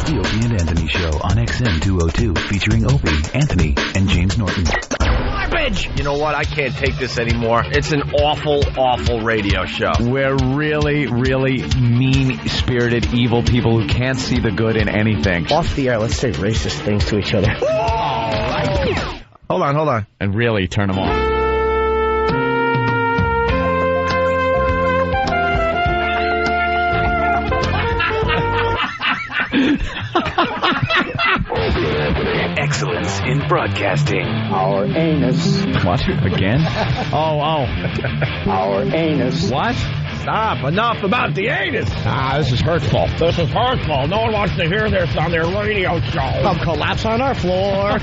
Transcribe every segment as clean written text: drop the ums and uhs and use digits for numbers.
The Opie and Anthony Show on XM 202, featuring Opie, Anthony, and James Norton. Garbage! You know what? I can't take this anymore. It's an awful, awful radio show. We're really, really mean-spirited, evil people who can't see the good in anything. Off the air, let's say racist things to each other. All right. Hold on. And really turn them off. Excellence in broadcasting. Our anus. What? Again? Oh. Our anus. What? Stop. Enough about the anus. This is hurtful. This is hurtful. No one wants to hear this on their radio show. Come collapse on our floor.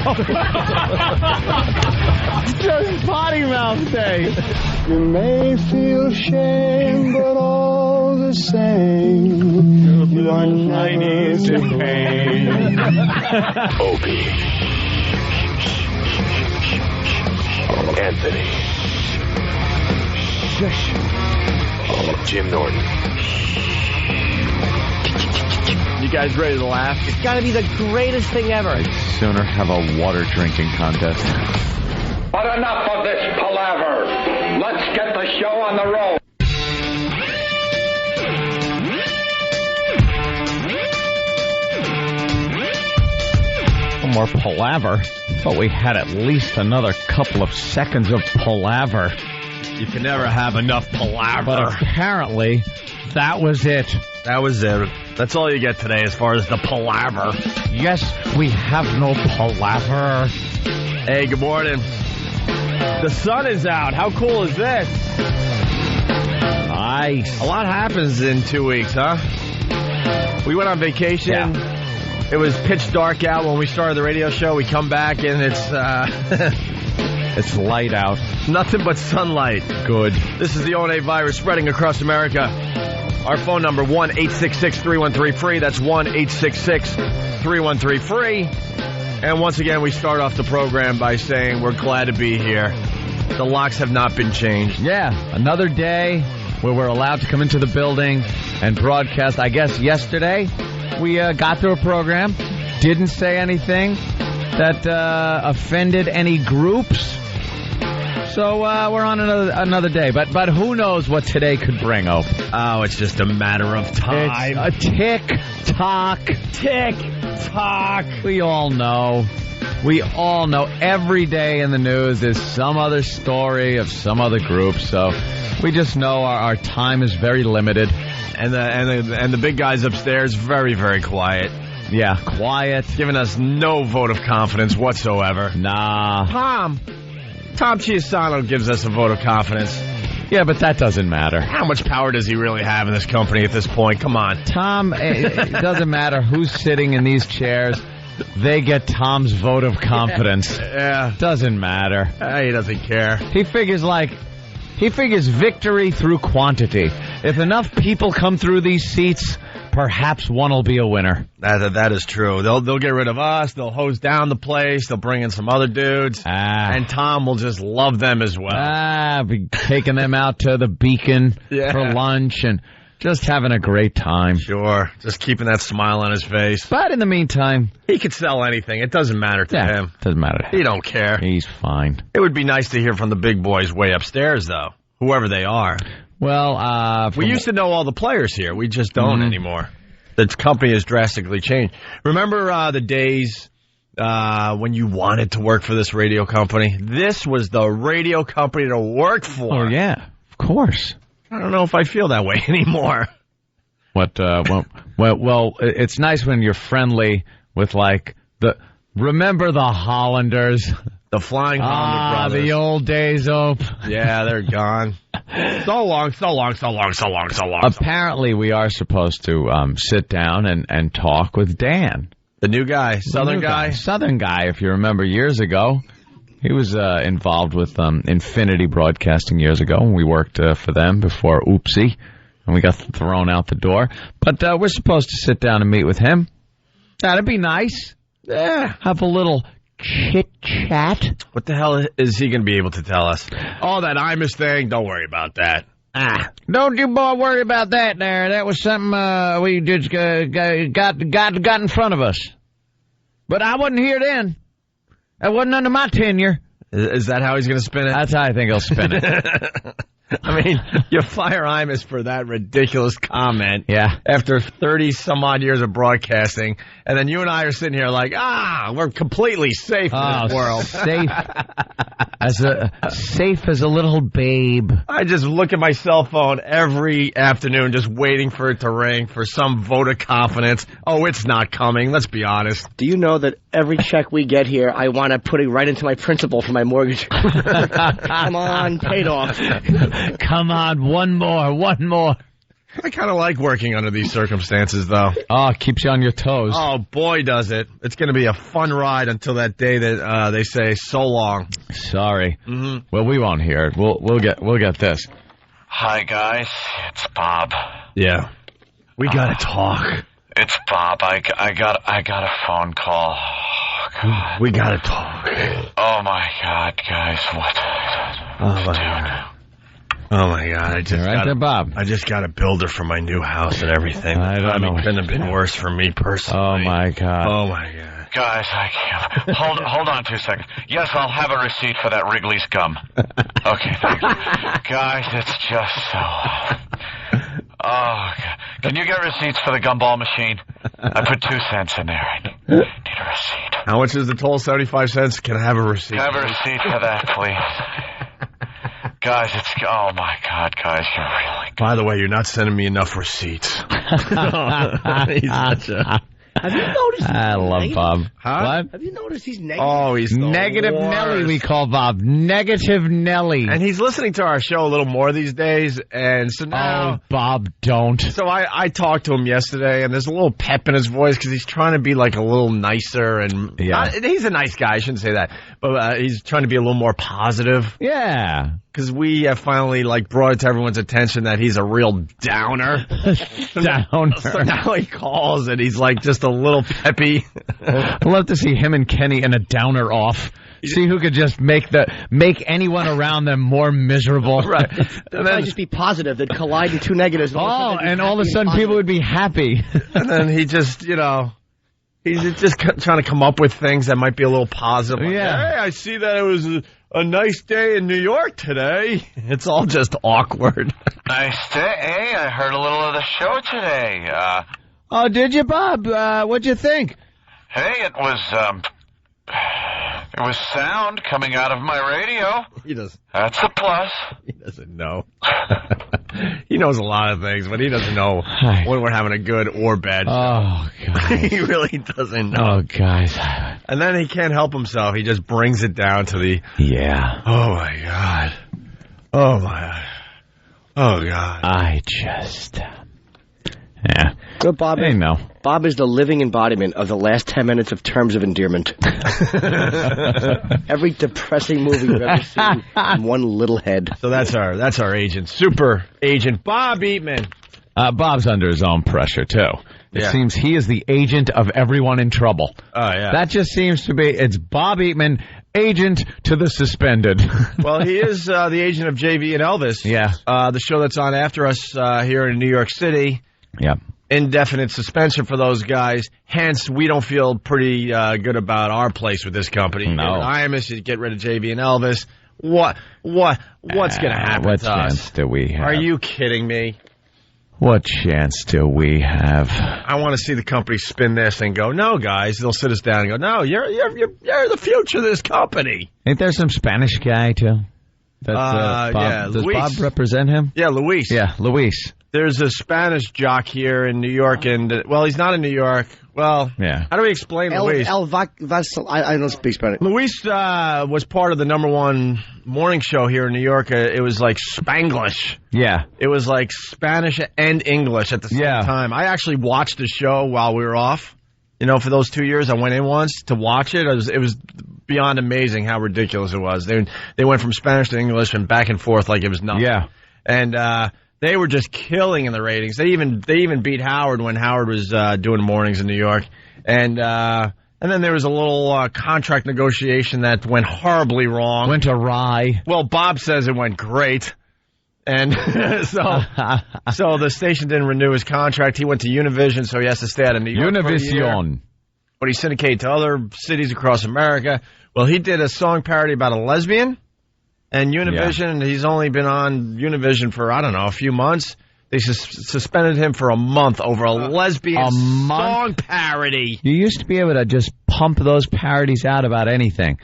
Just potty mouth day. You may feel shame, but all the same, you are never to pain. Opie. Anthony. Jim Norton. You guys ready to laugh? It's got to be the greatest thing ever. I'd sooner have a water drinking contest. But enough of this palaver. Let's get the show on the road. More palaver. Thought we had at least another couple of seconds of palaver. You can never have enough palaver. But apparently, that was it. That was it. That's all you get today as far as the palaver. Yes, we have no palaver. Hey, good morning. The sun is out. How cool is this? Nice. A lot happens in 2 weeks, huh? We went on vacation. Yeah. It was pitch dark out when we started the radio show. We come back and it's It's light out. nothing but sunlight. Good. This is the O&A virus spreading across America. Our phone number, 1-866-313-FREE. That's 1-866-313-FREE. And once again, we start off the program by saying we're glad to be here. The locks have not been changed. Yeah, another day where we're allowed to come into the building and broadcast. I guess yesterday we got through a program, didn't say anything that offended any groups. So we're on another day. But who knows what today could bring, Ope. Oh, it's just a matter of time. It's a tick-tock. Tick-tock. We all know. Every day in the news is some other story of some other group. So we just know our time is very limited. And the big guys upstairs, very, very quiet. Yeah, quiet. Giving us no vote of confidence whatsoever. Nah. Tom Chiasano gives us a vote of confidence. Yeah, but that doesn't matter. How much power does he really have in this company at this point? Come on. Tom, it doesn't matter who's sitting in these chairs. They get Tom's vote of confidence. Yeah. Doesn't matter. He doesn't care. He figures victory through quantity. If enough people come through these seats, perhaps one will be a winner. That is true. They'll get rid of us. They'll hose down the place. They'll bring in some other dudes. And Tom will just love them as well. Be taking them out to the Beacon for lunch and just having a great time. Sure. Just keeping that smile on his face. But in the meantime, he could sell anything. It doesn't matter to him. Doesn't matter. He don't care. He's fine. It would be nice to hear from the big boys way upstairs, though. Whoever they are. Well, we used to know all the players here. We just don't anymore. The company has drastically changed. Remember the days when you wanted to work for this radio company? This was the radio company to work for. Oh, yeah. Of course. I don't know if I feel that way anymore. Well, it's nice when you're friendly with, remember the Hollanders? The Flying Hollander brothers. The old days, Ope. Yeah, they're gone. So long. Apparently, we are supposed to sit down and talk with Dan. The new guy. Southern guy. Southern guy, if you remember years ago. He was involved with Infinity Broadcasting years ago, and we worked for them before Oopsie, and we got thrown out the door. But we're supposed to sit down and meet with him. That'd be nice. Yeah. Have a little chit-chat. What the hell is he going to be able to tell us? Oh, that Imus thing? Don't worry about that. Don't you boy worry about that there. That was something we just got in front of us. But I wasn't here then. That wasn't under my tenure. Is that how he's going to spin it? That's how I think he'll spin it. I mean, you fire Imus for that ridiculous comment. Yeah. After 30-some-odd years of broadcasting, and then you and I are sitting here like, we're completely safe in this world. Safe as a little babe. I just look at my cell phone every afternoon just waiting for it to ring for some vote of confidence. Oh, it's not coming. Let's be honest. Do you know that every check we get here, I want to put it right into my principal for my mortgage? Come on, paid off. Come on, one more. I kind of like working under these circumstances, though. Oh, it keeps you on your toes. Oh, boy, does it. It's going to be a fun ride until that day that they say so long. Sorry. Mm-hmm. Well, we won't hear it. We'll get this. Hi, guys. It's Bob. Yeah. We got to talk. It's Bob. I got a phone call. Oh, God. We got to talk. Oh, my God, guys. What? Oh, my God. Oh, my God. Bob. I just got a builder for my new house and everything. I don't know. It couldn't have been worse for me personally. Oh, my God. Oh, my God. Guys, I can't. Hold on 2 seconds. Yes, I'll have a receipt for that Wrigley's gum. Okay, thanks. Guys, it's just so... Oh, God. Can you get receipts for the gumball machine? I put 2 cents in there. I need a receipt. How much is the toll? 75 cents? Can I have a receipt? Have a receipt for that, please. Guys, oh my God, guys, you're really good. By the way, you're not sending me enough receipts. He's such a... Have you noticed? I love Bob. Huh? What? Have you noticed he's negative? Oh, he's the Negative worst. Nelly, we call Bob. Negative Nelly. And he's listening to our show a little more these days, and so now... Oh, Bob, don't. So I talked to him yesterday, and there's a little pep in his voice because he's trying to be like a little nicer, and he's a nice guy. I shouldn't say that, but he's trying to be a little more positive. Yeah. Because we have finally brought it to everyone's attention that he's a real downer. Downer. So now he calls and he's just a little peppy. I'd love to see him and Kenny in a downer off. See who could just make anyone around them more miserable. Right. And then just be positive. They'd collide in 2 negatives. And all of a sudden people would be happy. And then he just, he's just trying to come up with things that might be a little positive. Yeah. Hey, I see that it was a nice day in New York today. It's all just awkward. Nice day. Hey, I heard a little of the show today. Oh, did you, Bob? What'd you think? Hey, it was sound coming out of my radio. He does. That's a plus. He doesn't know. He knows a lot of things, but he doesn't know when we're having a good or bad show. Oh, God. He really doesn't know. Oh, guys. And then he can't help himself. He just brings it down to the... Yeah. Oh, my God. Oh, my... Oh, God. I just... Yeah. Good, Bob. Hey, no. Bob is the living embodiment of the last 10 minutes of Terms of Endearment. Every depressing movie you've ever seen in one little head. So that's our agent, super agent Bob Eatman. Bob's under his own pressure, too. It seems he is the agent of everyone in trouble. Oh, yeah. That just seems to be, it's Bob Eatman, agent to the suspended. Well, he is the agent of JV and Elvis. Yeah. The show that's on after us here in New York City. Yeah. Indefinite suspension for those guys. Hence, we don't feel pretty good about our place with this company. No. Imus, you get rid of JV and Elvis. What's going to happen what to us? chance do we have? Are you kidding me? What chance do we have? I want to see the company spin this and go, no, guys. They'll sit us down and go, no, you're the future of this company. Ain't there some Spanish guy, too? That's, Bob. Yeah, Does Luis. Bob represent him? Yeah, Luis. Yeah, Luis. There's a Spanish jock here in New York, and, he's not in New York. Well, yeah. How do we explain Luis? I don't speak Spanish. Luis was part of the #1 morning show here in New York. It was like Spanglish. Yeah. It was like Spanish and English at the same time. I actually watched the show while we were off. For those 2 years, I went in once to watch it. It was beyond amazing how ridiculous it was. They went from Spanish to English and back and forth like it was nothing. Yeah. And they were just killing in the ratings. They even beat Howard when Howard was doing mornings in New York. And then there was a little contract negotiation that went horribly wrong. Went awry. Well, Bob says it went great. And so the station didn't renew his contract. He went to Univision, so he has to stay out of New York for a year. Univision. But he syndicated to other cities across America. Well, he did a song parody about a lesbian, and Univision, he's only been on Univision for, I don't know, a few months. They suspended him for a month over a lesbian song parody. You used to be able to just pump those parodies out about anything.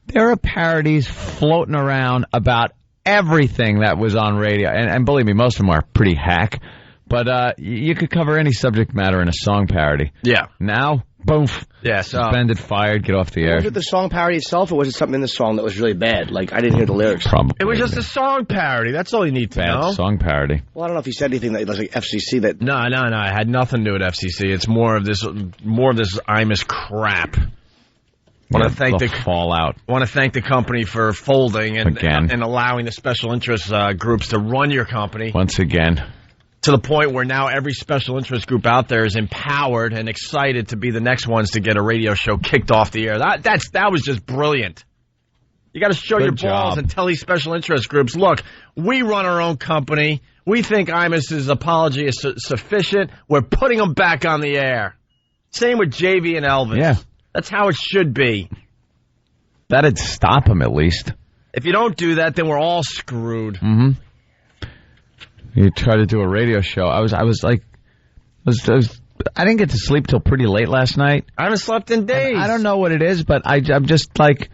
There are parodies floating around about everything that was on radio. And believe me, most of them are pretty hack. But you could cover any subject matter in a song parody. Yeah. Now, boom. Yeah, suspended, fired, get off the air. Was it the song parody itself, or was it something in the song that was really bad? Like, I didn't hear the lyrics. Probably. It was just a song parody. That's all you need to know. Bad song parody. Well, I don't know if he said anything that was like FCC that... No. It had nothing to do with FCC. It's more of this Imus crap. Want to thank the fallout. Want to thank the company for folding and allowing the special interest groups to run your company once again. To the point where now every special interest group out there is empowered and excited to be the next ones to get a radio show kicked off the air. That was just brilliant. You got to show your balls and tell these special interest groups, look, we run our own company. We think Imus's apology is sufficient. We're putting them back on the air. Same with JV and Elvis. Yeah. That's how it should be. That'd stop him at least. If you don't do that, then we're all screwed. Mm-hmm. You try to do a radio show. I didn't get to sleep till pretty late last night. I haven't slept in days. I don't know what it is, but I'm just like,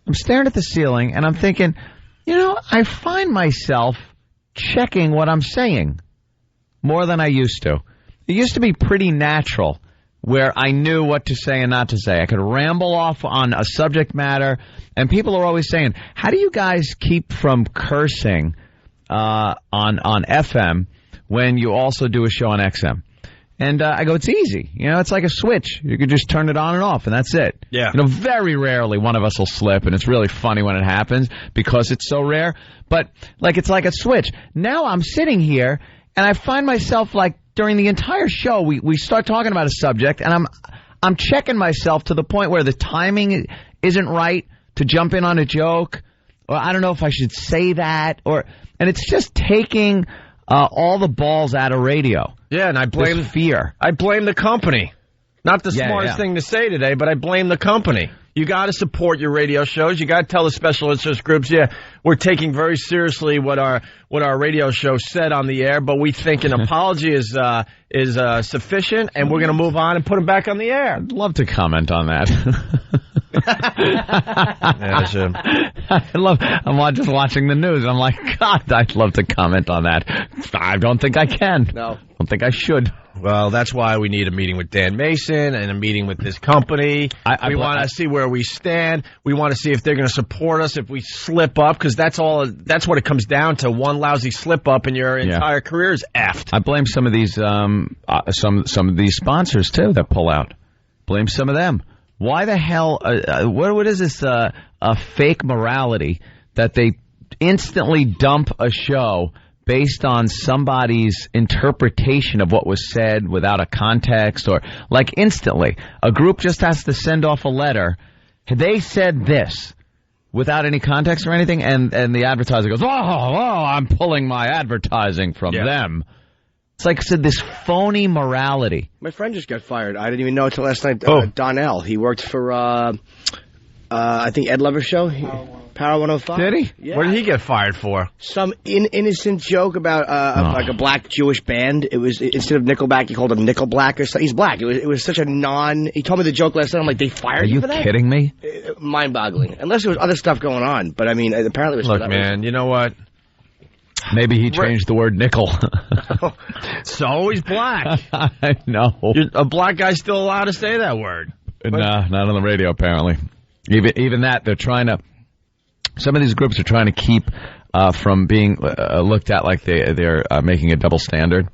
I'm staring at the ceiling and I'm thinking, I find myself checking what I'm saying more than I used to. It used to be pretty natural where I knew what to say and not to say. I could ramble off on a subject matter, and people are always saying, how do you guys keep from cursing on FM when you also do a show on XM? And I go, it's easy. It's like a switch. You can just turn it on and off, and that's it. Yeah. Very rarely one of us will slip, and it's really funny when it happens because it's so rare. But it's like a switch. Now I'm sitting here, and I find myself during the entire show, we start talking about a subject, and I'm checking myself to the point where the timing isn't right to jump in on a joke, or I don't know if I should say that, and it's just taking all the balls out of radio. Yeah, and I blame fear. I blame the company. Not the smartest thing to say today, but I blame the company. You got to support your radio shows. You got to tell the special interest groups, we're taking very seriously what our radio show said on the air, but we think an apology is sufficient, and we're going to move on and put them back on the air. I'd love to comment on that. I'm just watching the news, and I'm like, God, I'd love to comment on that. I don't think I can. No. I don't think I should. Well, that's why we need a meeting with Dan Mason and a meeting with this company. We want to see where we stand. We want to see if they're going to support us if we slip up, because that's what it comes down to. One lousy slip up and your entire career is effed. I blame some of these some of these sponsors too that pull out. Blame some of them. Why the hell? What is this? A fake morality that they instantly dump a show based on somebody's interpretation of what was said without a context, or instantly. A group just has to send off a letter. They said this without any context or anything, and the advertiser goes, I'm pulling my advertising from them. It's like I said, this phony morality. My friend just got fired. I didn't even know until last night. Donnell. He worked for, I think, Ed Lover's show. Power 105. Did he? Yeah. What did he get fired for? Some innocent joke about like a black Jewish band. It was, instead of Nickelback, he called him Nickelblack or something. He's black. It was such a he told me the joke last night. I'm like, they fired you for that? Are you kidding me? Mind-boggling. Unless there was other stuff going on. But, I mean, apparently it was... Look, man, you know what? Maybe he changed the word nickel. So he's black. I know. A black guy's still allowed to say that word. Nah, not on the radio, apparently. Even that, they're trying to... Some of these groups are trying to keep from being looked at like they're making a double standard.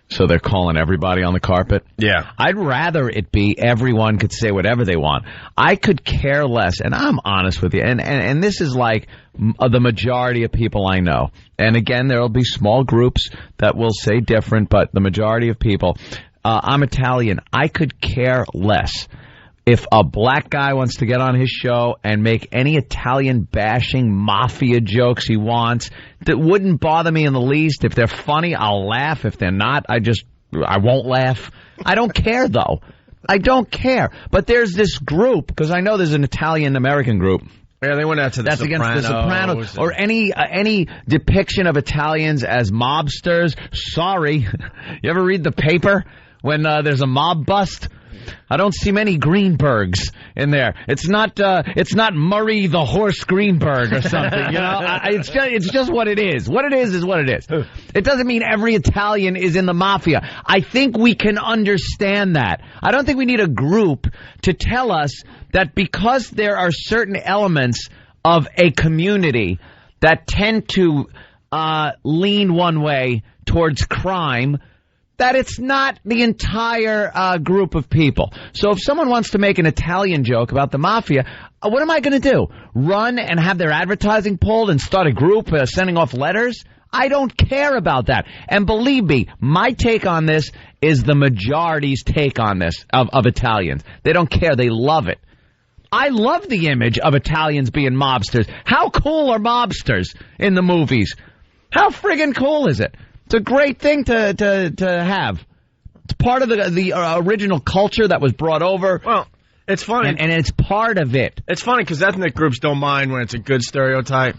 So they're calling everybody on the carpet. Yeah. I'd rather it be everyone could say whatever they want. I could care less, and I'm honest with you. And this is like the majority of people I know. And again, there will be small groups that will say different, but the majority of people, I'm Italian. I could care less. if a black guy wants to get on his show and make any Italian bashing mafia jokes he wants, that wouldn't bother me in the least. If they're funny, I'll laugh. If they're not, I won't laugh. I don't care, though. I don't care. But there's this group, because I know there's an Italian-American group. Yeah, they went out to the That's Sopranos. against the Sopranos. Or any depiction of Italians as mobsters. Sorry. You ever read the paper when there's a mob bust? I don't see many Greenbergs in there. It's not Murray the Horse Greenberg or something. You know, it's just what it is. What it is what it is. It doesn't mean every Italian is in the mafia. I think we can understand that. I don't think we need a group to tell us that because there are certain elements of a community that tend to lean one way towards crime, that it's not the entire group of people. So if someone wants to make an Italian joke about the mafia, what am I going to do? Run and have their advertising pulled and start a group sending off letters? I don't care about that. And believe me, my take on this is the majority's take on this of Italians. They don't care. They love it. I love the image of Italians being mobsters. How cool are mobsters in the movies? How friggin' cool is it? It's a great thing to have. It's part of the original culture that was brought over. Well, it's funny. And it's part of it. It's funny because ethnic groups don't mind when it's a good stereotype.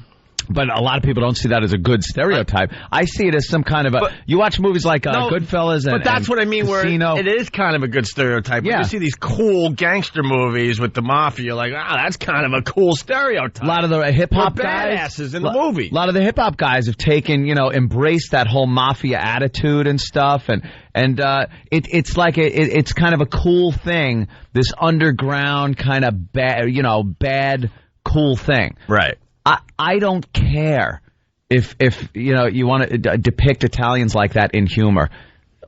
But a lot of people don't see that as a good stereotype. I see it as some kind of a... you watch movies like Goodfellas and... But that's what I mean, Casino. Where it is kind of a good stereotype. Yeah. You see these cool gangster movies with the mafia, you're like, that's kind of a cool stereotype. A lot of the hip-hop guys... badasses in the movie. A lot of the hip-hop guys have taken, embraced that whole mafia attitude and stuff, and it's like it's kind of a cool thing, this underground kind of bad, cool thing. Right. I don't care if you want to depict Italians like that in humor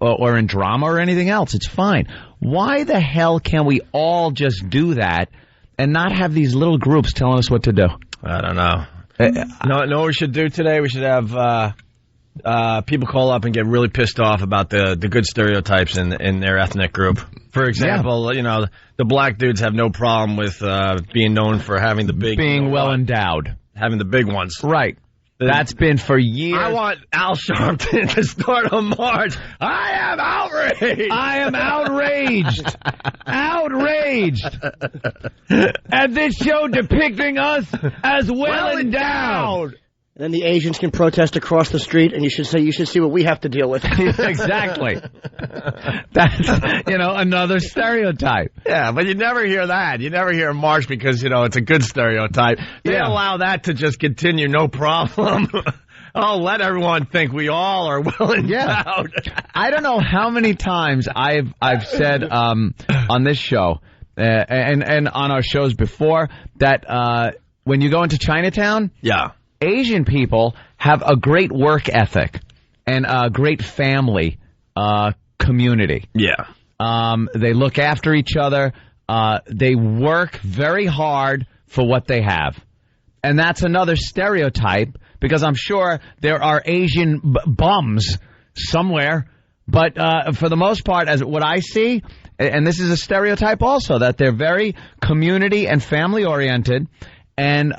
or in drama or anything else. It's fine. Why the hell can't we all just do that and not have these little groups telling us what to do? I don't know. Know what we should do today? We should have people call up and get really pissed off about the good stereotypes in their ethnic group. For example, the black dudes have no problem with being known for having the big... Being well endowed. Having the big ones. Right. That's been for years. I want Al Sharpton to start a march. I am outraged. I am outraged. Outraged. At this show depicting us as well endowed. And then the Asians can protest across the street, and you should see what we have to deal with. Exactly. That's, another stereotype. Yeah, but you never hear that. You never hear a march because, it's a good stereotype. They allow that to just continue, no problem. Let everyone think we all are well endowed. I don't know how many times I've said on this show and on our shows before that when you go into Chinatown... Yeah. Asian people have a great work ethic and a great family community. Yeah. They look after each other. They work very hard for what they have. And that's another stereotype because I'm sure there are Asian bums somewhere. But for the most part, as what I see, and this is a stereotype also, that they're very community and family oriented and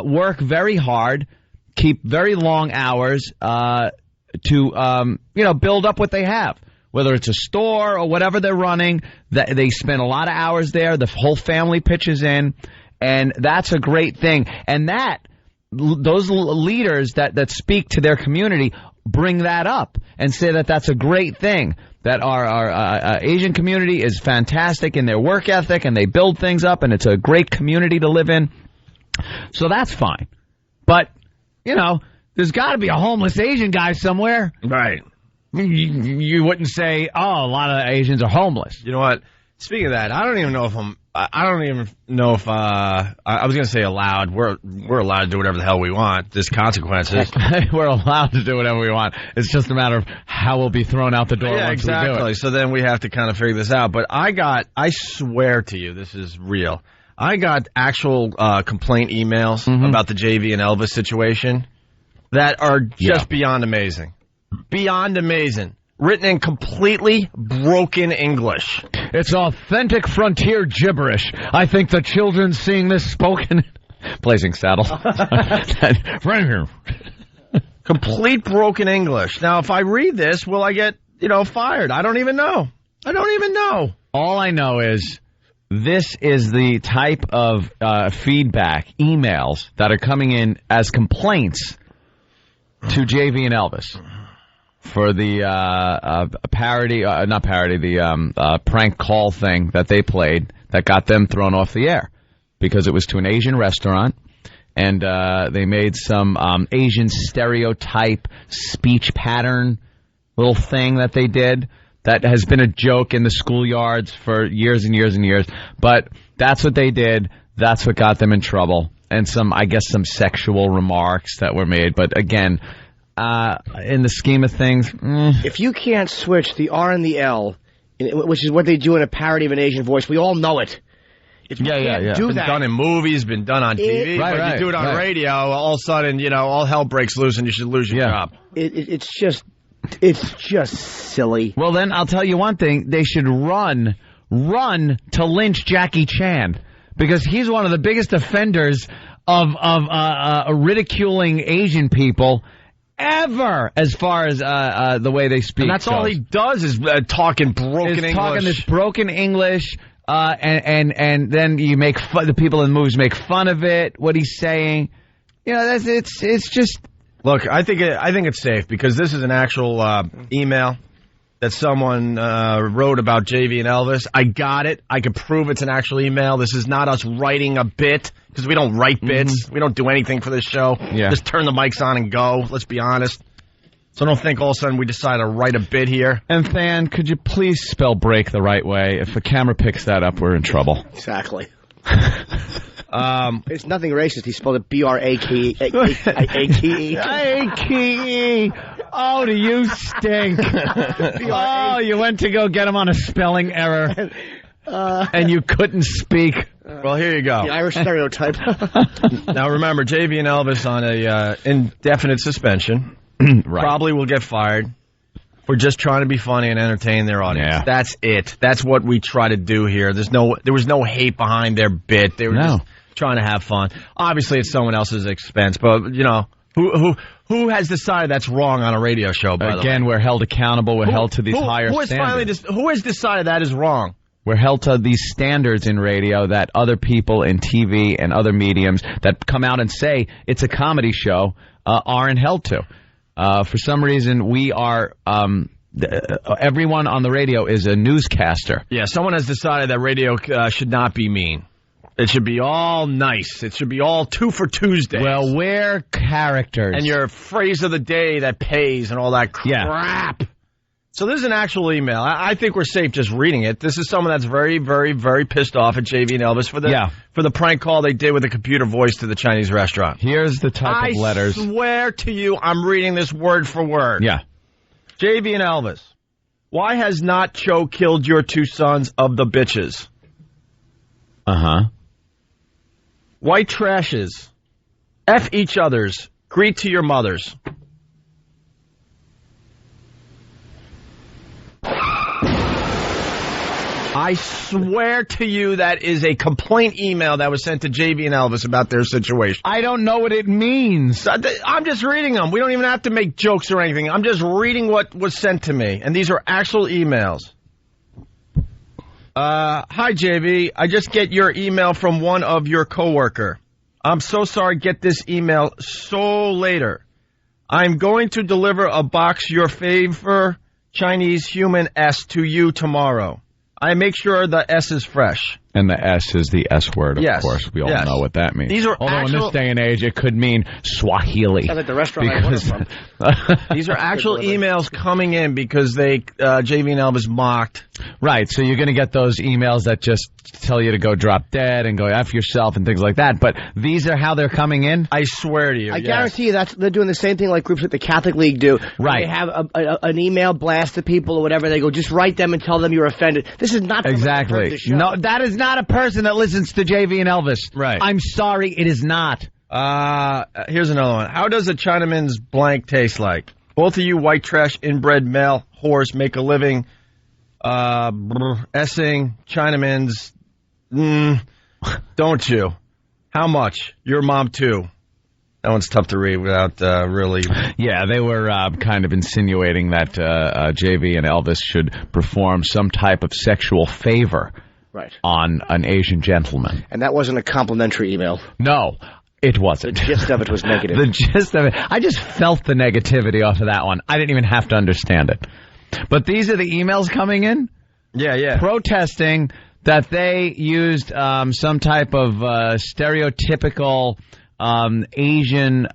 work very hard, keep very long hours to build up what they have. Whether it's a store or whatever they're running, they spend a lot of hours there. The whole family pitches in, and that's a great thing. And those leaders that speak to their community bring that up and say that that's a great thing. That our Asian community is fantastic in their work ethic, and they build things up, and it's a great community to live in. So that's fine. But, there's got to be a homeless Asian guy somewhere. Right. You wouldn't say, a lot of Asians are homeless. You know what? Speaking of that, I don't even know if I was going to say allowed. We're allowed to do whatever the hell we want. There's consequences. We're allowed to do whatever we want. It's just a matter of how we'll be thrown out the door once exactly. we do it. So then we have to kind of figure this out. But I swear to you, this is real. I got actual complaint emails about the JV and Elvis situation that are just beyond amazing. Beyond amazing. written in completely broken English. It's authentic frontier gibberish. I think the children seeing this spoken... Blazing Saddles. Complete broken English. Now, if I read this, will I get, fired? I don't even know. All I know is this is the type of feedback, emails, that are coming in as complaints to JV and Elvis for the prank call thing that they played that got them thrown off the air because it was to an Asian restaurant, and they made some Asian stereotype speech pattern little thing that they did that has been a joke in the schoolyards for years and years and years. But that's what they did. That's what got them in trouble. And some sexual remarks that were made. But again, in the scheme of things, if you can't switch the R and the L, which is what they do in a parody of an Asian voice, we all know it. If you can't do been that, done in movies, been done on TV. Right, but right, you do it on radio, all of a sudden, all hell breaks loose and you should lose your job. It's just silly. Well, then I'll tell you one thing. They should run to lynch Jackie Chan, because he's one of the biggest offenders of ridiculing Asian people ever, as far as the way they speak. And that's all he does is talking broken English. Talking this broken English, and then you make fun. The people in the movies make fun of it. What he's saying, it's just. Look, I think it's safe because this is an actual email that someone wrote about JV and Elvis. I got it. I can prove it's an actual email. This is not us writing a bit, because we don't write bits. We don't do anything for this show. Yeah. Just turn the mics on and go. Let's be honest. So don't think all of a sudden we decide to write a bit here. And Than, could you please spell break the right way? If a camera picks that up, we're in trouble. Exactly. It's nothing racist. He spelled it B-R-A-K-E. A-K-E. Oh, do you stink? Oh, you went to go get him on a spelling error, and you couldn't speak. Well, here you go. The Irish stereotype. Now, remember, JV and Elvis on a indefinite suspension. Right. Probably will get fired. We're just trying to be funny and entertain their audience. Yeah. That's it. That's what we try to do here. There was no hate behind their bit. They were just trying to have fun. Obviously, it's someone else's expense, but who has decided that's wrong on a radio show? By Again, we're held accountable. We're held to these higher standards. Who has decided that is wrong? We're held to these standards in radio that other people in TV and other mediums that come out and say it's a comedy show aren't held to. For some reason, we are. Everyone on the radio is a newscaster. Yeah, someone has decided that radio should not be mean. It should be all nice. It should be all 2 for Tuesday. Well, we're characters. And your phrase of the day that pays and all that crap. Yeah. So this is an actual email. I think we're safe just reading it. This is someone that's very, very, very pissed off at JV and Elvis for the prank call they did with the computer voice to the Chinese restaurant. Here's the type of letters. I swear to you, I'm reading this word for word. Yeah. JV and Elvis, why has not Cho killed your 2 sons of the bitches? Uh-huh. White trashes. F each others. Greet to your mothers. I swear to you that is a complaint email that was sent to JV and Elvis about their situation. I don't know what it means. I'm just reading them. We don't even have to make jokes or anything. I'm just reading what was sent to me. And these are actual emails. Hi, JV. I just get your email from one of your coworker. I'm so sorry get this email so later. I'm going to deliver a box your favor Chinese human S to you tomorrow. I make sure the S is fresh. And the S is the S word, of course. We all know what that means. These are Although in this day and age, it could mean Swahili. Sounds like the restaurant I ordered from. These are actual emails coming in because they JV and Elvis mocked. Right, so you're going to get those emails that just tell you to go drop dead and go F yourself and things like that. But these are how they're coming in? I swear to you, I guarantee you they're doing the same thing like groups like the Catholic League do. Right. They have an email blast to people or whatever. They go, just write them and tell them you're offended. This is not exactly. No, that is not a person that listens to JV and Elvis. Right. I'm sorry, it is not. Here's another one. How does a Chinaman's blank taste like? Both of you white trash inbred male horse, make a living, essing, Chinamans. Don't you? How much? Your mom, too. That one's tough to read without really... Yeah, they were kind of insinuating that JV and Elvis should perform some type of sexual favor on an Asian gentleman. And that wasn't a complimentary email. No, it wasn't. The gist of it was negative. The gist of it. I just felt the negativity off of that one. I didn't even have to understand it. But these are the emails coming in? Yeah. Protesting that they used some type of stereotypical Asian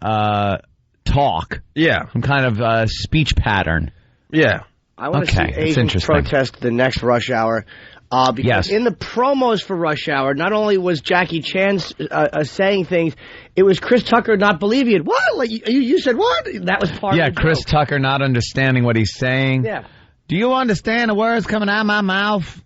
talk. Yeah. Some kind of speech pattern. Yeah. I want to see Asians protest the next Rush Hour. Because in the promos for Rush Hour, not only was Jackie Chan saying things, it was Chris Tucker not believing it. What? Like, you said what? That was part of the Chris joke. Tucker not understanding what he's saying. Yeah. Do you understand the words coming out of my mouth?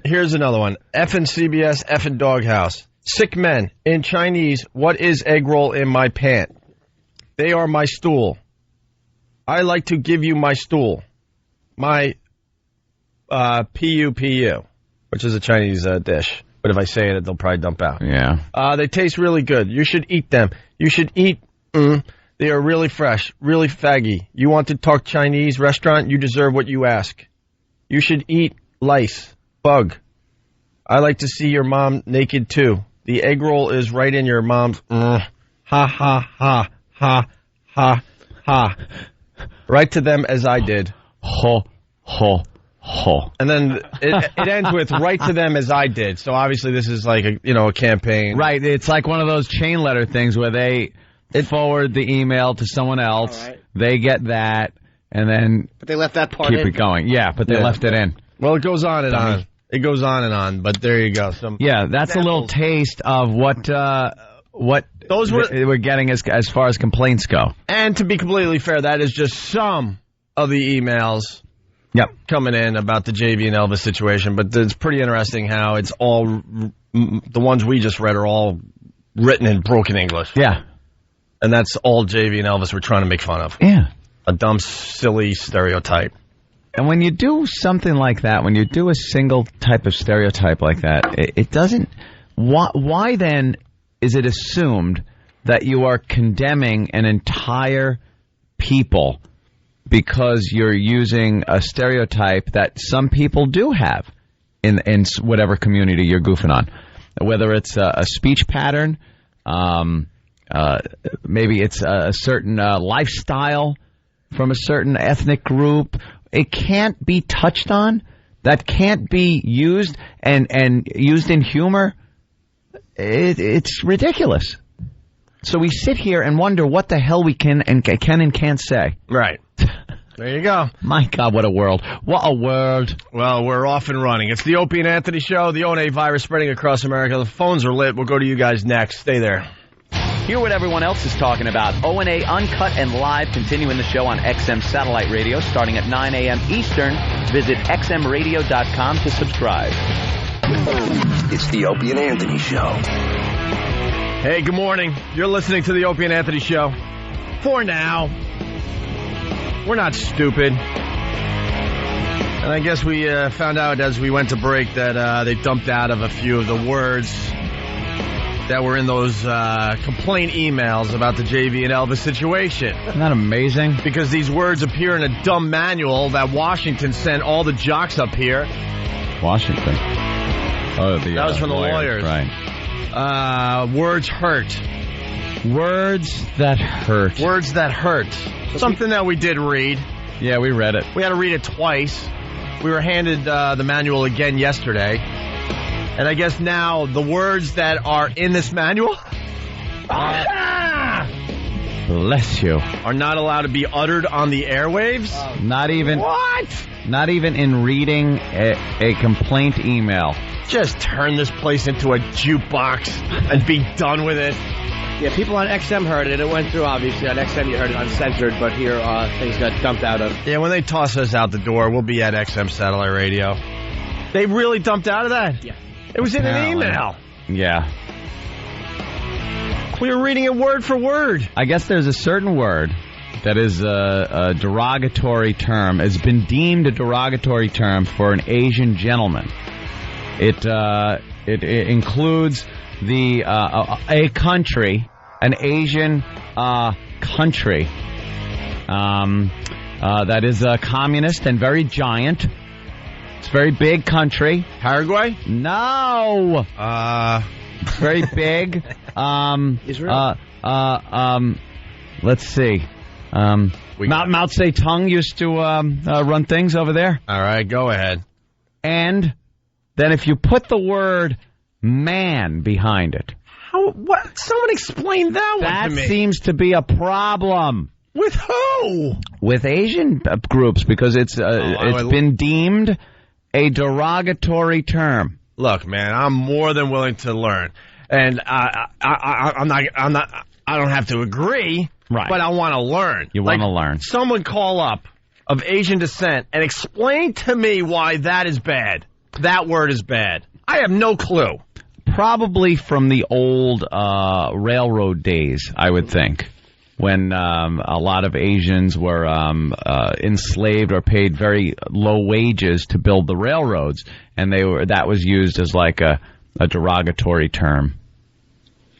Here's another one. Effing CBS, effing Doghouse. Sick men. In Chinese, what is egg roll in my pant? They are my stool. I like to give you my stool. My PUPU, which is a Chinese dish. But if I say it, they'll probably dump out. Yeah. They taste really good. You should eat them. You should eat. They are really fresh, really faggy. You want to talk Chinese restaurant? You deserve what you ask. You should eat lice, bug. I like to see your mom naked too. The egg roll is right in your mom's. Ha ha ha ha ha ha. Right to them as I did. Ho ho ho. And then it ends with right to them as I did. So obviously this is like a campaign. Right. It's like one of those chain letter things where they forward the email to someone else. Right. They get that, and then but they left that part keep in. it going. Yeah, but they left it in. Well, it goes on and on. It goes on and on. But there you go. Some that's a little taste of what those we're getting as far as complaints go. And to be completely fair, that is just some of the emails. Coming in about the JV and Elvis situation, but it's pretty interesting how it's all the ones we just read are all written in broken English. Yeah. And that's all JV and Elvis were trying to make fun of. Yeah. A dumb, silly stereotype. And when you do something like that, when you do a single type of stereotype like that, it doesn't... Why then is it assumed that you are condemning an entire people because you're using a stereotype that some people do have in whatever community you're goofing on? Whether it's a speech pattern... maybe it's a certain lifestyle from a certain ethnic group. It can't be touched on. That can't be used and used in humor. It's ridiculous. So we sit here and wonder what the hell we can and can't say. Right. There you go. My God, what a world. What a world. Well, we're off and running. It's the Opie and Anthony Show. The O&A virus spreading across America. The phones are lit. We'll go to you guys next. Stay there. Hear what everyone else is talking about. O&A Uncut and Live, continuing the show on XM Satellite Radio starting at 9 a.m. Eastern. Visit xmradio.com to subscribe. It's the Opie and Anthony Show. Hey, good morning. You're listening to the Opie and Anthony Show. For now, we're not stupid. And I guess we found out as we went to break that they dumped out of a few of the words that were in those complaint emails about the JV and Elvis situation. Isn't that amazing? Because these words appear in a dumb manual that Washington sent all the jocks up here. Washington. Oh, that was from the lawyers. Right. Words hurt. Words that hurt. Words that hurt. Something that we did read. Yeah, we read it. We had to read it twice. We were handed the manual again yesterday. And I guess now the words that are in this manual bless you, are not allowed to be uttered on the airwaves? Not even... What? Not even in reading a complaint email. Just turn this place into a jukebox and be done with it. Yeah, people on XM heard it. It went through, obviously. On XM, you heard it uncensored, but here, things got dumped out of. Yeah, when they toss us out the door, we'll be at XM Satellite Radio. They really dumped out of that? Yeah. It was in an email. Yeah. We were reading it word for word. I guess there's a certain word that is a derogatory term, has been deemed a derogatory term for an Asian gentleman. It includes a country, an Asian country that is communist and very giant. It's a very big country. Paraguay? No. Very big. Israel? Let's see. Mao Zedong used to run things over there. All right, go ahead. And then if you put the word man behind it. What? Someone explain that one to me. That seems to be a problem. With who? With Asian groups, because it's been deemed a derogatory term. Look, man, I'm more than willing to learn, and I don't have to agree, right? But I want to learn. You want to learn. Someone call up of Asian descent and explain to me why that is bad. That word is bad. I have no clue. Probably from the old railroad days, I would think, when a lot of Asians were enslaved or paid very low wages to build the railroads, and that was used as like a derogatory term.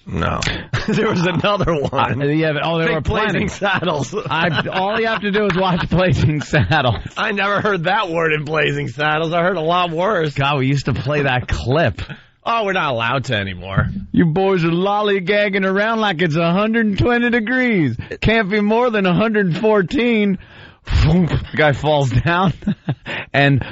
No. There was another one. There were Blazing Saddles. All you have to do is watch Blazing Saddles. I never heard that word in Blazing Saddles. I heard a lot worse. God, we used to play that clip. Oh, we're not allowed to anymore. You boys are lollygagging around like it's 120 degrees. Can't be more than 114. The guy falls down, and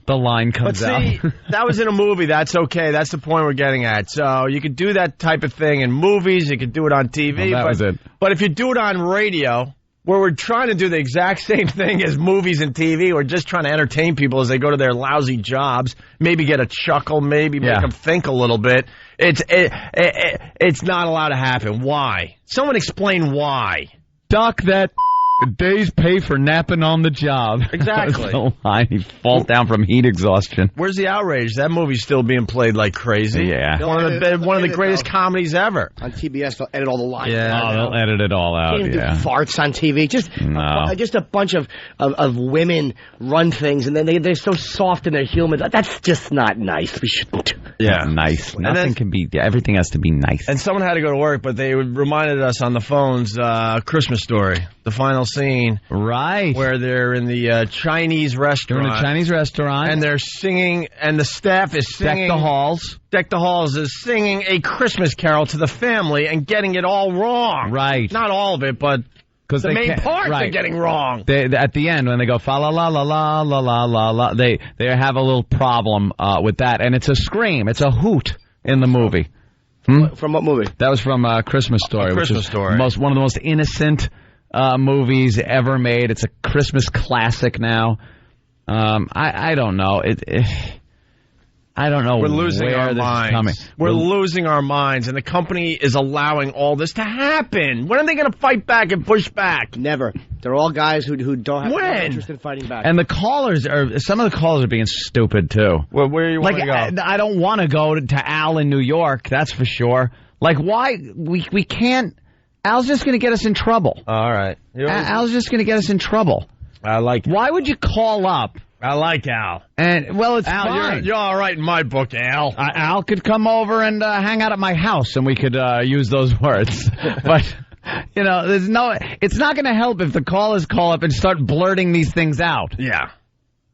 the line comes out. That was in a movie. That's okay. That's the point we're getting at. So you could do that type of thing in movies. You could do it on TV. Well, was it. But if you do it on radio, where we're trying to do the exact same thing as movies and TV, we're just trying to entertain people as they go to their lousy jobs, maybe get a chuckle, maybe make them think a little bit. It's not allowed to happen. Why? Someone explain why. Duck that day's pay for napping on the job. Exactly. So he falls down from heat exhaustion. Where's the outrage? That movie's still being played like crazy. Yeah. One of the greatest comedies ever. On TBS, they'll edit all the lines. Yeah. They'll edit it all out. Can't even do farts on TV. Just a bunch of women run things, and then they're so soft and they're human. That's just not nice. We shouldn't. Yeah. Nice. Nothing can be. Everything has to be nice. And someone had to go to work, but they reminded us on the phones, Christmas Story, the final scene. Right. Where they're in the Chinese restaurant. They're in a Chinese restaurant. And they're singing, and the staff is singing. Deck the Halls. Deck the Halls is singing a Christmas carol to the family and getting it all wrong. Right. Not all of it, but the main parts are getting wrong. At the end, when they go fa la la la la la la la la, they have a little problem with that, and it's a scream, it's a hoot in the movie. From what movie? That was from Christmas Story, Christmas which is Story. one of the most innocent movies ever made. It's a Christmas classic now. I don't know. I don't know. We're losing our minds. We're losing our minds, and the company is allowing all this to happen. When are they going to fight back and push back? Never. They're all guys who don't have no interest in fighting back. And some of the callers are being stupid too. Well, where do you want to go? I don't want to go to Al in New York. That's for sure. Like, why we can't? Al's just going to get us in trouble. All right. Al's just going to get us in trouble. I like it. Why would you call up? I like Al. And it's Al, fine. You're all right in my book, Al. Al could come over and hang out at my house, and we could use those words. But it's not going to help if the callers call up and start blurting these things out.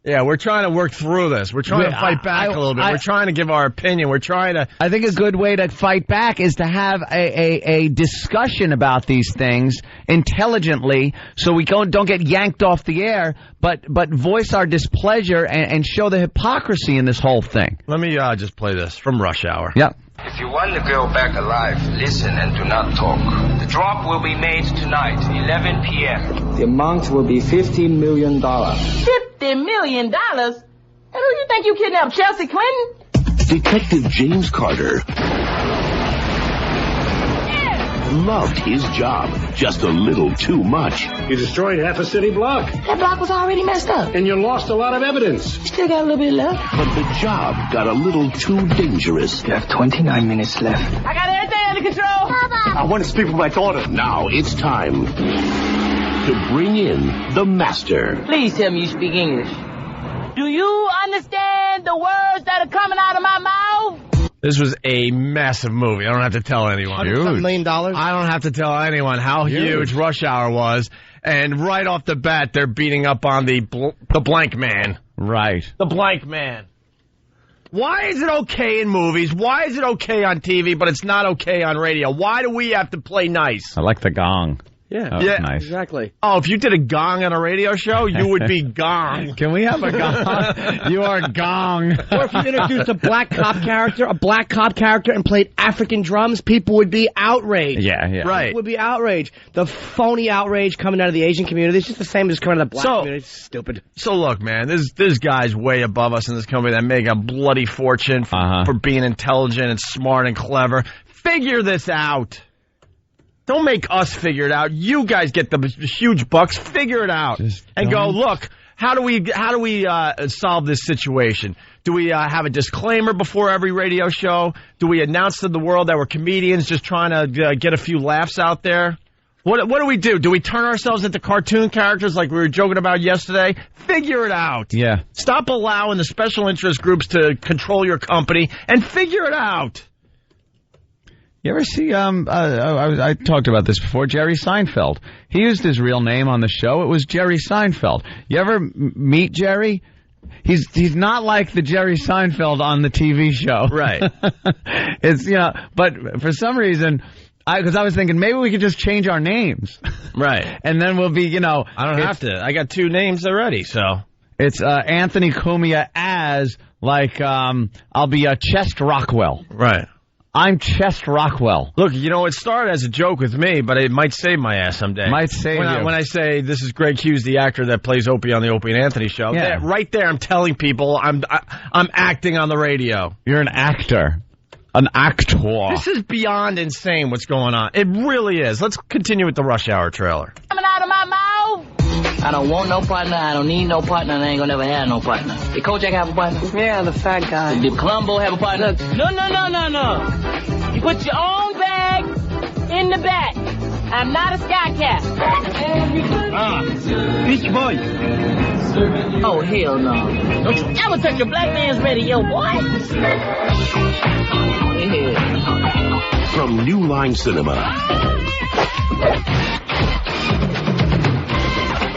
Yeah, we're trying to work through this. We're trying to fight back a little bit. We're trying to give our opinion. We're trying to... I think a good way to fight back is to have a discussion about these things intelligently, so we don't get yanked off the air, but voice our displeasure and show the hypocrisy in this whole thing. Let me just play this from Rush Hour. Yep. If you want the girl back alive, listen and do not talk. The drop will be made tonight, 11 p.m. The amount will be $50 million. $50 million? And who do you think you kidnapped, Chelsea Clinton? Detective James Carter loved his job just a little too much. You destroyed half a city block. That block was already messed up. And you lost a lot of evidence. Still got a little bit left. But the job got a little too dangerous. You have 29 minutes left. I got everything under control. I want to speak with my daughter. Now it's time to bring in the master. Please tell me you speak English. Do you understand the words that are coming out of my mouth? This was a massive movie. I don't have to tell anyone. $100 million? I don't have to tell anyone how huge Rush Hour was. And right off the bat, they're beating up on the blank man. Right. The blank man. Why is it okay in movies? Why is it okay on TV, but it's not okay on radio? Why do we have to play nice? I like the gong. Yeah, nice. Exactly. Oh, if you did a gong on a radio show, you would be gong. Can we have a gong? You are gong. Or if you introduced a black cop character and played African drums, people would be outraged. Yeah. Right. People would be outraged. The phony outrage coming out of the Asian community is just the same as coming out of the black community. It's stupid. So look, man, there's guys way above us in this company that make a bloody fortune for being intelligent and smart and clever. Figure this out. Don't make us figure it out. You guys get the huge bucks. Figure it out and go. Look, how do we solve this situation? Do we have a disclaimer before every radio show? Do we announce to the world that we're comedians just trying to get a few laughs out there? What do we do? Do we turn ourselves into cartoon characters like we were joking about yesterday? Figure it out. Yeah. Stop allowing the special interest groups to control your company and figure it out. You ever see, I talked about this before, Jerry Seinfeld. He used his real name on the show. It was Jerry Seinfeld. You ever meet Jerry? He's not like the Jerry Seinfeld on the TV show. Right. But for some reason, because I was thinking maybe we could just change our names. Right. And then we'll be, I don't have to. I got 2 names already, so. It's Anthony Cumia as, I'll be Chest Rockwell. Right. I'm Chest Rockwell. Look, it started as a joke with me, but it might save my ass someday. Might save you. When I say this is Greg Hughes, the actor that plays Opie on the Opie and Anthony show, right there I'm telling people I'm acting on the radio. You're an actor. An actor. This is beyond insane what's going on. It really is. Let's continue with the Rush Hour trailer. Coming out of my mouth? I don't want no partner, I don't need no partner, and I ain't gonna never have no partner. Did Kojak have a partner? Yeah, the fat guy. Did Columbo have a partner? No. You put your own bag in the back. I'm not a sky cat. Beach Boy. Oh, hell no. Don't you ever touch a black man's radio, boy. Yeah. From New Line Cinema.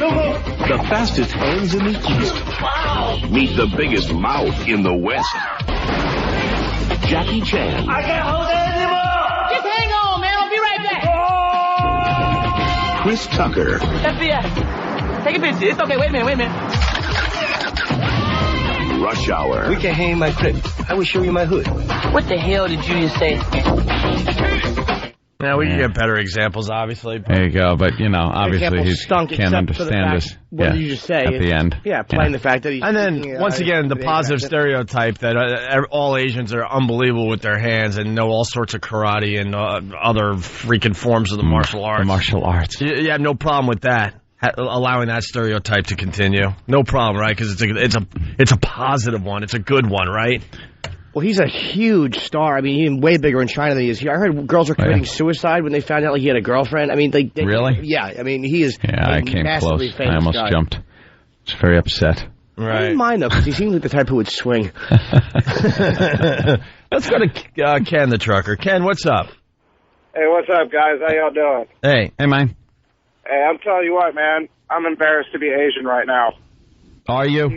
The fastest hands in the East. Meet the biggest mouth in the West. Jackie Chan. I can't hold it anymore. Just hang on, man. I'll be right back. Chris Tucker. FBI. Take a picture. It's okay. Wait a minute. Rush Hour. We can hang in my crib. I will show you my hood. What the hell did you just say? Yeah, we can get better examples, obviously. There you go, but, obviously he can't understand us. What did you just say? At the end. Yeah, playing the fact that he's... And then, once again, the positive stereotype that all Asians are unbelievable with their hands and know all sorts of karate and other freaking forms of the martial arts. The martial arts. You have no problem with that, allowing that stereotype to continue. No problem, right? Because it's a positive one. It's a good one, right? Well, he's a huge star. I mean, he's way bigger in China than he is here. I heard girls were committing suicide when they found out he had a girlfriend. I mean, they really? Yeah, I mean, he is I came close. I almost jumped. I was very upset. Right. I didn't mind, though, because he seems like the type who would swing. Let's go to Ken the trucker. Ken, what's up? Hey, what's up, guys? How y'all doing? Hey, man. Hey, I'm telling you what, man. I'm embarrassed to be Asian right now. Are you?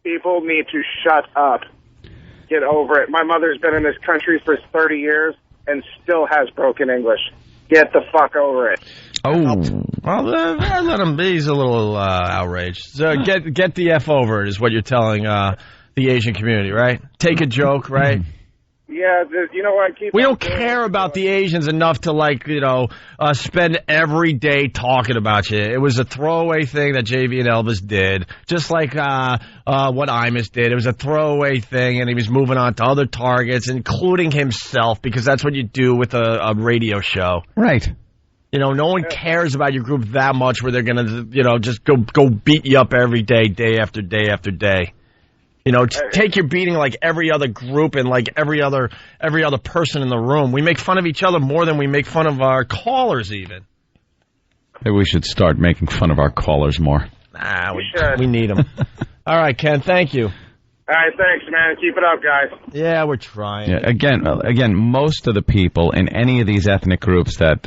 People need to shut up. Get over it. My mother's been in this country for 30 years and still has broken English. Get the fuck over it. Oh, well, let him be. He's a little outraged. So get the F over it is what you're telling the Asian community, right? Take a joke, right? Yeah, you know what? We don't care about the Asians enough to, spend every day talking about you. It was a throwaway thing that JV and Elvis did, just like what Imus did. It was a throwaway thing, and he was moving on to other targets, including himself, because that's what you do with a radio show. Right. No one cares about your group that much where they're going to, just go beat you up every day, day after day after day. Take your beating like every other group and like every other person in the room. We make fun of each other more than we make fun of our callers even. Maybe we should start making fun of our callers more. Nah, we need them. All right, Ken, thank you. All right, thanks, man. Keep it up, guys. Yeah, we're trying. Yeah, again, most of the people in any of these ethnic groups that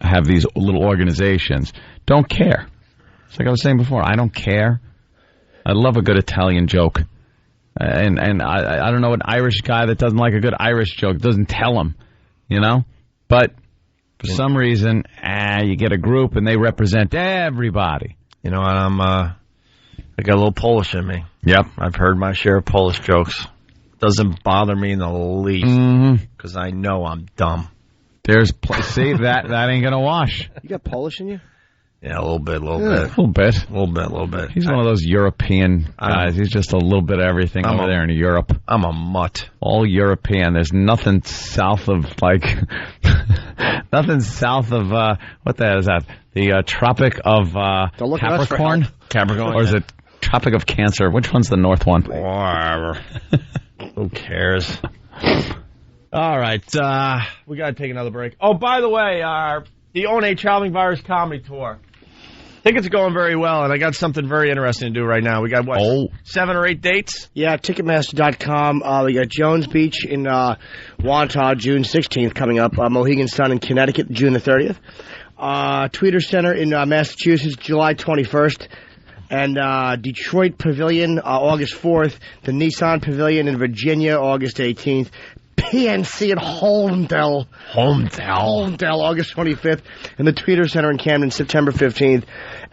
have these little organizations don't care. It's like I was saying before, I don't care. I love a good Italian joke. And I don't know an Irish guy that doesn't like a good Irish joke, doesn't tell him, you know? But for some reason, you get a group and they represent everybody. You know, and I got a little Polish in me. Yep. I've heard my share of Polish jokes. Doesn't bother me in the least because I know I'm dumb. See, that ain't going to wash. You got Polish in you? Yeah, a little bit. A little bit. He's one of those European guys. He's just a little bit of everything over there in Europe. I'm a mutt. All European. There's nothing south of, nothing south of, what the hell is that? The Tropic of Capricorn? Capricorn. Or is it Tropic of Cancer? Which one's the north one? Whatever. Who cares? All right. We got to take another break. Oh, by the way, the ONA Traveling Virus Comedy Tour. Tickets are going very well, and I got something very interesting to do right now. We got, 7 or 8 dates? Yeah, Ticketmaster.com. We got Jones Beach in Wantagh, June 16th coming up. Mohegan Sun in Connecticut, June the 30th. Tweeter Center in Massachusetts, July 21st. And Detroit Pavilion, August 4th. The Nissan Pavilion in Virginia, August 18th. PNC at Holmdel, August 25th, and the Tweeter Center in Camden, September 15th.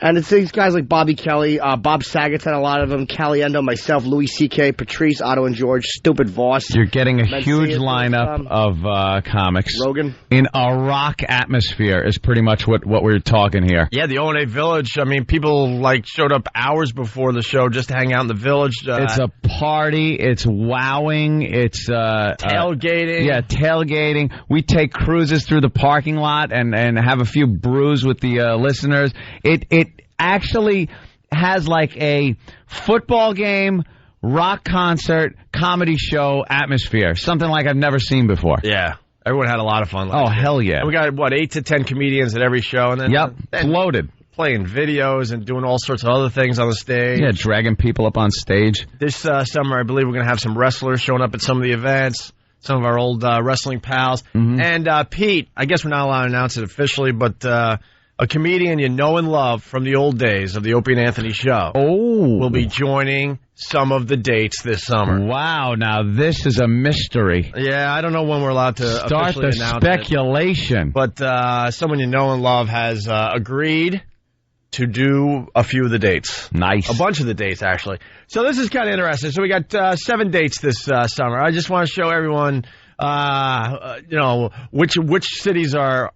And it's these guys like Bobby Kelly, Bob Saget's had a lot of them, Caliendo, myself, Louis C.K., Patrice, Otto and George, Stupid Voss. You're getting a huge lineup of comics. Rogan. In a rock atmosphere is pretty much what we're talking here. Yeah, the ONA Village. I mean, people showed up hours before the show just to hang out in the Village. It's a party. It's wowing. It's tailgating. Yeah, tailgating. We take cruises through the parking lot and have a few brews with the listeners. It actually has like a football game, rock concert, comedy show atmosphere. Something like I've never seen before. Yeah. Everyone had a lot of fun. Hell yeah. And we got, 8 to 10 comedians at every show. And then, it's loaded. Playing videos and doing all sorts of other things on the stage. Yeah, dragging people up on stage. This summer, I believe we're going to have some wrestlers showing up at some of the events. Some of our old wrestling pals. Mm-hmm. And Pete, I guess we're not allowed to announce it officially, but a comedian you know and love from the old days of the Opie and Anthony show will be joining some of the dates this summer. Wow, now this is a mystery. Yeah, I don't know when we're allowed to start officially the announce speculation. But someone you know and love has agreed to do a few of the dates. Nice. A bunch of the dates, actually. So this is kind of interesting. So we got 7 dates this summer. I just want to show everyone, which cities are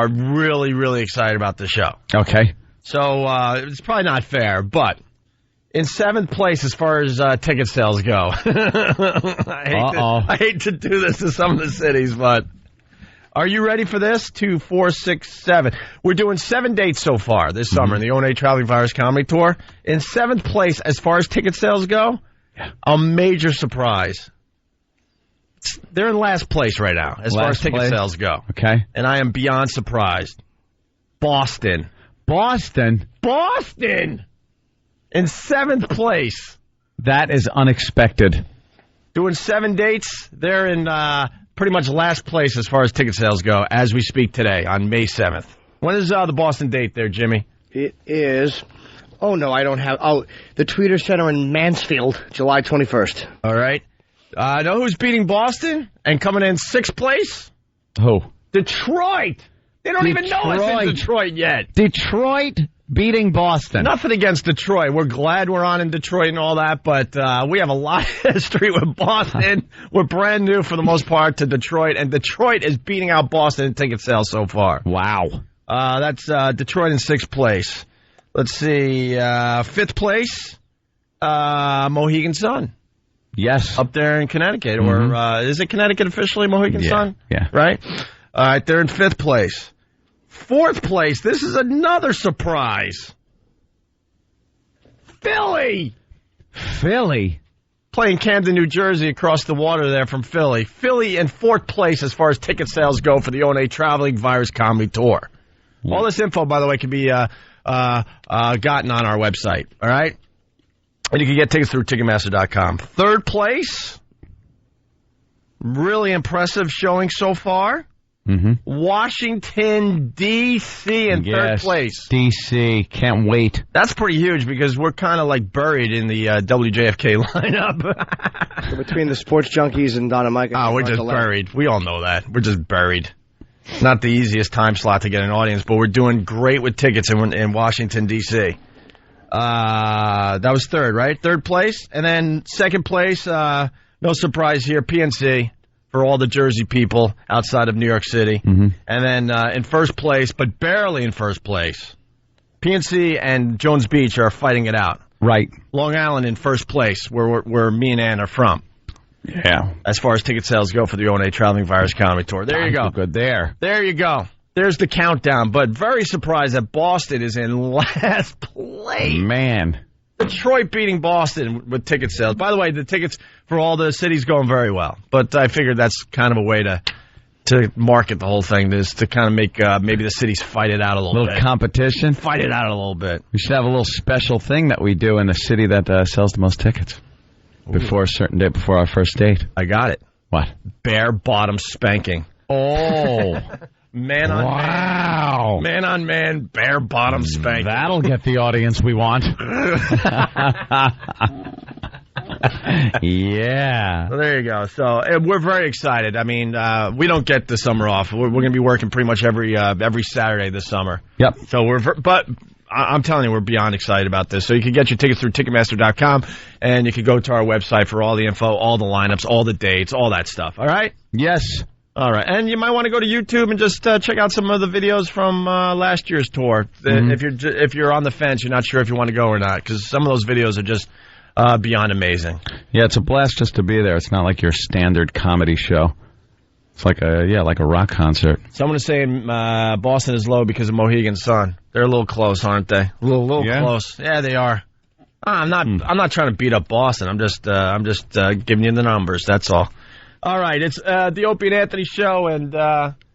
really, really excited about the show. Okay. So it's probably not fair, but in 7th place as far as ticket sales go. I hate to do this to some of the cities, but are you ready for this? 2, 4, 6, 7. We're doing 7 dates so far this summer in the ONA Traveling Virus Comedy Tour. In 7th place as far as ticket sales go, a major surprise. They're in last place right now as far as ticket sales go. Okay. And I am beyond surprised. Boston. Boston? In 7th place. That is unexpected. Doing 7 dates. They're in pretty much last place as far as ticket sales go as we speak today on May 7th. When is the Boston date there, Jimmy? It is... Oh, no, I don't have... Oh, the Tweeter Center in Mansfield, July 21st. All right. Know who's beating Boston and coming in 6th place? Who? Detroit. They don't even know it's in Detroit yet. Detroit beating Boston. Nothing against Detroit. We're glad we're on in Detroit and all that, but we have a lot of history with Boston. We're brand new for the most part to Detroit, and Detroit is beating out Boston in ticket sales so far. Wow. That's Detroit in 6th place. Let's see. 5th place, Mohegan Sun. Yes. Up there in Connecticut. Or is it Connecticut officially, Mohegan Sun? Yeah. Right? All right, they're in 5th place. 4th place, this is another surprise. Philly! Playing Camden, New Jersey, across the water there from Philly. Philly in 4th place as far as ticket sales go for the ONA Traveling Virus Comedy Tour. All this info, by the way, can be gotten on our website, all right? And you can get tickets through Ticketmaster.com. Third place, really impressive showing so far. Mm-hmm. Washington, D.C. in third place. D.C. Can't wait. That's pretty huge because we're kind of like buried in the WJFK lineup. So between the sports junkies and Donna Mike. We're just buried. We all know that. We're just buried. Not the easiest time slot to get an audience, but we're doing great with tickets in Washington, D.C. That was third, right? Third place. And then second place, no surprise here, PNC. For all the Jersey people outside of New York City. Mm-hmm. And then in first place, but barely in first place, PNC and Jones Beach are fighting it out. Right. Long Island in first place, where me and Ann are from. Yeah. As far as ticket sales go for the O&A Traveling Virus Comedy Tour. There you go. Good there. There you go. There's the countdown. But very surprised that Boston is in last place. Man. Detroit beating Boston with ticket sales. By the way, the tickets for all the cities going very well. But I figured that's kind of a way to market the whole thing, is to kind of make maybe the cities fight it out a little bit. A little competition? Fight it out a little bit. We should have a little special thing that we do in the city that sells the most tickets. Before a certain date, before our first date. I got it. What? Bare bottom spanking. Oh. Man on wow. Man on man, bare bottom spanking. That'll get the audience we want. Yeah. Well, there you go. So we're very excited. I mean, we don't get the summer off. We're going to be working pretty much every Saturday this summer. Yep. So but I'm telling you, we're beyond excited about this. So you can get your tickets through Ticketmaster.com, and you can go to our website for all the info, all the lineups, all the dates, all that stuff. All right? Yes. All right, and you might want to go to YouTube and just check out some of the videos from last year's tour. Mm-hmm. If you're on the fence, you're not sure if you want to go or not, because some of those videos are just beyond amazing. Yeah, it's a blast just to be there. It's not like your standard comedy show. It's like a rock concert. Someone is saying Boston is low because of Mohegan Sun. They're a little close, aren't they? A little close. Yeah, they are. I'm not trying to beat up Boston. I'm just giving you the numbers. That's all. All right, it's the Opie and Anthony show, and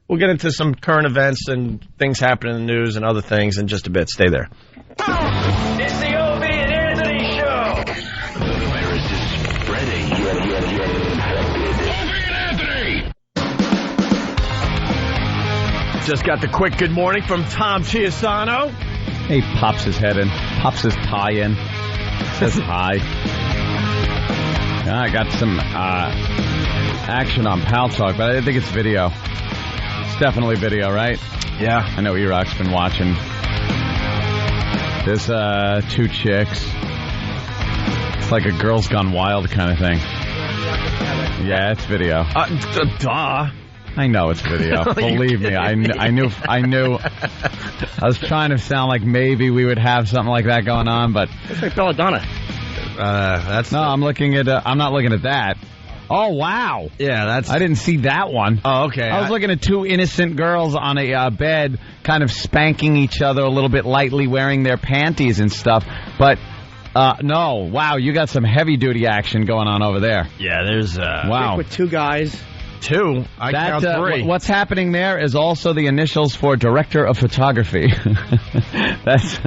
we'll get into some current events and things happening in the news and other things in just a bit. Stay there. It's the Opie and Anthony show. The virus is spreading. Opie and Anthony. Just got the quick good morning from Tom Chiasano. He pops his head in, pops his tie in, says hi. I got some action on Pal Talk, but I think it's video. It's definitely video, right? Yeah. I know E-Rock's been watching. There's two chicks. It's like a Girls Gone Wild kind of thing. Yeah, it's video. Duh. I know it's video. Believe me, I knew. I was trying to sound like maybe we would have something like that going on, but it's like Belladonna. I'm looking at. I'm not looking at that. Oh wow! Yeah, I didn't see that one. Oh, okay. I was looking at two innocent girls on a bed, kind of spanking each other a little bit lightly, wearing their panties and stuff. But no, wow! You got some heavy duty action going on over there. Yeah, there's wow with two guys. Two? I count three. What's happening there is also the initials for director of photography. That's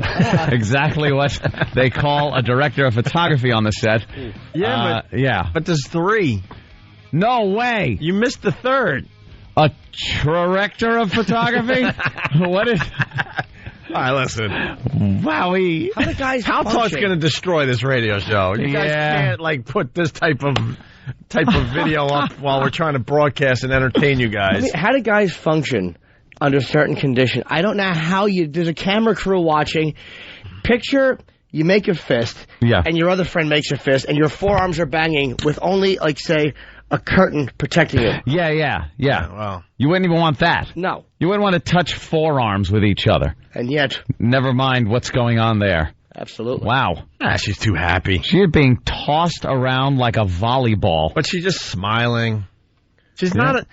exactly what they call a director of photography on the set. Yeah, but there's three. No way. You missed the third. A director of photography? What is... All right, listen. Wowie. How the guys How Talk's going to destroy this radio show. You guys can't, put this type of video up while we're trying to broadcast and entertain you guys. How do guys function under certain conditions? I don't know how there's a camera crew watching. Picture you make a fist, and your other friend makes a fist, and your forearms are banging with only, say, a curtain protecting it. Yeah. Well, you wouldn't even want that. No. You wouldn't want to touch forearms with each other. And yet. Never mind what's going on there. Absolutely. Wow. She's too happy. She's being tossed around like a volleyball. But she's just smiling. She's not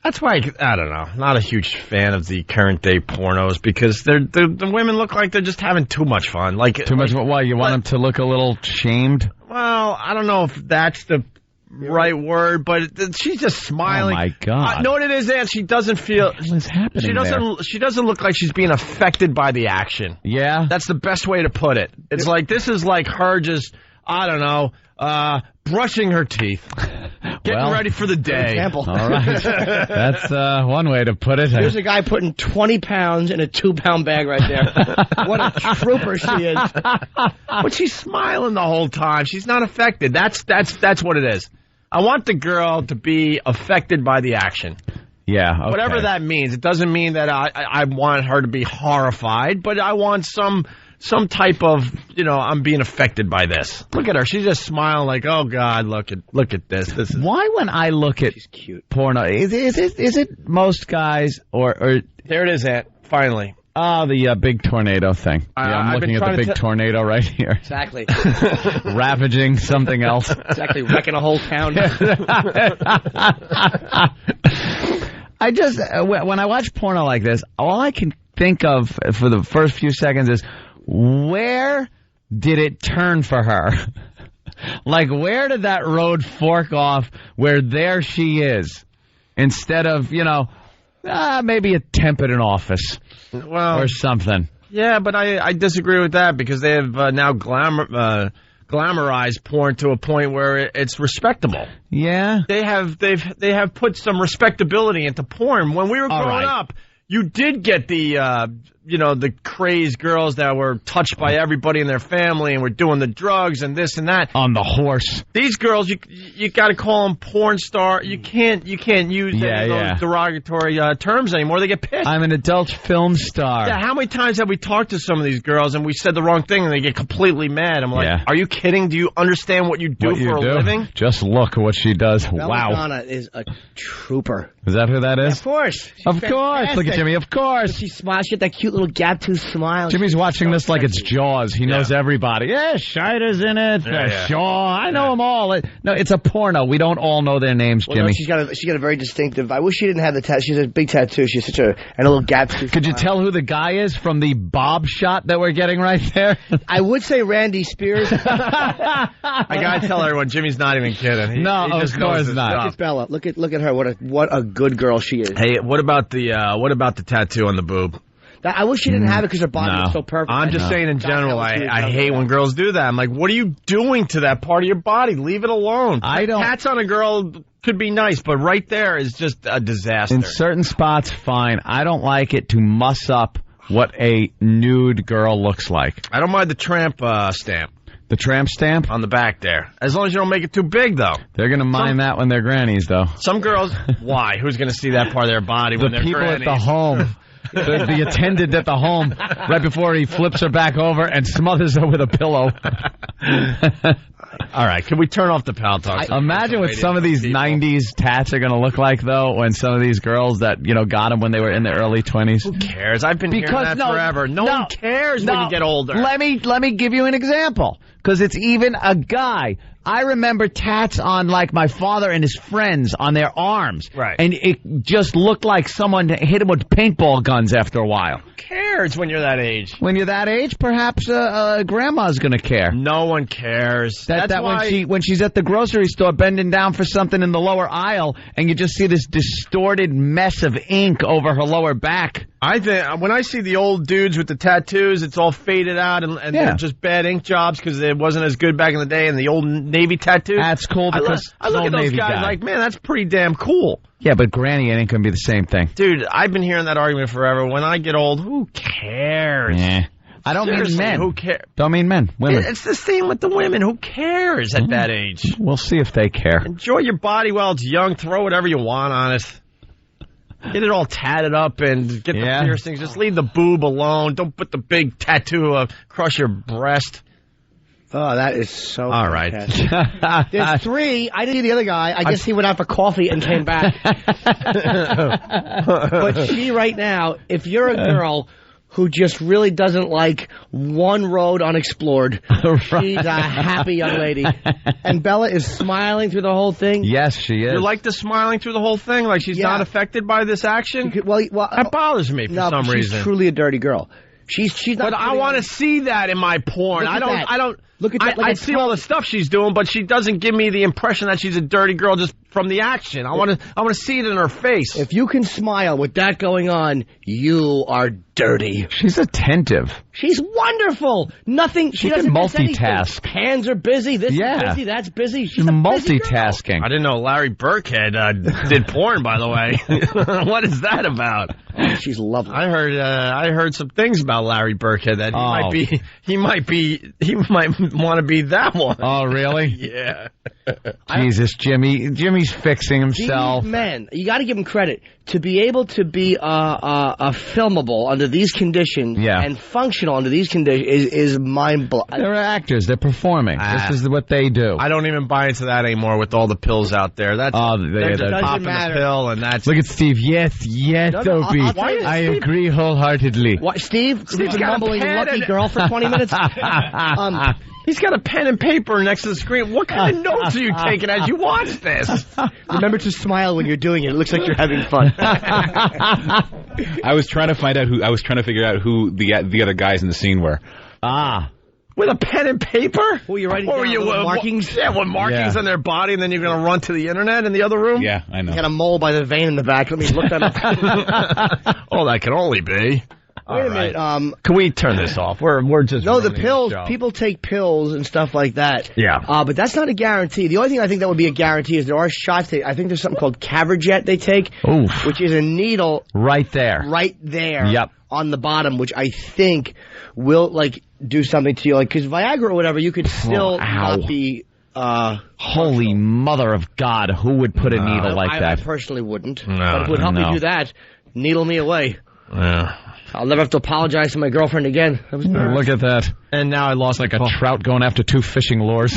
that's why I don't know. Not a huge fan of the current day pornos because the women look like they're just having too much fun. Too much. Why you want them to look a little shamed? Well, I don't know if that's the right word, but she's just smiling. Oh, my God. Know what it is, Aunt? She doesn't feel... What's happening She doesn't look like she's being affected by the action. Yeah? That's the best way to put it. It's like, this is like her just, I don't know, brushing her teeth. Getting ready for the day. All right. That's one way to put it. There's a guy putting 20 pounds in a 2-pound bag right there. What a trooper she is. But she's smiling the whole time. She's not affected. That's what it is. I want the girl to be affected by the action. Yeah, okay. Whatever that means. It doesn't mean that I want her to be horrified, but I want some type of, I'm being affected by this. Look at her. She's just smiling like, oh, God, look at this. This is... Why when I look at porno, is it most guys or... There it is, Aunt. Finally. Oh, the big tornado thing. Yeah, I'm looking at the big tornado right here. Exactly. Ravaging something else. Exactly. Wrecking a whole town. I just, when I watch porno like this, all I can think of for the first few seconds is, where did it turn for her? Like, where did that road fork off where there she is? Instead of, maybe a temp at an office or something. Yeah, but I disagree with that because they have now glamorized porn to a point where it's respectable. Yeah. They have put some respectability into porn. When we were growing up, you did get the crazed girls that were touched by everybody in their family and were doing the drugs and this and that. On the horse. These girls, you got to call them porn star. You can't use any of those derogatory terms anymore. They get pissed. I'm an adult film star. Yeah, how many times have we talked to some of these girls and we said the wrong thing and they get completely mad? I'm like, are you kidding? Do you understand what you do for a living? Just look at what she does. Bella wow. Donna is a trooper. Is that who that is? Of course. Of course. Look at Jimmy. Of course. She smiles. She got that cute little gap-tooth smile. Jimmy's watching this like it's Jaws. He knows everybody. Yeah, Scheider's in it. Shaw. I know them all. No, it's a porno. We don't all know their names, Jimmy. No, she's got a very distinctive... I wish she didn't have the tattoo. She has a big tattoo. She's such a little gap-tooth Could you tell who the guy is from the Bob shot that we're getting right there? I would say Randy Spears. I gotta tell everyone, Jimmy's not even kidding. He of course not. Look at Bella. Look at her. What a good girl she is. Hey, what about the tattoo on the boob? I wish she didn't have it because her body was so perfect. I'm just saying in general, I hate when girls do that. I'm like, what are you doing to that part of your body? Leave it alone. Tats on a girl could be nice, but right there is just a disaster. In certain spots, fine. I don't like it to muss up what a nude girl looks like. I don't mind the tramp stamp. The tramp stamp? On the back there. As long as you don't make it too big, though. They're going to mind that when they're grannies, though. Some girls, why? Who's going to see that part of their body when they're grannies? The people at the home. The attendant at the home right before he flips her back over and smothers her with a pillow. All right, can we turn off the pal talk? Imagine what some of these 90s tats are going to look like, though, when some of these girls that, got them when they were in their early 20s. Who cares? I've been hearing that forever. No one cares when you get older. Let me give you an example, because it's even a guy. I remember tats on, like, my father and his friends on their arms. Right. And it just looked like someone hit him with paintball guns after a while. Who cares when you're that age? When you're that age, perhaps grandma's going to care. No one cares. That's why when she's at the grocery store bending down for something in the lower aisle and you just see this distorted mess of ink over her lower back. I think when I see the old dudes with the tattoos, it's all faded out and they're just bad ink jobs because it wasn't as good back in the day. And the old Navy tattoos. That's cool because I look at those guys like, man, that's pretty damn cool. Yeah, but granny ain't going to be the same thing. Dude, I've been hearing that argument forever. When I get old, who cares? Yeah. I don't mean men. Who cares? Don't mean men. Women. It's the same with the women. Who cares at that age? We'll see if they care. Enjoy your body while it's young. Throw whatever you want on it. Get it all tatted up and get the piercings. Just leave the boob alone. Don't put the big tattoo across your breast. Oh, that is so all right. There's 3. I didn't see the other guy. I guess he went out for coffee and came back. But she right now, if you're a girl who just really doesn't like one road unexplored, she's a happy young lady. And Bella is smiling through the whole thing. Yes, she is. You like the smiling through the whole thing? Like she's not affected by this action? Well, that bothers me for some reason. She's truly a dirty girl. She's not. But I want to see that in my porn. I don't. Look at that. I see all the stuff she's doing, but she doesn't give me the impression that she's a dirty girl just from the action. I want to see it in her face. If you can smile with that going on, you are dirty. She's attentive. She's wonderful. Nothing. She can doesn't multitask. Hands are busy. This is busy. That's busy. She's multitasking. I didn't know Larry Burkhead did porn. By the way, what is that about? Oh, she's lovely. I heard some things about Larry Burkhead that he might want to be that one. Oh, really? Yeah. Jesus, Jimmy's fixing himself. Man, you got to give him credit to be able to be filmable under these conditions and functional under these conditions is mind-blowing. They're actors. They're performing. This is what they do. I don't even buy into that anymore with all the pills out there. They're popping the pill, and that's... Look at Steve. Yes, Opie. I agree wholeheartedly. What, Steve's been mumbling "Lucky Girl" for 20 minutes. He's got a pen and paper next to the screen. What kind of notes are you taking as you watch this? Remember to smile when you're doing it. It looks like you're having fun. I was trying to figure out who the other guys in the scene were. With a pen and paper? Well, you're writing down markings? With markings on their body, and then you're going to run to the internet in the other room? Yeah, I know. Got a mole by the vein in the back. Let me look that up. Oh, that can only be. Wait a minute. Can we turn this off? We're just the pills. People take pills and stuff like that. Yeah. But that's not a guarantee. The only thing I think that would be a guarantee is there are shots. I think there's something called Caverjet they take, which is a needle right there. Yep. On the bottom, which I think will do something to you, because Viagra or whatever, you could still not be. Holy mother of God! Who would put a needle like that? I personally wouldn't. No, but it would help me do that. Needle me away. Yeah. I'll never have to apologize to my girlfriend again. Look at that. And now I lost like a trout going after two fishing lures.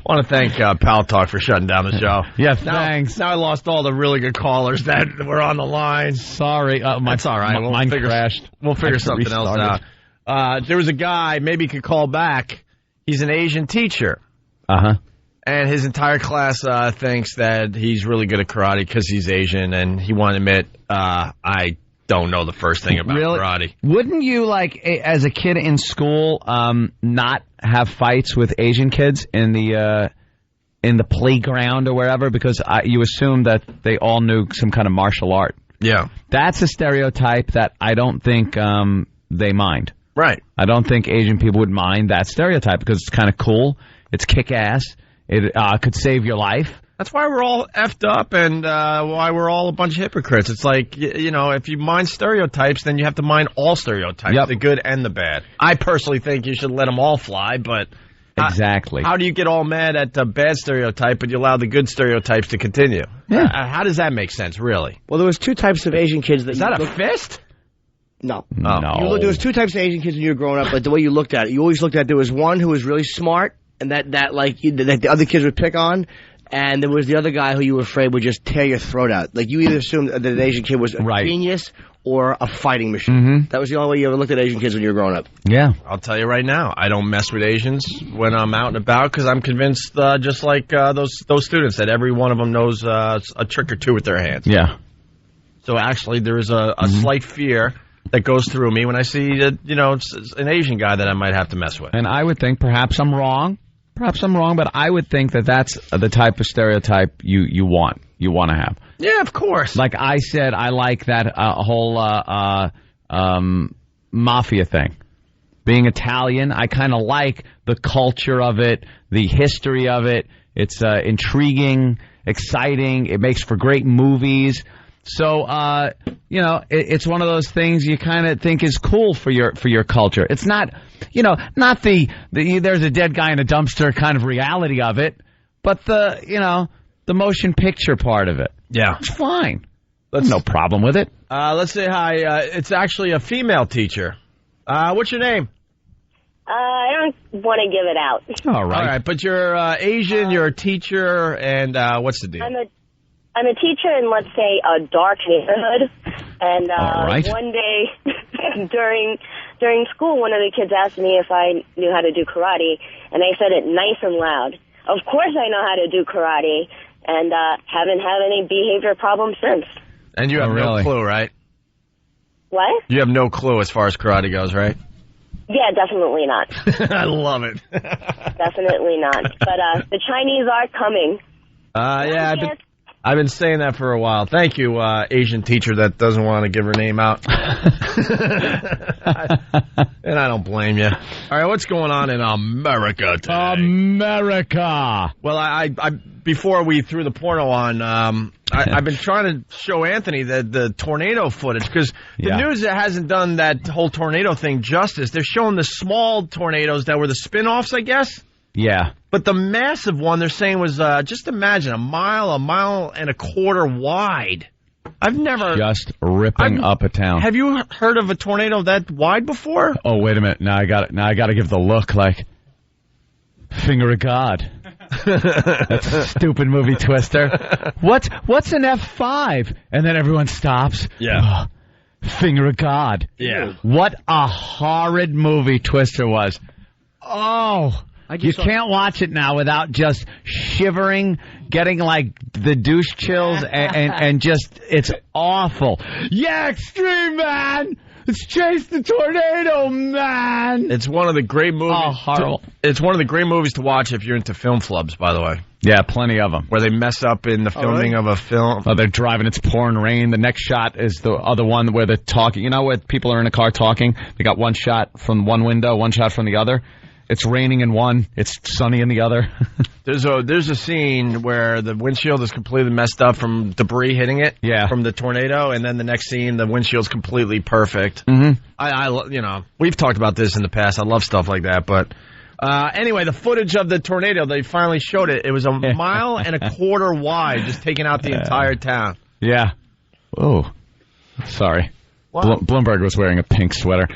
Want to thank Pal Talk for shutting down the show. Yeah, thanks. Now I lost all the really good callers that were on the line. Sorry. That's all right. Mine crashed. We'll figure something else out. There was a guy, maybe he could call back. He's an Asian teacher. Uh-huh. And his entire class thinks that he's really good at karate because he's Asian, and he won't admit, I don't know the first thing about karate. Wouldn't you, as a kid in school, not have fights with Asian kids in the playground or wherever because you assume that they all knew some kind of martial art? Yeah. That's a stereotype that I don't think they mind. Right. I don't think Asian people would mind that stereotype because it's kind of cool. It's kick-ass. It could save your life. That's why we're all effed up and why we're all a bunch of hypocrites. It's like, if you mind stereotypes, then you have to mind all stereotypes, the good and the bad. I personally think you should let them all fly, but... Exactly. How do you get all mad at the bad stereotype, but you allow the good stereotypes to continue? Yeah. How does that make sense, really? Well, there was two types of Asian kids that... Is that a fist? No. No. There was two types of Asian kids when you were growing up, but the way you looked at it, you always looked at there was one who was really smart, and that the other kids would pick on, and there was the other guy who you were afraid would just tear your throat out. You either assumed that an Asian kid was a genius or a fighting machine. Mm-hmm. That was the only way you ever looked at Asian kids when you were growing up. Yeah. I'll tell you right now, I don't mess with Asians when I'm out and about because I'm convinced, just like those students, that every one of them knows a trick or two with their hands. Yeah. So actually, there is a slight fear that goes through me when I see an Asian guy that I might have to mess with. And I would think, perhaps I'm wrong, but I would think that that's the type of stereotype you want to have. Yeah, of course. Like I said, I like that whole mafia thing. Being Italian, I kind of like the culture of it, the history of it. It's intriguing, exciting. It makes for great movies. So, it's one of those things you kind of think is cool for your culture. It's not, not the there's a dead guy in a dumpster kind of reality of it, but the motion picture part of it. Yeah. It's fine. There's no problem with it. Let's say hi. It's actually a female teacher. What's your name? I don't want to give it out. All right. But you're Asian, you're a teacher, and what's the deal? I'm a teacher in, let's say, a dark neighborhood, and one day during school, one of the kids asked me if I knew how to do karate, and I said it nice and loud. Of course I know how to do karate, and haven't had any behavior problems since. And you have no clue, right? What? You have no clue as far as karate goes, right? Yeah, definitely not. I love it. Definitely not. But the Chinese are coming. Yeah, I've been saying that for a while. Thank you, Asian teacher that doesn't want to give her name out. And I don't blame you. All right, what's going on in America today? America. Well, I before we threw the porno on, I've been trying to show Anthony the tornado footage because the news that hasn't done that whole tornado thing justice. They're showing the small tornadoes that were the spin-offs, I guess. Yeah. But the massive one they're saying was, just imagine, a mile and a quarter wide. I've never... Just ripping up a town. Have you heard of a tornado that wide before? Oh, wait a minute. Now I got to give the look like... Finger of God. That's a stupid movie, Twister. What's an F5? And then everyone stops. Yeah. Finger of God. Yeah. What a horrid movie Twister was. Oh... You can't watch it now without just shivering, getting like the douche chills, and just, it's awful. Yeah, extreme, man! Let's chase the tornado, man! It's one of the great movies. Oh, horrible. It's one of the great movies to watch if you're into film flubs, by the way. Yeah, plenty of them. Where they mess up in the filming of a film. Oh, they're driving, it's pouring rain. The next shot is the other one where they're talking. You know where people are in a car talking? They got one shot from one window, one shot from the other. It's raining in one, it's sunny in the other. There's a scene where the windshield is completely messed up from debris hitting it from the tornado, and then the next scene, the windshield's completely perfect. Mm-hmm. We've talked about this in the past. I love stuff like that, but anyway, the footage of the tornado, they finally showed it. It was a mile and a quarter wide, just taking out the entire town. Yeah. Oh, sorry. Bloomberg was wearing a pink sweater.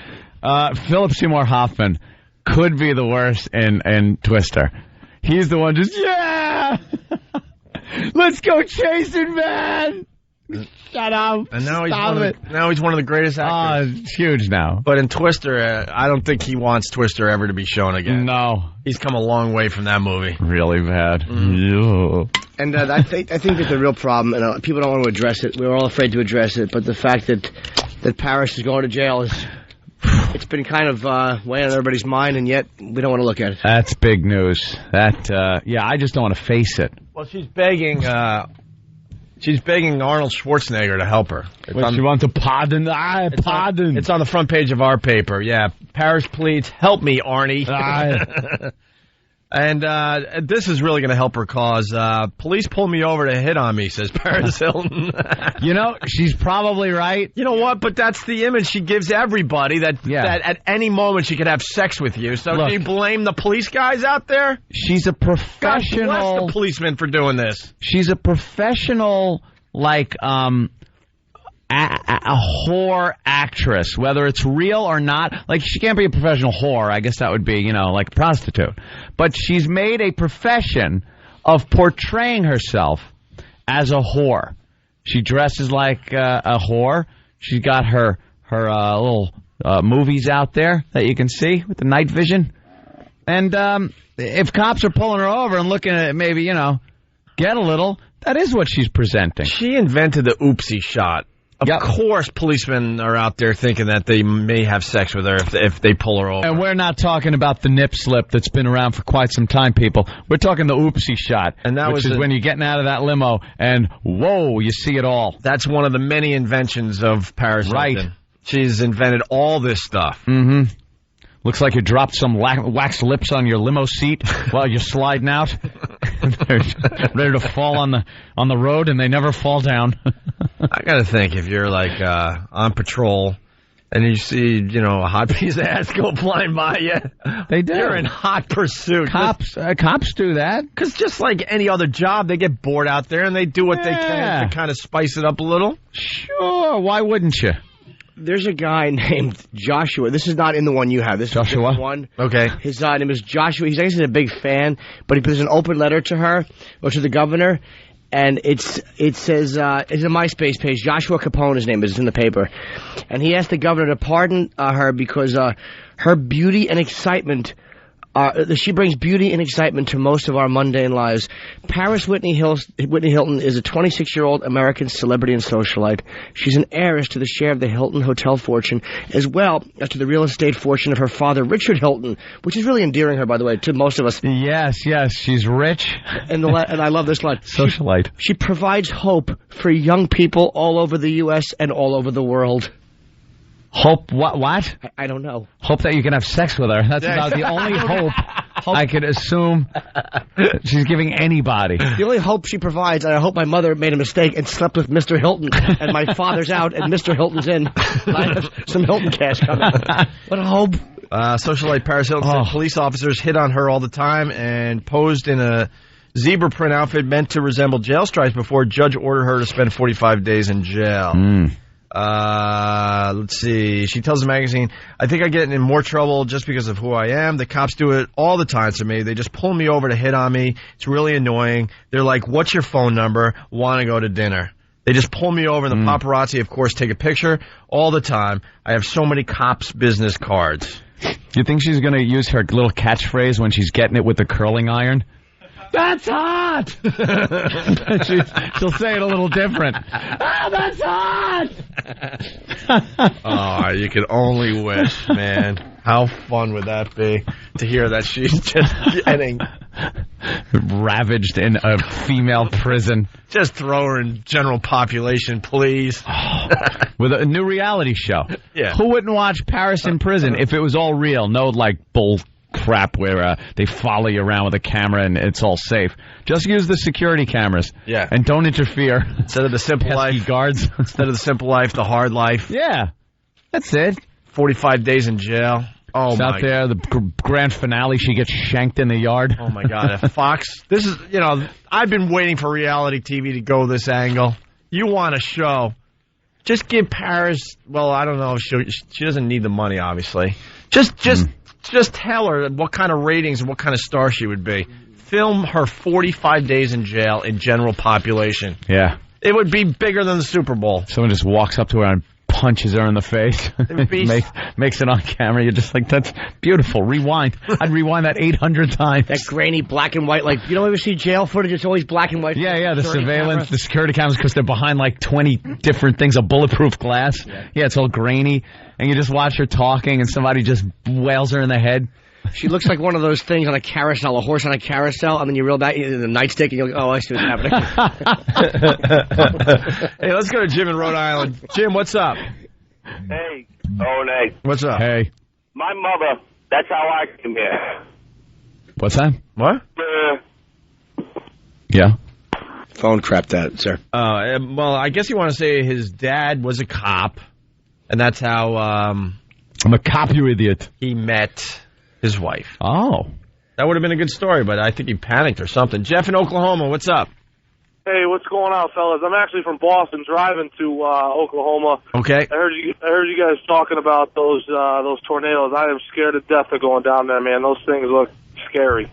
Philip Seymour Hoffman could be the worst in Twister. He's the one just, let's go chasing, man! Shut up. And now he's one of the greatest actors. It's huge now. But in Twister, I don't think he wants Twister ever to be shown again. No. He's come a long way from that movie. Really bad. Mm-hmm. And I think that the real problem, and people don't want to address it, we're all afraid to address it, but the fact that Paris is going to jail is... It's been kind of weighing on everybody's mind, and yet we don't want to look at it. That's big news. I just don't want to face it. Well, she's begging Arnold Schwarzenegger to help her. She wants to pardon. Pardon. It's on the front page of our paper. Yeah, Paris pleads, help me, Arnie. And this is really going to help her cause. Police pulled me over to hit on me, says Paris Hilton. She's probably right. You know what? But that's the image she gives everybody, that at any moment she could have sex with you. So do you blame the police guys out there? She's a professional. God bless the policeman for doing this. She's a professional, a whore actress, whether it's real or not. Like, she can't be a professional whore. I guess that would be, like a prostitute. But she's made a profession of portraying herself as a whore. She dresses like a whore. She's got her little movies out there that you can see with the night vision. And if cops are pulling her over and looking at maybe, get a little, that is what she's presenting. She invented the oopsie shot. Of course, policemen are out there thinking that they may have sex with her if they pull her over. And we're not talking about the nip slip that's been around for quite some time, people. We're talking the oopsie shot, and which is when you're getting out of that limo and, whoa, you see it all. That's one of the many inventions of Paris Hilton. Right. She's invented all this stuff. Mm-hmm. Looks like you dropped some wax lips on your limo seat while you're sliding out. They're ready to fall on the road, and they never fall down. I gotta think, if you're on patrol and you see a hot piece of ass go flying by you, they do. You're in hot pursuit. Cops do that because just like any other job, they get bored out there and they do what they can to kind of spice it up a little. Sure, why wouldn't you? There's a guy named Joshua. This is not in the one you have. This Joshua? is a different one. Okay. His name is Joshua. He's actually a big fan, but he puts an open letter to her, or to the governor, and it says, it's a MySpace page. Joshua Capone, his name is. It's in the paper. And he asked the governor to pardon her because her beauty and excitement She brings beauty and excitement to most of our mundane lives. Paris Whitney Hilton is a 26-year-old American celebrity and socialite. She's an heiress to the share of the Hilton hotel fortune, as well as to the real estate fortune of her father, Richard Hilton, which is really endearing her, by the way, to most of us. Yes, she's rich. And I love this line. Socialite. She provides hope for young people all over the U.S. and all over the world. Hope what? I don't know. Hope that you can have sex with her. That's about the only hope I could assume she's giving anybody. The only hope she provides, and I hope my mother made a mistake and slept with Mr. Hilton, and my father's out and Mr. Hilton's in. I have some Hilton cash coming. What a hope. Socialite Paris Hilton said police officers hit on her all the time and posed in a zebra print outfit meant to resemble jail stripes before a judge ordered her to spend 45 days in jail. Let's see. She tells the magazine, I think I get in more trouble just because of who I am. The cops do it all the time to me. They just pull me over to hit on me. It's really annoying. They're like, what's your phone number? Want to go to dinner? They just pull me over, and the paparazzi, of course, take a picture all the time. I have so many cops' business cards. You think she's going to use her little catchphrase when she's getting it with the curling iron? That's hot! She'll say it a little different. Oh, that's hot! Oh, you could only wish, man. How fun would that be to hear that she's just getting ravaged in a female prison? Just throw her in general population, please. With a new reality show. Yeah. Who wouldn't watch Paris in prison if it was all real? No, like, bull crap where they follow you around with a camera and it's all safe. Just use the security cameras. Yeah. And don't interfere. Instead of the simple life. Guards. Instead of the simple life, the hard life. Yeah. That's it. 45 days in jail. Oh, it's my out there, the grand finale, she gets shanked in the yard. Oh, my God. If Fox, this is, I've been waiting for reality TV to go this angle. You want a show. Just give Paris, well, I don't know if she doesn't need the money, obviously. Just tell her what kind of ratings and what kind of star she would be. Film her 45 days in jail in general population. Yeah. It would be bigger than the Super Bowl. Someone just walks up to her and punches her in the face. Makes it on camera. You're just like, that's beautiful. Rewind. I'd rewind that 800 times. That grainy black and white, like, you don't ever see jail footage, it's always black and white. Yeah, the surveillance, the security cameras, because they're behind like 20 different things of bulletproof glass. Yeah, it's all grainy. And you just watch her talking and somebody just wails her in the head. She looks like one of those things on a carousel, a horse on a carousel, and then you reel back in the nightstick and you're like, oh, I see what's happening. Hey, let's go to Jim in Rhode Island. Jim, what's up? Hey, Nate. What's up? Hey. My mother, that's how I came here. What's that? What? Yeah. Phone crapped out, sir. Well, I guess you want to say his dad was a cop, and that's how I'm a cop, you idiot. He met his wife. Oh. That would have been a good story, but I think he panicked or something. Jeff in Oklahoma, what's up? Hey, what's going on, fellas? I'm actually from Boston, driving to Oklahoma. Okay. I heard you guys talking about those tornadoes. I am scared to death of going down there, man. Those things look scary.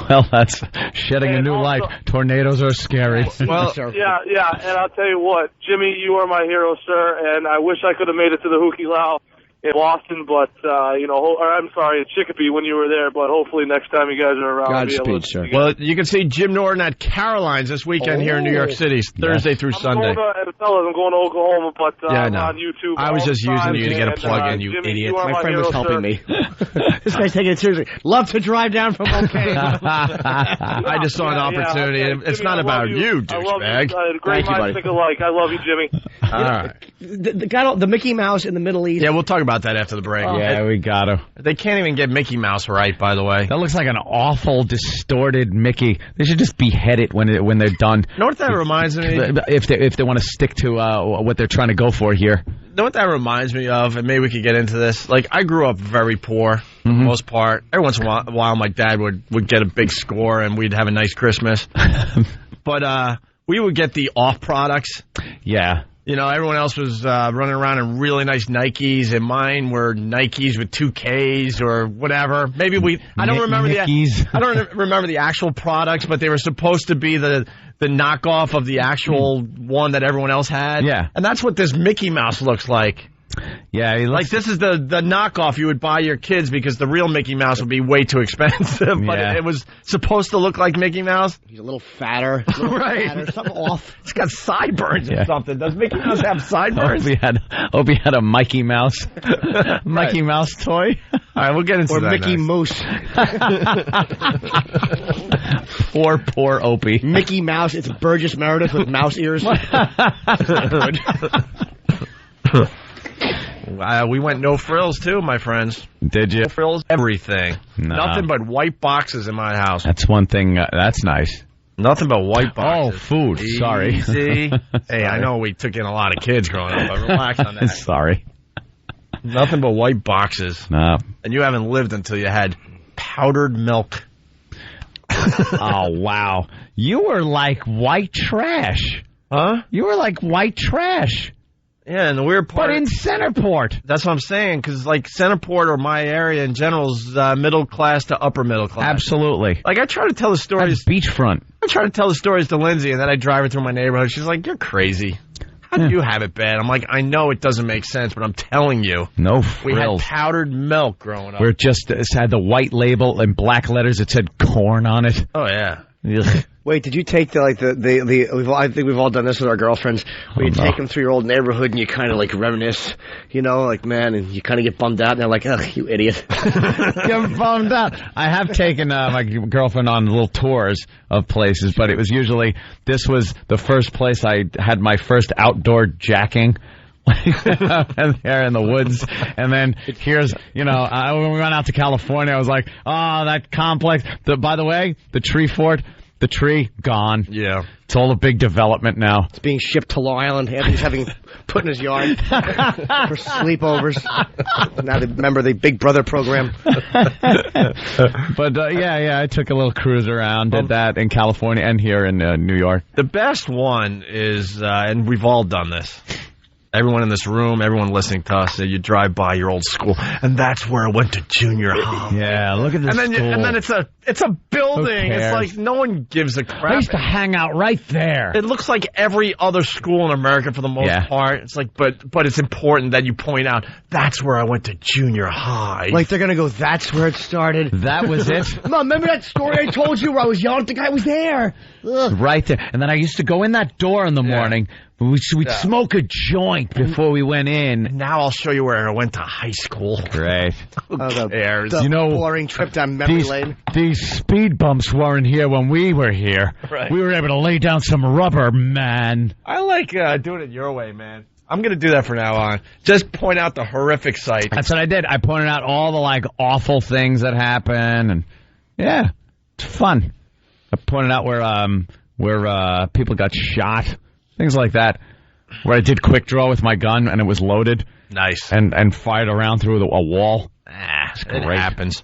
Well, that's shedding a new life. Tornadoes are scary. Well, yeah, and I'll tell you what, Jimmy, you are my hero, sir, and I wish I could have made it to the Hookie Low in Boston, but, I'm sorry, Chicopee when you were there, but hopefully next time you guys are around. Godspeed, sir. Well, you can see Jim Norton at Caroline's this weekend here in New York City, Thursday through Sunday. I'm going to Oklahoma, but I'm on YouTube. I was just using you to get a plug in, you Jimmy, idiot. My friend was helping me. This guy's taking it seriously. Love to drive down from OK. I just saw an opportunity. It's Jimmy, not about you, douchebag. Great minds think alike. I love you, Jimmy. All right. The Mickey Mouse in the Middle East. Yeah, we'll talk about that after the break. Yeah, we got to. They can't even get Mickey Mouse right, by the way. That looks like an awful, distorted Mickey. They should just behead it when they're done. You know what that reminds me of? If they want to stick to what they're trying to go for here. You know what that reminds me of? And maybe we could get into this. Like, I grew up very poor, for the most part. Every once in a while, my dad would get a big score, and we'd have a nice Christmas. But we would get the off products. Yeah. You know, everyone else was running around in really nice Nikes, and mine were Nikes with 2 Ks or whatever. Maybe I don't remember the actual products, but they were supposed to be the knockoff of the actual one that everyone else had. Yeah. And that's what this Mickey Mouse looks like. Yeah, like this is the knockoff you would buy your kids because the real Mickey Mouse would be way too expensive. But it was supposed to look like Mickey Mouse. He's a little fatter, fatter, something off. He's got sideburns or something. Does Mickey Mouse have sideburns? Opie had a Mikey Mouse, Mikey Mouse toy. All right, we'll get into that. Or Mickey Moose. Poor Opie. Mickey Mouse. It's Burgess Meredith with mouse ears. We went no frills too, my friends. Did you? No frills, everything. Nah. Nothing but white boxes in my house. That's one thing. That's nice. Nothing but white boxes. Oh, food. Sorry. Easy. Hey, I know we took in a lot of kids growing up, but relax on that. Sorry. Nothing but white boxes. No. And you haven't lived until you had powdered milk. Oh, wow. You were like white trash. Huh? You were like white trash. Yeah, and the weird part... But in Centerport. That's what I'm saying, because, like, Centerport or my area in general is middle class to upper middle class. Absolutely. Like, I try to tell the stories... That's beachfront. I try to tell the stories to Lindsay, and then I drive her through my neighborhood. She's like, you're crazy. How do you have it bad? I'm like, I know it doesn't make sense, but I'm telling you. No frills. We had powdered milk growing up. Where it had the white label in black letters. It said corn on it. Oh, yeah. Wait, did you take I think we've all done this with our girlfriends, where you take them through your old neighborhood and you kind of like reminisce, like, man, and you kind of get bummed out and they're like, ugh, you idiot. Get bummed out. I have taken my girlfriend on little tours of places, but it was usually, this was the first place I had my first outdoor jacking. And there in the woods, and then here's, when we went out to California, I was like, oh, that complex. By the way, the tree fort, the tree gone. Yeah, it's all a big development now. It's being shipped to Long Island. Anthony's put in his yard for sleepovers. Now they remember the Big Brother program. But I took a little cruise around, did that in California and here in New York. The best one is, and we've all done this. Everyone in this room, everyone listening to us, you drive by your old school, and that's where I went to junior high. Yeah, look at this school. And then it's a building. It's like no one gives a crap. I used to hang out right there. It looks like every other school in America for the most part. It's like, but it's important that you point out that's where I went to junior high. Like they're gonna go, that's where it started. That was it. Mom, remember that story I told you where I was young? The guy was there. Ugh. Right there. And then I used to go in that door in the morning. We'd smoke a joint before we went in. Now I'll show you where I went to high school. Great. The boring trip down memory lane. These speed bumps weren't here when we were here. Right. We were able to lay down some rubber, man. I like doing it your way, man. I'm going to do that from now on. Just point out the horrific sights. That's what I did. I pointed out all the awful things that happen, and it's fun. I pointed out where people got shot. Things like that, where I did quick draw with my gun and it was loaded. Nice. And fired around through a wall. It happens.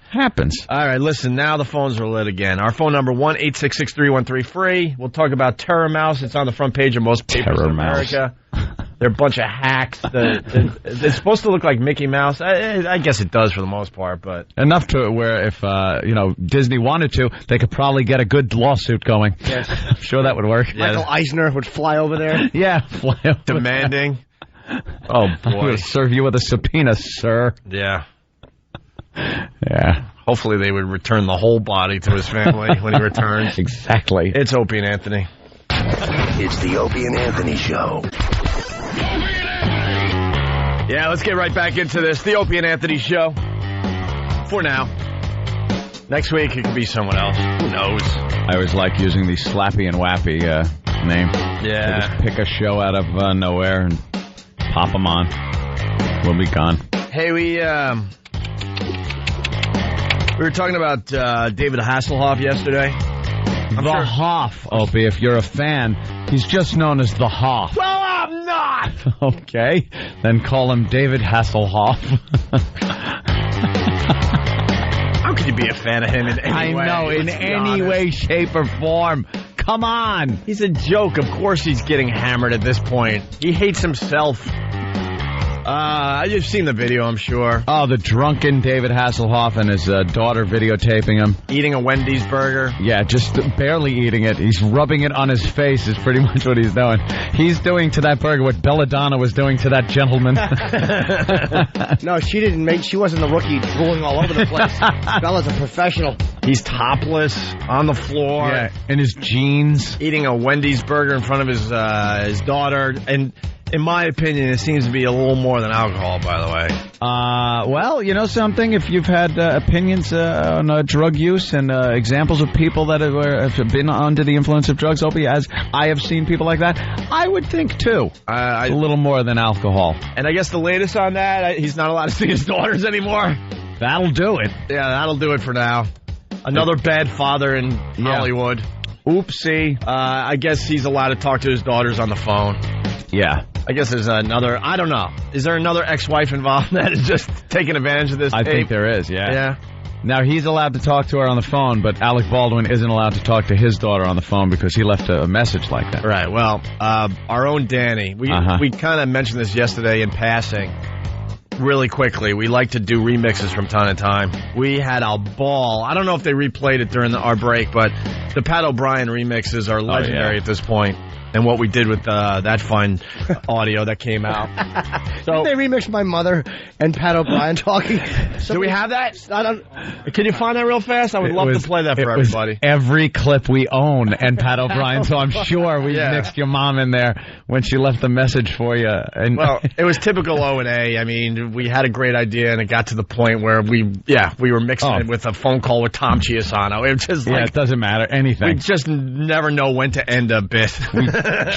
All right, listen, now the phones are lit again. Our phone number, 1-866-313-FREE. We'll talk about Terror Mouse. It's on the front page of most papers in America. They're a bunch of hacks. It's supposed to look like Mickey Mouse. I guess it does for the most part, but... Enough to where if, Disney wanted to, they could probably get a good lawsuit going. Yes. I'm sure that would work. Michael Eisner would fly over there. Yeah, fly over demanding. Oh, boy. I'm going to serve you with a subpoena, sir. Yeah. Yeah. Hopefully they would return the whole body to his family when he returns. Exactly. It's Opie and Anthony. It's the Opie and Anthony Show. Yeah, let's get right back into this. The Opie and Anthony Show. For now. Next week, it could be someone else. Who knows? I always like using the Slappy and Wappy name. Yeah. They just pick a show out of nowhere and pop them on. We'll be gone. Hey, we were talking about David Hasselhoff yesterday. The Hoff, Opie. If you're a fan, he's just known as the Hoff. Well, I'm not! Okay. Then call him David Hasselhoff. How could you be a fan of him in any way? I know, in any way, shape, or form. Come on. He's a joke. Of course he's getting hammered at this point. He hates himself. You've seen the video, I'm sure. Oh, the drunken David Hasselhoff and his daughter videotaping him. Eating a Wendy's burger. Yeah, just barely eating it. He's rubbing it on his face is pretty much what he's doing. He's doing to that burger what Belladonna was doing to that gentleman. No, she wasn't the rookie drooling all over the place. Bella's a professional. He's topless on the floor. Yeah, in his jeans. Eating a Wendy's burger in front of his daughter. And in my opinion, it seems to be a little more than alcohol, by the way. Well, you know something? If you've had opinions on drug use and examples of people that have been under the influence of drugs, Opie, as I have seen people like that, I would think, too, a little more than alcohol. And I guess the latest on that, he's not allowed to see his daughters anymore. That'll do it. Yeah, that'll do it for now. Another bad father in Hollywood. Oopsie. I guess he's allowed to talk to his daughters on the phone. Yeah. I guess there's another, I don't know. Is there another ex-wife involved that is just taking advantage of this I tape? think there is, yeah. Yeah. Now, he's allowed to talk to her on the phone, but Alec Baldwin isn't allowed to talk to his daughter on the phone because he left a message like that. Right. Well, our own Danny, we kind of mentioned this yesterday in passing. Really quickly, we like to do remixes from time to time. We had a ball. I don't know if they replayed it during our break, but the Pat O'Brien remixes are legendary at this point. And what we did with that fine audio that came out. So they remixed my mother and Pat O'Brien talking. Do we have that? Can you find that real fast? I would love to play that for everybody. Every clip we own and Pat O'Brien, so I'm sure we mixed your mom in there when she left the message for you. And well, it was typical O&A. I mean, we had a great idea, and it got to the point where we were mixing it with a phone call with Tom Chiasano. It was just it doesn't matter. Anything. We just never know when to end a bit. We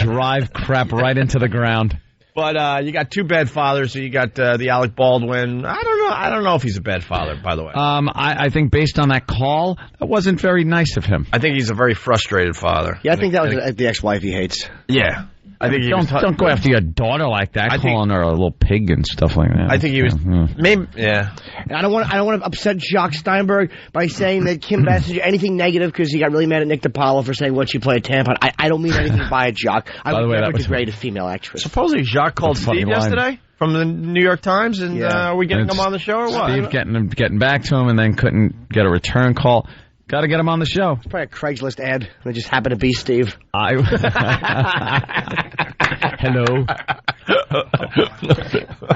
drive crap right into the ground. But you got two bad fathers. So you got the Alec Baldwin. I don't know if he's a bad father, by the way. I think based on that call, that wasn't very nice of him. I think he's a very frustrated father. Yeah, I think that was the ex-wife he hates. Yeah. I think don't go after your daughter like that, calling her a little pig and stuff like that. I think he was maybe. Yeah. I don't want to upset Jacques Steinberg by saying that Kim Basinger anything negative because he got really mad at Nick DiPaolo for saying what she played tampon. I don't mean anything by it, Jacques. I would never degrade a female actress. Supposedly Jacques called Steve yesterday from the New York Times, and are we getting him on the show or what? Steve getting back to him and then couldn't get a return call. Got to get him on the show. It's probably a Craigslist ad. And it just happened to be Steve. Hello.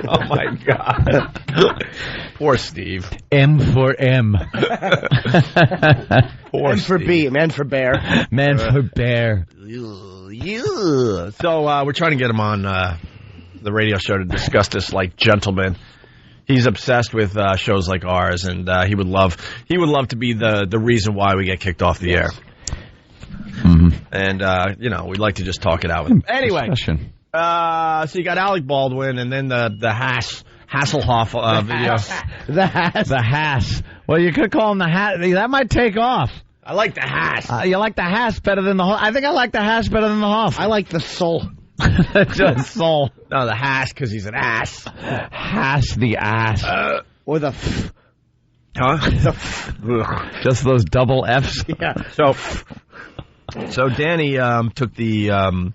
Oh, my God. Poor Steve. M for M. Poor M for Steve. B. Man for bear. Man for bear. So we're trying to get him on the radio show to discuss this like gentleman. He's obsessed with shows like ours, and he would love to be the reason why we get kicked off the air. Mm-hmm. And we'd like to just talk it out with him. Anyway, so you got Alec Baldwin, and then the Hasselhoff video. The Hass. Well, you could call him the Hass. That might take off. I like the Hass. You like the Hass better than the Hoff? I think I like the Hass better than the Hoff. I like the Soul. Just Soul. No, the Hass because he's an ass. Hass the ass. Or the Just those double Fs. Yeah. So Danny took the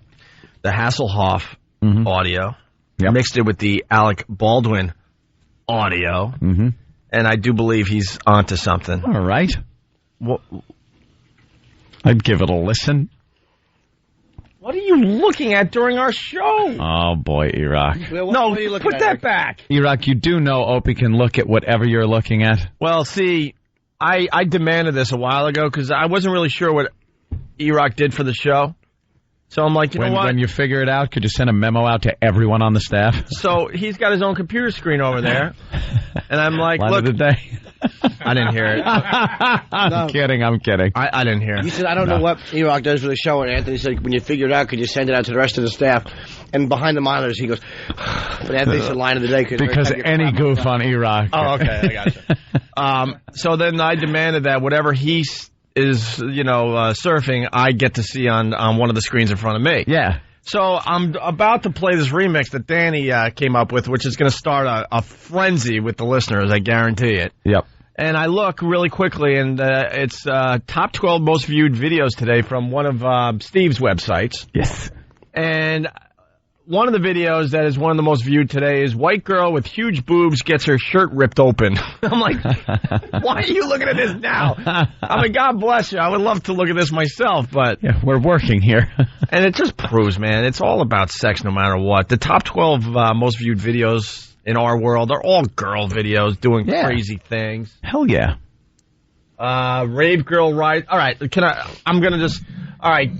Hasselhoff audio, mixed it with the Alec Baldwin audio, and I do believe he's onto something. All right. I'd give it a listen. What are you looking at during our show? Oh, boy, Iraq. No, put that back. Iraq, you do know Opie can look at whatever you're looking at. Well, see, I demanded this a while ago because I wasn't really sure what Iraq did for the show. So I'm like, you know what? When you figure it out, could you send a memo out to everyone on the staff? So he's got his own computer screen over there. And I'm like, Line look. of the day. I didn't hear it. I'm kidding. I didn't hear it. You said, I don't know what E-Rock does for the show, and Anthony said, when you figure it out, could you send it out to the rest of the staff? And behind the monitors, he goes, but Anthony said line of the day. Because any goof on E-Rock. Oh, okay, I gotcha. So then I demanded that whatever he is, surfing, I get to see on one of the screens in front of me. Yeah. So I'm about to play this remix that Danny came up with, which is going to start a frenzy with the listeners, I guarantee it. Yep. And I look really quickly, and it's top 12 most viewed videos today from one of Steve's websites. Yes. And one of the videos that is one of the most viewed today is white girl with huge boobs gets her shirt ripped open. I'm like, why are you looking at this now? I mean, God bless you. I would love to look at this myself, but... Yeah, we're working here. And it just proves, man, it's all about sex no matter what. The top 12 most viewed videos in our world are all girl videos doing crazy things. Hell yeah. Rave girl ride. All right, all right.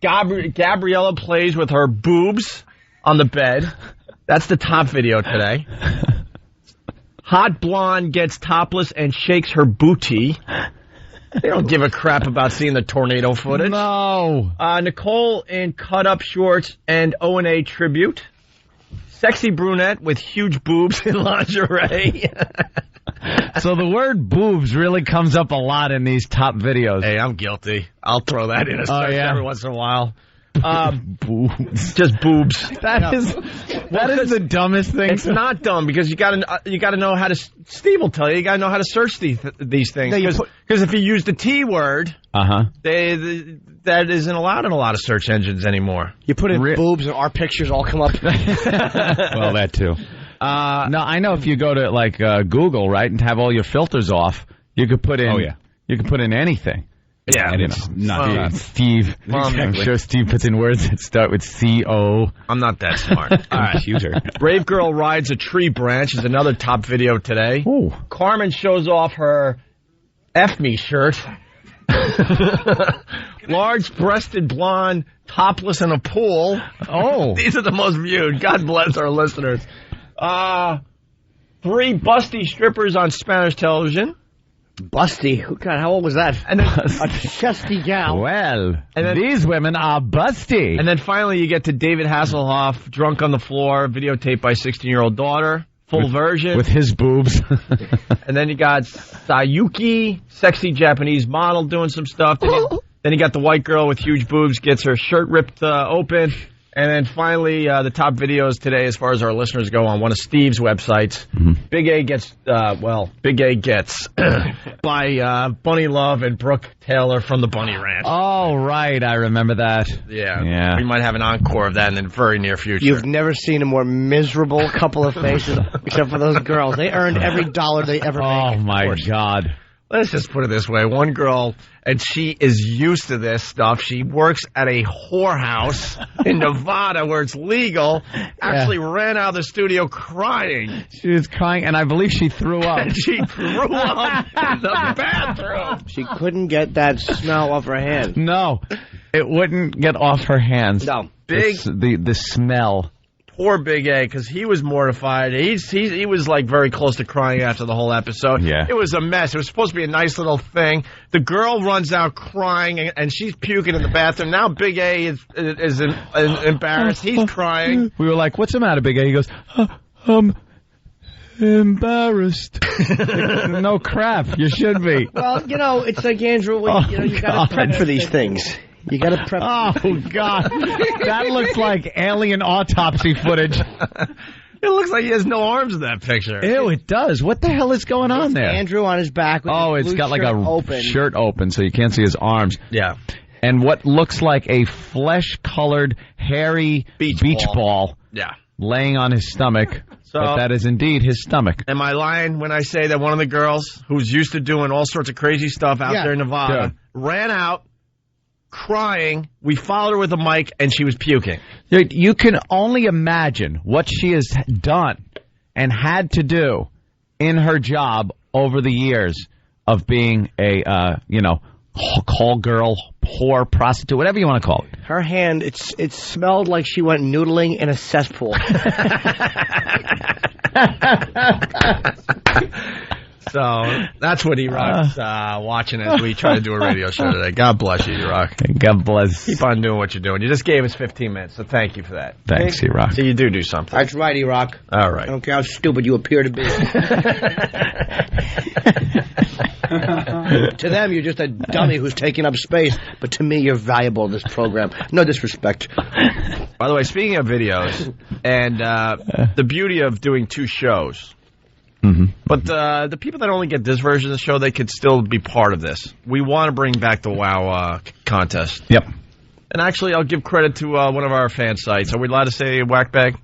Gabriella plays with her boobs on the bed. That's the top video today. Hot blonde gets topless and shakes her booty. They don't give a crap about seeing the tornado footage. No. Nicole in cut-up shorts and O&A tribute. Sexy brunette with huge boobs in lingerie. So the word boobs really comes up a lot in these top videos. Hey, I'm guilty. I'll throw that in a search every once in a while. Boobs. Just boobs. That is the dumbest thing. It's not dumb because you gotta know how to. Steve will tell you. You gotta know how to search these things. Because if you use the T word, that isn't allowed in a lot of search engines anymore. You put in boobs and our pictures all come up. Well, that too. No, I know if you go to like Google, right, and have all your filters off, you could put in. Oh yeah. You could put in anything. Yeah, and it's not Steve. I'm sure Steve puts in words that start with C-O. I'm not that smart. All right. Computer. Brave girl rides a tree branch is another top video today. Ooh. Carmen shows off her F me shirt. Large-breasted blonde topless in a pool. Oh. These are the most viewed. God bless our listeners. 3 busty strippers on Spanish television. Busty? God, how old was that? And then a chesty gal. Well, and then, these women are busty. And then finally you get to David Hasselhoff, drunk on the floor, videotaped by 16-year-old daughter, full version. With his boobs. And then you got Sayuki, sexy Japanese model doing some stuff. Then you got the white girl with huge boobs, gets her shirt ripped open. And then finally, the top videos today, as far as our listeners go, on one of Steve's websites. Mm-hmm. Big A Gets by Bunny Love and Brooke Taylor from the Bunny Ranch. Oh, right. I remember that. Yeah. We might have an encore of that in the very near future. You've never seen a more miserable couple of faces, except for those girls. They earned every dollar they ever made. Oh, my God. Let's just put it this way. One girl, and she is used to this stuff. She works at a whorehouse in Nevada where it's legal. Actually ran out of the studio crying. She was crying, and I believe she threw up. And she threw up in the bathroom. She couldn't get that smell off her hands. No, it wouldn't get off her hands. No. The smell. Poor Big A, because he was mortified. He was like very close to crying after the whole episode. Yeah. It was a mess. It was supposed to be a nice little thing. The girl runs out crying, and she's puking in the bathroom. Now Big A is embarrassed. He's crying. We were like, "What's the matter, Big A?" He goes, embarrassed. No crap. You should be. Well, it's like Andrew. You got to prep for these things. You got to prep. Oh, God. That looks like alien autopsy footage. It looks like he has no arms in that picture. Ew, it does. What the hell is going on there? Andrew on his back with his it's got like a shirt open so you can't see his arms. Yeah. And what looks like a flesh-colored, hairy beach ball. Yeah. Laying on his stomach. So, but that is indeed his stomach. Am I lying when I say that one of the girls who's used to doing all sorts of crazy stuff out there in Nevada ran out crying? We followed her with a mic, and she was puking. Dude, you can only imagine what she has done and had to do in her job over the years of being a, call girl, whore, prostitute, whatever you want to call it. Her hand, it smelled like she went noodling in a cesspool. So that's what E-Rock's watching as we try to do a radio show today. God bless you, E-Rock. God bless. Keep on doing what you're doing. You just gave us 15 minutes, so thank you for that. Thanks, E-Rock. So you do something. That's right, E-Rock. All right. I don't care how stupid you appear to be. To them, you're just a dummy who's taking up space, but to me, you're valuable in this program. No disrespect. By the way, speaking of videos, and the beauty of doing 2 shows, but the people that only get this version of the show, they could still be part of this. We want to bring back the WOW contest. Yep. And actually, I'll give credit to one of our fan sites. Are we allowed to say whack bag?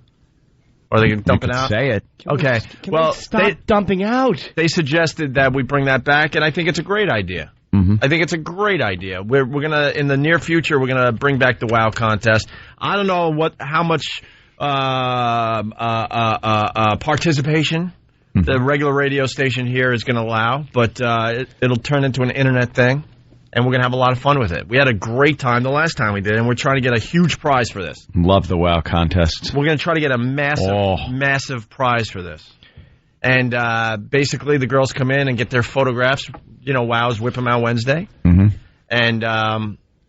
Or are they going to dump it out? Say it. Okay. Well, stop dumping out. They suggested that we bring that back, and I think it's a great idea. Mm-hmm. I think it's a great idea. We're gonna, in the near future, we're gonna bring back the WOW contest. I don't know how much participation the regular radio station here is going to allow, but it'll turn into an internet thing, and we're going to have a lot of fun with it. We had a great time the last time we did, and we're trying to get a huge prize for this. Love the WOW contest. We're going to try to get a massive prize for this. And basically, the girls come in and get their photographs. WOW's Whip 'em Out Wednesday. Mm-hmm.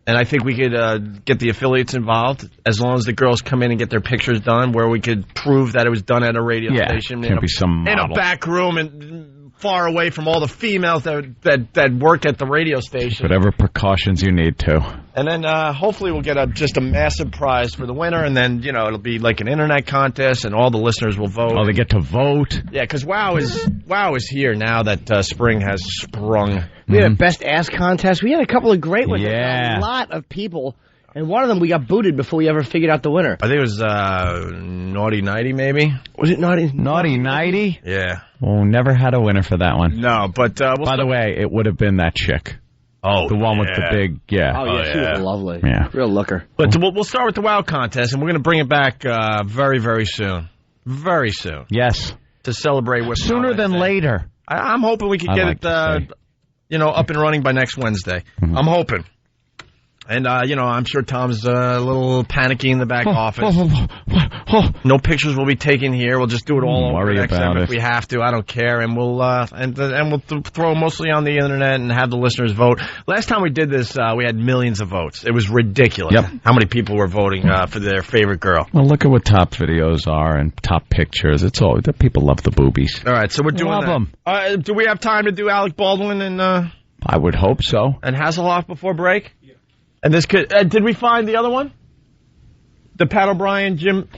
And I think we could get the affiliates involved as long as the girls come in and get their pictures done, where we could prove that it was done at a radio station. Can't be some model. In a back room and far away from all the females that work at the radio station. Whatever precautions you need to. And then hopefully we'll get just a massive prize for the winner, and then it'll be like an internet contest, and all the listeners will vote. Oh, they get to vote. Yeah, because WOW is here now that spring has sprung. We had a best ass contest. We had a couple of great ones. Yeah. A lot of people. And one of them we got booted before we ever figured out the winner. I think it was Naughty Nighty, maybe. Was it Naughty? Naughty Nighty? Yeah. Oh, never had a winner for that one. No, but... by the way, it would have been that chick. Oh, the one with the big... Yeah. Oh, yeah, she was lovely. Yeah. Real looker. But we'll start with the WOW contest, and we're going to bring it back very, very soon. Very soon. Yes. To celebrate with... Sooner than later. I'm hoping we can get it, up and running by next Wednesday. Mm-hmm. I'm hoping. And, I'm sure Tom's a little panicky in the back office. No pictures will be taken here. We'll just do it all over XM if we have to. I don't care. And we'll throw mostly on the internet and have the listeners vote. Last time we did this, we had millions of votes. It was ridiculous. Yep. How many people were voting for their favorite girl. Well, look at what top videos are and top pictures. It's all the people love the boobies. All right, so we're doing love them. Do we have time to do Alec Baldwin and I would hope so. And Hasselhoff before break? And this could... did we find the other one? The Pat O'Brien, Jim...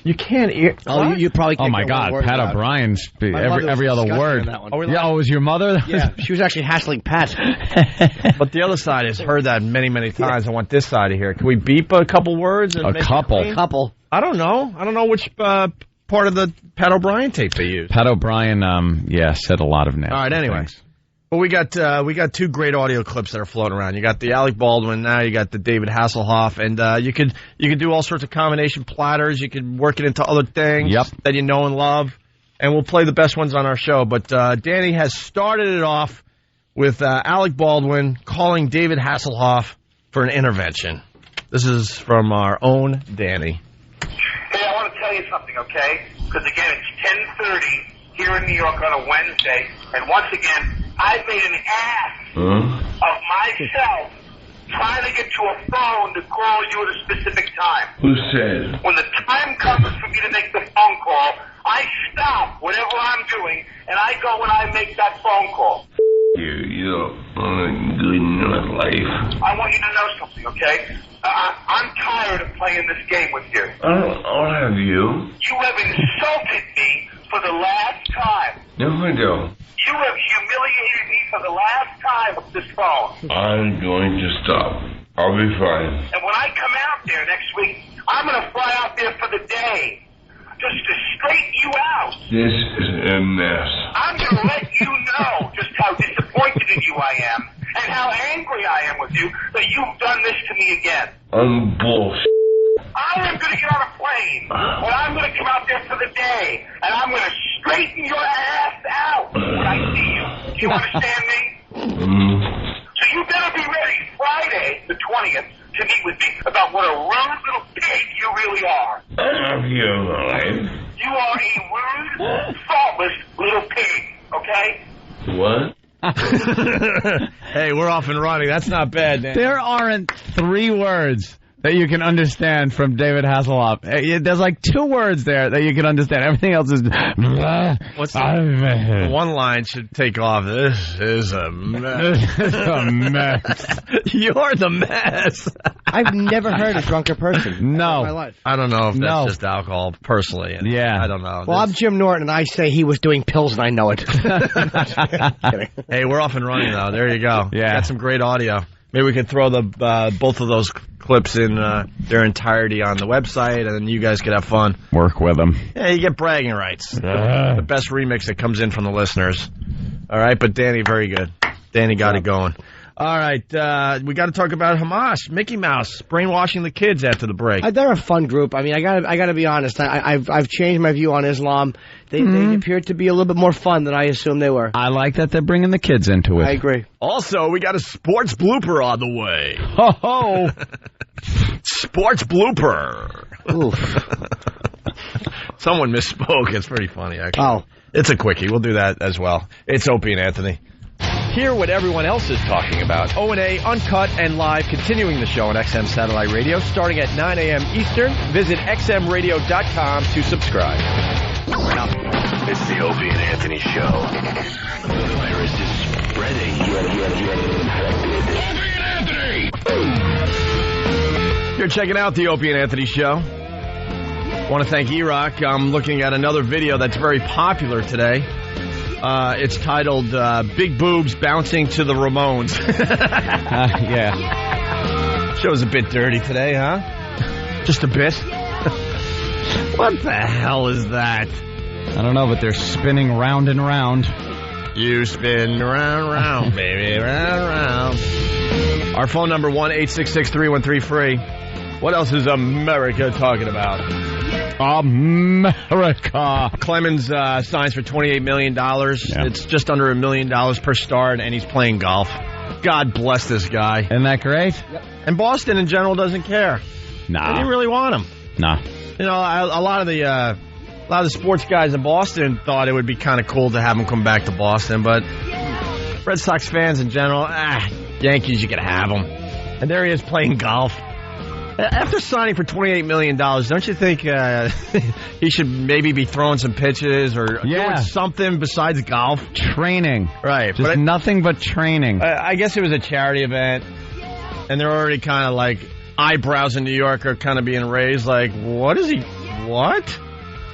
You can't hear... Oh, you probably can't. Oh, my God. Pat O'Brien's every other word. Oh, was your mother? Yeah, she was actually hassling Pat. But the other side has heard that many, many times. I want this side of here. Can we beep a couple words? And a couple. I don't know. I don't know which part of the Pat O'Brien tape they used. Pat O'Brien, said a lot of nasty All right, anyway. things. Well, we got two great audio clips that are floating around. You got the Alec Baldwin, now you got the David Hasselhoff, and you could do all sorts of combination platters. You could work it into other things that you know and love, and we'll play the best ones on our show. But Danny has started it off with Alec Baldwin calling David Hasselhoff for an intervention. This is from our own Danny. Hey, I want to tell you something, okay? Because again, it's 10:30 here in New York on a Wednesday, and once again, I've made an ass of myself trying to get to a phone to call you at a specific time. Who said? When the time comes for me to make the phone call, I stop whatever I'm doing, and I go and I make that phone call. You don't want a good enough life. I want you to know something, okay? I'm tired of playing this game with you. I'll have you. You have insulted me for the last time. No, I don't. You have humiliated me for the last time with this phone. I'm going to stop. I'll be fine. And when I come out there next week, I'm going to fly out there for the day. Just to straighten you out. This is a mess. I'm going to let you know just how disappointed in you I am and how angry I am with you that you've done this to me again. I'm bullshit. I am going to get on a plane, and I'm going to come out there for the day, and I'm going to straighten your ass out when I see you. Do you understand me? So you better be ready Friday, the 20th, to meet with me about what a rude little pig you really are. I love you, life. You are a rude, thoughtless little pig, okay? What? Hey, we're off and running. That's not bad, Dan. There aren't 3 words that you can understand from David Hasselhoff. There's like 2 words there that you can understand. Everything else is... What's the one line should take off. This is a mess. This is a mess. You're the mess. I've never heard a drunker person. No. In my life. I don't know if that's just alcohol, personally. Yeah. I don't know. Well, I'm Jim Norton, and I say he was doing pills, and I know it. Hey, we're off and running, though. There you go. Yeah. Got some great audio. Maybe we could throw the both of those clips in their entirety on the website, and then you guys could have fun. Work with them. Yeah, you get bragging rights. The best remix that comes in from the listeners. All right, but Danny, very good. Danny got it going. All right, we got to talk about Hamas, Mickey Mouse, brainwashing the kids after the break. They're a fun group. I mean, I gotta be honest. I've changed my view on Islam. They appear to be a little bit more fun than I assumed they were. I like that they're bringing the kids into it. I agree. Also, we got a sports blooper on the way. Ho ho! Sports blooper. Oof. Someone misspoke. It's pretty funny, actually. Oh. It's a quickie. We'll do that as well. It's Opie and Anthony. Hear what everyone else is talking about. O&A, uncut and live, continuing the show on XM Satellite Radio, starting at 9 a.m. Eastern. Visit xmradio.com to subscribe. It's the Opie and Anthony Show. The virus is spreading. You're infected. Opie and Anthony! You're checking out the Opie and Anthony Show. I want to thank E-Rock. I'm looking at another video that's very popular today. It's titled Big Boobs Bouncing to the Ramones. Yeah. Show's a bit dirty today, huh? Just a bit? What the hell is that? I don't know, but they're spinning round and round. You spin round, round, baby, round, round. Our phone number, 1-866-313-FREE. What else is America talking about? America. Clemens signs for $28 million. Yeah. It's just under $1 million per start, and he's playing golf. God bless this guy. Isn't that great? Yep. And Boston in general doesn't care. Nah. They didn't really want him. Nah. You know, a lot of the sports guys in Boston thought it would be kind of cool to have him come back to Boston, but Red Sox fans in general, Yankees, you can have him. And there he is playing golf. After signing for $28 million, don't you think he should maybe be throwing some pitches or doing something besides golf? Training. Right. Just nothing but training. I guess it was a charity event, and they're already kind of like eyebrows in New York are kind of being raised like, what is he? What?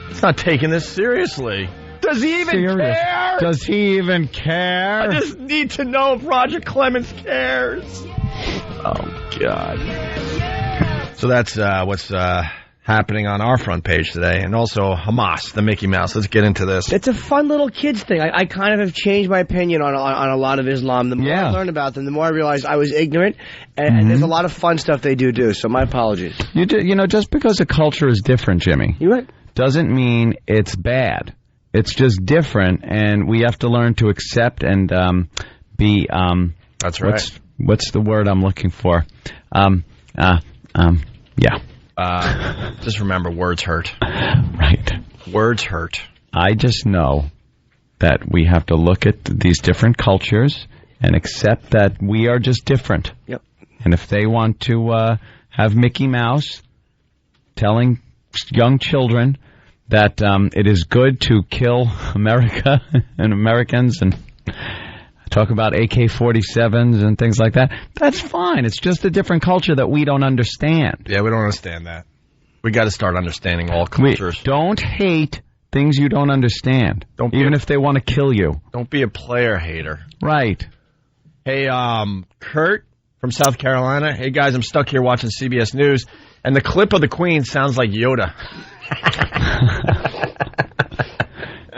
He's not taking this seriously. Does he even care? Does he even care? I just need to know if Roger Clemens cares. Oh, God. So that's what's happening on our front page today. And also Hamas, the Mickey Mouse. Let's get into this. It's a fun little kids thing. I kind of have changed my opinion on a lot of Islam. The more I learn about them, the more I realize I was ignorant. And there's a lot of fun stuff they do. So my apologies. You know, just because a culture is different, Jimmy, you're right, doesn't mean it's bad. It's just different, and we have to learn to accept and be. That's right. What's the word I'm looking for? Yeah. Just remember, words hurt. Right. Words hurt. I just know that we have to look at these different cultures and accept that we are just different. Yep. And if they want to have Mickey Mouse telling young children that it is good to kill America and Americans and talk about AK-47s and things like that, that's fine. It's just a different culture that we don't understand. Yeah, we don't understand that. We got to start understanding all cultures. Don't hate things you don't understand, even if they want to kill you. Don't be a player hater. Right. Hey, Kurt from South Carolina. Hey, guys, I'm stuck here watching CBS News, and the clip of the Queen sounds like Yoda.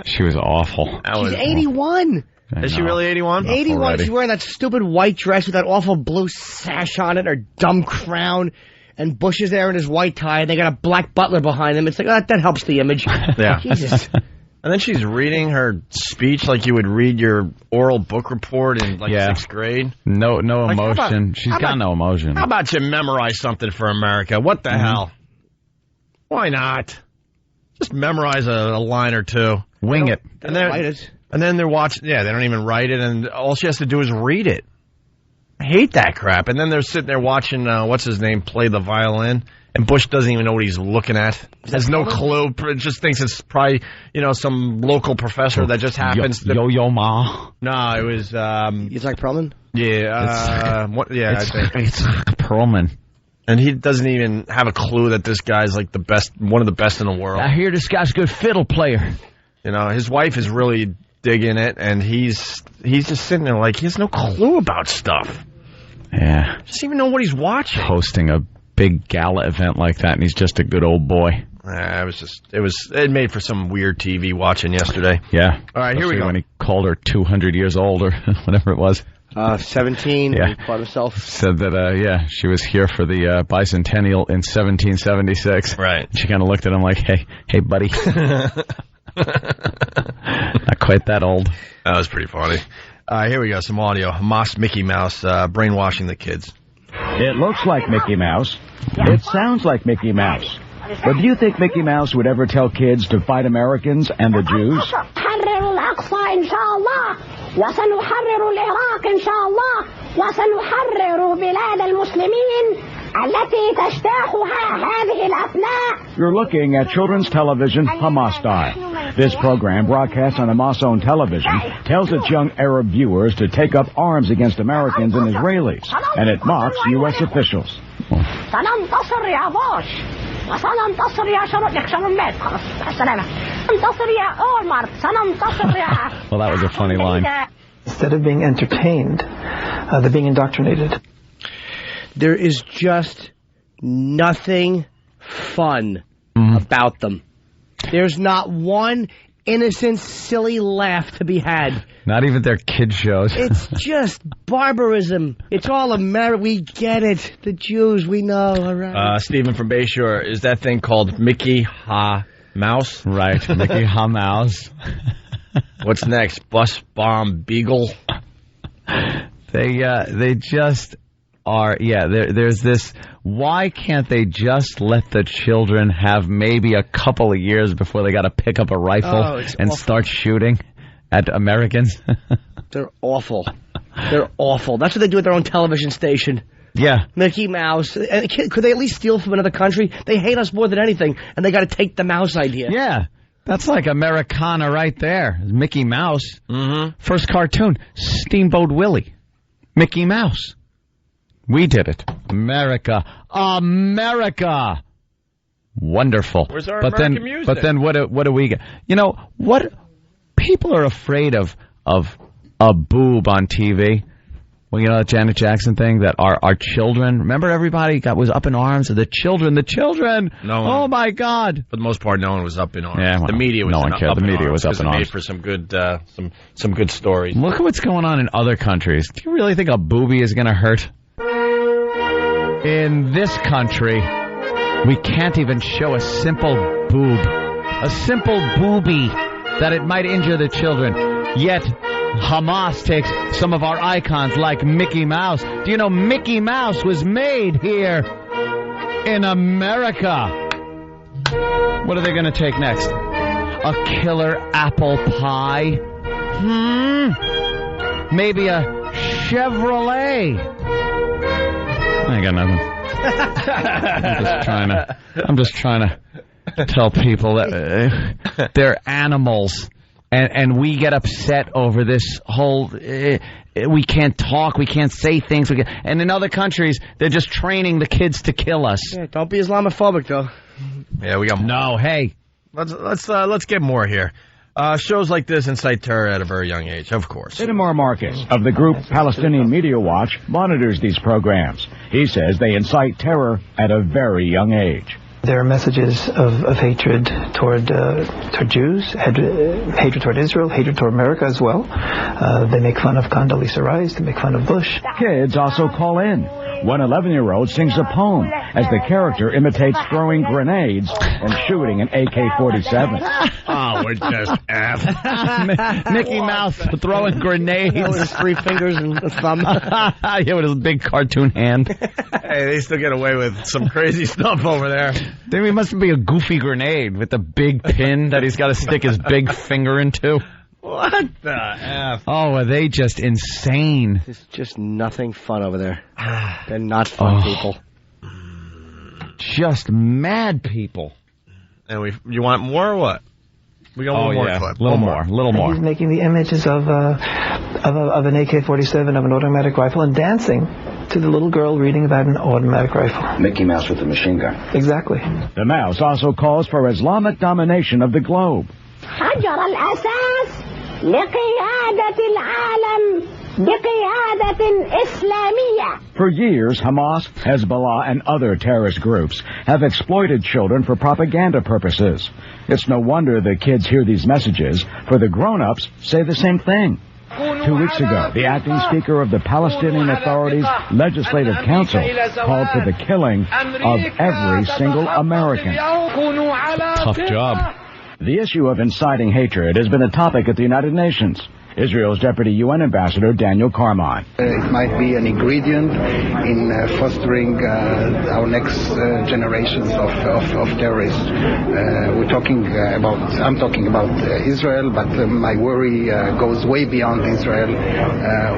She was awful. She's 81. Is she really 81? 81. Already. She's wearing that stupid white dress with that awful blue sash on it, her dumb crown, and Bush is there in his white tie, and they got a black butler behind him. It's like, that helps the image. Yeah. Jesus. And then she's reading her speech like you would read your oral book report in sixth grade. No emotion. She's got no emotion. How about you memorize something for America? What the hell? Why not? Just memorize a line or two. Wing it. And then write it. And then they're watching. Yeah, they don't even write it, and all she has to do is read it. I hate that crap. And then they're sitting there watching what's his name play the violin, and Bush doesn't even know what he's looking at. Has no clue. Just thinks it's probably some local professor that just happens. Yo Ma. No, it was Isaac Perlman. Yeah. I think it's Perlman. And he doesn't even have a clue that this guy's like the best, one of the best in the world. I hear this guy's a good fiddle player. You know, his wife is really digging it, and he's just sitting there like he has no clue about stuff. Yeah. Doesn't even know what he's watching. Hosting a big gala event like that, and he's just a good old boy. It made for some weird TV watching yesterday. Yeah. All right, here we go. When he called her 200 years old or whatever it was. 17. Yeah. He called himself. Said that, she was here for the bicentennial in 1776. Right. She kind of looked at him like, hey, buddy. Not quite that old. That was pretty funny. Here we go, some audio. Hamas Mickey Mouse brainwashing the kids. It looks like Mickey Mouse. It sounds like Mickey Mouse. But do you think Mickey Mouse would ever tell kids to fight Americans and the Jews? وسنحرر العراق إن شاء الله وسنحرر بلاد المسلمين التي تجتاحها هذه الأبناء. You're looking at children's television Hamas Style. This program, broadcast on Hamas-owned television, tells its young Arab viewers to take up arms against Americans and Israelis, and it mocks U.S. officials. سننتصر يا بوش وسننتصر يا شرون مات خلاص السلامة سننتصر يا أولمارت سننتصر يا. Well, that was a funny line. Instead of being entertained, they're being indoctrinated. There is just nothing fun about them. There's not one innocent, silly laugh to be had. Not even their kid shows. It's just barbarism. It's all America. We get it. The Jews, we know. All right. Stephen from Bayshore, is that thing called Mickey Ha Mouse? Right, Mickey Ha Mouse. What's next? Bus Bomb Beagle? They just are, there's this, why can't they just let the children have maybe a couple of years before they got to pick up a rifle and start shooting at Americans? They're awful. They're awful. That's what they do at their own television station. Yeah. Mickey Mouse. Could they at least steal from another country? They hate us more than anything, and they got to take the mouse idea. Yeah. That's like Americana right there. Mickey Mouse. Mm-hmm. First cartoon, Steamboat Willie. Mickey Mouse. We did it. America. America. Wonderful. Where's our American music? But then what do we get? You know, what people are afraid of a boob on TV. Well, you know that Janet Jackson thing that our children, remember everybody was up in arms? The children. No one, oh my God. For the most part, no one was up in arms. Yeah, well, the media was no one cared. The media was up in arms. It made for some good some good stories. Look at what's going on in other countries. Do you really think a boobie is going to hurt? In this country, we can't even show a simple boob. A simple boobie that it might injure the children. Yet Hamas takes some of our icons like Mickey Mouse. Do you know Mickey Mouse was made here in America? What are they going to take next? A killer apple pie? Maybe a Chevrolet? I ain't got nothing. I'm just trying to tell people that they're animals. And we get upset over this whole, we can't talk, we can't say things. And in other countries, they're just training the kids to kill us. Yeah, don't be Islamophobic, though. Yeah, we got more. No, hey. Let's get more here. Shows like this incite terror at a very young age, of course. Itamar Marcus of the group Palestinian Media Watch monitors these programs. He says they incite terror at a very young age. There are messages of hatred toward Jews, hatred toward Israel, hatred toward America as well. They make fun of Condoleezza Rice, they make fun of Bush. Kids also call in. One 11-year-old sings a poem as the character imitates throwing grenades and shooting an AK-47. Oh, we're just F. Mickey Mouse throwing grenades. With his 3 fingers and a thumb. Yeah, with his big cartoon hand. Hey, they still get away with some crazy stuff over there. Then he must be a goofy grenade with the big pin that he's got to stick his big finger into. What the F? Oh, are they just insane? There's just nothing fun over there. They're not fun people. Just mad people. And you want more or what? We got one more clip. A little more. He's making the images of an AK-47, of an automatic rifle, and dancing to the little girl reading about an automatic rifle. Mickey Mouse with a machine gun. Exactly. The mouse also calls for Islamic domination of the globe. حجر الأساس لقيادة العالم For years, Hamas, Hezbollah, and other terrorist groups have exploited children for propaganda purposes. It's no wonder the kids hear these messages, for the grown-ups say the same thing. 2 weeks ago, the acting speaker of the Palestinian Authority's Legislative Council called for the killing of every single American. Tough job. The issue of inciting hatred has been a topic at the United Nations. Israel's Deputy UN Ambassador Daniel Carmine. It might be an ingredient in fostering our next generations of terrorists. I'm talking about Israel, but my worry goes way beyond Israel.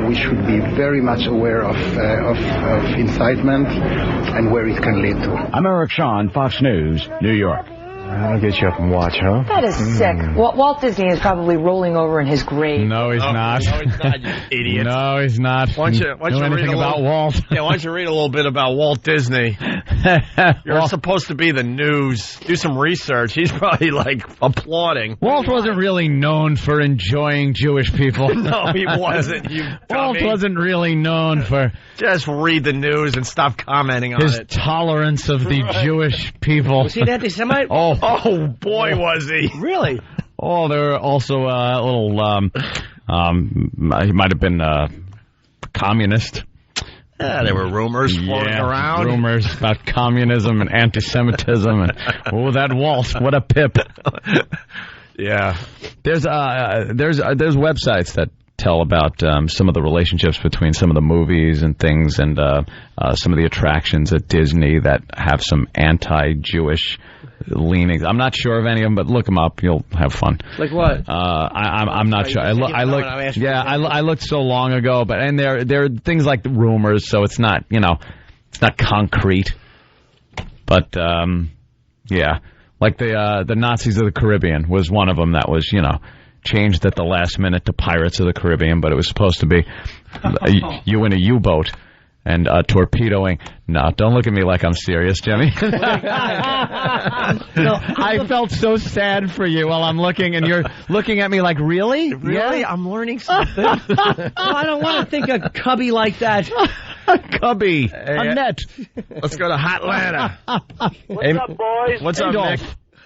We should be very much aware of incitement and where it can lead to. I'm Eric Shawn, Fox News, New York. I'll get you up and watch, huh? That is sick. Walt Disney is probably rolling over in his grave. No, he's not. No, he's not, you idiot. No, he's not. Why don't you know anything about Walt? Yeah, why don't you read a little bit about Walt Disney? You're supposed to be the news. Do some research. He's probably, like, applauding. Walt wasn't really known for enjoying Jewish people. No, he wasn't, you Walt dummy. wasn't really known for... Just read the news and stop commenting on his it. tolerance of the Jewish people. Was he an anti-Semite? Oh, boy, was he. Really? Oh, there were also a little, he might have been communist. Yeah, there were rumors floating around. Rumors about communism and anti-Semitism. And, that Walt, what a pip. Yeah. There's websites that tell about some of the relationships between some of the movies and things and some of the attractions at Disney that have some anti-Jewish leanings. I'm not sure of any of them, but look them up. You'll have fun. Like what? I'm not sure. I looked so long ago, but and there are things like the rumors, so it's not it's not concrete. But yeah, like the Nazis of the Caribbean was one of them that was changed at the last minute to Pirates of the Caribbean, but it was supposed to be you in a U-boat and torpedoing. No, don't look at me like I'm serious, Jimmy. I felt so sad for you while I'm looking, and you're looking at me like, really? Really? I'm learning something. I don't want to think a cubby like that. A cubby. A net. Let's go to Hotlanta. What's up, boys? What's up, Nick?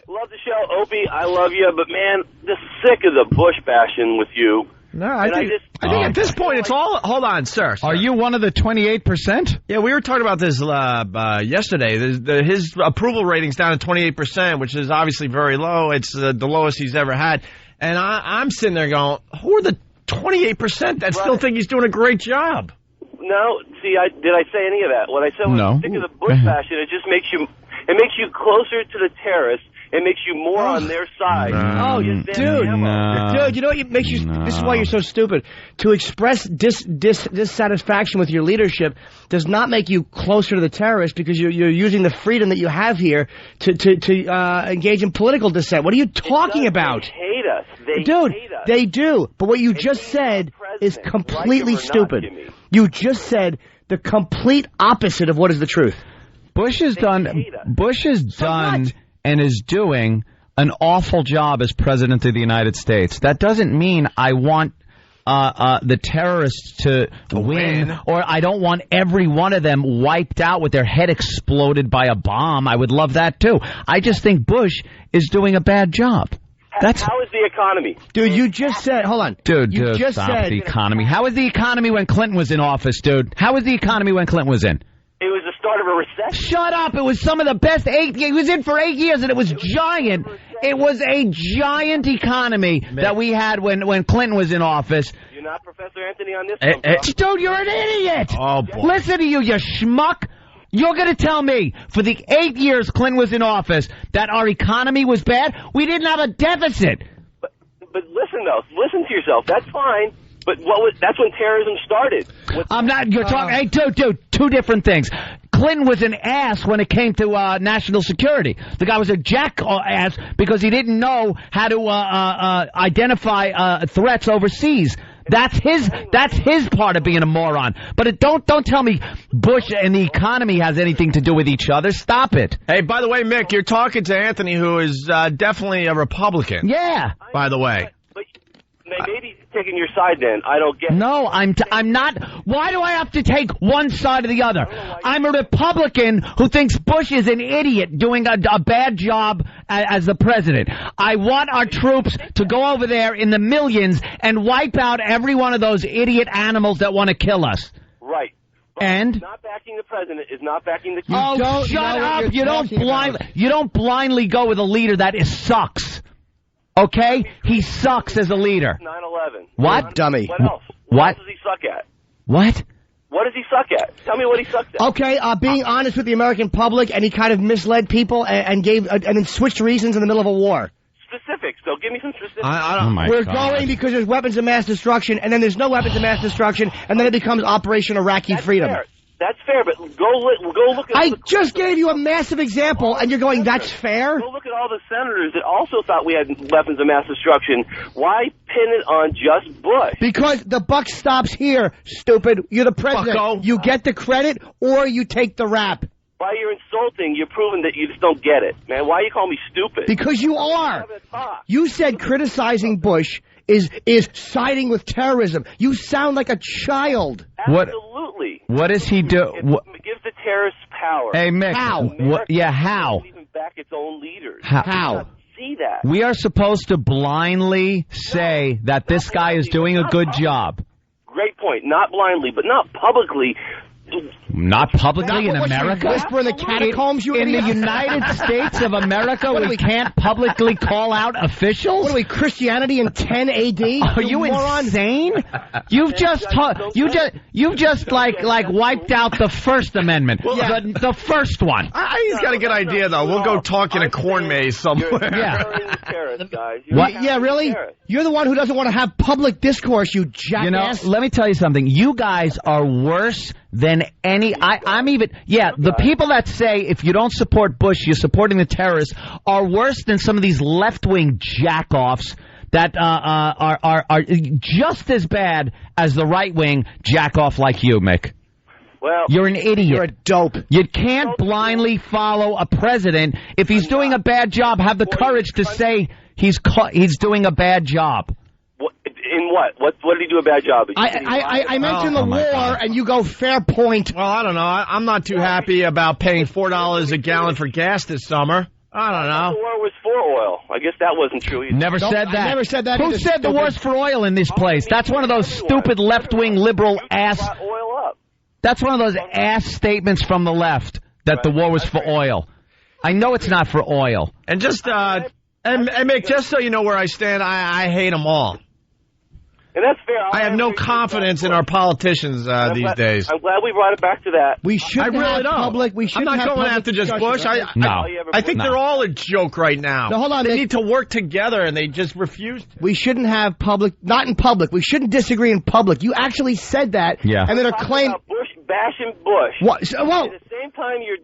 Love the show, Opie. I love you, but man, just sick of the Bush bashing with you. No, I think at this point it's all. Hold on, sir. Are you one of the 28%? Yeah, we were talking about this yesterday. His approval rating's down to 28%, which is obviously very low. It's the lowest he's ever had. And I'm sitting there going, who are the 28% that still think he's doing a great job? No, see, did I say any of that? What I said was sick of the Bush bashing. It just makes you closer to the terrorists. It makes you more on their side. Dude, you know what makes you? This is why you're so stupid. To express dissatisfaction with your leadership does not make you closer to the terrorists because you're using the freedom that you have here to engage in political dissent. What are you talking about? They hate us. They hate us. They do. But what you just said is completely stupid. You just said the complete opposite of what is the truth. Bush has done and is doing an awful job as president of the United States. That doesn't mean I want the terrorists to win, or I don't want every one of them wiped out with their head exploded by a bomb. I would love that, too. I just think Bush is doing a bad job. How is the economy? Dude, you just said, hold on. Dude, stop the economy. How was the economy when Clinton was in office, dude? How was the economy when Clinton was in? It was the start of a recession. Shut up. It was some of the best he was in for 8 years, and it was giant. It was a giant economy that we had when Clinton was in office. You're not Professor Anthony on this one, Dude, you're an idiot. Oh, boy. Listen to you schmuck. You're going to tell me for the 8 years Clinton was in office that our economy was bad? We didn't have a deficit. But listen, though. Listen to yourself. That's fine. But that's when terrorism started. You're talking. Hey, dude, two different things. Clinton was an ass when it came to national security. The guy was a jackass because he didn't know how to identify threats overseas. That's his part of being a moron. But don't tell me Bush and the economy has anything to do with each other. Stop it. Hey, by the way, Mick, you're talking to Anthony, who is definitely a Republican. Yeah. By the way. Maybe taking your side then? I don't get it. No, I'm not. Why do I have to take one side or the other? I'm a Republican who thinks Bush is an idiot doing a bad job as the president. I want our troops to go over there in the millions and wipe out every one of those idiot animals that want to kill us. Right. And not backing the president is not backing the. Shut up! You don't blindly go with a leader that sucks. Okay, he sucks as a leader. 9/11. What? Dummy. What else? What else does he suck at? What? What does he suck at? Tell me what he sucks at. Okay, being honest with the American public, and he kind of misled people and gave and then switched reasons in the middle of a war. Specifics, though. Give me some specifics. We're going because there's weapons of mass destruction, and then there's no weapons of mass destruction, and then it becomes Operation Iraqi Freedom. Fair. That's fair, but go look at... I just gave you a massive example, and you're going, that's fair? Go look at all the senators that also thought we had weapons of mass destruction. Why pin it on just Bush? Because the buck stops here, stupid. You're the president. Bucko. You get the credit, or you take the rap. Why you're insulting, you're proving that you just don't get it, man. Why you call me stupid? Because you are. You said criticizing Bush is siding with terrorism. You sound like a child. Absolutely. What does he do? It gives the terrorists power. Hey, Mick. How? How? Even back its own leaders. How? See that? We are supposed to blindly say that this guy is doing a good job. Great point. Not blindly, but not publicly. Not publicly in America? Whisper in the catacombs, you in idiot. the United States of America, we can't publicly call out officials? What are we, Christianity in 10 A.D.? Are you insane? You've just wiped out the First Amendment, the first one. He's got a good idea though. We'll go talk in a corn maze somewhere. Yeah, really? You're the one who doesn't want to have public discourse, you jackass. Let me tell you something. You guys are worse than any. The people that say if you don't support Bush, you're supporting the terrorists are worse than some of these left-wing jack-offs that are just as bad as the right-wing jack-off like you, Mick. Well, you're an idiot. You're a dope. You can't blindly follow a president. If he's doing a bad job, have the courage to say he's doing a bad job. In what? What did he do a bad job? I mentioned the war, and you go, fair point. Well, I don't know. I'm not too happy about paying $4 a gallon for gas this summer. I don't know. The war was for oil. I guess that wasn't true either. Never said that. I never said that. Who said the war's for oil in this place? That's one of those stupid left-wing liberal ass... Oil up. That's one of those ass statements from the left, that the war was for oil. I know it's not for oil. And just, and Mick, just so you know where I stand, I hate them all. And that's fair. I have no confidence in our politicians these days. I'm glad we brought it back to that. We shouldn't have public. I'm not going after just Bush. I think they're all a joke right now. No, hold on. They need to work together, and they just refuse to. We shouldn't have public. Not in public. We shouldn't disagree in public. You actually said that. Yeah. And then are claiming Bush bashing Bush. What? At the same time, you're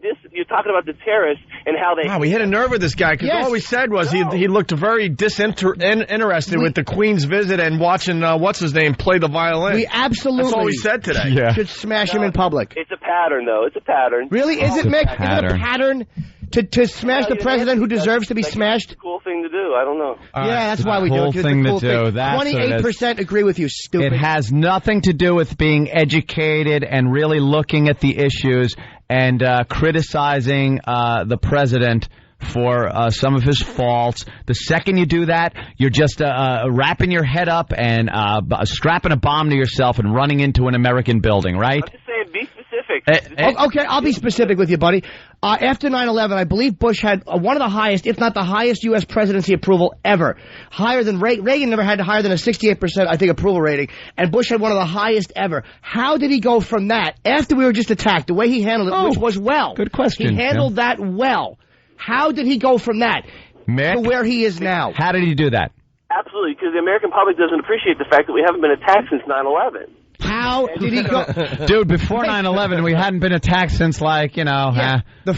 talking about the terrorists and how they. Wow, we hit a nerve with this guy because all we said was he looked very disinterested with the Queen's visit and watching what's his name play the violin. We absolutely. That's all we said today. Should smash him in public. It's a pattern, though. It's a pattern. Really? Is it, Mick? Is it a pattern to smash the president who deserves to be smashed? Cool thing to do. I don't know. That's why we do it. Cool thing to do. 28% agree with you, stupid. It has nothing to do with being educated and really looking at the issues and criticizing the president for some of his faults. The second you do that, you're just wrapping your head up and strapping a bomb to yourself and running into an American building, right? I'm just saying, be specific. Okay, I'll be specific with you, buddy. After 9/11, I believe Bush had one of the highest, if not the highest, U.S. presidency approval ever. Higher than Reagan. Reagan never had higher than a 68%, I think, approval rating. And Bush had one of the highest ever. How did he go from that, after we were just attacked, the way he handled it, which was well. Good question. He handled that well. How did he go from that to where he is now? How did he do that? Absolutely, because the American public doesn't appreciate the fact that we haven't been attacked since 9/11. How did he go? Dude, before 9/11, we hadn't been attacked since, the 40s. No,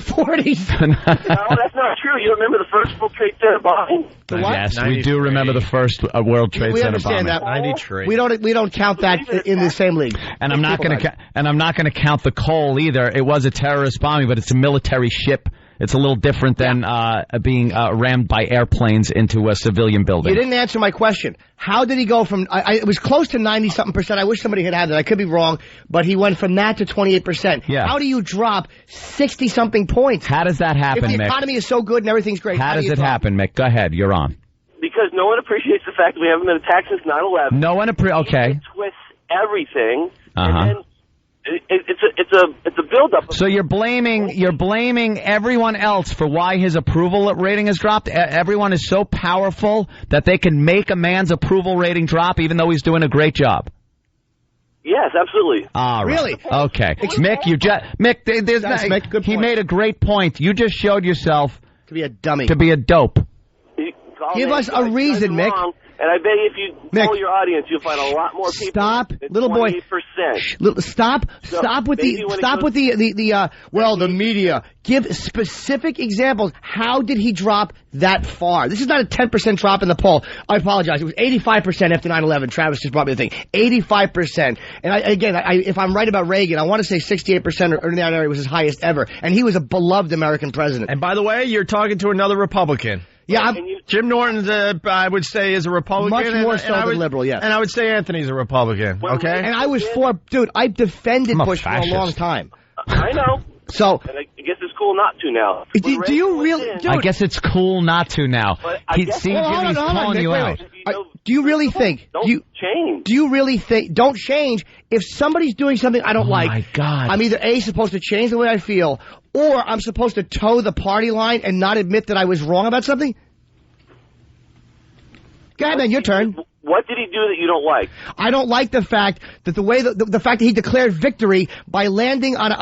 that's not true. You remember the first World Trade Center bombing? The what? Yes, we do remember the first World Trade Center bombing. We understand that. 93. We don't count that in the same league. And I'm not going to count the Cole either. It was a terrorist bombing, but it's a military ship. It's a little different than being rammed by airplanes into a civilian building. You didn't answer my question. How did he go from, it was close to 90-something%. I wish somebody had that. I could be wrong, but he went from that to 28%. Yeah. How do you drop 60-something points? How does that happen, Mick? If the economy is so good and everything's great, how does it happen, Mick? Go ahead. You're on. Because no one appreciates the fact that we haven't been attacked since 9/11. No one okay. It twists everything, and then it's a build-up. So you're blaming everyone else for why his approval rating has dropped. Everyone is so powerful that they can make a man's approval rating drop, even though he's doing a great job. Yes, absolutely. Really? Okay, Mick, Mick, he made a great point. You just showed yourself to be a dummy, to be a dope. Give us a reason, Mick. And I bet if you poll your audience, you'll find a lot more people. Stop, little boy. 28%. Stop with the media. Give specific examples. How did he drop that far? This is not a 10% drop in the poll. I apologize. It was 85% after 9/11. Travis just brought me the thing. 85%. And if I'm right about Reagan, I want to say 68% or in that area was his highest ever. And he was a beloved American president. And by the way, you're talking to another Republican. Yeah, Jim Norton, I would say, is a Republican. Much more so than liberal, yes. And I would say Anthony's a Republican, okay? And I was I defended Bush for a long time. I know. So, and I guess it's cool not to now. Do you really? Dude, I guess it's cool not to now. Jimmy's calling you out. Do you really think? Don't change. Do you really think? Don't change. If somebody's doing something I don't like, my God. I'm either A, supposed to change the way I feel, or I'm supposed to toe the party line and not admit that I was wrong about something? Go ahead, man. Your turn. What did he do that you don't like? I don't like the fact that the fact that he declared victory by landing on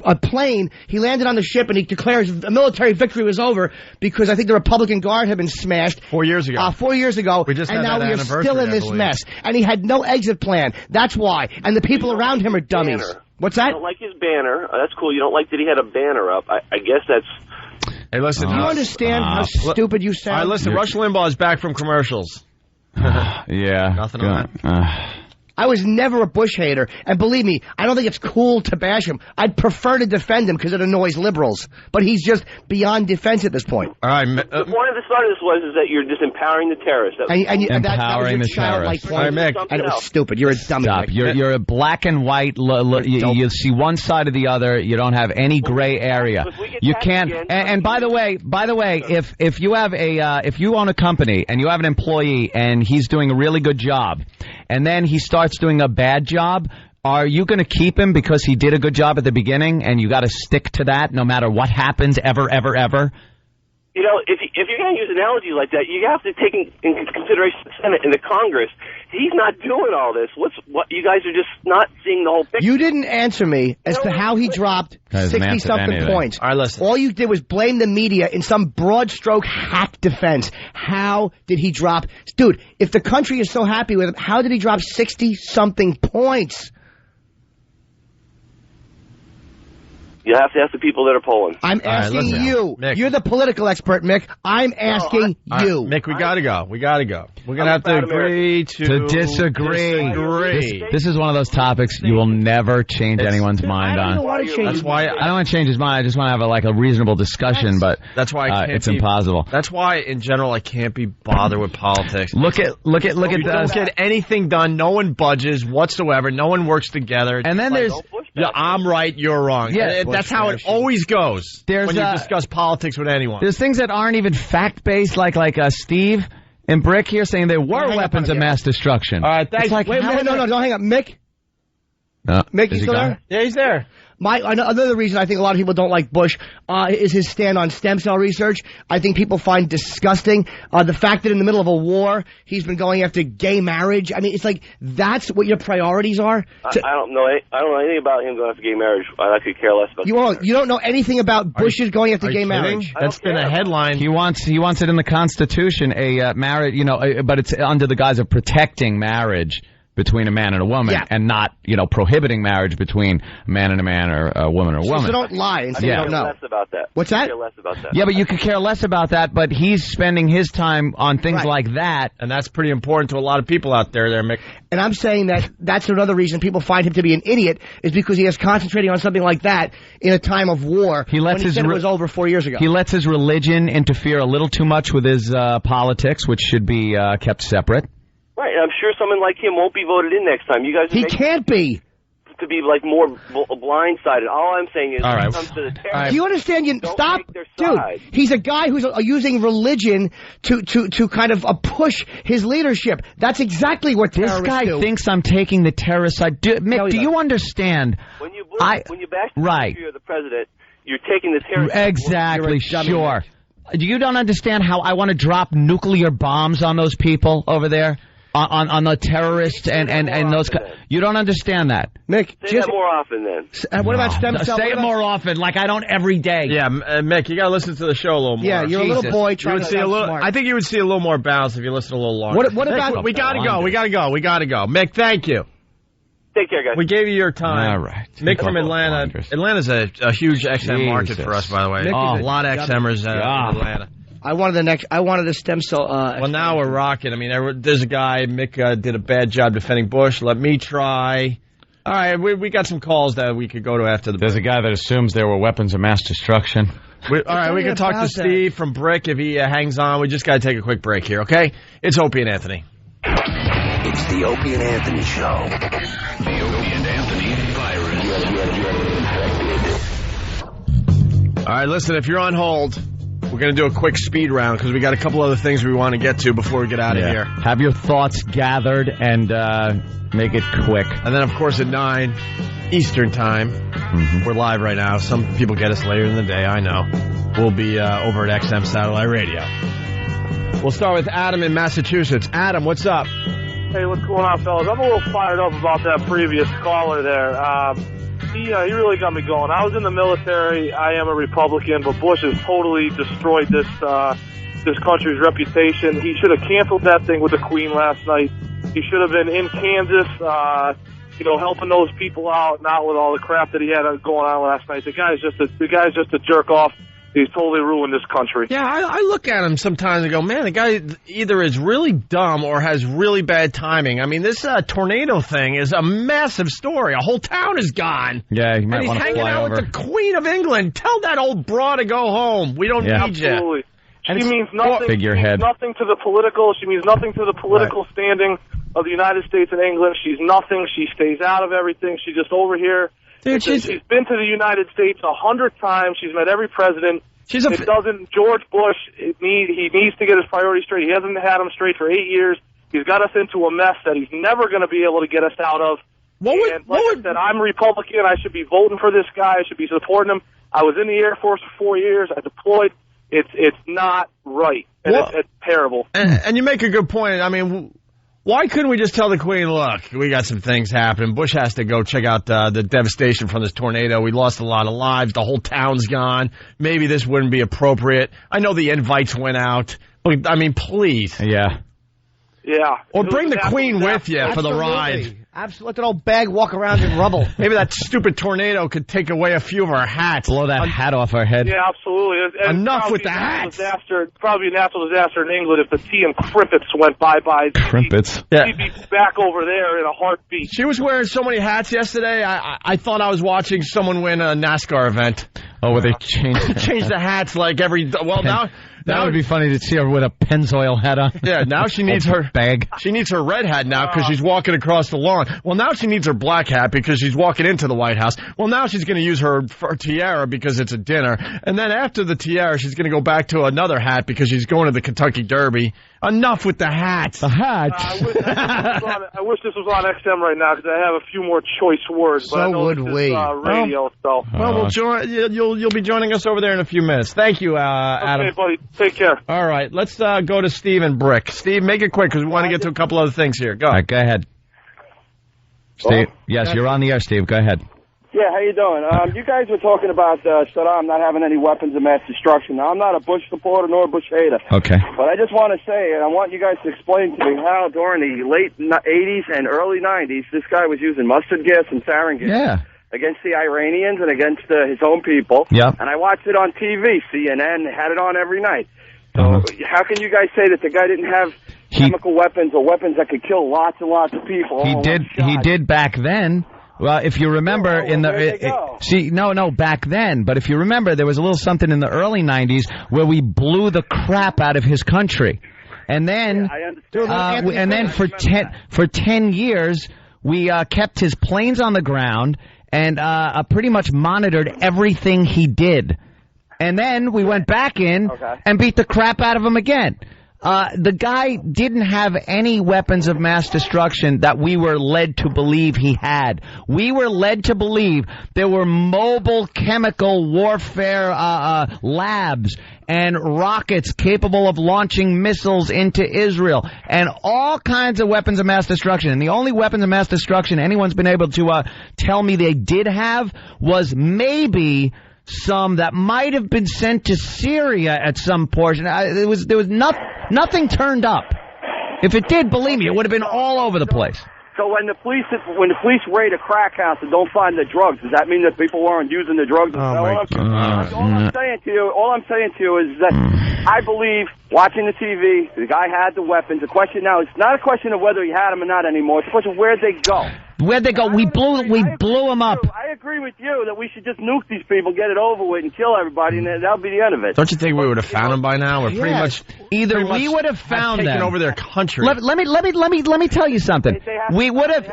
a plane. He landed on the ship and he declares a military victory was over because I think the Republican Guard had been smashed 4 years ago. 4 years ago, we just and had now that we are still in this mess. And he had no exit plan. That's why. And the people around him are dummies. Banner. What's that? You don't like his banner. That's cool. You don't like that he had a banner up. I guess that's. Hey, listen. Do you understand how stupid you sound? All right, listen. Rush Limbaugh is back from commercials. Yeah. Nothing on that. I was never a Bush hater, and believe me, I don't think it's cool to bash him. I'd prefer to defend him because it annoys liberals, but he's just beyond defense at this point. All right. The point of the start of this was that you're just empowering the terrorists. Empowering the terrorists. All right, Mick. And it was stupid. You're a dummy. Stop. You're a black and white. You see one side or the other. You don't have any gray area. You can't. And by the way, if you have if you own a company and you have an employee and he's doing a really good job, and then he starts doing a bad job, are you going to keep him because he did a good job at the beginning and you got to stick to that no matter what happens ever? You know, if you're going to use analogies like that, you have to take in consideration the Senate and the Congress. He's not doing all this. What you guys are just not seeing the whole picture. You didn't answer me as to how he dropped 60-something points. All right, listen. All you did was blame the media in some broad stroke hack defense. How did he drop? Dude, if the country is so happy with him, how did he drop 60-something points? You have to ask the people that are polling. I'm asking you. Mick. You're the political expert, Mick. I'm asking you. Mick, we gotta go. We're gonna have to agree to disagree. This is one of those topics you will never change anyone's mind on. I don't want to change his mind. I don't want to change his mind. I just want to have a reasonable discussion, but that's why it's impossible. That's why, in general, I can't be bothered with politics. Look at you don't get anything done. No one budges whatsoever. No one works together. And then there's I'm right, you're wrong. Yeah. That's how it always goes when you discuss politics with anyone. There's things that aren't even fact-based, like Steve and Brick here saying there were weapons of mass destruction. All right, thanks. Wait, no, don't hang up. Mick? No. Mick, you still there? Yeah, he's there. Another reason I think a lot of people don't like Bush is his stand on stem cell research. I think people find disgusting the fact that in the middle of a war he's been going after gay marriage. I mean, it's like that's what your priorities are. I don't know anything about him going after gay marriage. I could care less about. You don't know anything about Bush's going after gay marriage. That's been a headline. He wants it in the Constitution, a marriage. But it's under the guise of protecting marriage. between a man and a woman, and not, prohibiting marriage between a man and a man or a woman or a woman. So don't lie and say you don't know. Less about that. What's that? I care less about that. Yeah, but you could care less about that, but he's spending his time on things like that. And that's pretty important to a lot of people out there, Mick. And I'm saying that that's another reason people find him to be an idiot, is because he is concentrating on something like that in a time of war. He said it was over 4 years ago. He lets his religion interfere a little too much with his politics, which should be kept separate. Right, and I'm sure someone like him won't be voted in next time. You guys he can't be. To be more blindsided. All I'm saying is, when it comes to the terrorists, do you understand? Stop, dude. He's a guy who's using religion to kind of push his leadership. That's exactly what terrorists do. This guy thinks I'm taking the terrorist side. Mick, do you understand? When you bash the country or the president, you're taking the terrorist. Exactly. Sure. You don't understand how I want to drop nuclear bombs on those people over there? On the terrorists and those. You don't understand that. Mick, say that more often then. What about stem cells? Say it more often, like I don't every day. Yeah, Mick, you got to listen to the show a little more. Yeah, you're a little boy trying to sound smart. I think you would see a little more balance if you listen a little longer. What about... We got to go. We got to go. Mick, thank you. Take care, guys. We gave you your time. All right. Mick from Atlanta. Atlanta's a huge XM market for us, by the way. A lot of XMers in Atlanta. I wanted a stem cell. Well, now we're rocking. I mean, there's a guy. Mick did a bad job defending Bush. Let me try. All right, we got some calls that we could go to after the break. There's a guy that assumes there were weapons of mass destruction. All right, we can talk to Steve from Brick if he hangs on. We just got to take a quick break here, okay? It's Opie and Anthony. It's the Opie and Anthony Show. The Opie and Anthony virus. All right, listen, if you're on hold, we're going to do a quick speed round because we got a couple other things we want to get to before we get out of here. Have your thoughts gathered and make it quick. And then, of course, at 9 Eastern Time, we're live right now. Some people get us later in the day, I know. We'll be over at XM Satellite Radio. We'll start with Adam in Massachusetts. Adam, what's up? Hey, what's going on, fellas? I'm a little fired up about that previous caller there. He really got me going. I was in the military. I am a Republican, but Bush has totally destroyed this country's reputation. He should have canceled that thing with the Queen last night. He should have been in Kansas, helping those people out, not with all the crap that he had going on last night. The guy's just a jerk off. He's totally ruined this country. Yeah, I look at him sometimes and go, man, the guy either is really dumb or has really bad timing. I mean, this tornado thing is a massive story. A whole town is gone. Yeah, you might want to fly over. And he's hanging out with the Queen of England. Tell that old broad to go home. We don't need you. Absolutely. She means nothing. Figurehead. She means nothing to the political. She means nothing to the political standing of the United States and England. She's nothing. She stays out of everything. She's just over here. Dude, she's been to the United States 100 times. She's met every president. George Bush, he needs to get his priorities straight. He hasn't had them straight for 8 years. He's got us into a mess that he's never going to be able to get us out of. I said, I'm Republican. I should be voting for this guy. I should be supporting him. I was in the Air Force for 4 years. I deployed. It's not right. And it's terrible. And you make a good point. I mean, why couldn't we just tell the Queen, look, we got some things happening. Bush has to go check out the devastation from this tornado. We lost a lot of lives. The whole town's gone. Maybe this wouldn't be appropriate. I know the invites went out. But, I mean, please. Yeah. Yeah. Or bring the Queen with you for the ride. Absolutely. Let that old bag walk around in rubble. Maybe that stupid tornado could take away a few of our hats. Blow that hat off our head. Yeah, absolutely. Enough with the hats. Probably a natural disaster in England if the tea and crimpets went bye-bye. Crimpets? She'd be back over there in a heartbeat. She was wearing so many hats yesterday, I thought I was watching someone win a NASCAR event. Oh, where they changed the hats like every... Well, now That would be funny to see her with a Pennzoil hat on. Yeah, now she needs her bag. She needs her red hat now because she's walking across the lawn. Well, now she needs her black hat because she's walking into the White House. Well, now she's going to use her tiara because it's a dinner. And then after the tiara, she's going to go back to another hat because she's going to the Kentucky Derby. Enough with the hats. The hats. I wish this was on XM right now because I have a few more choice words. But so I know would this we. Is, radio, so. Well, we'll join. You'll be joining us over there in a few minutes. Thank you, Adam. Okay, buddy. Take care. All right, let's go to Steve and Brick. Steve, make it quick because we want to get to a couple other things here. Go. All right, go ahead. Steve. Yes, you're on the air, Steve. Go ahead. Yeah, how you doing? You guys were talking about Saddam not having any weapons of mass destruction. Now, I'm not a Bush supporter nor a Bush hater. Okay. But I just want to say, and I want you guys to explain to me how during the late 80s and early 90s, this guy was using mustard gas and sarin gas against the Iranians and against his own people. Yeah. And I watched it on TV. CNN had it on every night. So how can you guys say that the guy didn't have chemical weapons or weapons that could kill lots and lots of people? He did back then. Well, if you remember back then, but if you remember, there was a little something in the early 90s where we blew the crap out of his country. And then, for 10 years, we kept his planes on the ground and pretty much monitored everything he did. And then we went back in and beat the crap out of him again. The guy didn't have any weapons of mass destruction that we were led to believe he had. We were led to believe there were mobile chemical warfare labs and rockets capable of launching missiles into Israel and all kinds of weapons of mass destruction. And the only weapons of mass destruction anyone's been able to tell me they did have was maybe some that might have been sent to Syria at some portion. There was nothing turned up. If it did, believe me, it would have been all over the place. So when the police raid a crack house and don't find the drugs, does that mean that people weren't using the drugs? All I'm saying to you is that I believe watching the TV, the guy had the weapons. The question now is not a question of whether he had them or not anymore. It's a question of where'd they go. Where'd they go? We blew them up. I agree with you that we should just nuke these people, get it over with, and kill everybody, and that'll be the end of it. Don't you think we would have found them by now? We're pretty much we would have found them, taken over their country. Let me tell you something. We would have.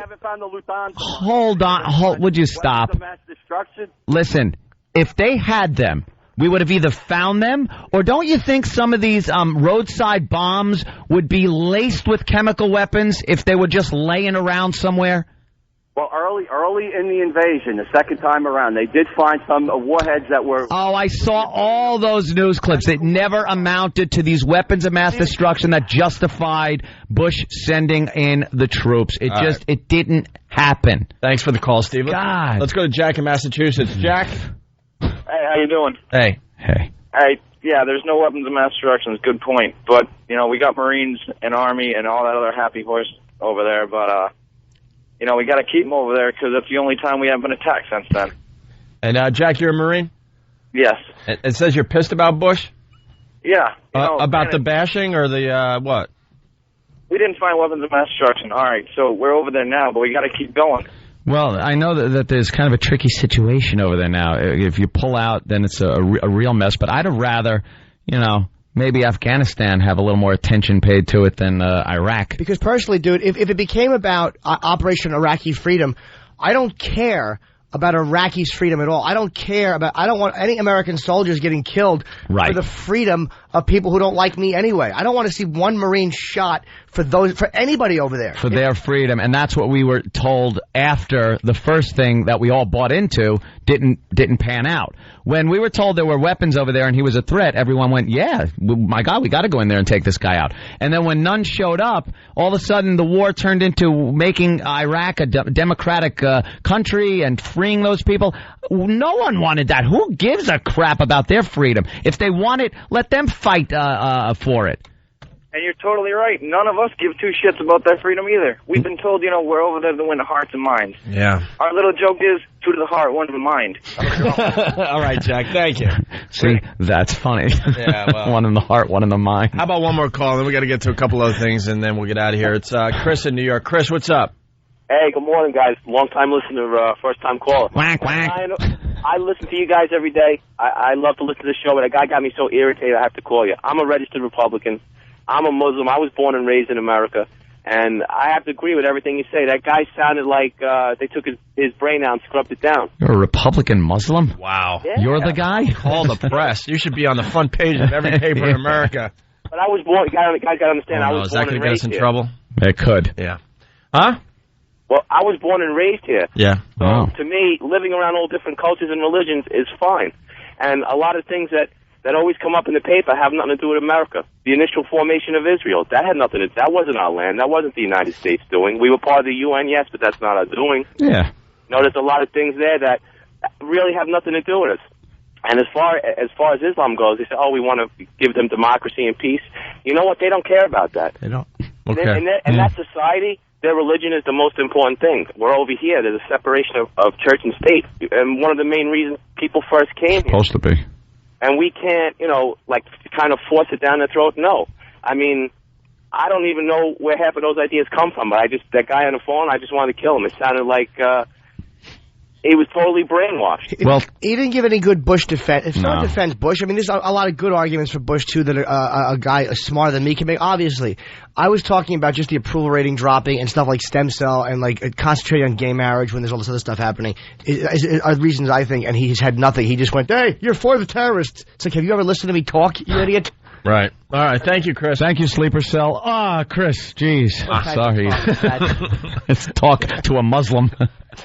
Hold on. Would you stop? Listen, if they had them, we would have either found them, or don't you think some of these roadside bombs would be laced with chemical weapons if they were just laying around somewhere? Well, early in the invasion, the second time around, they did find some warheads that were... Oh, I saw all those news clips. It never amounted to these weapons of mass destruction that justified Bush sending in the troops. It didn't happen. Thanks for the call, Steve. God. Let's go to Jack in Massachusetts. Jack? Hey, how you doing? Hey. Yeah, there's no weapons of mass destruction. It's a good point. But, we got Marines and Army and all that other happy horse over there, but... we got to keep them over there because that's the only time we haven't been attacked since then. And, Jack, you're a Marine? Yes. It says you're pissed about Bush? Yeah. About the bashing or the, what? We didn't find weapons of mass destruction. All right, so we're over there now, but we got to keep going. Well, I know that there's kind of a tricky situation over there now. If you pull out, then it's a real mess. But I'd have rather, maybe Afghanistan have a little more attention paid to it than Iraq. Because personally, dude, if it became about Operation Iraqi Freedom, I don't care about Iraqi's freedom at all. I don't want any American soldiers getting killed for the freedom of people who don't like me anyway. I don't want to see one Marine shot for anybody over there. For their freedom, and that's what we were told after the first thing that we all bought into didn't pan out. When we were told there were weapons over there and he was a threat, everyone went, yeah, my God, we got to go in there and take this guy out. And then when none showed up, all of a sudden the war turned into making Iraq a democratic country and freeing those people. No one wanted that. Who gives a crap about their freedom? If they want it, let them fight for it. And you're totally right. None of us give two shits about that freedom either. We've been told, we're over there to win the hearts and minds. Yeah. Our little joke is, two to the heart, one to the mind. All right, Jack, thank you. See, that's funny. Yeah, well. One in the heart, one in the mind. How about one more call, then we got to get to a couple other things, and then we'll get out of here. It's Chris in New York. Chris, what's up? Hey, good morning, guys. Long-time listener, first-time caller. Quack, quack. I listen to you guys every day. I love to listen to the show, but a guy got me so irritated I have to call you. I'm a registered Republican. I'm a Muslim. I was born and raised in America, and I have to agree with everything you say. That guy sounded like they took his brain out and scrubbed it down. You're a Republican Muslim? Wow. Yeah. You're the guy? Call the press. You should be on the front page of every paper in America. But I was born. Guys got to understand. I was is that born going to and get raised us in here. trouble? It could. Yeah. Huh? Well, I was born and raised here. Yeah. So to me, living around all different cultures and religions is fine. And a lot of things that always come up in the paper have nothing to do with America. The initial formation of Israel, that had nothing to do. That wasn't our land. That wasn't the United States doing. We were part of the UN, yes, but that's not our doing. Yeah. There's a lot of things there that really have nothing to do with us. And as far as Islam goes, they say, "Oh, we want to give them democracy and peace." You know what? They don't care about that. They don't. Okay. And that society, their religion is the most important thing. We're over here. There's a separation of church and state, and one of the main reasons people first came here. Supposed to be. And we can't, kind of force it down their throat. No, I mean, I don't even know where half of those ideas come from. But that guy on the phone, I just wanted to kill him. It sounded like. He was totally brainwashed. Well, he didn't give any good Bush defense. If someone defends Bush, I mean, there's a lot of good arguments for Bush, too, that a guy smarter than me can make. Obviously, I was talking about just the approval rating dropping and stuff like stem cell and, concentrating on gay marriage when there's all this other stuff happening are reasons, I think, and he's had nothing. He just went, hey, you're for the terrorists. It's like, have you ever listened to me talk, you idiot? Right. All right. Thank you, Chris. Thank you, Sleeper Cell. Chris, jeez. Sorry. Let's talk to a Muslim.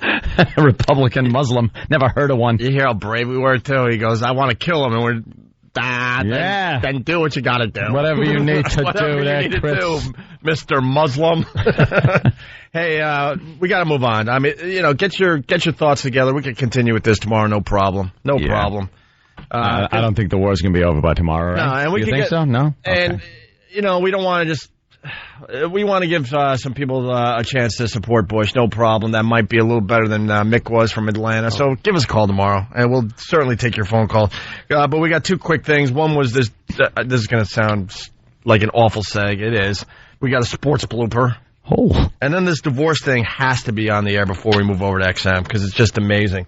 A Republican Muslim. Never heard of one. You hear how brave we were, too. He goes, I want to kill him. And we're, then do what you got to do. Whatever you need to Whatever do, you need Chris. to do, Mr. Muslim. Hey, we got to move on. I mean, get your thoughts together. We can continue with this tomorrow. No problem. No problem. I don't think the war's going to be over by tomorrow, right? No, and we you think so? No? And, okay. We don't want to just... We want to give some people a chance to support Bush. No problem. That might be a little better than Mick was from Atlanta. So give us a call tomorrow, and we'll certainly take your phone call. But we got two quick things. One was this. This is going to sound like an awful seg. It is. We got a sports blooper. Oh. And then this divorce thing has to be on the air before we move over to XM because it's just amazing.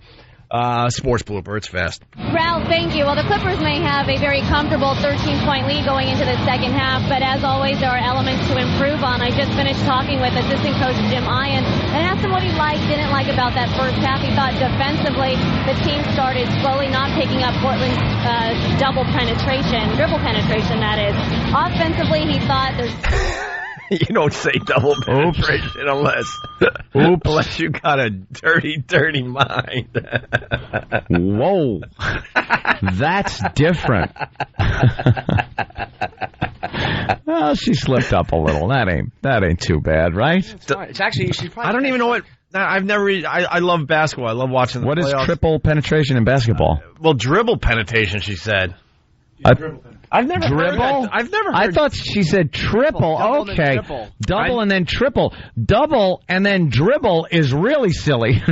Sports blooper. It's fast. Ralph, thank you. Well, the Clippers may have a very comfortable 13-point lead going into the second half, but as always, there are elements to improve on. I just finished talking with assistant coach Jim Ian and asked him what he didn't like about that first half. He thought defensively the team started slowly not picking up Portland's dribble penetration, that is. Offensively, he thought there's... You don't say double penetration unless you got a dirty, dirty mind. Whoa. That's different. Well, she slipped up a little. That ain't too bad, right? It's actually, she's probably... I don't even know what... I've never... I love basketball. I love watching the playoffs. What is triple penetration in basketball? Well, dribble penetration, she said. I've never heard that. I've never heard. I thought she said triple. Okay. Double and then triple. Double and then dribble is really silly.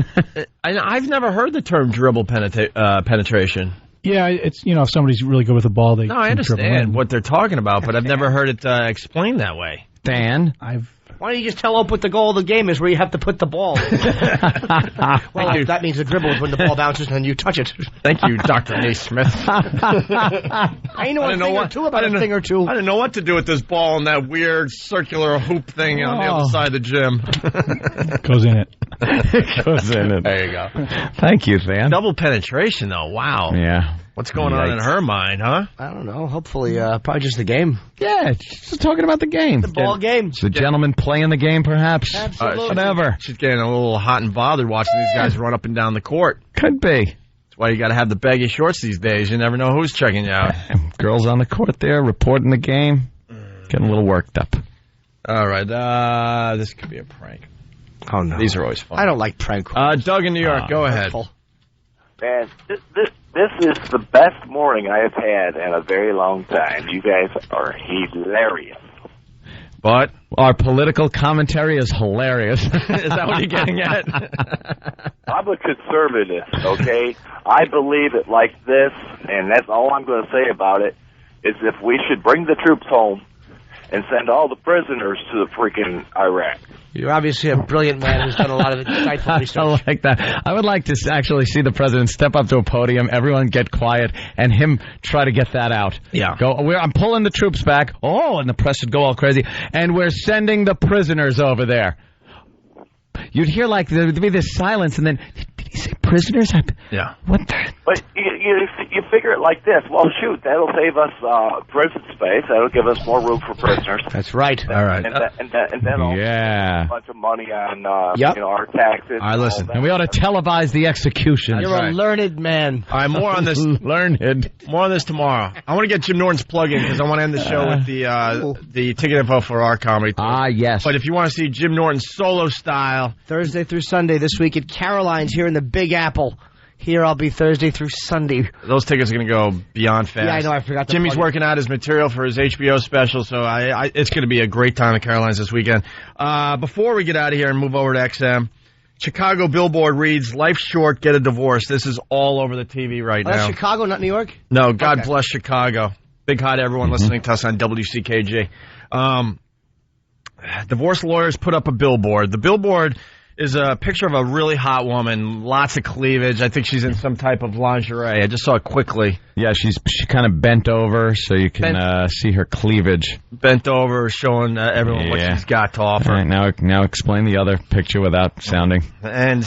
I've never heard the term dribble penetration. Yeah, it's, if somebody's really good with the ball, they No, I understand what they're talking about, but I've never heard it explained that way. Dan? Why don't you just tell Opie what the goal of the game is where you have to put the ball? Well, that means the dribble is when the ball bounces and you touch it. Thank you, Dr. Naismith. I know a thing or two. I didn't know what to do with this ball and that weird circular hoop thing on the other side of the gym. Goes in it. Goes in it. There you go. Thank you, Sam. Double penetration, though. Wow. Yeah. What's going on in her mind, huh? I don't know. Hopefully, probably just the game. Yeah, she's talking about the game. The ball game. The gentleman playing the game, perhaps. Absolutely. Whatever. She's getting a little hot and bothered watching these guys run up and down the court. Could be. That's why you got to have the baggy shorts these days. You never know who's checking you out. Girls on the court there reporting the game. Getting a little worked up. All right. This could be a prank. Oh, no. These are always fun. I don't like prank calls. Doug in New York, go ahead. Man, this is the best morning I have had in a very long time. You guys are hilarious. But our political commentary is hilarious. Is that what you're getting at? I'm a conservative, okay? I believe it like this, and that's all I'm going to say about it, is if we should bring the troops home and send all the prisoners to the freaking Iraq. You're obviously a brilliant man who's done a lot of insightful research. I like that. I would like to actually see the president step up to a podium, everyone get quiet, and him try to get that out. Yeah. I'm pulling the troops back. Oh, and the press would go all crazy. And we're sending the prisoners over there. You'd hear there'd be this silence, and then, did he say prisoners? Yeah. What the? But you figure it like this. Well, shoot, that'll save us prison space. That'll give us more room for prisoners. That's right. All right. And then also a bunch of money on our taxes. All right, listen. And we ought to televise the execution. You're a learned man. All right, more on this. Learned. More on this tomorrow. I want to get Jim Norton's plug in because I want to end the show with the ticket info for our comedy tour. Yes. But if you want to see Jim Norton solo style, Thursday through Sunday this week at Caroline's here in the Big Apple. Here I'll be Thursday through Sunday. Those tickets are going to go beyond fast. Yeah, I know. I forgot to Jimmy's working out his material for his HBO special, so it's going to be a great time at Caroline's this weekend. Before we get out of here and move over to XM, Chicago Billboard reads, "Life's short, get a divorce." This is all over the TV right now. That's Chicago, not New York? No, God bless Chicago. Big hi to everyone listening to us on WCKG. Divorce lawyers put up a billboard. The billboard is a picture of a really hot woman, lots of cleavage. I think she's in some type of lingerie. I just saw it quickly. Yeah, she kind of bent over so you can see her cleavage. Bent over, showing everyone what she's got to offer. All right, now explain the other picture without sounding. And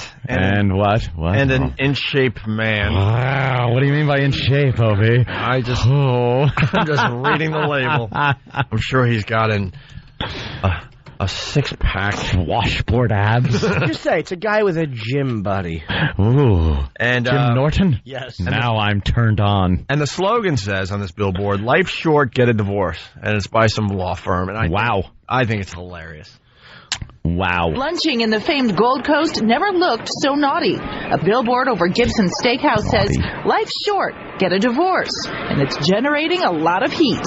what? And an in-shape man. Wow, what do you mean by in shape, Opie? I'm just reading the label. I'm sure he's got a six-pack, washboard abs. Just say it's a guy with a gym body. Ooh. And Jim Norton? Yes. Now I'm turned on. And the slogan says on this billboard, "Life's short, get a divorce." And it's by some law firm. And I think it's hilarious. Wow. Lunching in the famed Gold Coast never looked so naughty. A billboard over Gibson's Steakhouse says, "Life's short, get a divorce." And it's generating a lot of heat.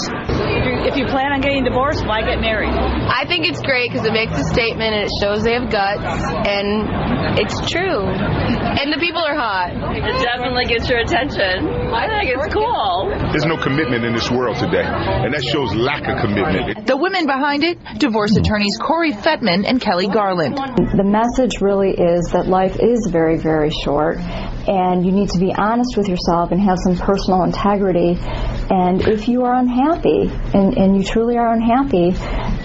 If you plan on getting divorced, why get married? I think it's great because it makes a statement and it shows they have guts, and it's true. And the people are hot. It definitely gets your attention. I think it's cool. There's no commitment in this world today, and that shows lack of commitment. The women behind it, divorce attorneys Corey Fettman and Kelly Garland. The message really is that life is very, very short, and you need to be honest with yourself and have some personal integrity. And if you are unhappy, and you truly are unhappy,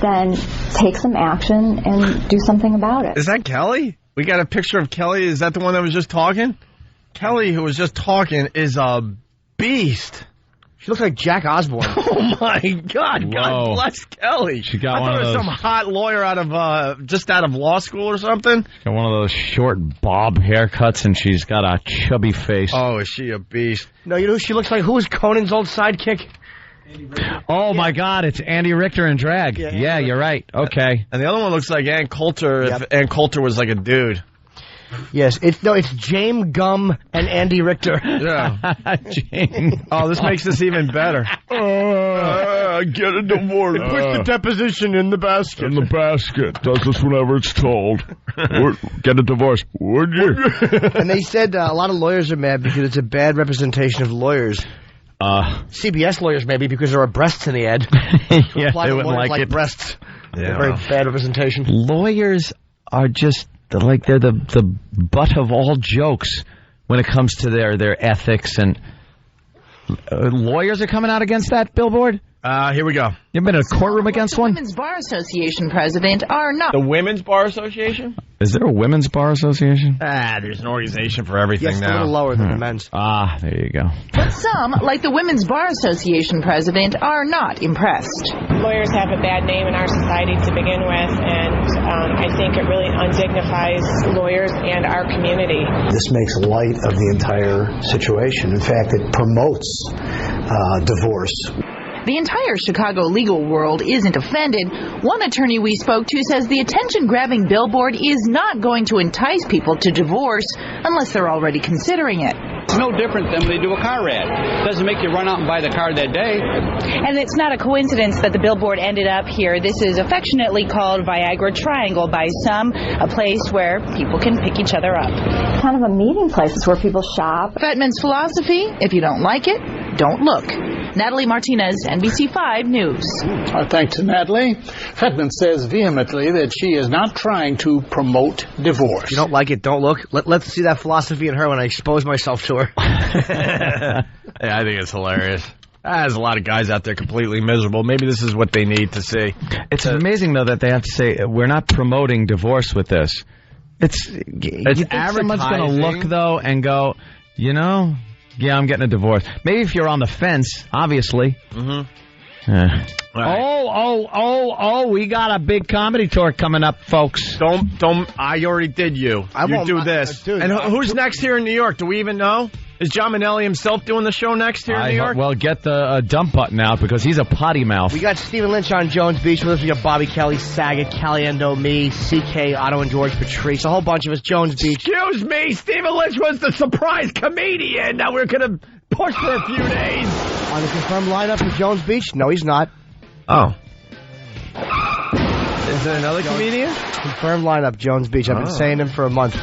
then take some action and do something about it. Is that Kelly? We got a picture of Kelly. Is that the one that was just talking? Kelly, who was just talking, is a beast. She looks like Jack Osborne. Oh, my God. Whoa. God bless Kelly. She got I one thought of it was those, some hot lawyer out of law school or something. She's got one of those short bob haircuts, and she's got a chubby face. Oh, is she a beast? No, you know who she looks like? Who was Conan's old sidekick? Oh, my God, it's Andy Richter in drag. Yeah, you're right. Okay. And the other one looks like Ann Coulter if Ann Coulter was like a dude. Yes, it's James Gum and Andy Richter. Yeah. Oh, this makes this even better. Get a divorce. Put the deposition in the basket. In the basket. Does this whenever it's told. Get a divorce. Would you? And they said a lot of lawyers are mad because it's a bad representation of lawyers. CBS lawyers maybe because there are breasts in the ad. Yeah, they wouldn't like it. Breasts. Yeah. Very bad representation. Lawyers are just like they're the butt of all jokes when it comes to their ethics, and lawyers are coming out against that billboard. Here we go. You've been in a courtroom against one? The Women's Bar Association president are not. The Women's Bar Association? Is there a Women's Bar Association? There's an organization for everything now. Yes, a little lower than the men's. There you go. But some, like the Women's Bar Association president, are not impressed. Lawyers have a bad name in our society to begin with, and I think it really undignifies lawyers and our community. This makes light of the entire situation. In fact, it promotes divorce. The entire Chicago legal world isn't offended. One attorney we spoke to says the attention-grabbing billboard is not going to entice people to divorce unless they're already considering it. It's no different than when they do a car ad. It doesn't make you run out and buy the car that day. And it's not a coincidence that the billboard ended up here. This is affectionately called Viagra Triangle by some, a place where people can pick each other up. Kind of a meeting place. It's where people shop. Fettman's philosophy, if you don't like it, don't look. Natalie Martinez, NBC5 News. Our thanks to Natalie. Fettman says vehemently that she is not trying to promote divorce. If you don't like it, don't look. Let's see that philosophy in her when I expose myself to her. Yeah, I think it's hilarious. There's a lot of guys out there completely miserable. Maybe this is what they need to see. It's amazing, though, that they have to say, we're not promoting divorce with this. It's someone's going to look, though, and go, you know... Yeah, I'm getting a divorce. Maybe if you're on the fence, obviously. Mm-hmm. Right. We got a big comedy tour coming up, folks. Don't. I already did you. I you won't do this. Dude, and who's next here in New York? Do we even know? Is John Minnelli himself doing the show next here in New York? Well, get the dump button out because he's a potty mouth. We got Stephen Lynch on Jones Beach with us. We got Bobby Kelly, Saget, Caliendo, me, CK, Otto, and George Patrice. A whole bunch of us. Jones Beach. Excuse me, Stephen Lynch was the surprise comedian. Now we're going to push for a few days. On the confirmed lineup for Jones Beach? No, he's not. Oh. Is there another comedian? Confirmed lineup, Jones Beach. I've been saying him for a month.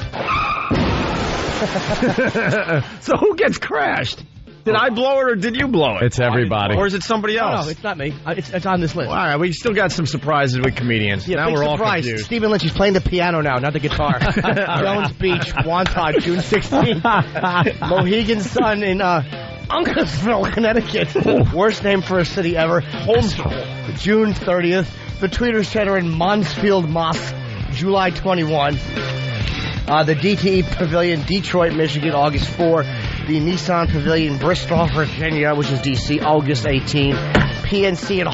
So who gets crashed? Did I blow it or did you blow it? It's everybody. Or is it somebody else? No, it's not me. It's on this list. Well, all right, we still got some surprises with comedians. Yeah, now we're all surprise. confused. Stephen Lynch, he's playing the piano now, not the guitar. Jones Beach, Wonton, June 16th. Mohegan Sun in Uncasville, Connecticut. Worst name for a city ever. Holmesville, June 30th. The Tweeter Center in Mansfield, Mass, July 21. The DTE Pavilion, Detroit, Michigan, August 4. The Nissan Pavilion, Bristol, Virginia, which is D.C., August 18. PNC in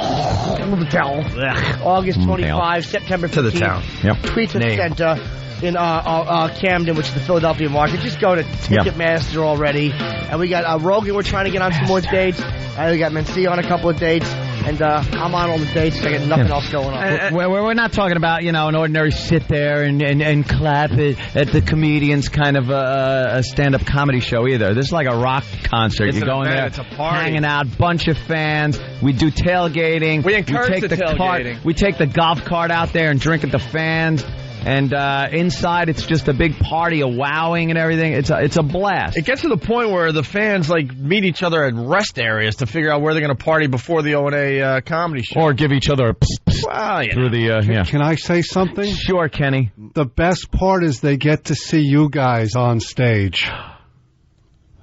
August 25. September 15th. To the town. Yep. Tweet Center in Camden, which is the Philadelphia market. Just go to Ticketmaster already. And we got Rogan, we're trying to get on some more dates. And we got Mencia on a couple of dates. And I'm on all the dates. I got nothing else going on. We're not talking about, an ordinary sit there and clap at the comedian's kind of a stand-up comedy show either. This is like a rock concert. You're going there, it's a party. hanging out, bunch of fans. We do tailgating. We encourage the tailgating. We take the golf cart out there and drink at the fans. And inside, it's just a big party, a wowing and everything. It's a blast. It gets to the point where the fans meet each other at rest areas to figure out where they're going to party before the O&A comedy show, or give each other a through the. Can I say something? Sure, Kenny. The best part is they get to see you guys on stage.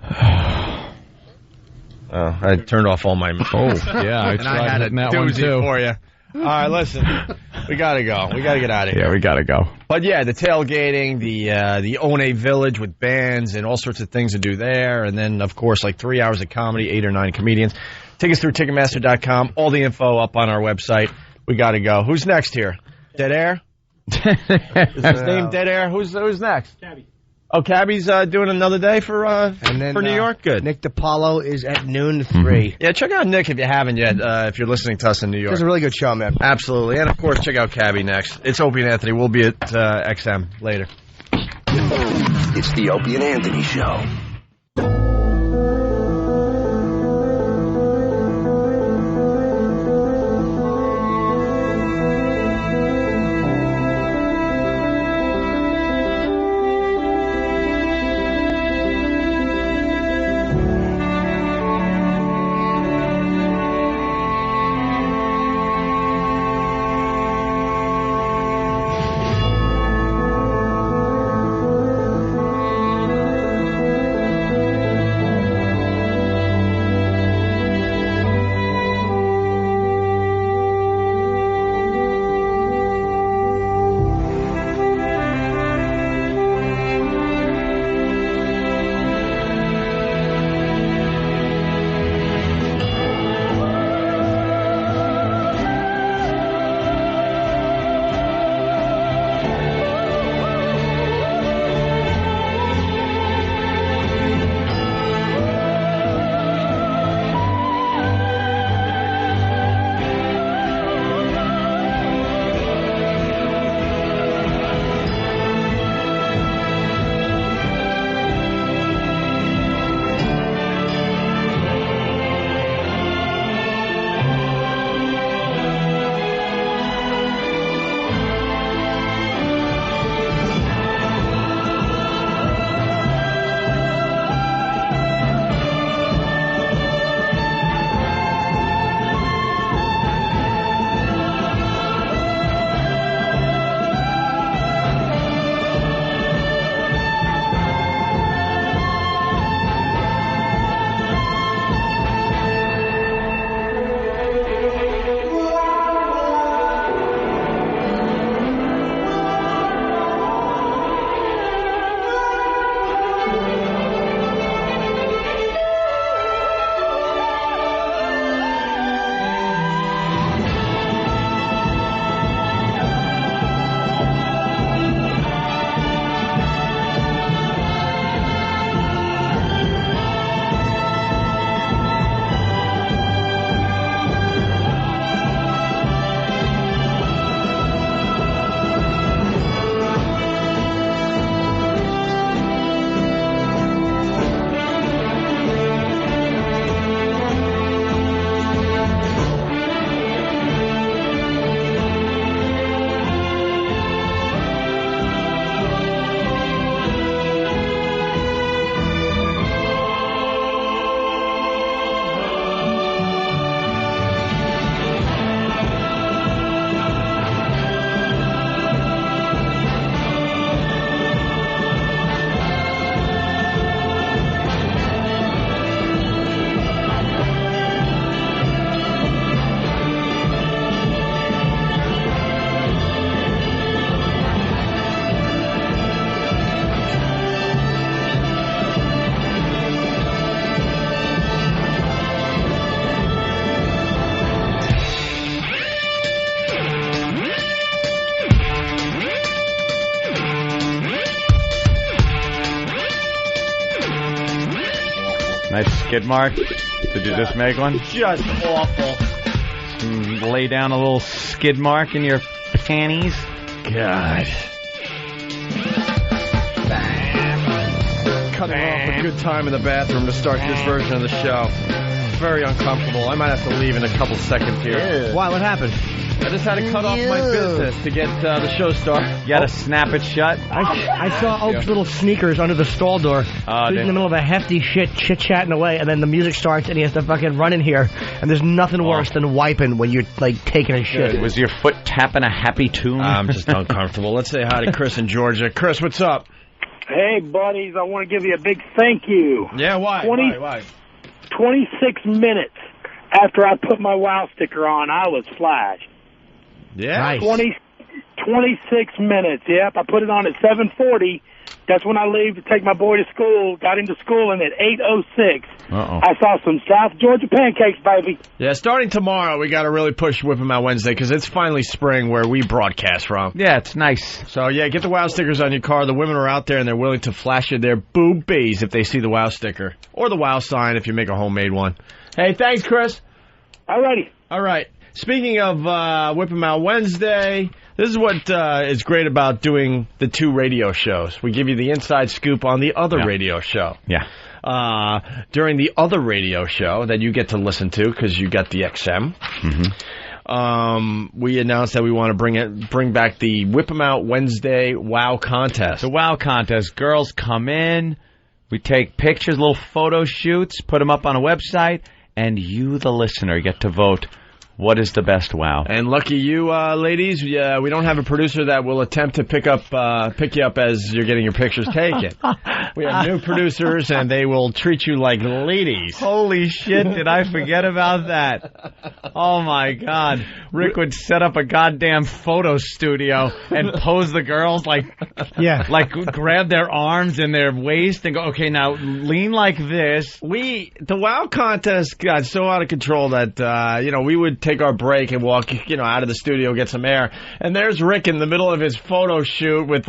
I turned off all my. I tried I had a hitting that one doozy too. for you. All right, listen, we gotta go. We gotta get out of here. Yeah, we gotta go. But yeah, the tailgating, the O&A Village with bands and all sorts of things to do there, and then of course 3 hours of comedy, 8 or 9 comedians. Tickets through Ticketmaster.com. All the info up on our website. We gotta go. Who's next here? Dead Air. Is his name Dead Air? Who's next? Cabby. Oh, Cabby's doing another day for New York? Good. Nick DiPaolo is at noon to 3. Yeah, check out Nick if you haven't yet, if you're listening to us in New York. It's a really good show, man. Absolutely. And, of course, check out Cabby next. It's Opie and Anthony. We'll be at XM later. It's the Opie and Anthony Show. skid mark? Did you just make one? Just awful. Lay down a little skid mark in your panties. God. Cutting off a good time in the bathroom to start this version of the show. Very uncomfortable. I might have to leave in a couple seconds here. Yeah. Why? What happened? I just had to cut off my business to get the show started. You had to snap it shut? I saw Oak's little sneakers under the stall door. He's in the middle of a hefty chit-chatting away, and then the music starts, and he has to fucking run in here. And there's nothing worse than wiping when you're, like, taking a shit. Was your foot tapping a happy tune? I'm just uncomfortable. Let's say hi to Chris in Georgia. Chris, what's up? Hey, buddies, I want to give you a big thank you. Yeah, why? 26 minutes after I put my WOW sticker on, I was flashed. Yeah. Nice. 26 minutes, yep. I put it on at 7:40. That's when I leave to take my boy to school. Got him to school, and at 8:06, I saw some South Georgia pancakes, baby. Yeah, starting tomorrow, we got to really push Whip 'em Out Wednesday because it's finally spring where we broadcast from. Yeah, it's nice. So, yeah, get the WOW stickers on your car. The women are out there, and they're willing to flash you their boobies if they see the WOW sticker. Or the WOW sign if you make a homemade one. Hey, thanks, Chris. All righty. All right. Speaking of Whip 'em Out Wednesday, this is what is great about doing the two radio shows. We give you the inside scoop on the other radio show. Yeah. During the other radio show that you get to listen to because you got the XM, we announced that we want to bring back the Whip 'em Out Wednesday WOW contest. The WOW contest. Girls come in, we take pictures, little photo shoots, put them up on a website, and you, the listener, get to vote. What is the best WOW? And lucky you, ladies, we don't have a producer that will attempt to pick you up as you're getting your pictures taken. We have new producers, and they will treat you like ladies. Holy shit, did I forget about that? Oh, my God. Rick would set up a goddamn photo studio and pose the girls like grab their arms and their waist and go, okay, now lean like this. The WOW contest got so out of control that, we would take our break and walk, out of the studio, get some air. And there's Rick in the middle of his photo shoot with,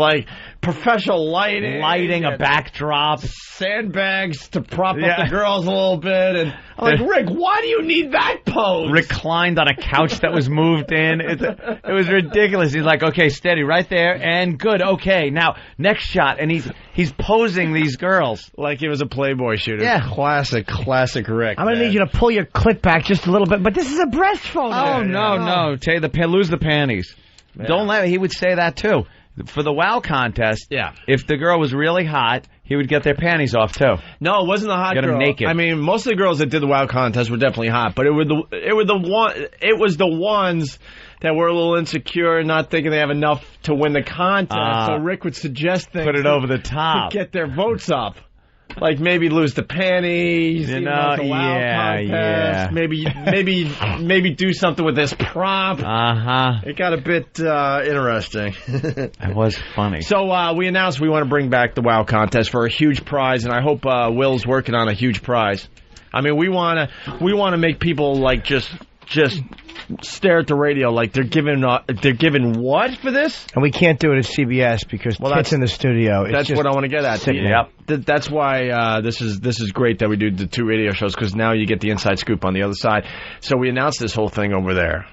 professional lighting, a backdrop, sandbags to prop up the girls a little bit. And I'm like, Rick, why do you need that pose? Reclined on a couch that was moved in. It was ridiculous. He's like, okay, steady, right there, and good. Okay, now, next shot. And he's posing these girls. Like he was a Playboy shooter. Yeah. Classic Rick. I'm going to need you to pull your clip back just a little bit, but this is a breast photo. Oh, no. Lose the panties. Yeah. Don't let he would say that, too. For the WOW contest, if the girl was really hot, he would get their panties off, too. No, it wasn't the hot girl. Get them naked. I mean, most of the girls that did the WOW contest were definitely hot, but it was the ones that were a little insecure and not thinking they have enough to win the contest. So Rick would suggest things. Put it over the top. To get their votes up. Like maybe lose the panties, the WOW contest. Maybe do something with this prop. It got a bit interesting. It was funny. So we announced we want to bring back the WOW contest for a huge prize, and I hope Will's working on a huge prize. I mean, we want to make people just stare at the radio like they're given what for this? And we can't do it at CBS because that's in the studio. That's what I want to get at. Yep. That's why this is great that we do the two radio shows because now you get the inside scoop on the other side. So we announced this whole thing over there,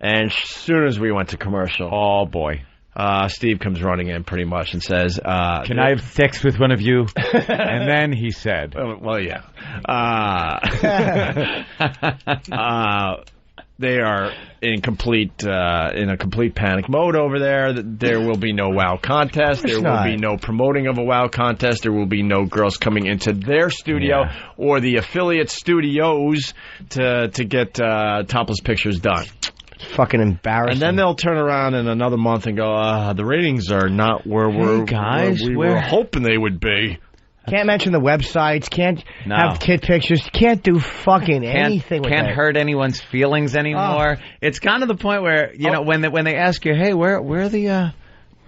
and as soon as we went to commercial, oh boy. Steve comes running in pretty much and says, can I have sex with one of you? And then he said, they are in a complete panic mode over there. There will be no WOW contest. There will be no promoting of a WOW contest. There will be no girls coming into their studio or the affiliate studios to get topless pictures done. Fucking embarrassing. And then they'll turn around in another month and go, the ratings are not where we were hoping they would be. Can't mention the websites. Can't have kid pictures. Can't do fucking anything with that. Can't hurt anyone's feelings anymore. It's kind of the point where, when they ask you, hey, where are the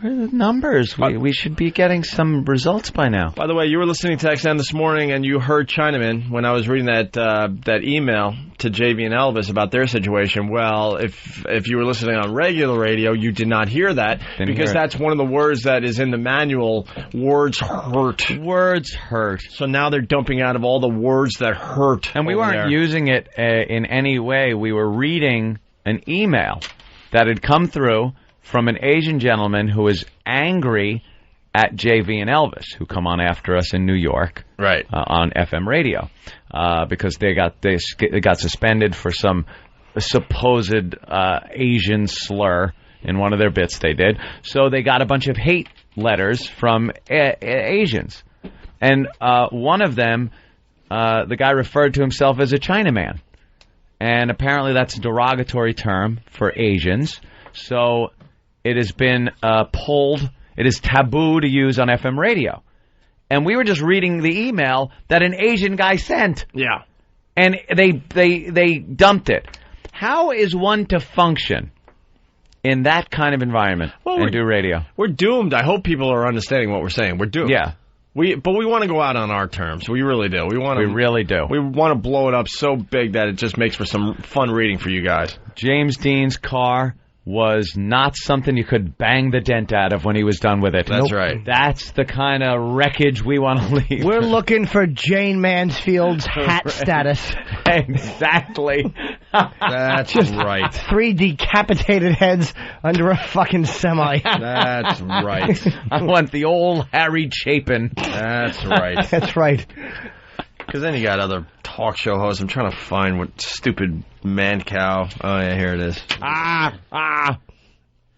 numbers? We should be getting some results by now. By the way, you were listening to XM this morning and you heard Chinaman when I was reading that email to JV and Elvis about their situation. Well, if you were listening on regular radio, you did not hear that because that's one of the words that is in the manual. Words hurt. Words hurt. So now they're dumping out of all the words that hurt. And we weren't using it in any way. We were reading an email that had come through from an Asian gentleman who was angry at JV and Elvis, who come on after us in New York, right, on FM radio, because they got suspended for some supposed Asian slur in one of their bits they did. So they got a bunch of hate letters from Asians, and one of them, the guy referred to himself as a Chinaman, and apparently that's a derogatory term for Asians. So it has been pulled. It is taboo to use on FM radio. And we were just reading the email that an Asian guy sent. Yeah. And they dumped it. How is one to function in that kind of environment and do radio? We're doomed. I hope people are understanding what we're saying. We're doomed. Yeah. But we want to go out on our terms. We really do. We really do. We want to blow it up so big that it just makes for some fun reading for you guys. James Dean's car was not something you could bang the dent out of when he was done with it. That's right. That's the kind of wreckage we want to leave. We're looking for Jane Mansfield's hat status. Exactly. That's right. 3 decapitated heads under a fucking semi. That's right. I want the old Harry Chapin. That's right. That's right. Because then you got other talk show hosts. I'm trying to find what stupid Mancow. Oh, yeah, here it is.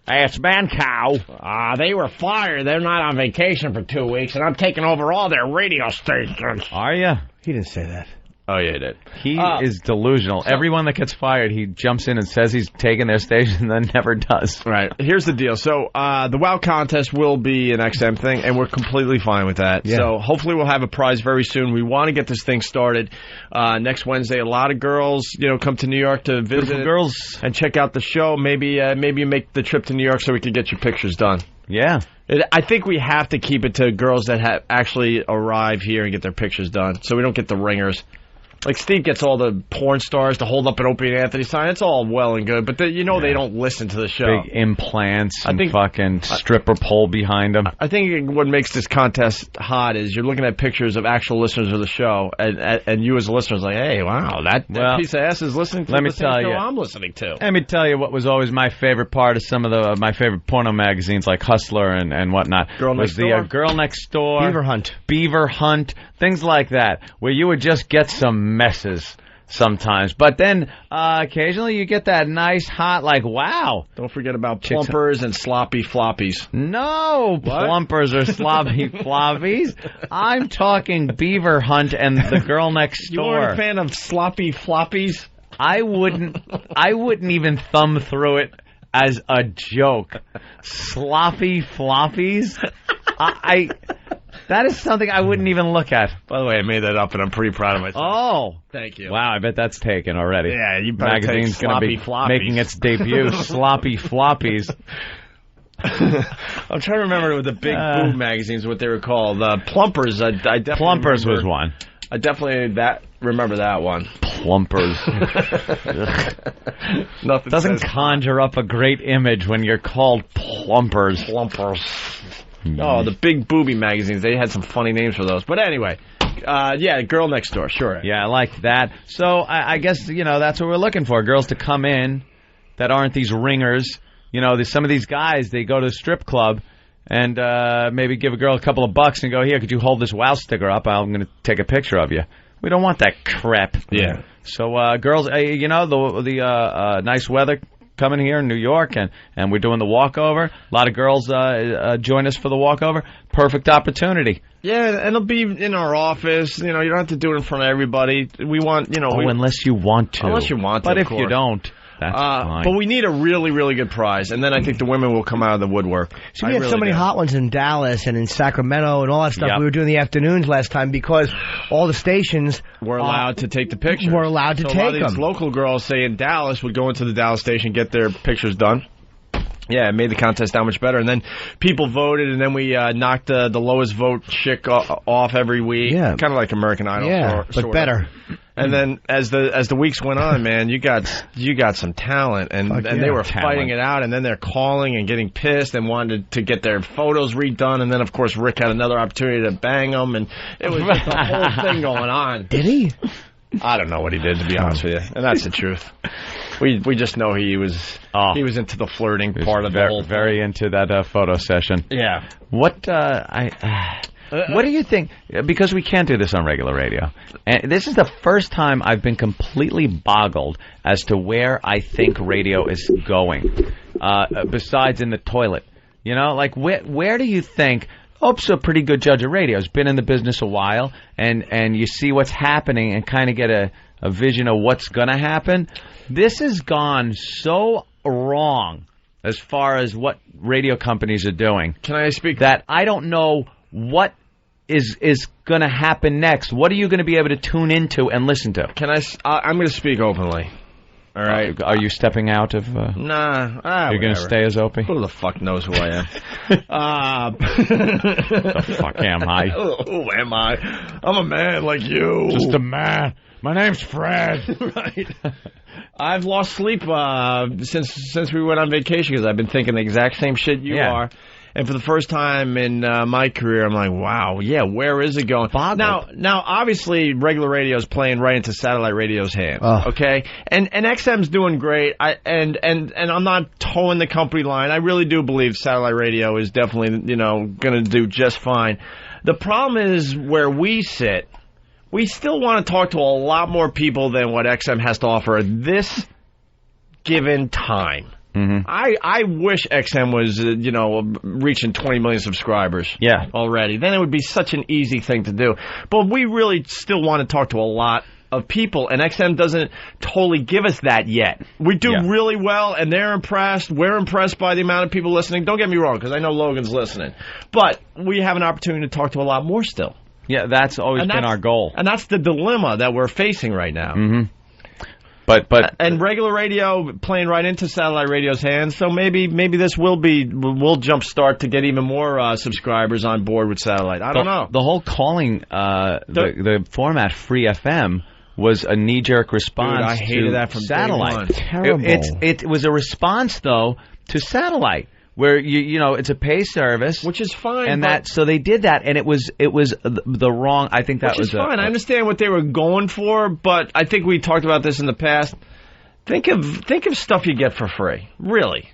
It's Mancow. They were fired. They're not on vacation for 2 weeks, and I'm taking over all their radio stations. Are you? He didn't say that. Oh, yeah, he did. He is delusional. Everyone that gets fired, he jumps in and says he's taking their station and then never does. Right. Here's the deal. So the WOW contest will be an XM thing, and we're completely fine with that. Yeah. So hopefully we'll have a prize very soon. We want to get this thing started next Wednesday. A lot of girls, come to New York to visit girls and check out the show. Maybe you make the trip to New York so we can get your pictures done. Yeah. I think we have to keep it to girls that actually arrive here and get their pictures done, so we don't get the ringers. Like, Steve gets all the porn stars to hold up an Opie and Anthony sign. It's all well and good, but they don't listen to the show. Big implants and fucking stripper pole behind them. I think what makes this contest hot is you're looking at pictures of actual listeners of the show, and you as a listener is like, hey, wow, that piece of ass is listening to the same show I'm listening to. Let me tell you what was always my favorite part of some of my favorite porno magazines like Hustler and whatnot. Girl Next Door. The Girl Next Door. Beaver Hunt. Things like that, where you would just get some messes sometimes. But then occasionally you get that nice, hot, like, wow. Don't forget about plumpers and sloppy floppies. No, plumpers or sloppy floppies. I'm talking Beaver Hunt and the Girl Next Door. You weren't a fan of sloppy floppies? I wouldn't even thumb through it as a joke. Sloppy floppies? That is something I wouldn't even look at. By the way, I made that up, and I'm pretty proud of myself. Oh. Thank you. Wow, I bet that's taken already. Yeah, you better Magazine's going to be floppies. making its debut, Sloppy Floppies. I'm trying to remember with the big boob magazines what they were called. Plumpers, I definitely Plumpers remember. was one. I definitely remember that one. Plumpers. Nothing doesn't conjure up a great image when you're called Plumpers. Plumpers. Oh, the big booby magazines. They had some funny names for those. But anyway, Girl Next Door, sure. Yeah, I like that. So I guess, that's what we're looking for. Girls to come in that aren't these ringers. Some of these guys, they go to a strip club and maybe give a girl a couple of bucks and go, here, could you hold this WOW sticker up? I'm going to take a picture of you. We don't want that crap. Yeah. So girls, the nice weather coming here in New York, and we're doing the walkover. A lot of girls join us for the walkover. Perfect opportunity. Yeah, and it'll be in our office. You don't have to do it in front of everybody. We want, unless you want to. Unless you want to, but of if course. you don't, that's fine. But we need a really, really good prize, and then I think the women will come out of the woodwork. So we had so many hot ones in Dallas and in Sacramento and all that stuff. Yep. We were doing the afternoons last time because all the stations were allowed to take the pictures. Were allowed to take them. A lot of these local girls, say in Dallas, would go into the Dallas station, get their pictures done. Yeah, it made the contest that much better. And then people voted, and then we knocked the lowest vote chick off every week. Yeah. Kind of like American Idol. Yeah, but better. And then as the weeks went on, man, you got some talent, and they were fighting it out, and then they're calling and getting pissed and wanted to get their photos redone, and then of course Rick had another opportunity to bang them, and it was just a whole thing going on. Did he? I don't know what he did, to be honest with you, and that's the truth. We just know he was into the flirting part of the whole thing. Very into that photo session. Yeah. What do you think? Because we can't do this on regular radio, and this is the first time I've been completely boggled as to where I think radio is going. Besides in the toilet, like where do you think? Ope's a pretty good judge of radio. He's been in the business a while, and you see what's happening and kind of get a vision of what's going to happen. This has gone so wrong as far as what radio companies are doing. Can I speak? That I don't know what is going to happen next. What are you going to be able to tune into and listen to? I'm going to speak openly. All right. Are you stepping out of... Nah. You're going to stay as Opie? Who the fuck knows who I am? The fuck am I? Who am I? I'm a man like you. Just a man. My name's Fred. Right. I've lost sleep since we went on vacation because I've been thinking the exact same shit you are. And for the first time in my career, I'm like, wow, yeah, where is it going? Now, obviously, regular radio is playing right into satellite radio's hands, okay? And XM's doing great, and I'm not towing the company line. I really do believe satellite radio is definitely, going to do just fine. The problem is where we sit, we still want to talk to a lot more people than what XM has to offer at this given time. Mm-hmm. I wish XM was, reaching 20 million subscribers already. Then it would be such an easy thing to do. But we really still want to talk to a lot of people, and XM doesn't totally give us that yet. We do really well, and they're impressed. We're impressed by the amount of people listening. Don't get me wrong, because I know Logan's listening. But we have an opportunity to talk to a lot more still. Yeah, that's always been our goal. And that's the dilemma that we're facing right now. Mm-hmm. But and regular radio playing right into satellite radio's hands, so maybe this will jumpstart to get even more subscribers on board with satellite. I don't know. The whole calling the format free FM was a knee-jerk response. Dude, I hated that from satellite. Terrible. It was a response though to satellite, where it's a pay service, which is fine, and so they did that, and it was the wrong. I think that which was is fine. I understand what they were going for, but I think we talked about this in the past. Think of stuff you get for free. Really,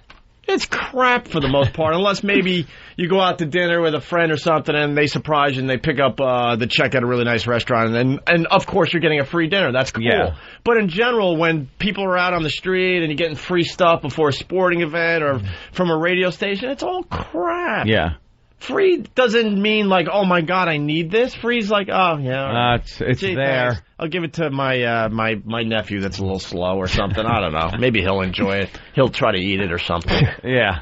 it's crap for the most part, unless maybe you go out to dinner with a friend or something, and they surprise you and they pick up the check at a really nice restaurant, and of course you're getting a free dinner. That's cool. Yeah. But in general, when people are out on the street and you're getting free stuff before a sporting event or from a radio station, it's all crap. Yeah. Free doesn't mean like, oh my God, I need this. Free's like, oh yeah, it's there. Thanks. I'll give it to my my nephew that's a little slow or something. I don't know. Maybe he'll enjoy it. He'll try to eat it or something. Yeah.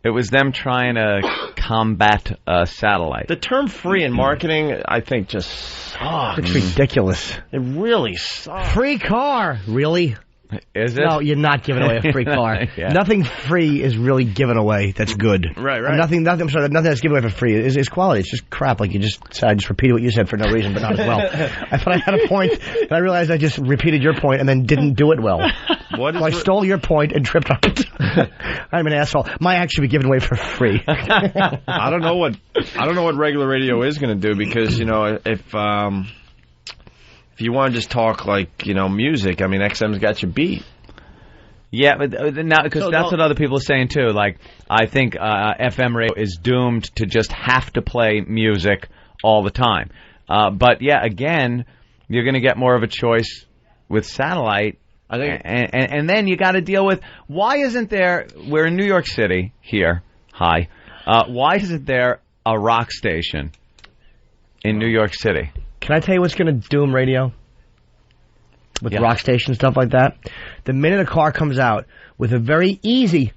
It was them trying to combat satellite. The term free in marketing, I think, just sucks. It's ridiculous. It really sucks. Free car, really? Is it? No, you're not giving away a free car. Yeah. Nothing free is really given away. That's good. Right. Nothing that's given away for free is quality. It's just crap. Like you just said. I just repeated what you said for no reason, but not as well. I thought I had a point, and I realized I just repeated your point and then didn't do it well. I stole your point and tripped on it. I'm an asshole. Might actually be given away for free. I don't know what regular radio is going to do, because if you want to just talk like, music, I mean, XM's got you beat. Yeah, but now, because that's what other people are saying too. Like, I think FM radio is doomed to just have to play music all the time. But yeah, again, you're going to get more of a choice with satellite. I think, and then you got to deal with, why isn't there? We're in New York City here. Hi. Why isn't there a rock station in New York City? Can I tell you what's going to doom radio? With rock station stuff like that? The minute a car comes out with a very easy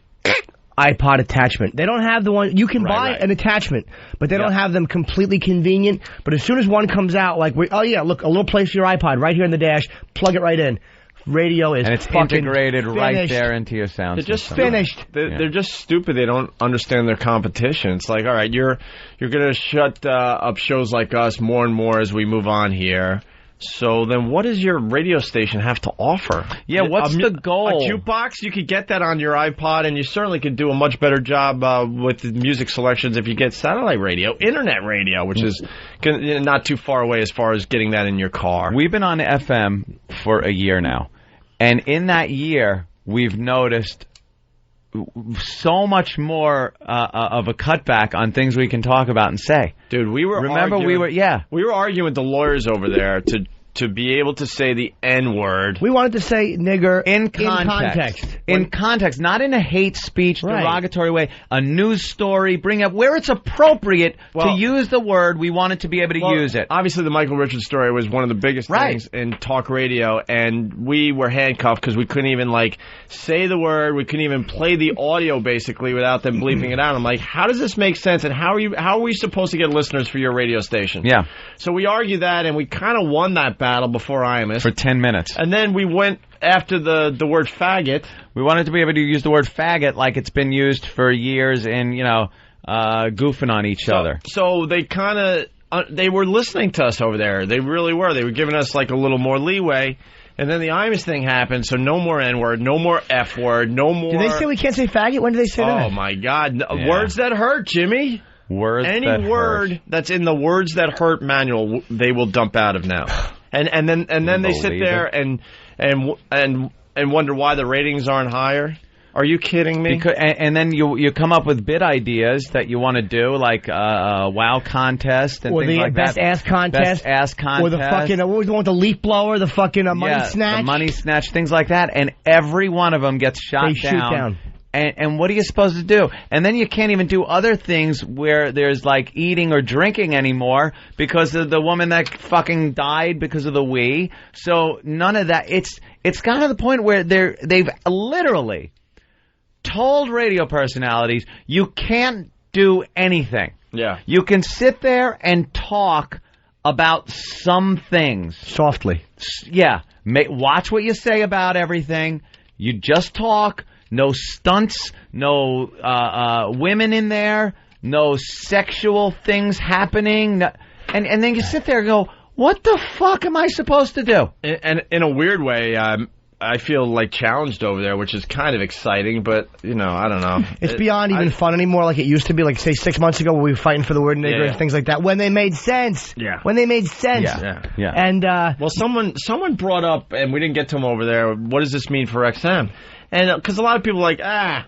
iPod attachment. They don't have the one, you can buy an attachment, but they don't have them completely convenient. But as soon as one comes out, like, look, a little place for your iPod right here in the dash, plug it right in. Radio is and it's integrated right there into your sound system. They're just finished. They're just stupid. They don't understand their competition. It's like, all right, you're going to shut up shows like us more and more as we move on here. So then what does your radio station have to offer? Yeah, what's the goal? A jukebox? You could get that on your iPod, and you certainly could do a much better job with the music selections if you get satellite radio, internet radio, which is not too far away as far as getting that in your car. We've been on FM for a year now, and in that year, we've noticed so much more of a cutback on things we can talk about and say. Dude, we were arguing with the lawyers over there to be able to say the N-word. We wanted to say nigger in context. In context, not in a hate speech, derogatory way. A news story, bring up where it's appropriate to use the word. We wanted to be able to use it. Obviously, the Michael Richards story was one of the biggest things in talk radio, and we were handcuffed because we couldn't even, say the word. We couldn't even play the audio, basically, without them bleeping it out. I'm like, how does this make sense, and how are we supposed to get listeners for your radio station? Yeah. So we argued that, and we kind of won that battle before IMS. For 10 minutes. And then we went after the word faggot. We wanted to be able to use the word faggot like it's been used for years in, goofing on each other. So they kind of, they were listening to us over there. They really were. They were giving us a little more leeway. And then the IMS thing happened, so no more N-word, no more F-word, no more... Did they say we can't say faggot? When did they say that? Oh, my God. Yeah. Words that hurt, Jimmy. Any word that's in the words that hurt manual, they will dump out of now. And then they sit there and wonder why the ratings aren't higher. Are you kidding me? And then you come up with bit ideas that you want to do, like a WOW contest and things like that. Best ass contest. Best ass contest. Or the fucking, what was the one with the leaf blower, the fucking money snatch? The money snatch, things like that. And every one of them gets shot down. They shoot down. And what are you supposed to do? And then you can't even do other things where there's eating or drinking anymore because of the woman that fucking died because of the Wii. So none of that. It's gotten to the point where they've literally told radio personalities you can't do anything. Yeah. You can sit there and talk about some things. Softly. Yeah. Watch what you say about everything. You just talk. No stunts, no women in there, no sexual things happening. And then you sit there and go, what the fuck am I supposed to do? And in a weird way, I feel challenged over there, which is kind of exciting, but, I don't know. It's beyond even fun anymore like it used to be, say 6 months ago when we were fighting for the word nigger and things like that, when they made sense. Yeah. When they made sense. Yeah. And, well, someone brought up, and we didn't get to them over there, what does this mean for XM? And because a lot of people are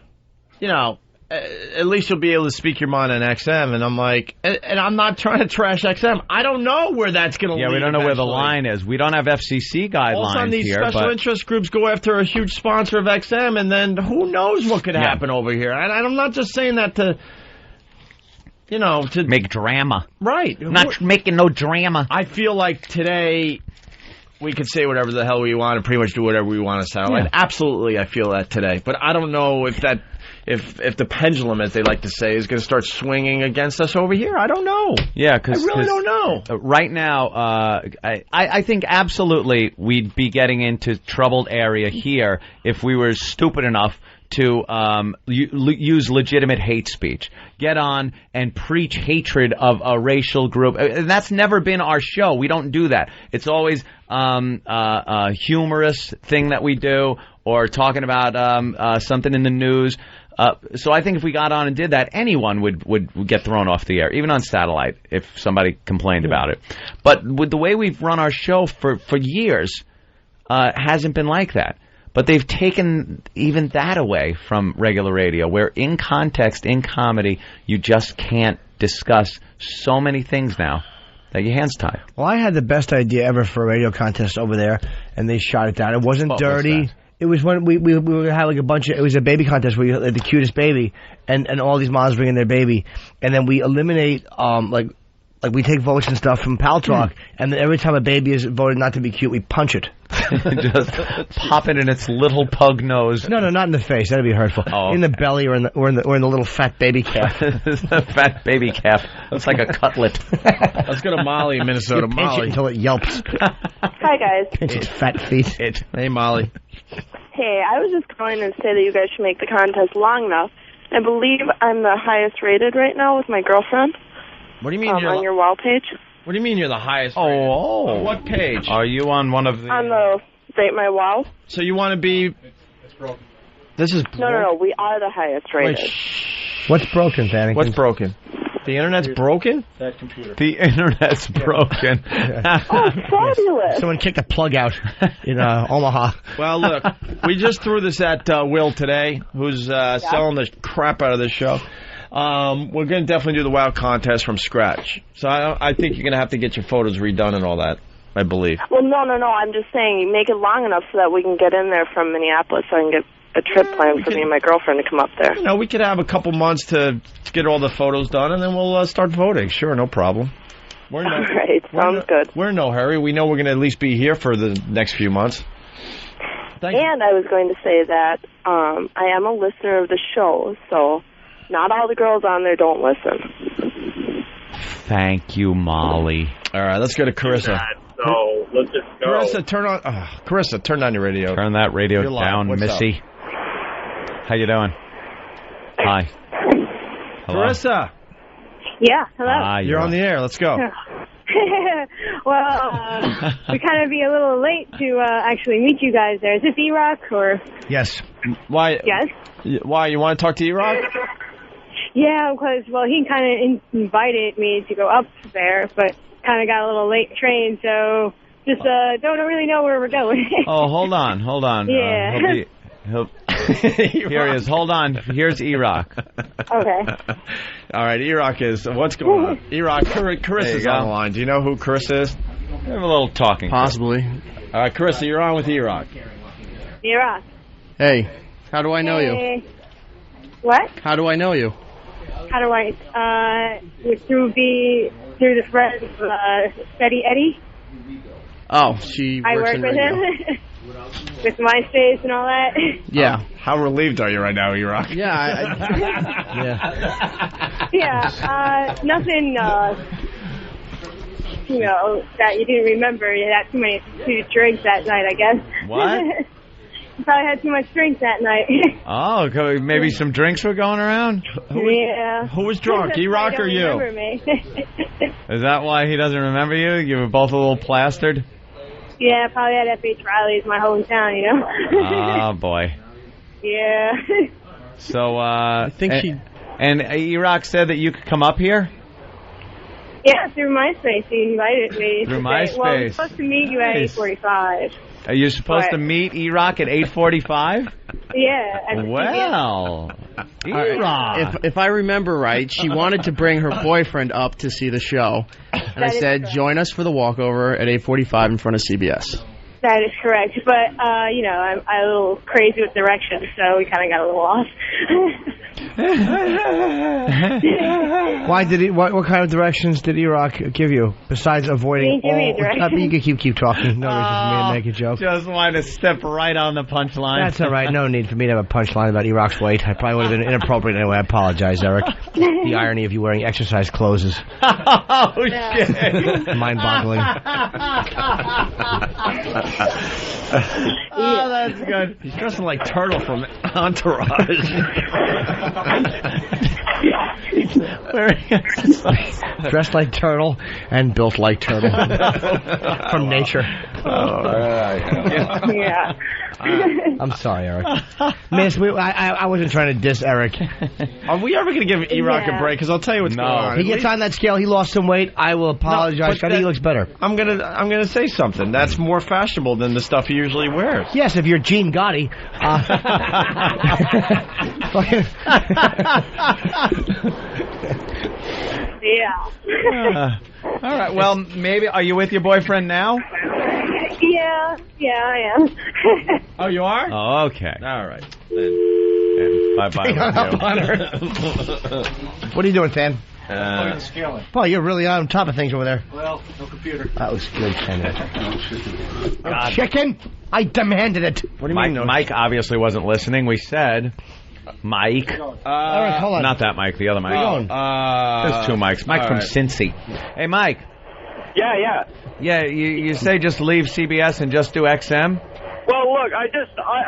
at least you'll be able to speak your mind on XM. And I'm like, and I'm not trying to trash XM. I don't know where that's going to lead. Yeah, we don't know where the line is. We don't have FCC guidelines here. All of a sudden, these special interest groups go after a huge sponsor of XM, and then who knows what could happen over here. And I'm not just saying that to make drama. Right. Not making no drama. I feel like today we could say whatever the hell we want and pretty much do whatever we want to sound like. Absolutely, I feel that today. But I don't know if the pendulum, as they like to say, is going to start swinging against us over here. I don't know. Yeah, because I really don't know. Right now, I think absolutely we'd be getting into troubled area here if we were stupid enough to use legitimate hate speech. Get on and preach hatred of a racial group. And that's never been our show. We don't do that. It's always a humorous thing that we do, or talking about something in the news. So I think if we got on and did that, anyone would get thrown off the air, even on satellite, if somebody complained about it. But with the way we've run our show for years, hasn't been like that. But they've taken even that away from regular radio, where in context, in comedy, you just can't discuss so many things now that your hands tied. Well, I had the best idea ever for a radio contest over there, and they shot it down. It wasn't dirty. It was when we had a bunch of, it was a baby contest where you had the cutest baby, and all these moms bring in their baby, and then we eliminate we take votes and stuff from Pal Talk, and then every time a baby is voted not to be cute, we punch it. Just pop it in its little pug nose. No, not in the face. That'd be hurtful. Oh, okay. In the belly or in the little fat baby calf. The fat baby calf. Looks like a cutlet. Let's go to Molly in Minnesota. You pinch it until it yelps. Hi, guys. Pinch its fat feet. Hey, Molly. Hey, I was just calling to say that you guys should make the contest long enough. I believe I'm the highest rated right now with my girlfriend. What do you mean? On your wall page. What do you mean you're the highest? Oh. On what page? Are you on one of the... On the Rate My Wow. So you want to be... This is... No. We are the highest rated. Wait, what's broken, Fanny? What's broken? The internet's broken? That computer. The internet's broken. Oh, fabulous. Someone kicked a plug out in Omaha. Well, look, we just threw this at Will today, who's selling the crap out of this show. We're going to definitely do the WoW contest from scratch. So I think you're going to have to get your photos redone and all that, I believe. Well, no. I'm just saying, you make it long enough so that we can get in there from Minneapolis so I can get a trip planned for me and my girlfriend to come up there. You know, we could have a couple months to get all the photos done, and then we'll start voting. Sure, no problem. All right, sounds good. We're in no hurry. We know we're going to at least be here for the next few months. And I was going to say that I am a listener of the show, so not all the girls on there don't listen. Thank you, Molly. All right, let's go to Carissa. So let's just go. Carissa, turn on your radio. Turn that radio down, What's Missy. How you doing? Hi. Hello. Carissa. Yeah, hello. Hi, you're on the air. Let's go. Well, we kind of be a little late to actually meet you guys there. Is this E-Rock or? Yes. Why? Yes. Why? You want to talk to E-Rock? Yeah, because, well, he kind of invited me to go up there, but kind of got a little late train, so just don't really know where we're going. Oh, hold on. Yeah. Here he is. Hold on. Here's E-Rock. Okay. All right, E-Rock is... What's going on? E-Rock, Carissa's on the line. Do you know who Carissa is? We have a little talking. Possibly. All right, Carissa, you're on with E-Rock. E-Rock. Hey, how do I know you? What? How do I know you? How do I... through the friend of Steady Eddie. Oh, she I works work in with radio. him. With MySpace and all that. Yeah. How relieved are you right now, E-Rock? Yeah. Yeah. Nothing, that you didn't remember. You had too drinks that night, I guess. What? You probably had too much drinks that night. Oh, maybe some drinks were going around? Yeah. Who was drunk, E-Rock or you? Remember me. Is that why he doesn't remember you? You were both a little plastered? Yeah, probably at FH Riley's, my hometown, you know? Oh, boy. Yeah. So, I think And E-Rock said that you could come up here? Yeah, through MySpace. He invited me. Through MySpace. Well, we're supposed to meet you at 8:45. Are you supposed to meet E-Rock at 8:45? Yeah. Well, E-Rock. If I remember right, she wanted to bring her boyfriend up to see the show. And I said, join us for the walkover at 8:45 in front of CBS. That is correct. But, I'm a little crazy with directions, so we kind of got a little lost. Why did he? What kind of directions did E-Rock give you besides avoiding He didn't give me directions. You can keep talking. No reason for me to make a joke. Just wanted to step right on the punchline. That's all right. No need for me to have a punchline about E-Rock's weight. I probably would have been inappropriate anyway. I apologize, Eric. The irony of you wearing exercise clothes is oh shit, mind-boggling. Oh, that's good. He's dressing like Turtle from Entourage. Dressed like Turtle and built like Turtle from nature. Yeah. I'm sorry, Eric. Miss, I wasn't trying to diss Eric. Are we ever going to give E-Rock a break? Because I'll tell you what's going on. He gets on that scale. He lost some weight. I will apologize. I think he looks better. I'm gonna say something. That's more fashionable than the stuff he usually wears. Yes, if you're Gene Gotti. Yeah. All right. Well, maybe. Are you with your boyfriend now? Yeah, I am. Oh, you are? Oh, okay. All right. Bye-bye. What are you doing, Fan? Scaling. Boy, you're really on top of things over there. Well, no computer. That was good, Chicken? I demanded it. What do you mean? No? Mike obviously wasn't listening. We said Mike. Eric, hold on. Not that Mike, the other Mike. Where you going? There's two Mikes. Mike from Cincy. Hey, Mike. Yeah. Yeah, you say just leave CBS and just do XM? Well, look, look, I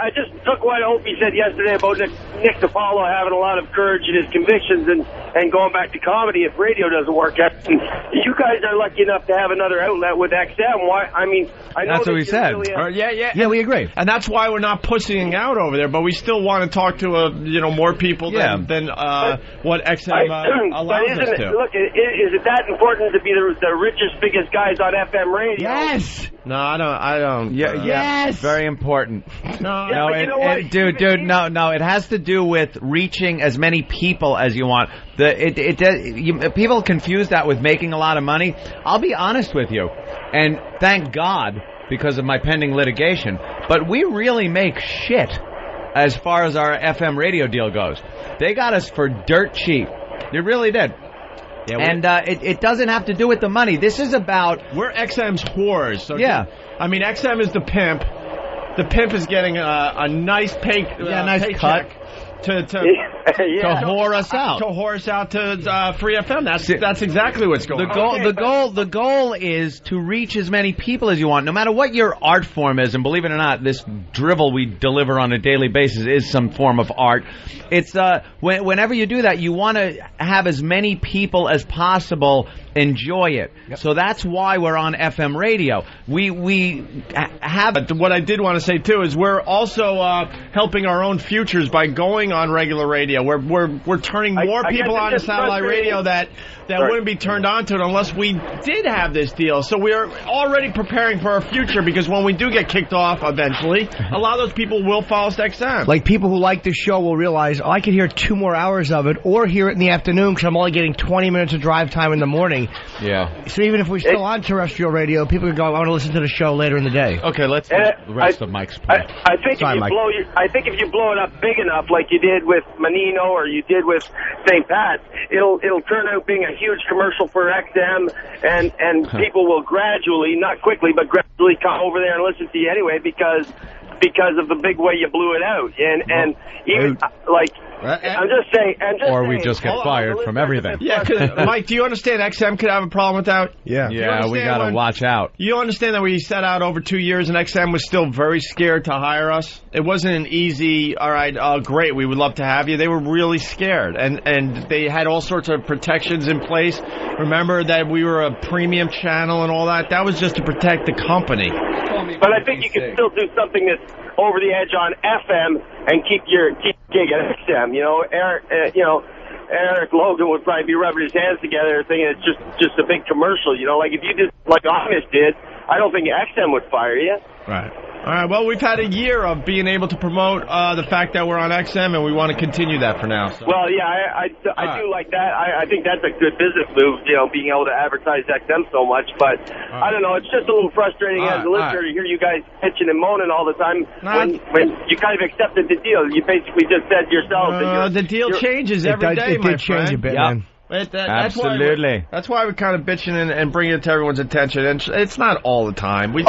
just took what Opie said yesterday about Nick DiPaolo having a lot of courage in his convictions and going back to comedy if radio doesn't work out. And you guys are lucky enough to have another outlet with XM. Why? I mean, I know that's what we said. Really Yeah, we agree, and that's why we're not pussying out over there. But we still want to talk to more people than what XM allows us to. Look, is it that important to be the richest, biggest guys on FM radio? Yes. No, I don't. Yes. Very important. No, dude. No. It has to do with reaching as many people as you want. People confuse that with making a lot of money. I'll be honest with you, and thank God because of my pending litigation. But we really make shit as far as our FM radio deal goes. They got us for dirt cheap. They really did. Yeah, and it doesn't have to do with the money. This is about... We're XM's whores. So yeah. I mean, XM is the pimp. The pimp is getting a nice nice paycheck cut. To whore us out. To whore us out to Free FM. That's exactly what's going on. The goal is to reach as many people as you want, no matter what your art form is. And believe it or not, this drivel we deliver on a daily basis is some form of art. It's whenever you do that, you want to have as many people as possible enjoy it. Yep. So that's why we're on FM radio. We have. But what I did want to say too is we're also helping our own futures by going on regular radio. We're turning more people on to satellite radio that wouldn't be turned on to it unless we did have this deal. So we're already preparing for our future because when we do get kicked off eventually, a lot of those people will follow us to XM. Like people who like this show will realize, I could hear 2 more hours of it or hear it in the afternoon because I'm only getting 20 minutes of drive time in the morning. Yeah. So even if we're still on terrestrial radio, people can go, I want to listen to the show later in the day. Okay, let's the rest of Mike's point. I think if you blow it up big enough like you did with Menino or you did with St. Pat, it'll turn out being a huge commercial for XM and people will gradually, not quickly, but gradually come over there and listen to you anyway because of the big way you blew it out. And even like I'm just saying. We just get fired from everything. Yeah, Mike, do you understand XM could have a problem with that? Yeah. Yeah, we got to watch out. You understand that we set out over 2 years and XM was still very scared to hire us? It wasn't an easy, all right, great, we would love to have you. They were really scared. And they had all sorts of protections in place. Remember that we were a premium channel and all that? That was just to protect the company. But I think you can still do something that's over the edge on FM and keep your gig at XM. Eric Logan would probably be rubbing his hands together thinking it's just a big commercial. Like if you did like Honest did, I don't think XM would fire you. Right. All right, well, we've had a year of being able to promote the fact that we're on XM, and we want to continue that for now. So. Well, yeah, I do like that. I think that's a good business move, being able to advertise XM so much. But I don't know, it's just a little frustrating as a listener to hear you guys pitching and moaning all the time when you kind of accepted the deal. You basically just said yourself that the deal changes every day, my friend. It did change a bit, man. Absolutely. That's why we're kind of bitching and bringing it to everyone's attention. And it's not all the time. We're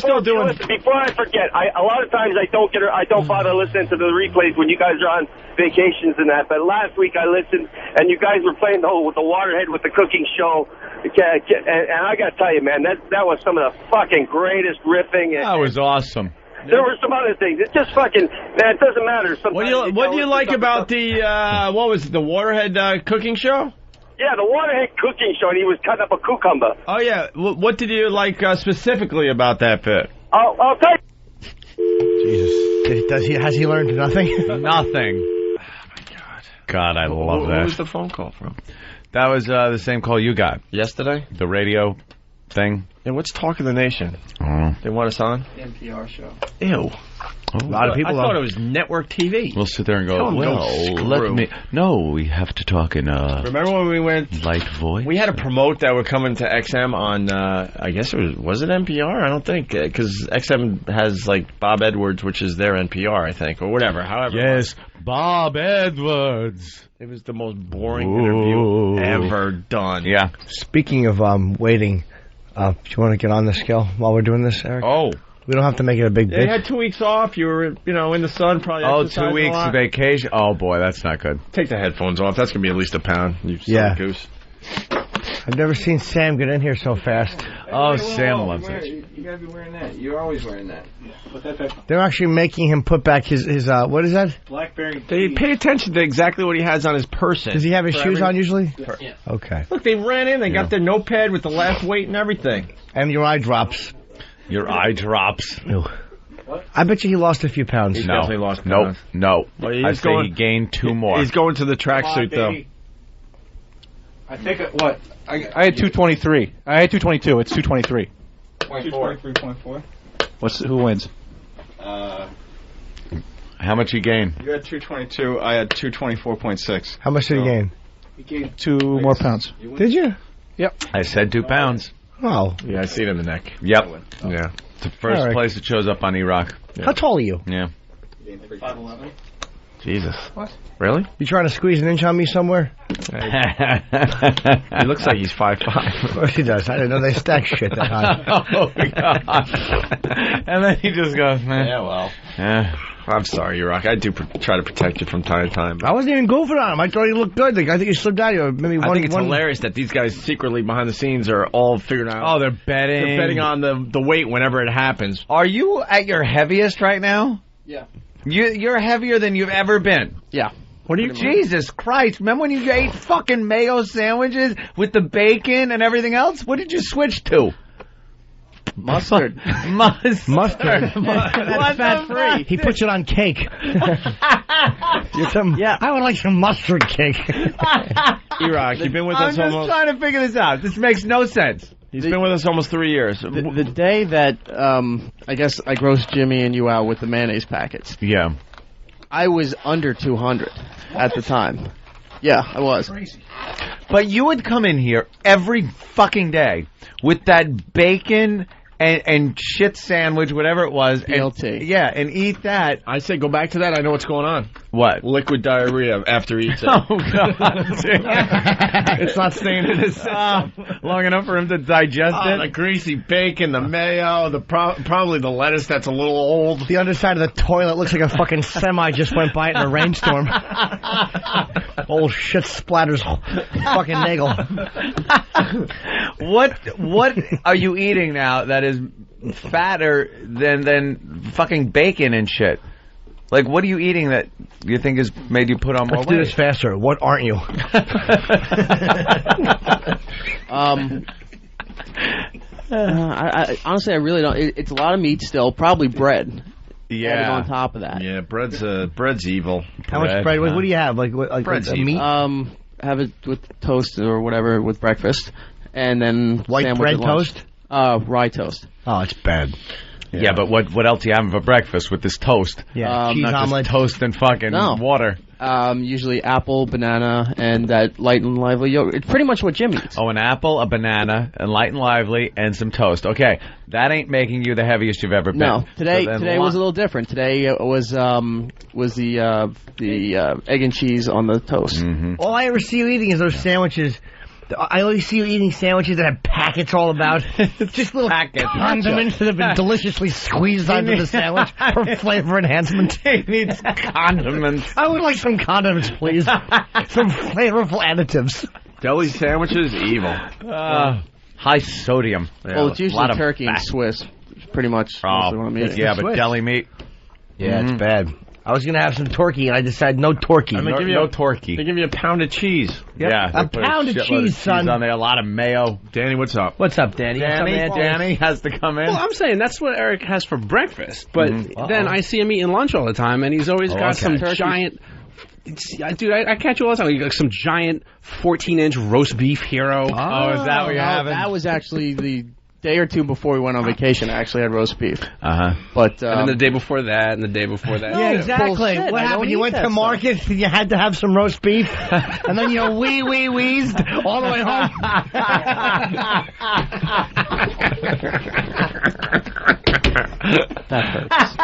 still doing. Before I forget, a lot of times I don't bother listening to the replays when you guys are on vacations and that. But last week I listened, and you guys were playing the Waterhead with the cooking show. And I got to tell you, man, that was some of the fucking greatest riffing. That was awesome. There were some other things. It's just fucking, man, it doesn't matter. Sometimes what do you like about the, what was it, the Waterhead cooking show? Yeah, the Waterhead cooking show, and he was cutting up a cucumber. Oh, yeah. What did you like specifically about that bit? I'll tell you. Jesus. Has he learned nothing? Nothing. Oh, my God. God, I love that. Who was the phone call from? That was the same call you got. Yesterday? The radio thing. Yeah, what's Talk of the Nation? They want us on? The NPR show. Ew. A lot of people. I thought it was network TV. We'll sit there and go, let me... No, we have to talk in a... Remember when we went... Light voice? We had to promote that we're coming to XM on, I guess it was it NPR? I don't think, because XM has, like, Bob Edwards, which is their NPR, I think, or whatever, however. Yes, Bob Edwards. It was the most boring interview ever done. Yeah. Speaking of waiting, do you want to get on the scale while we're doing this, Eric? Oh. We don't have to make it a big bitch. You had 2 weeks off. You were, in the sun probably. Oh, 2 weeks vacation. Oh, boy, that's not good. Take the headphones off. That's going to be at least £1, you son of a goose. I've never seen Sam get in here so fast. Sam loves it. You gotta be wearing that. You're always wearing that. Put that back. They're actually making him put back his what is that? BlackBerry. They pay attention to exactly what he has on his person. Does he have his shoes on usually? Yeah. Okay. Look, they ran in. They got their notepad with the last weight and everything. And your eye drops. Your eye drops. What? I bet you he lost a few pounds. He definitely lost pounds. No. Well, I say he gained 2 more. He's going to the tracksuit, though. I think what? I had 223. I had 222. It's 223. 223.4. Who wins? How much you gain? You had 222. I had 224.6. How much did he gain? He gained 2 more pounds. Did you? Yep. I said 2 pounds. Oh. Yeah, I see it in the neck. Yep. Oh. Yeah. It's the first place it shows up on E-Rock. Yeah. How tall are you? Yeah. 5'11". Jesus. What? Really? You trying to squeeze an inch on me somewhere? He looks like he's 5'5". Of course he does. I didn't know they stack shit that high. Oh, God. And then he just goes, man. Yeah, well. Yeah. I'm sorry, E-Rock. I do try to protect you from time to time. I wasn't even goofing on him. I thought he looked good. I think he slipped out here. Maybe I think it's hilarious that these guys secretly behind the scenes are all figuring out. Oh, they're betting. They're betting on the weight whenever it happens. Are you at your heaviest right now? Yeah. You're heavier than you've ever been. Yeah. What are you? Jesus Christ! Remember when you ate fucking mayo sandwiches with the bacon and everything else? What did you switch to? Mustard. Mustard. That's fat-free. He puts it on cake. Yeah, I would like some mustard cake. E-Rock, you've been with us almost... I'm just trying to figure this out. This makes no sense. He's been with us almost 3 years. The day that, I guess I grossed Jimmy and you out with the mayonnaise packets. Yeah. I was under 200 at the time. Yeah, I was. Crazy. But you would come in here every fucking day with that bacon and shit sandwich, whatever it was. BLT. And eat that. I say go back to that. I know what's going on. What? Liquid diarrhea after he eats it. Oh, God. It's not staying in his system long enough for him to digest it. The greasy bacon, the mayo, probably the lettuce that's a little old. The underside of the toilet looks like a fucking semi just went by it in a rainstorm. Old shit splatters fucking nagel. What are you eating now that is fatter than fucking bacon and shit? Like, what are you eating that you think has made you put on more weight? Let's do this faster. What aren't you? I honestly, I really don't. It's a lot of meat still. Probably bread. Yeah. Added on top of that. Yeah, bread's evil. How much bread? What do you have? Like bread's meat? Have it with toast or whatever with breakfast, and then white bread toast. Rye toast. Oh, it's bad. Yeah, but what else are you having for breakfast with this toast? Yeah, cheese not omelet. Just toast and fucking water. Usually apple, banana, and that light and lively yogurt. It's pretty much what Jim eats. Oh, an apple, a banana, and light and lively, and some toast. Okay, that ain't making you the heaviest you've ever been. No, today was a little different. Today was the egg and cheese on the toast. Mm-hmm. All I ever see you eating is those sandwiches. I always see you eating sandwiches that have packets all about. Just little condiments that have been deliciously squeezed onto the sandwich for flavor enhancement. He needs condiments. I would like some condiments, please. Some flavorful additives. Deli sandwiches, evil. High sodium. Well, it's usually turkey and Swiss. Pretty much mostly what I'm eating. Yeah, but deli meat. Yeah, it's bad. I was going to have some turkey, and I decided no turkey. No turkey. They give you a pound of cheese. Yep. Yeah. A pound of cheese, son. On there, a lot of mayo. Danny, what's up? What's up, Danny? Danny has to come in. Well, I'm saying that's what Eric has for breakfast. But then I see him eating lunch all the time, and he's always got some giant... Dude, I catch you all the time. You got some giant 14-inch roast beef hero. Oh, is that what you're having? That was actually the day or two before we went on vacation. I actually had roast beef. But and then the day before that, and the day before that. Yeah, exactly. Bullshit. What happened? You went to market and you had to have some roast beef, and then you wheezed all the way home. That hurts.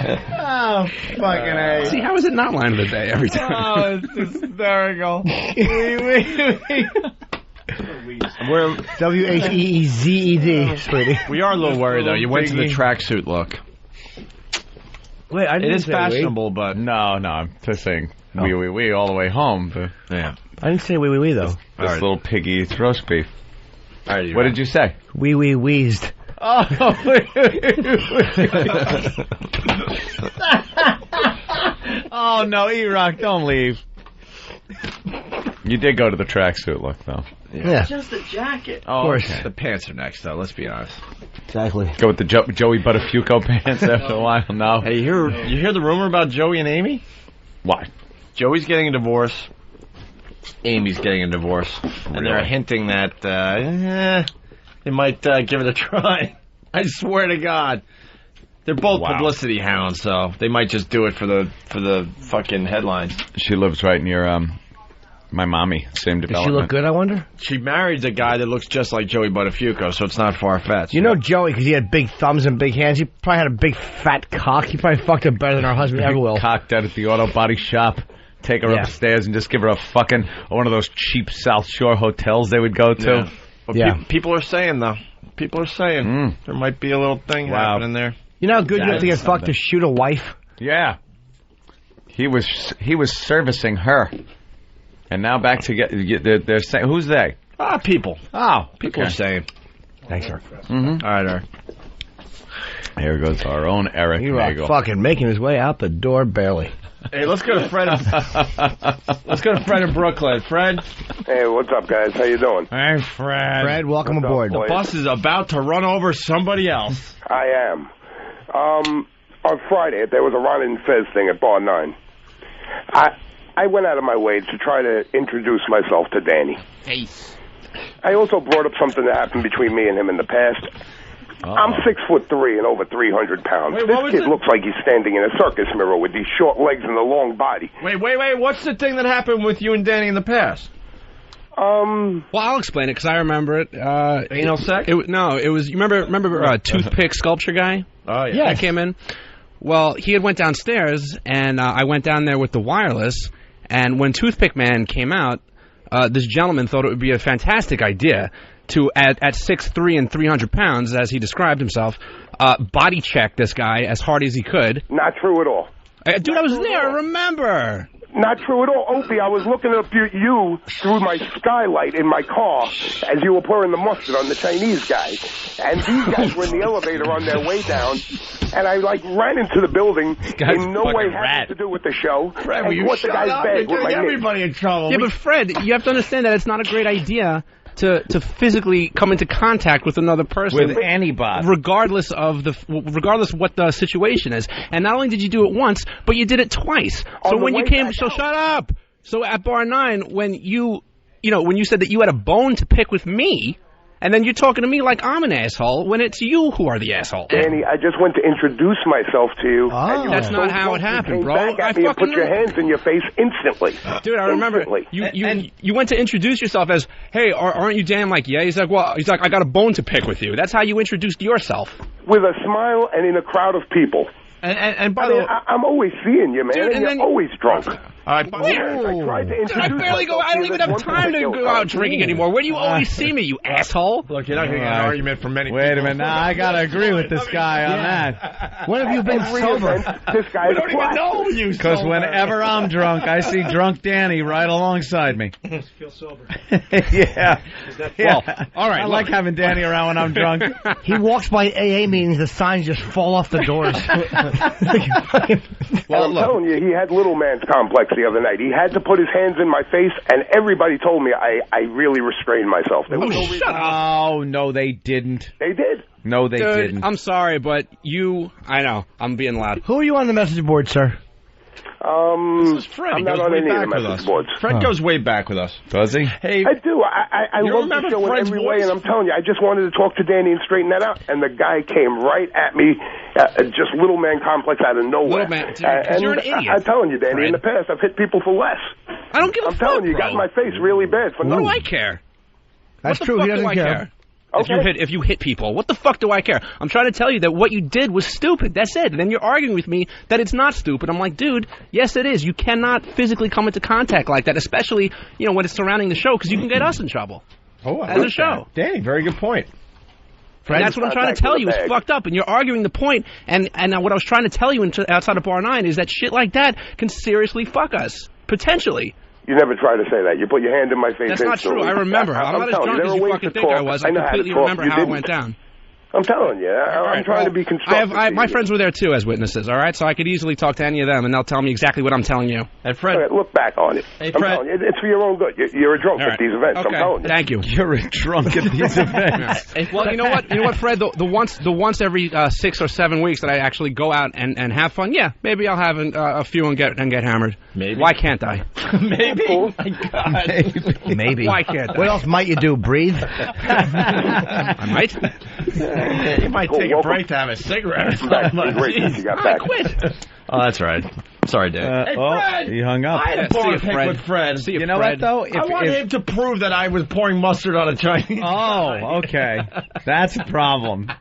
Oh, fucking A. See, how is it not line of the day every time? Oh, it's hysterical. We're WHEEZED, sweetie. We are a little worried, though. You went to the tracksuit look. Wait, I didn't It is say fashionable, but no, I'm just saying wee all the way home. But yeah, I didn't say wee though. This little piggy eats roast beef. All right, what did you say? Wheezed. Oh, oh no, E-Rock, don't leave. You did go to the tracksuit look, though. Yeah. Just a jacket. Oh, of course. The pants are next, though. Let's be honest. Exactly. Go with the Joey Buttafuoco pants after a while. No. Hey, you hear the rumor about Joey and Amy? What? Joey's getting a divorce. Amy's getting a divorce, and they're hinting that they might give it a try. I swear to God, they're both publicity hounds, so they might just do it for the fucking headlines. She lives right near my mommy, same development. Does she look good, I wonder? She married a guy that looks just like Joey Buttafuoco, so it's not far-fetched. You know Joey, because he had big thumbs and big hands. He probably had a big fat cock. He probably fucked her better than her husband ever will. Cocked out at the auto body shop. Take her upstairs and just give her a fucking one of those cheap South Shore hotels they would go to. Yeah. But people are saying, though. People are saying there might be a little thing happening there. You know how good you have to get fucked to shoot a wife? Yeah. He was servicing her. And now back to they're saying, who's they? People. Oh, people are saying. Thanks, sir. Mm-hmm. All right, Eric. Here goes our own Eric Nagel. Fucking making his way out the door barely. Hey, let's go to Fred. Let's go to Fred in Brooklyn. Fred. Hey, what's up, guys? How you doing? Hey, Fred. Fred, welcome aboard. The bus is about to run over somebody else. I am. On Friday, there was a Ron and Fez thing at Bar 9. I went out of my way to try to introduce myself to Danny. Hey. I also brought up something that happened between me and him in the past. I'm 6'3" and over 300 pounds. Wait, this kid looks like he's standing in a circus mirror with these short legs and a long body. Wait. What's the thing that happened with you and Danny in the past? Well, I'll explain it because I remember it. Anal sex? It was. You remember Toothpick Sculpture guy? Oh yeah. That came in. Well, he had went downstairs, and I went down there with the wireless. And when Toothpick Man came out, this gentleman thought it would be a fantastic idea to, at 6'3" and 300 pounds, as he described himself, body check this guy as hard as he could. Not true at all. Dude, I was there, remember. Not true at all. Opie, I was looking up you through my skylight in my car as you were pouring the mustard on the Chinese guy. And these guys were in the elevator on their way down. And I, ran into the building in no way having to do with the show. Fred, and what the guy's bag with my everybody in trouble. Yeah, but Fred, you have to understand that it's not a great idea to physically come into contact with another person with anybody, regardless of what the situation is. And not only did you do it once, but you did it twice. So when you came, shut up. So at Bar 9, when you said that you had a bone to pick with me, and then you're talking to me like I'm an asshole when it's you who are the asshole. Danny, I just went to introduce myself to you. And you that's not how it happened, bro. I fucking put your hands in your face instantly. Dude, I remember you went to introduce yourself as, "Hey, aren't you Dan?" I'm like, "Yeah." He's like, I got a bone to pick with you. That's how you introduced yourself. With a smile and in a crowd of people. And by the way, I'm always seeing you, man. Dude, and you're always drunk. All right, I tried to introduce I barely go. I don't even have time to go out drinking anymore. Where do you always see me, you asshole? Look, you're not going to get an argument from many. Wait a minute, now I gotta agree with this guy on that. When have you been sober? This guy's don't even know you. Because whenever I'm drunk, I see drunk Danny right alongside me. I feel sober. Yeah. Well, all right. I like having Danny around when I'm drunk. He walks by AA meetings, the signs just fall off the doors. Well, I'm telling you, he had little man's complex the other night. He had to put his hands in my face, and everybody told me I really restrained myself. There was no reason. Oh, no, they didn't. They did. No, they Dude, didn't. I'm sorry, but I know, I'm being loud. Who are you on the message board, sir? This is Fred. I'm not on any of the message boards. Fred goes way back with us. Does he? Hey, I do. I love the show in every way, and I'm telling you, I just wanted to talk to Danny and straighten that out. And the guy came right at me, just little man complex out of nowhere. Little man, dude, you're an idiot. I'm telling you, Danny, in the past, I've hit people for less. I don't give a fuck, I'm telling you, you got in my face really bad for nothing. What do I care? That's true. He doesn't care. Okay. If you hit people, what the fuck do I care? I'm trying to tell you that what you did was stupid. That's it. And then you're arguing with me that it's not stupid. I'm like, dude, yes, it is. You cannot physically come into contact like that, especially when it's surrounding the show, because you can get us in trouble. Oh, as a show. Danny, very good point. And that's what I'm trying to tell you. It's fucked up, and you're arguing the point. And what I was trying to tell you outside of Bar 9 is that shit like that can seriously fuck us, potentially. You never try to say that. You put your hand in my face. That's not true. I remember. I'm not as drunk as you fucking think I was. I completely remember how it went down. I'm telling you. I'm trying to be constructive. My friends were there, too, as witnesses, all right? So I could easily talk to any of them, and they'll tell me exactly what I'm telling you. And Fred, right, look back on it. Hey, Fred. I'm telling you, it's for your own good. You're a drunk at these events. Okay. I'm telling you. Thank you. You're a drunk at these events. Well, you know what, Fred? The once every 6 or 7 weeks that I actually go out and have fun, yeah, maybe I'll have a few and get hammered. Maybe. Why can't I? Maybe. Oh my God. Maybe. Why can't I? What else might you do? Breathe? I might. You might take a break to have a cigarette. You got back. Quit. Oh, that's right. Sorry, Dave. Hey, Fred! He hung up. I had a bar pick with Fred. You know what, though? I wanted him to prove that I was pouring mustard on a Chinese. Oh, okay. That's a problem.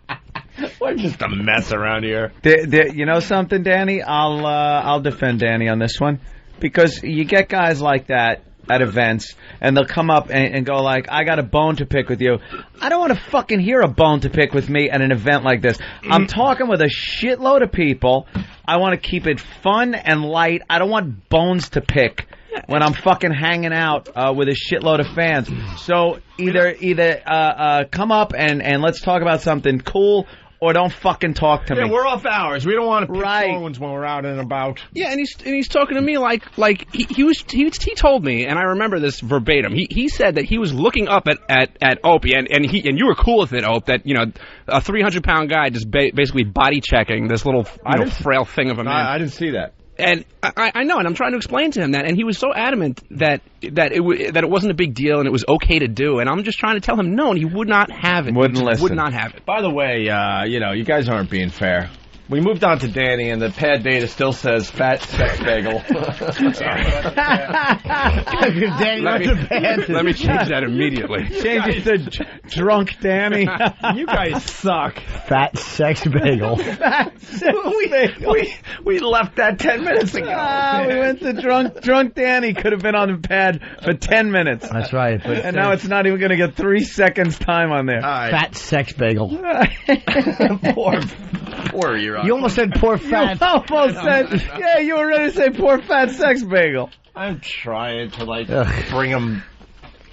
We're just a mess around here. You know something, Danny? I'll defend Danny on this one. Because you get guys like that at events, and they'll come up and go like, I got a bone to pick with you. I don't want to fucking hear a bone to pick with me at an event like this. I'm talking with a shitload of people. I want to keep it fun and light. I don't want bones to pick when I'm fucking hanging out with a shitload of fans. So either come up and let's talk about something cool, or don't fucking talk to me. Yeah, we're off hours. We don't want to pick phones when we're out and about. Yeah, and he's talking to me like he told me, and I remember this verbatim. He said that he was looking up at Opie, and you were cool with it, Ope, that a 300-pound guy just basically body checking this little frail thing of a man. I didn't see that. And I know, and I'm trying to explain to him that, and he was so adamant that it wasn't a big deal and it was okay to do, and I'm just trying to tell him no, and he would not have it. Wouldn't listen. Would not have it. By the way, you guys aren't being fair. We moved on to Danny, and the pad data still says fat sex bagel. Let me change that immediately. Change it to drunk Danny. You guys suck. Fat sex bagel. Fat sex bagel. We left that 10 minutes ago. We went to drunk Danny. Could have been on the pad for 10 minutes. That's right. And now it's not even going to get 3 seconds time on there. Right. Fat sex bagel. Poor you. You almost said poor fat. You almost said, yeah, you were ready to say poor fat sex bagel. I'm trying to, bring him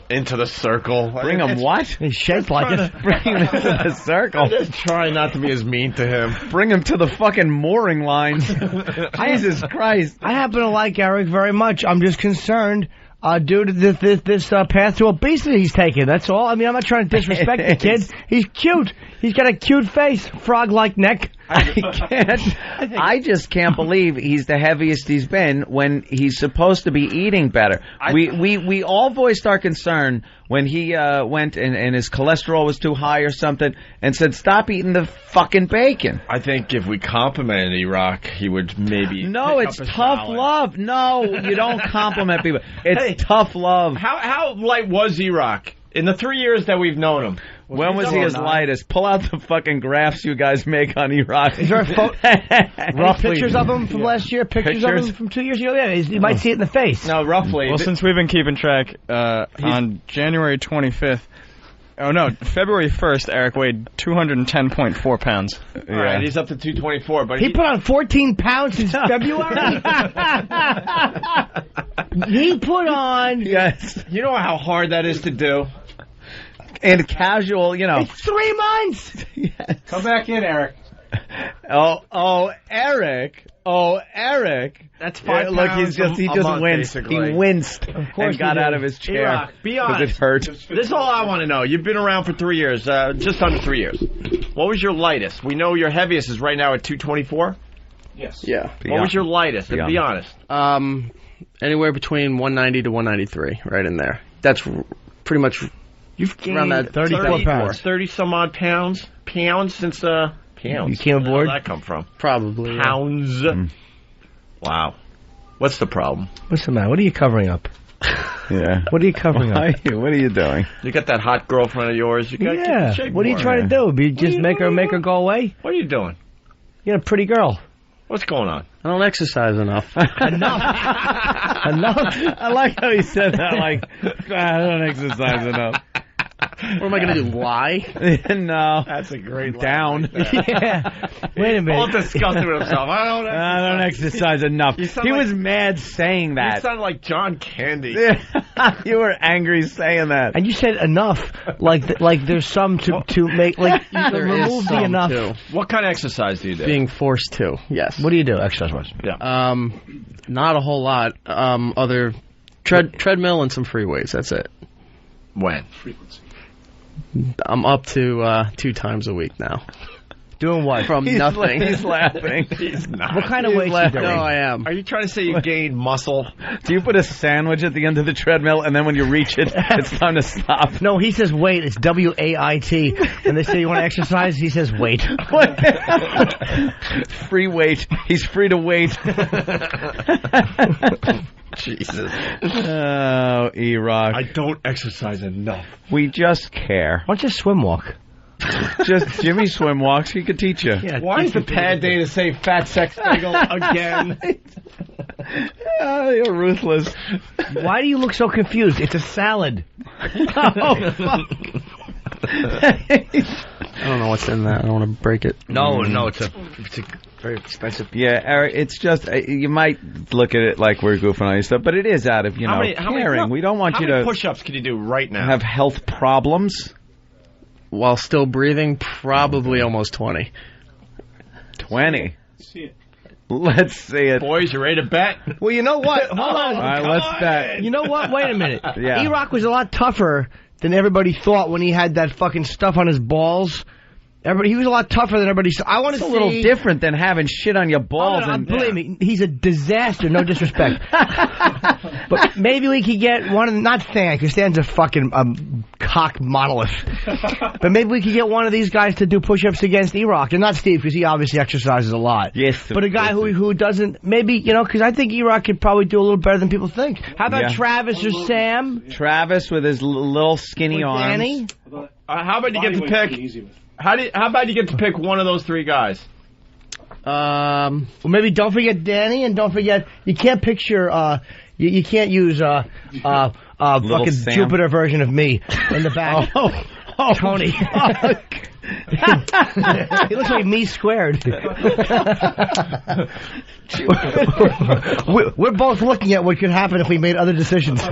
into the circle. Bring him what? He's shaped like it. Bring him into the circle. I'm just trying not to be as mean to him. Bring him to the fucking mooring lines. Jesus Christ. I happen to like Eric very much. I'm just concerned due to this path to obesity he's taking. That's all. I mean, I'm not trying to disrespect the kid. He's cute. He's got a cute face, frog-like neck. I just can't believe he's the heaviest he's been when he's supposed to be eating better. We all voiced our concern when he went and his cholesterol was too high or something and said, stop eating the fucking bacon. I think if we complimented E-Rock, he would maybe... No, it's tough love. No, you don't compliment people. It's tough love. How light was E-Rock in the 3 years that we've known him? When was he his lightest? Pull out the fucking graphs you guys make on E-Rock. Is there pictures of him from last year? Pictures of him from 2 years ago? Yeah, you might see it in the face. No, roughly. Well, since we've been keeping track, on January 25th, February 1st, Eric weighed 210.4 pounds. All right, he's up to 224. But he put on 14 pounds since February? He put on... Yes. You know how hard that is to do? And casual, It's 3 months! Yes. Come back in, Eric. Oh, Eric. That's 5 Look, pounds he just month, winced. basically. He winced and got out of his chair. E-Rock, be honest. It hurt. This is all I want to know. You've been around for 3 years, just under 3 years. What was your lightest? We know your heaviest is right now at 224? Yes. Yeah. What was your lightest? Be honest. Anywhere between 190 to 193, right in there. That's pretty much... You've gained around that 34 pounds. 30 some odd pounds since pounds. You came aboard? Where did that come from? Probably. Pounds. Wow. What's the problem? What's the matter? What are you covering up? Yeah. What are you covering up? What are you doing? You got that hot girlfriend of yours. You got to keep in shape. What are you trying to do? Just make her go away? What are you doing? You're a pretty girl. What's going on? I don't exercise enough. Enough. I like how he said that. Like, I don't exercise enough. What am I going to do, lie? No. That's a great down. Yeah. Wait a minute. All disgusted with himself. I don't exercise enough. He was mad saying that. You sound like John Candy. You were angry saying that. And you said enough, like there's some to make, like, you can remove the enough. Too. What kind of exercise do you do? Being forced to, yes. What do you do, exercise-wise? Yeah. Not a whole lot. Other treadmill and some free weights, that's it. When? Frequency. I'm up to 2 times a week now. Doing what? From nothing. He's laughing. He's not. What kind of weights are you doing? No, I am. Are you trying to say you gained muscle? Do you put a sandwich at the end of the treadmill, and then when you reach it, it's time to stop? No, he says wait. It's W-A-I-T. And they say you want to exercise, he says wait. Free weight. He's free to wait. Jesus. Oh, E-Rock. I don't exercise enough. We just care. Why don't you swim walk? Just Jimmy swim walks. He could teach you. Yeah, why is the pad day to say fat sex bagel again? You're ruthless. Why do you look so confused? It's a salad. Oh, fuck. I don't know what's in that. I don't want to break it. No, it's a very expensive. Yeah, Eric, it's just, you might look at it like we're goofing on you stuff, but it is out of, caring. We don't want you to... How many push-ups can you do right now? Have health problems? While still breathing, probably almost 20. 20? Let's see it. Boys, you ready to bet? Well, you know what? Hold on. All right, let's bet. You know what? Wait a minute. Yeah. E-Rock was a lot tougher than everybody thought when he had that fucking stuff on his balls. He was a lot tougher than everybody said. I want to see... It's a little different than having shit on your balls. Believe me, he's a disaster, no disrespect. But maybe we could get one of the... Not Stan, because Stan's a fucking cock monolith. But maybe we could get one of these guys to do push-ups against E-Rock. And not Steve, because he obviously exercises a lot. Yes. But a guy who doesn't... Maybe, because I think E-Rock could probably do a little better than people think. How about Travis or Sam? Travis with his little skinny arms. Danny? How about you get to pick... How about you get to pick one of those 3 guys? Well, maybe don't forget Danny, and don't forget you can't picture. You can't use fucking Sam. Jupiter version of me in the back. Oh, Tony. He looks like me squared. We're both looking at what could happen if we made other decisions.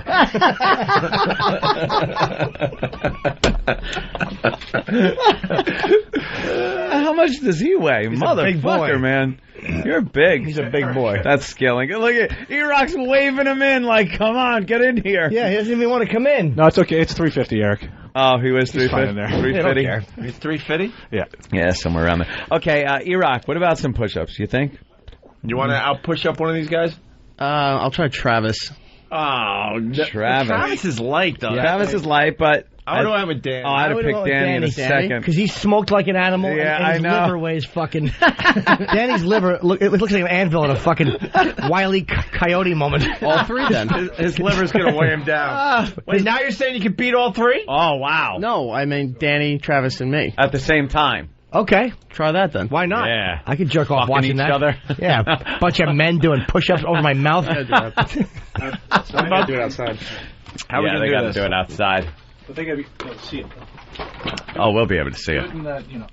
How much does he weigh? He's a big boy. Motherfucker, man. You're big. He's a big boy. That's skilling. Look at E-Rock's waving him in like, come on, get in here. Yeah, he doesn't even want to come in. No, it's okay. It's 350, Eric. Oh, he was 350 in there. 350. He's 350? Yeah, somewhere around there. Okay, E-Rock, what about some push-ups, you think? You want to out-push up one of these guys? I'll try Travis. Oh, Travis. Travis is light, though. Yeah. Travis is light, but... I would have with Danny. Oh, I'd have picked Danny in a second. Because he's smoked like an animal, yeah, and his liver weighs fucking... Danny's liver, it looks like an anvil in a fucking Wile E. Coyote moment. All 3, then. His liver's going to weigh him down. Wait, now you're saying you can beat all 3? Oh, wow. No, I mean Danny, Travis, and me. At the same time. Okay. Try that, then. Why not? Yeah. I could jerk off watching each that. other. Yeah. Bunch of men doing push-ups over my mouth. I'm about to do it outside. How are we going to do it outside? But they got to be able to see it. Oh, we'll be able to see it.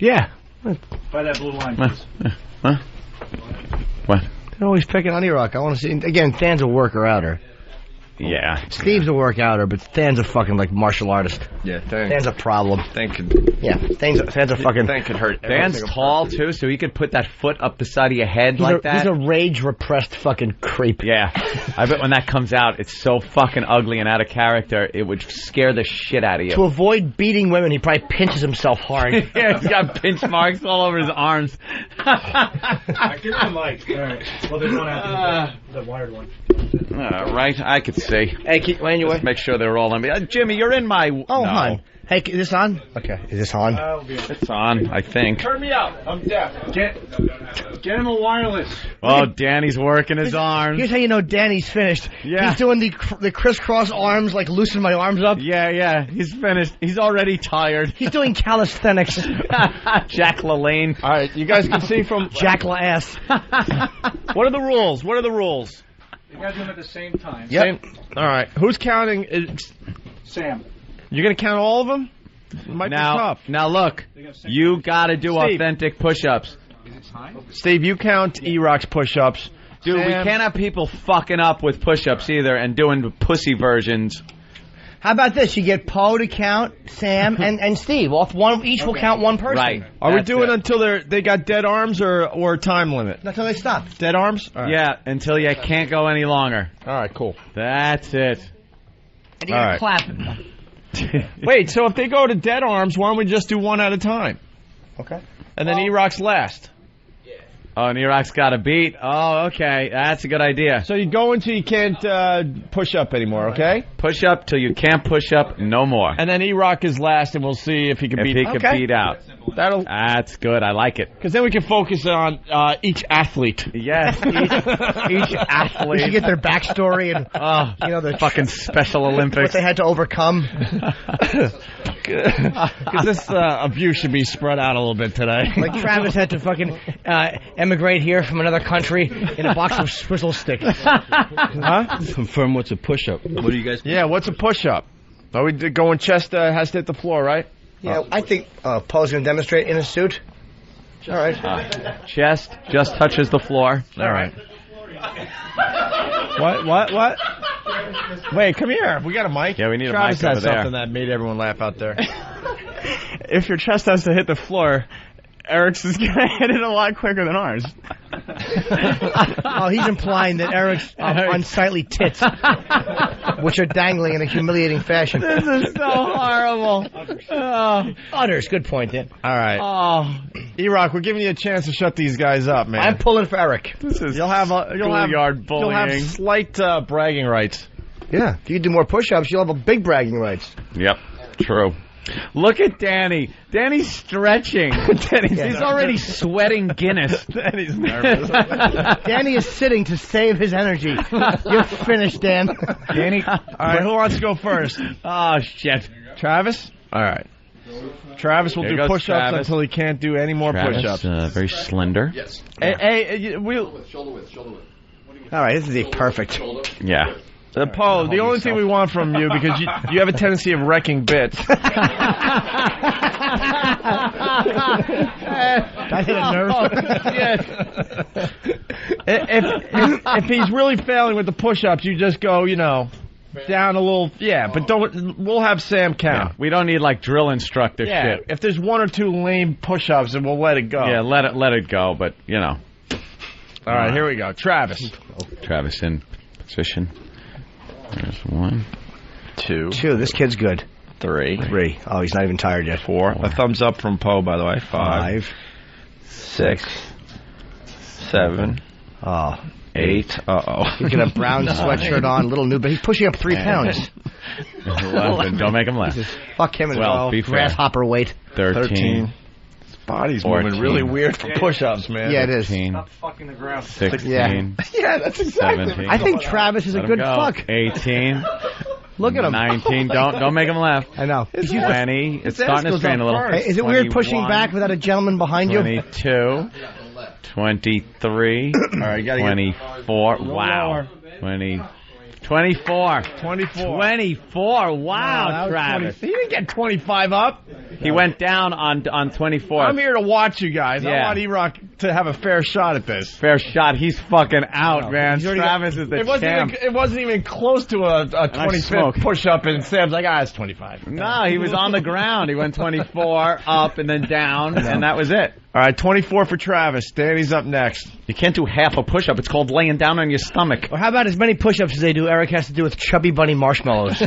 Yeah. By that blue line, please. Huh? What? They're always picking on E-Rock. I want to see... Again, Stan's a worker-outer. Yeah. Steve's a work-outer, but Stan's a fucking, martial artist. Yeah, Stan's a problem. Stan's a fucking... Stan could hurt. Stan's tall, too, so he could put that foot up the side of your head that. He's a rage-repressed fucking creep. Yeah. I bet when that comes out, it's so fucking ugly and out of character, it would scare the shit out of you. To avoid beating women, he probably pinches himself hard. Yeah, he's got pinch marks all over his arms. I give him the mic. All right. Well, there's one after the wired one. Right, I could see. Hey, anyway. Just make sure they're all on me. Jimmy, you're in my... Oh, no. hon. Hey, is this on? Okay, is this on? It's on, I think. Turn me up. I'm deaf. Get him a wireless. Oh, Danny's working his arms. Here's how you know Danny's finished. Yeah. He's doing the crisscross arms, loosen my arms up. Yeah, he's finished. He's already tired. He's doing calisthenics. Jack LaLanne. All right, you guys can see from... Jack LaAss. What are the rules? You got to do them at the same time. Yep. All right. Who's counting? Sam. You're going to count all of them? Might be tough. Now look, you got to do authentic push-ups. Steve, you count E-Rock's push-ups. Dude, we can't have people fucking up with push-ups either and doing pussy versions. How about this? You get Poe to count, Sam, and Steve. Each will count one person. Right. Are we doing until they got dead arms or time limit? Until they stop. Dead arms? Right. Yeah, until you can't go any longer. All right, cool. That's it. And you gotta clap. Wait, so if they go to dead arms, why don't we just do one at a time? Okay. And then E-Rock's last. Oh, and E-Rock's got a beat. Oh, okay. That's a good idea. So you go until you can't push up anymore, okay? Push up till you can't push up no more. And then E-Rock is last, and we'll see if he can beat out. That's good. I like it. Because then we can focus on each athlete. Yes, each athlete. We should get their backstory and the fucking Special Olympics. What they had to overcome. Because this abuse should be spread out a little bit today. Like Travis had to fucking emigrate here from another country in a box of swizzle sticks. Huh? Confirm what's a push-up. What do you guys... Yeah, what's a push-up? Are we going chest has to hit the floor, right? Yeah, I think Paul's going to demonstrate in a suit. All right. Chest just touches the floor. All right. What? Wait, come here. We got a mic. Yeah, we need Travis a mic over has there. something that made everyone laugh out there. If your chest has to hit the floor, Eric's is going to hit it a lot quicker than ours. Oh, he's implying that Eric's unsightly tits, which are dangling in a humiliating fashion. This is so horrible. Utters, good point, Dan. All right. E-Rock, we're giving you a chance to shut these guys up, man. I'm pulling for Eric. You'll have schoolyard bullying. You'll have slight bragging rights. Yeah, if you do more push-ups, you'll have a big bragging rights. Yep, true. Look at Danny. Danny's stretching. He's already sweating Guinness. Danny's nervous. Danny is sitting to save his energy. You're finished, Dan. Danny. All right, who wants to go first? Oh, shit. Travis? All right. Travis will do push-ups until he can't do any more push-ups. Very slender. Yes. Hey, Shoulder width. All right, this is perfect. Yeah. Paul, the only thing we want from you, because you have a tendency of wrecking bits. I hit a nerve. If he's really failing with the push-ups, you just go, down a little. Yeah, but we'll have Sam count. Yeah, we don't need like drill instructor shit. If there's one or two lame push-ups, then we'll let it go. Yeah, let it go. But All right, here we go. Travis. Travis in position. There's 1, 2. This kid's good. 3. Oh, he's not even tired yet. 4. A thumbs up from Poe, by the way. 5. 6. 7. 8. Uh-oh. He's got a brown sweatshirt on, little new, but he's pushing up 3 pounds. 11. Don't make him laugh. Fuck him as well. Grasshopper weight. 13. His body's moving really weird for push-ups, man. Yeah, it is. 16. Stop fucking the ground. 16. Yeah, that's exactly. 17. I think Travis is a good fuck. 18. Look at him. 19. Don't make him laugh. I know. 20. It's starting to strain a little. Hey, is it weird pushing back without a gentleman behind 22. 23. All right, you gotta 24. Wow. 24. 24. Wow, Travis. He didn't get 25 up. He went down on 24. I'm here to watch you guys. I want E-Rock to have a fair shot at this. Fair shot. He's fucking out, man. Travis is the champ. It wasn't even close to a 25th push-up, and Sam's like, it's 25. No, he was on the ground. He went 24 up and then down, and that was it. All right, 24 for Travis. Danny's up next. You can't do half a push-up. It's called laying down on your stomach. Or how about as many push-ups as they do, Eric has to do with Chubby Bunny marshmallows. Go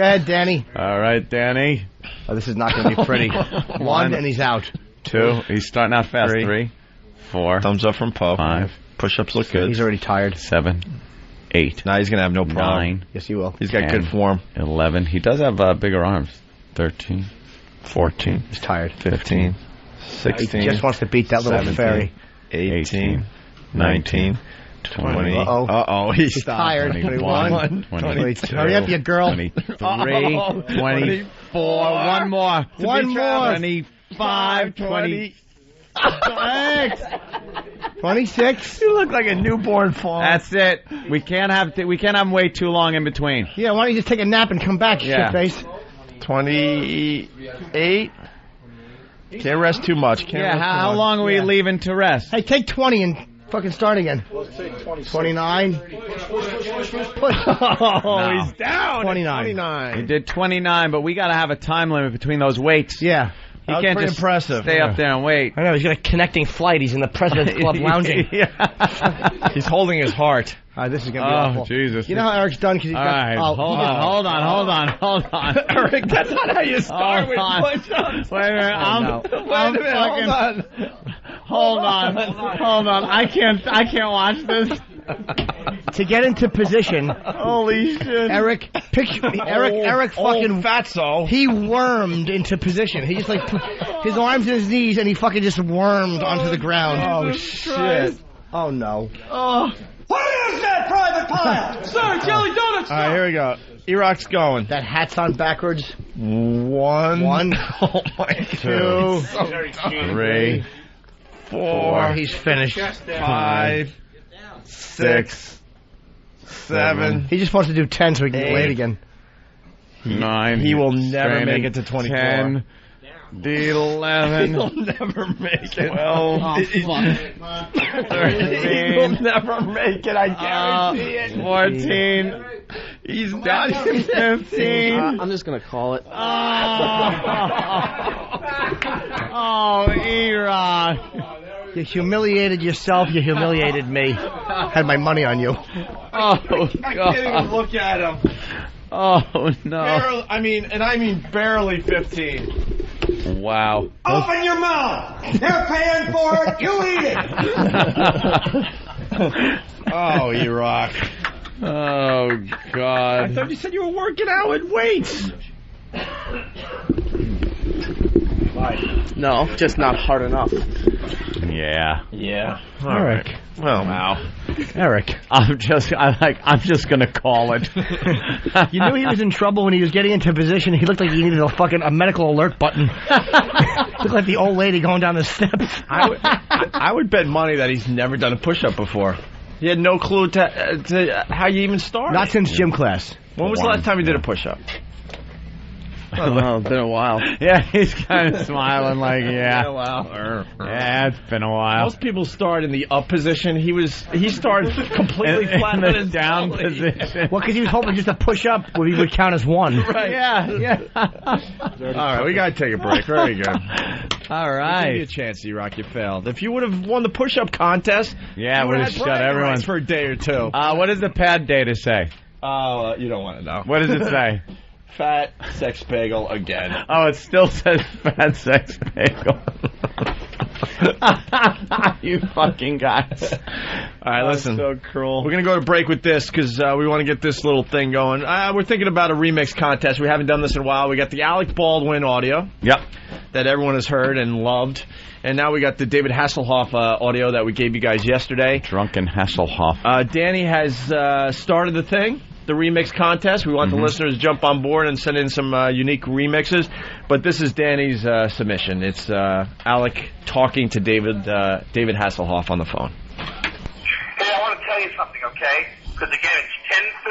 ahead, Danny. All right, Danny. Oh, this is not going to be pretty. 1, and he's out. 2. He's starting out fast. 3. 4. Thumbs up from Poe. 5. Push-ups look good. He's already tired. 7. 8. Now he's going to have no problem. 9. Yes, he will. He's got good form. 11. He does have bigger arms. 13. 14. He's tired. 15. 16. He just wants to beat that little 17, fairy. 18. 19. 20. Uh-oh. He's tired. 21. 22. Hurry up, you girl. 23. 24. One more. 25. 26. 26. You look like a newborn fawn. That's it. We can't have him wait too long in between. Yeah, why don't you just take a nap and come back, shitface? 28. Can't rest too much. How long are we leaving to rest? Hey, take 20 and fucking start again. 29. He's down. 29. He did 29, but we got to have a time limit between those weights. Yeah. He can't just stay up there and wait. I know, he's got a connecting flight. He's in the President's Club lounging. He's holding his heart. This is going to be awful. Jesus. You know how Eric's done? Cause he's All got, right, hold on. Eric, that's not how you start with push-ups. Wait a minute. Hold on. I can't watch this. To get into position. Holy shit. Eric fucking fatso. He wormed into position. He just his arms and his knees, and he fucking just wormed onto the ground. Oh shit. Oh no. What is that private pile? Sir, jelly donuts. All right, here we go. E-Rock's going. That hat's on backwards. 1. Oh my 2. 3. 4. He's finished. 5. 6. 7. He's just supposed to do 10 so he can get laid again. 9. He will never make it to 24. 10. 11. He'll never make it. 12. Oh, fuck. 13. He'll never make it, I guarantee it. 14. He's not even 15. I'm just going to call it. Oh, E-Rock. You humiliated yourself. You humiliated me. Had my money on you. Oh, I can't even look at him. Oh, no. Barely, barely 15. Wow. Open your mouth. They're paying for it. You eat it. Oh, E-Rock. Oh, God. I thought you said you were working out with weights. No, just not hard enough. Yeah. All right. Well, wow. Eric. I'm just gonna call it. You knew he was in trouble when he was getting into position. He looked like he needed a medical alert button. Looked like the old lady going down the steps. I would bet money that he's never done a push-up before. He had no clue to how you even start. Not since gym class. When was the last time you did a push-up? I don't know, it's been a while. Yeah, he's kind of smiling like, yeah. Been a while. Yeah, it's been a while. Most people start in the up position. He started completely flat in the down position. Well, because he was hoping just to push up would count as one. Right. Yeah. All right, we got to take a break. Very good. All right. Give you a chance, E-Rock. You failed. If you would have won the push-up contest, yeah, you would have shut everyone for a day or two. What does the pad data say? Oh, you don't want to know. What does it say? Fat sex bagel again. Oh, it still says fat sex bagel. You fucking guys. All right, listen. So cruel. We're going to go to break with this because we want to get this little thing going. We're thinking about a remix contest. We haven't done this in a while. We got the Alec Baldwin audio. Yep. That everyone has heard and loved. And now we got the David Hasselhoff audio that we gave you guys yesterday. Drunken Hasselhoff. Danny has started the thing. The remix contest. We want the listeners to jump on board and send in some unique remixes. But this is Danny's submission. It's Alec talking to David Hasselhoff on the phone. Hey, I want to tell you something, okay? Because again, it's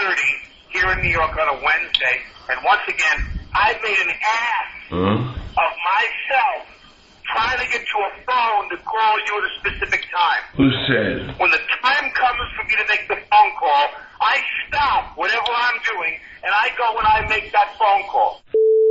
10:30 here in New York on a Wednesday, and once again, I've made an ass of myself trying to get to a phone to call you at a specific time. Who said? When the time comes for me to make the phone call, I stop whatever I'm doing, and I go when I make that phone call.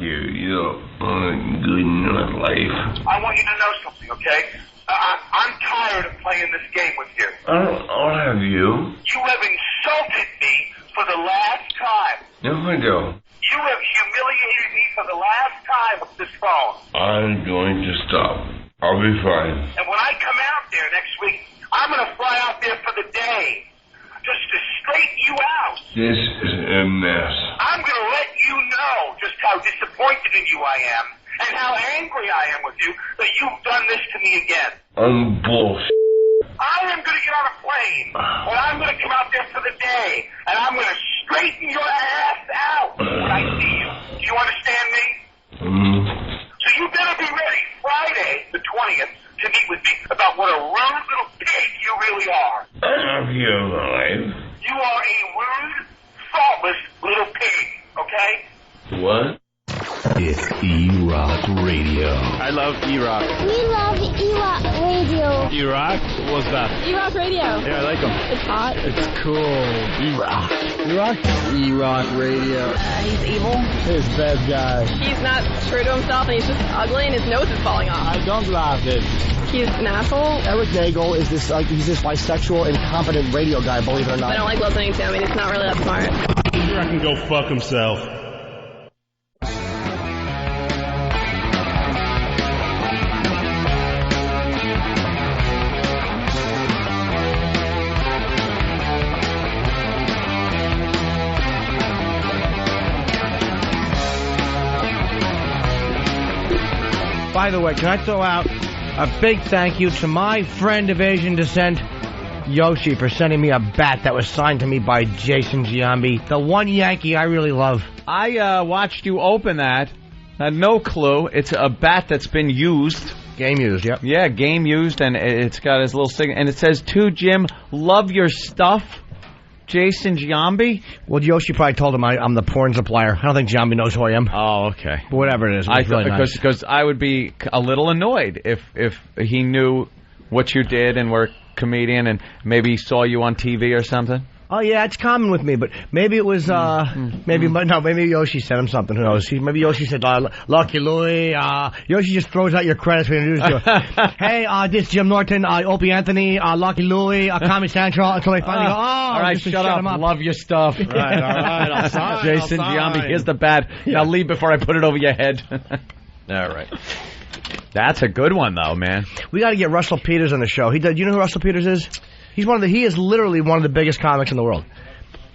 You're good in your life. I want you to know something, okay? I'm tired of playing this game with you. I'll have you. You have insulted me for the last time. No, I don't. You have humiliated me for the last time with this phone. I'm going to stop. I'll be fine. And when I come out there next week, I'm going to fly out there for the day. Just to straighten you out. This is a mess. I'm going to let you know just how disappointed in you I am and how angry I am with you that you've done this to me again. I'm bullshit. I am going to get on a plane and I'm going to come out there for the day and I'm going to straighten your ass out when I see you. Do you understand me? So you better be ready Friday, the 20th, to meet with me about what a rude little pig you really are. I love you, alive. You are a rude, thoughtless little pig, okay? What? I love E-Rock. We love E-Rock Radio. E-Rock? What's that? E-Rock Radio. Yeah, I like them. It's hot. It's cool. E-Rock. E-Rock? E-Rock Radio. He's evil. He's a bad guy. He's not true to himself, and he's just ugly, and his nose is falling off. I don't love it. He's an asshole. Eric Nagel is this he's this bisexual, incompetent radio guy, believe it or not. I don't like listening to him. He's not really that smart. I can go fuck himself. By the way, can I throw out a big thank you to my friend of Asian descent, Yoshi, for sending me a bat that was signed to me by Jason Giambi, the one Yankee I really love. I watched you open that. Had no clue. It's a bat that's been used. Game used, yep. Yeah, game used, and it's got his little signature. And it says, to Jim, love your stuff, Jason Giambi. Well, Yoshi probably told him I'm the porn supplier. I don't think Giambi knows who I am. Oh, okay. But whatever it is, it's really nice. Because I would be a little annoyed if he knew what you did and were a comedian and maybe saw you on TV or something. Oh yeah, it's common with me, but maybe it was maybe Yoshi sent him something. Who knows? Maybe Yoshi said, "Lucky Louie." Yoshi just throws out your credits when you introduce you. Hey, this Jim Norton, Opie Anthony, Lucky Louie, Comedy Central. Until they finally go, all right, shut up. Love your stuff. Right, all right, I'll sign. Jason Giambi, here's the bat. Now leave before I put it over your head. All right. That's a good one, though, man. We got to get Russell Peters on the show. Do you know who Russell Peters is? He is literally one of the biggest comics in the world.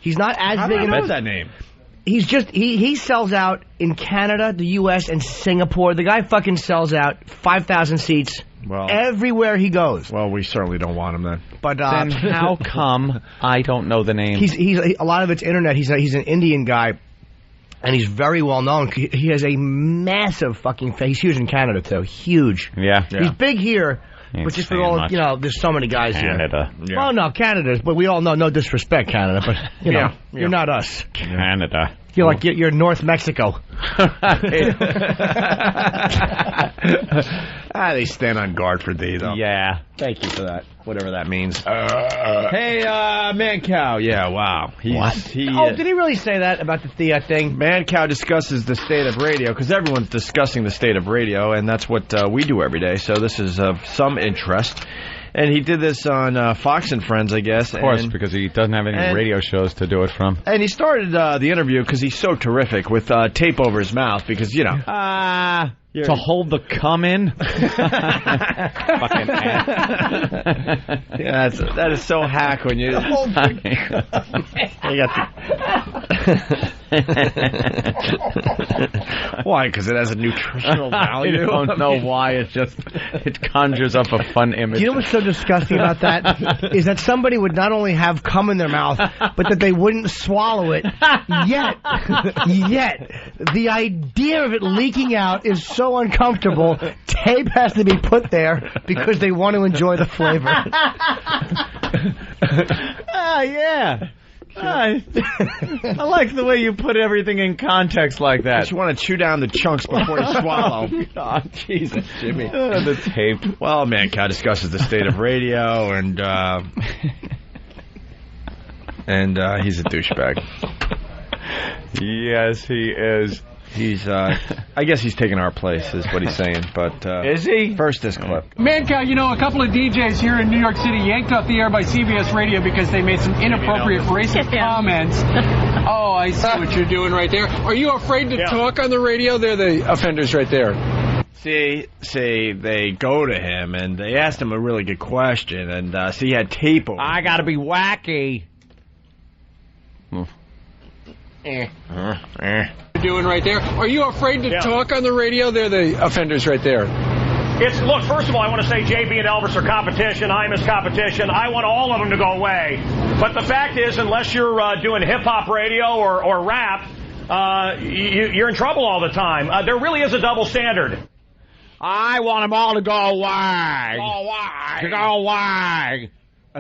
He's not as big. I know that name. He's just he sells out in Canada, the U.S., and Singapore. The guy fucking sells out 5,000 seats everywhere he goes. Well, we certainly don't want him then. But then how come I don't know the name? He's a lot of it's internet. He's an Indian guy. And he's very well known. He has a massive fucking face. He's huge in Canada, too. Huge. Yeah. He's big here, but just for all, there's so many guys Canada. here. Yeah. Well, no, Canada, but we all know, no disrespect, Canada, but, you're not us. Canada. You're North Mexico. They stand on guard for thee, though. Yeah. Thank you for that, whatever that means. Hey, Mancow. Yeah, wow. Did he really say that about the thing? Mancow discusses the state of radio, because everyone's discussing the state of radio, and that's what we do every day, so this is of some interest. And he did this on Fox and Friends, I guess. Of course, because he doesn't have any radio shows to do it from. And he started the interview, because he's so terrific, with tape over his mouth, because, to hold the cum in? Fucking ass. Yeah, that is so hack when you... Why? Because it has a nutritional value? I don't know why. It conjures up a fun image. You know what's so disgusting about that? Is that somebody would not only have cum in their mouth, but that they wouldn't swallow it. Yet, the idea of it leaking out is so uncomfortable. Tape has to be put there because they want to enjoy the flavor. Yeah. I like the way you put everything in context like that. You want to chew down the chunks before you swallow. Oh, Jesus, Jimmy. The tape. Well, Mancow discusses the state of radio, and he's a douchebag. Yes, he is. He's, I guess he's taking our place, is what he's saying. But is he? First, this clip. Mancow, a couple of DJs here in New York City yanked off the air by CBS Radio because they made some inappropriate racist comments. Oh, I see what you're doing right there. Are you afraid to talk on the radio? They're the offenders right there. See, they go to him, and they asked him a really good question, and he had tape over. I gotta be wacky. Doing right there. Are you afraid to talk on the radio? They're the offenders right there. Look, first of all, I want to say JB and Elvis are competition. I'm his competition. I want all of them to go away. But the fact is, unless you're doing hip-hop radio or rap, you're in trouble all the time. There really is a double standard. I want them all to go away. Go away. To go away.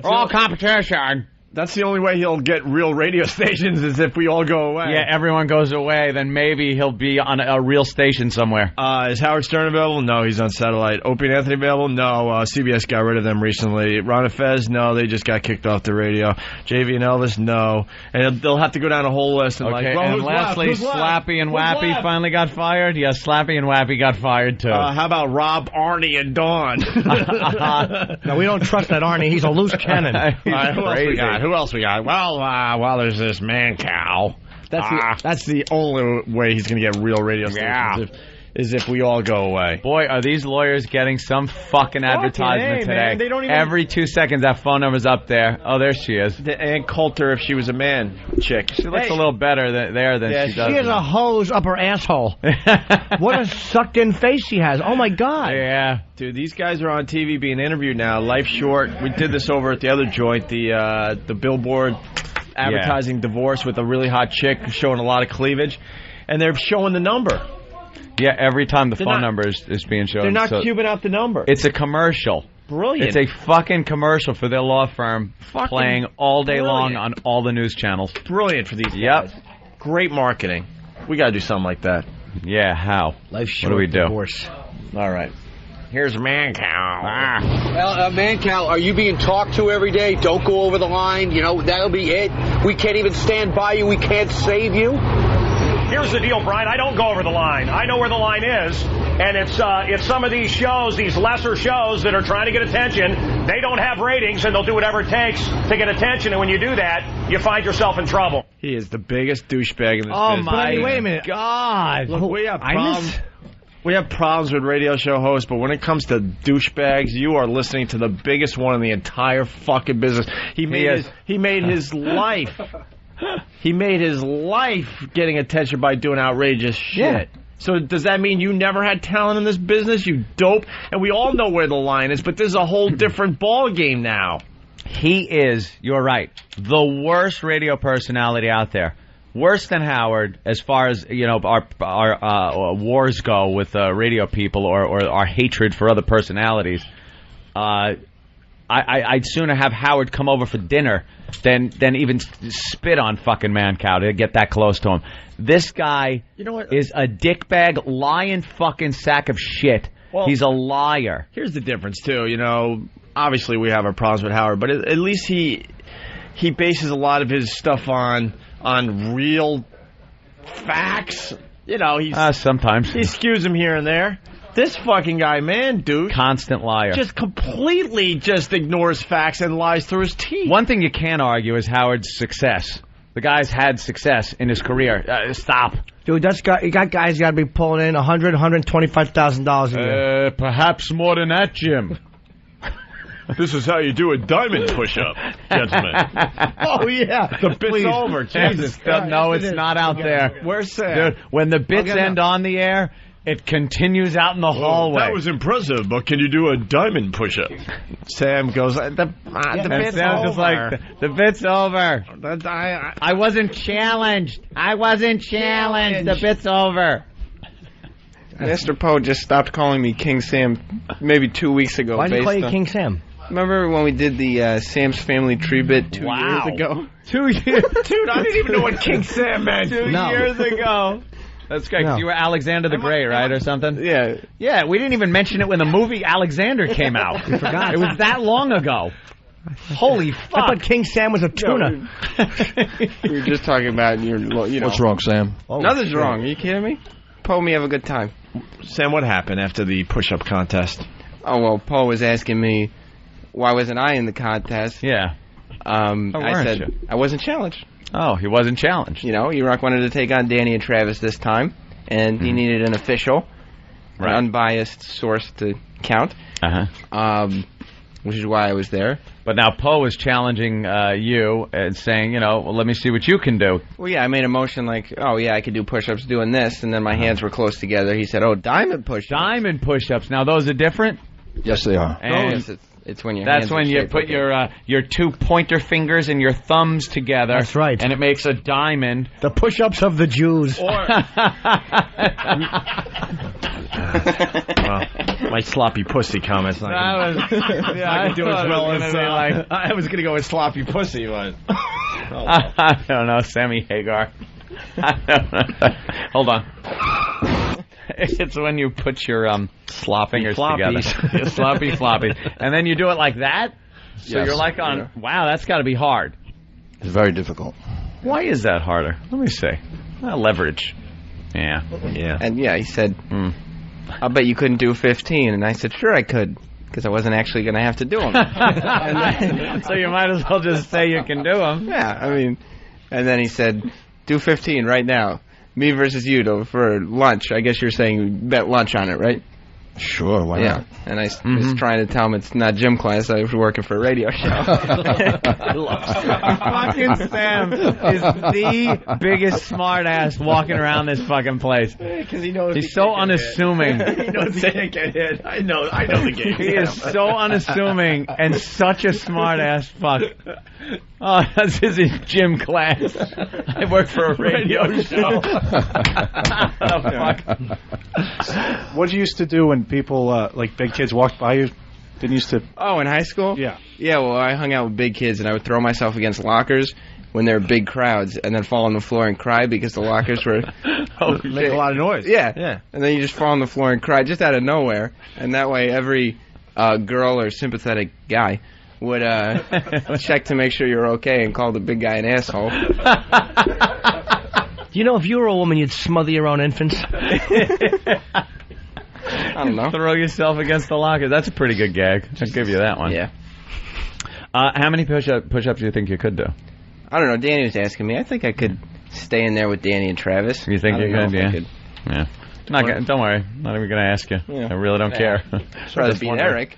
All competition. That's the only way he'll get real radio stations is if we all go away. Yeah, everyone goes away, then maybe he'll be on a real station somewhere. Is Howard Stern available? No, he's on satellite. Opie and Anthony available? No, CBS got rid of them recently. Ron and Fez? No, they just got kicked off the radio. JV and Elvis? No. And they'll have to go down a whole list. And and lastly, Slappy and Wappy finally got fired? Yes, Slappy and Wappy got fired, too. How about Rob, Arnie, and Dawn? No, we don't trust that Arnie. He's a loose cannon. Who else we got? Well, there's this Mancow. That's the only way he's going to get real radio stations is if we all go away. Boy, are these lawyers getting some fucking advertisement today. Man, they don't even... Every 2 seconds, that phone number's up there. Oh, there she is. Ann Coulter, if she was a man chick. She looks a little better there than she does. She has a hose up her asshole. What a sucked-in face she has. Oh, my God. Yeah. Dude, these guys are on TV being interviewed now. Life short. We did this over at the other joint, the billboard advertising divorce with a really hot chick showing a lot of cleavage. And they're showing the number. Yeah, every time the phone number is being shown. They're not cubing out the number. It's a commercial. Brilliant. It's a fucking commercial for their law firm playing all day long on all the news channels. Brilliant for these guys. Great marketing. We got to do something like that. Yeah, how? Life short what do we do? Divorce. All right. Here's Mancow. Well, Mancow, are you being talked to every day? Don't go over the line. You know, that'll be it. We can't even stand by you. We can't save you. Here's the deal, Brian. I don't go over the line. I know where the line is, and it's some of these shows, these lesser shows that are trying to get attention. They don't have ratings, and they'll do whatever it takes to get attention. And when you do that, you find yourself in trouble. He is the biggest douchebag in this business. Oh, my wait a minute. God. Look, we have problems. We have problems with radio show hosts, but when it comes to douchebags, you are listening to the biggest one in the entire fucking business. He made his life. He made his life getting attention by doing outrageous shit. Yeah. So does that mean you never had talent in this business, you dope? And we all know where the line is, but this is a whole different ball game now. He is, you're right, the worst radio personality out there. Worse than Howard, as far as our wars go with radio people or our hatred for other personalities. I'd sooner have Howard come over for dinner than even spit on fucking Mancow to get that close to him. This guy is a dickbag, lying fucking sack of shit. Well, he's a liar. Here's the difference, too. Obviously we have our problems with Howard, but at least he bases a lot of his stuff on real facts. Sometimes he skews them here and there. This fucking guy, dude. Constant liar. Just completely ignores facts and lies through his teeth. One thing you can't argue is Howard's success. The guy's had success in his career. Stop. Dude, you got guys got to be pulling in $100,000, $125,000 a year. Perhaps more than that, Jim. This is how you do a diamond push-up, gentlemen. Oh, yeah. The bit's over. Jesus. No, it's not out there. Where's Sam? Dude, when the bits end on the air, it continues out in the hallway. That was impressive, but can you do a diamond push-up? Sam goes, the bit's Sam's over. Just like, the bit's over. I wasn't challenged. The bit's over. Mr. Poe just stopped calling me King Sam maybe 2 weeks ago. Why did he call you King Sam? Remember when we did the Sam's Family Tree bit 2 years ago? 2 years? Dude, I didn't even know what King Sam meant. 2 years ago. That's great, because you were Alexander the Great, right, or something? Yeah. Yeah, we didn't even mention it when the movie Alexander came out. We forgot. It was that long ago. Holy fuck. I thought King Sam was a tuna. We were just talking about What's wrong, Sam? Nothing's wrong. Are you kidding me? Poe and me have a good time. Sam, what happened after the push-up contest? Oh, well, Poe was asking me why wasn't I in the contest. Yeah. I said I wasn't challenged. Oh, he wasn't challenged. E-Rock wanted to take on Danny and Travis this time, and he needed an official, an unbiased source to count. Which is why I was there. But now Poe is challenging you and saying, well, let me see what you can do. Well, yeah, I made a motion like, oh, yeah, I could do push-ups doing this, and then my hands were close together. He said, oh, diamond push-ups. Diamond push-ups. Now, those are different? Yes, they are. And It's when your That's hands when are you shaped put like your 2 pointer fingers and your thumbs together. That's right. And it makes a diamond. The push-ups of the Jews. Well, my sloppy pussy comments. I can do as well as I was going to go with sloppy pussy, but I don't know, Sammy Hagar. I don't know. Hold on. It's when you put your fingers together. Sloppy floppies. And then you do it like that? So Yes. you're like wow, that's got to be hard. It's very difficult. Why is that harder? Let me see. Leverage. Yeah. And he said, I'll bet you couldn't do 15. And I said, sure I could, because I wasn't actually going to have to do them. So you might as well just say you can do them. Yeah, I mean, and then he said, do 15 right now. Me versus you for lunch. I guess you're saying you bet lunch on it, right? Sure, why not? And I was trying to tell him it's not gym class. I was working for a radio show. Fucking Sam is the biggest smartass walking around this fucking place. because he knows He's so unassuming. He knows he can't get hit. I know the game. He is so unassuming and such a smartass fuck. Oh, this is his gym class. I work for a radio show. What did you used to do when people, like big kids, walked by you? Didn't you used to... Oh, in high school? Yeah. Yeah, well, I hung out with big kids, and I would throw myself against lockers when there were big crowds, and then fall on the floor and cry because the lockers were... make a lot of noise. Yeah. And then you just fall on the floor and cry just out of nowhere, and that way every girl or sympathetic guy would check to make sure you're okay and call the big guy an asshole. Do you know if you were a woman, you'd smother your own infants? I don't know. Throw yourself against the locker. That's a pretty good gag. I'll give you that one. Yeah. How many push-ups do you think you could do? I don't know. Danny was asking me. I think I could stay in there with Danny and Travis. You think you could? Yeah. Yeah. Don't worry. Not even going to ask you. Yeah. I really don't care. I'd rather beat Eric.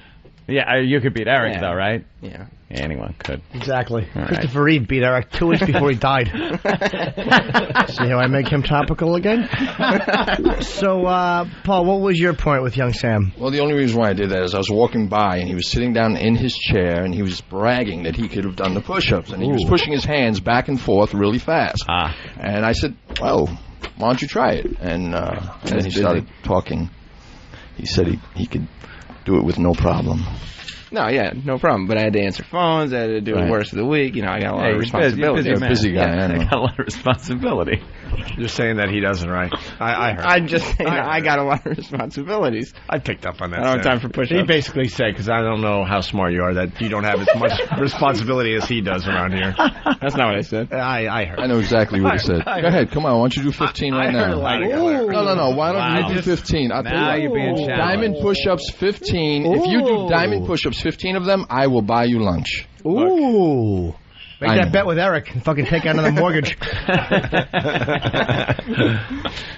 Yeah, you could beat Eric, though, right? Yeah. Anyone could. Exactly. All Christopher Reeve beat Eric 2 weeks before he died. See how I make him topical again? So, Paul, what was your point with young Sam? Well, the only reason why I did that is I was walking by, and he was sitting down in his chair, and he was bragging that he could have done the push-ups, and he was pushing his hands back and forth really fast. And I said, well, why don't you try it? And then he started talking. He said he could do it with no problem. No, yeah, no problem. But I had to answer phones. I had to do the worst of the week. You know, I got a lot of responsibility. You're a busy guy. I know. I got a lot of responsibility. You're saying that he doesn't, right? I heard. I'm just saying I got a lot of responsibilities. I picked up on that. I don't have time for push-ups. He basically said, because I don't know how smart you are, that you don't have as much responsibility as he does around here. That's not what I said. I heard. I know exactly what he said. Go ahead, come on. Why don't you do 15 right now? No. Why don't you do 15? I'll now you're being challenged. Diamond push-ups 15. If you do diamond push-ups 15 of them, I will buy you lunch. Ooh. Make that bet with Eric and fucking take out another mortgage.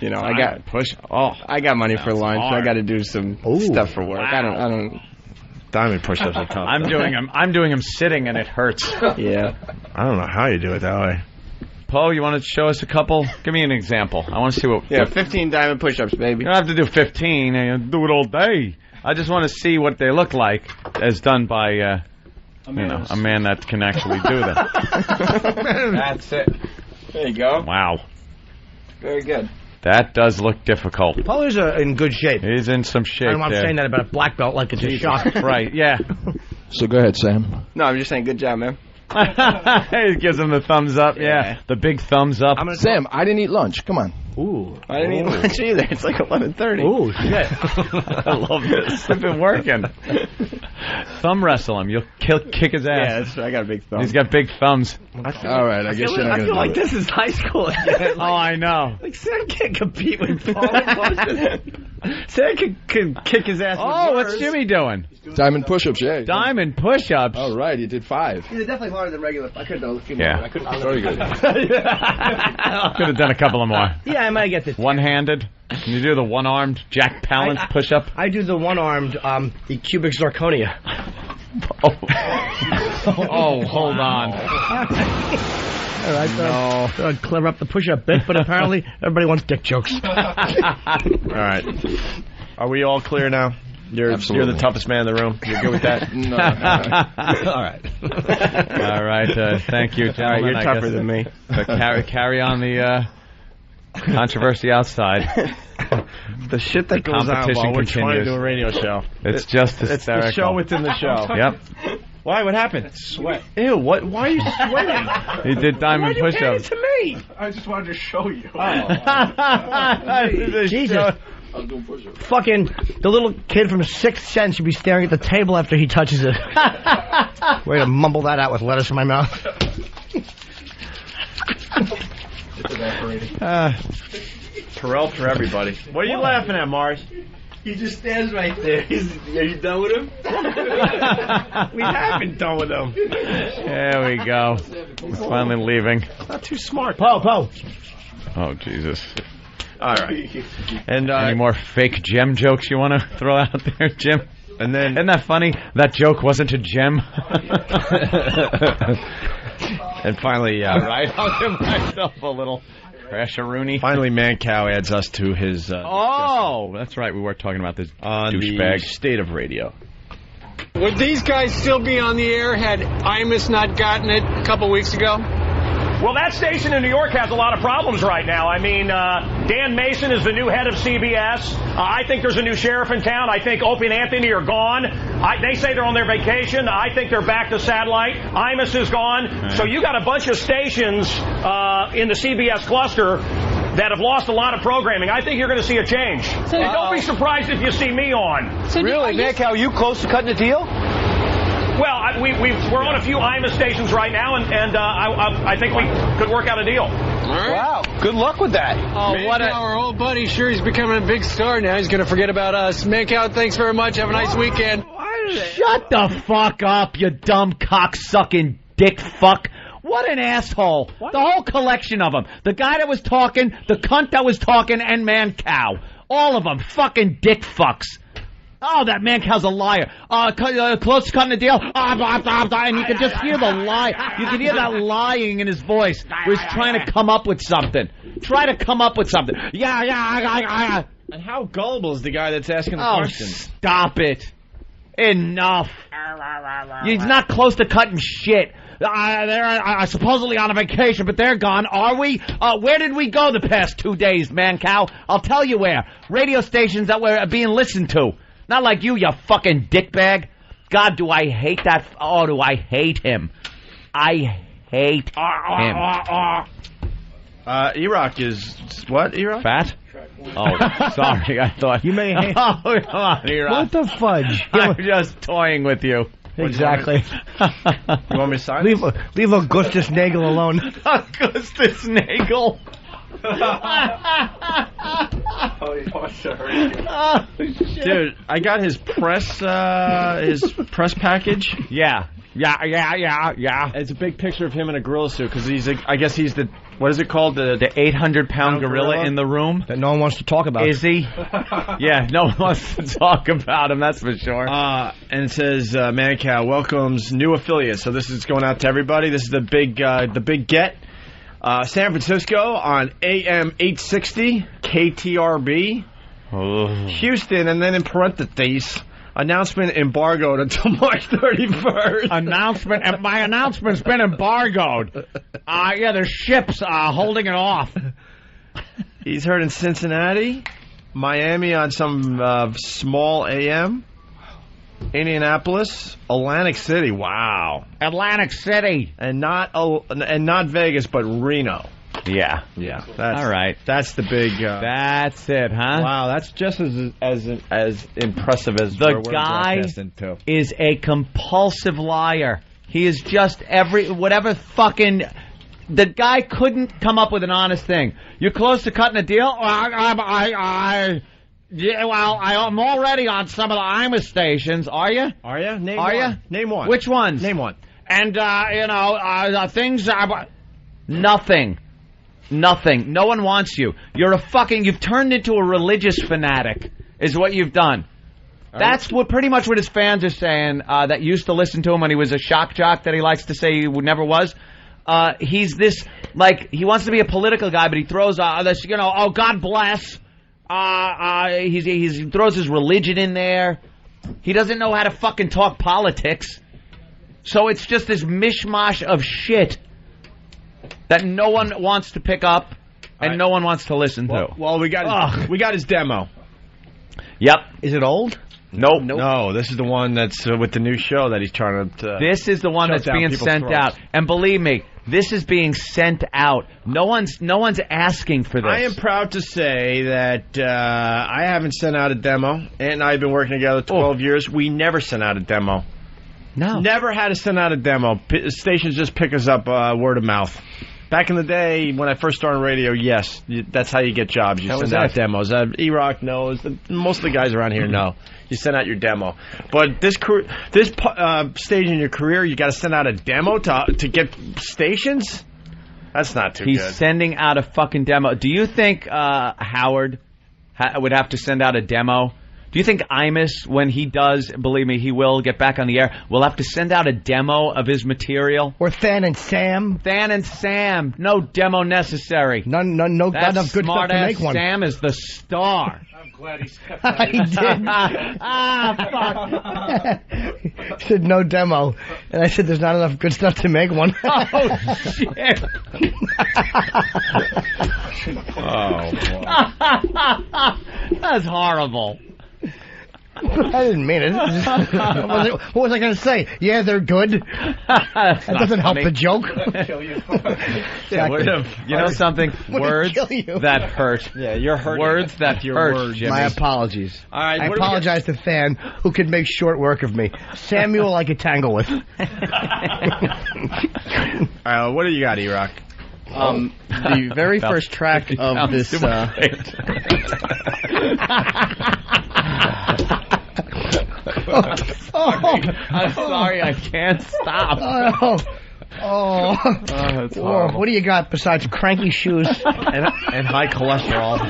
You know, I got money for lunch. Hard. I got to do some stuff for work. Wow. I don't. Diamond push-ups are tough. I'm doing them sitting, and it hurts. Yeah. I don't know how you do it that way. Poe, you want to show us a couple? Give me an example. I want to see what... Yeah, 15 diamond push-ups, baby. You don't have to do 15. You do it all day. I just want to see what they look like as done by... a man that can actually do that. That's it. There you go. Wow. Very good. That does look difficult. Paul is in good shape. He's in some shape. I'm not saying that about a black belt like it's a shock. Right, yeah. So go ahead, Sam. No, I'm just saying good job, man. He gives him the thumbs up, yeah. The big thumbs up. Sam, I didn't eat lunch. Come on. Ooh. I didn't eat lunch either. It's like 11:30. Ooh, shit. I love this. I've been working. Thumb wrestle him. You'll kick his ass. Yeah, that's right. I got a big thumb. He's got big thumbs. All right, I guess you're not I going to feel do like it. this is high school again. Oh, I know. Like, Sam can't compete with Paul. Sam can kick his ass with Oh, words. what's Jimmy doing? Diamond push-ups, yeah. Diamond push-ups. All right, you did 5. These are definitely harder than regular. I could have done Yeah. Very good. Could have done a couple of more. Yeah, I might get this. One-handed. Can you do the one-armed Jack Palance push-up? I do the one-armed, the cubic zirconia. Oh, hold on. All right, I'd clever up the push-up bit, but apparently everybody wants dick jokes. All right. Are we all clear now? You're the toughest man in the room. You're good with that? No. All right. All right. Thank you, gentlemen. You're tougher than me. But carry on the controversy outside. The shit that goes on while we're trying to do a radio show. It's just hysterical. It's the show within the show. Yep. Why? What happened? Sweat. Ew, what? Why are you sweating? He did diamond push-ups. Why did you hand it to me? I just wanted to show you. Jesus. Fucking the little kid from Sixth Sense should be staring at the table after he touches it. Way to mumble that out with lettuce in my mouth. It's evaporating. Terrell for everybody. What are you laughing at, Mars? He just stands right there. Are you done with him? We have been done with him. There we go. He's finally leaving. Not too smart. Po. Oh, Jesus. All right. And any more fake gem jokes you want to throw out there, Jim? And then, isn't that funny? That joke wasn't a gem. And finally, right? I'll give myself a little pressure-rooney. Finally, Mancow adds us to his... that's right. We were talking about this douchebag. State of radio. Would these guys still be on the air had Imus not gotten it a couple weeks ago? Well, that station in New York has a lot of problems right now. I mean, Dan Mason is the new head of CBS. I think there's a new sheriff in town. I think Opie and Anthony are gone. They say they're on their vacation. I think they're back to satellite. Imus is gone. Right. So you got a bunch of stations in the CBS cluster that have lost a lot of programming. I think you're going to see a change. So don't be surprised if you see me on. So really, Mancow, are you close to cutting a deal? Well, we're on a few Imus stations right now, and I think we could work out a deal. All right. Wow. Good luck with that. Oh, our old buddy, sure, he's becoming a big star now. He's going to forget about us. Mancow, thanks very much. Have a nice weekend. Shut the fuck up, you dumb cock-sucking dick fuck. What an asshole. What? The whole collection of them. The guy that was talking, the cunt that was talking, and Mancow. All of them. Fucking dick fucks. Oh, that Mancow's a liar. Close to cutting the deal. And you can just hear the lie. You can hear that lying in his voice. Where he's trying to come up with something. Try to come up with something. Yeah. And how gullible is the guy that's asking the question? Stop it. Enough. He's not close to cutting shit. They're supposedly on a vacation, but they're gone. Are we? Where did we go the past 2 days, Mancow? I'll tell you where. Radio stations that were being listened to. Not like you fucking dickbag. God, do I hate that. Oh, do I hate him. I hate him. E-Rock is... What, E-Rock? Fat? Oh, sorry. I thought... You may hate... Oh, come on, E-Rock. What the fudge? I'm just toying with you. Exactly. You want me to sign Leave Augustus Nagel alone. Augustus Nagel. Dude, I got his press package. Yeah. It's a big picture of him in a gorilla suit because I guess he's the, what is it called? The 800-pound gorilla in the room that no one wants to talk about. Is he? Yeah, no one wants to talk about him. That's for sure. And it says Mancow welcomes new affiliates. So this is going out to everybody. This is the big get. San Francisco on AM 860 KTRB. Houston, and then in parentheses, announcement embargoed until March 31st. My announcement's been embargoed. There's ships holding it off. He's heard in Cincinnati, Miami on some small AM, Indianapolis, Atlantic City. Wow, Atlantic City, and not Vegas, but Reno. Yeah. That's, all right. That's the big. That's it, huh? Wow, that's just as impressive as the guy is a compulsive liar. He is just whatever fucking. The guy couldn't come up with an honest thing. You're close to cutting a deal. I'm already on some of the Imus stations. Are you? Are you? Name one. Which ones? Name one. And things. Nothing. No one wants you. You've turned into a religious fanatic, is what you've done. That's pretty much what his fans are saying, that used to listen to him when he was a shock jock that he likes to say he never was. He's this, he wants to be a political guy, but he throws this, God bless. He throws his religion in there. He doesn't know how to fucking talk politics. So it's just this mishmash of shit that no one wants to pick up and no one wants to listen to. Well, we got his demo. Yep. Is it old? Nope. No, this is the one that's with the new show that he's trying to. This is the one that's being sent out, and believe me, this is being sent out. No one's asking for this. I am proud to say that I haven't sent out a demo, and I've been working together 12 years. We never sent out a demo. No. Never had to send out a demo. Stations just pick us up word of mouth. Back in the day, when I first started radio, yes, that's how you get jobs. You send out demos. E-Rock knows. Most of the guys around here know. You send out your demo. But this stage in your career, you got to send out a demo to get stations? That's not too good. He's sending out a fucking demo. Do you think Howard would have to send out a demo? Do you think Imus, when he does, believe me, he will get back on the air, will have to send out a demo of his material? Or Than and Sam? Than and Sam. No demo necessary. Not enough good stuff to make one. Sam is the star. I'm glad he stepped out. He did. Fuck. He said no demo. And I said there's not enough good stuff to make one. Oh, shit. Oh, boy. That's horrible. I didn't mean it. What was I going to say? Yeah, they're good. That doesn't help the joke. You know something? Words that hurt. Yeah, you're hurting. Words that hurt. My apologies. All right, I apologize to Than, who could make short work of me. Samuel, I could tangle with. What do you got, E-Rock? The very first track of this. I'm sorry, I can't stop. That's horrible. What do you got besides cranky shoes and high cholesterol?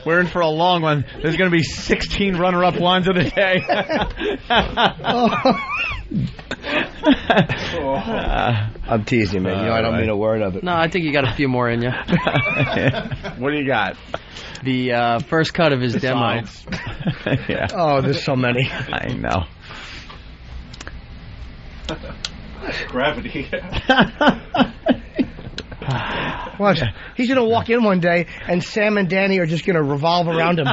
We're in for a long one. There's going to be 16 runner-up ones of the day. I'm teasing, man. I don't mean a word of it. No, I think you got a few more in you. What do you got? The first cut of his demo. Yeah. Oh, there's so many. I know. Gravity. Watch. He's going to walk in one day, and Sam and Danny are just going to revolve around him.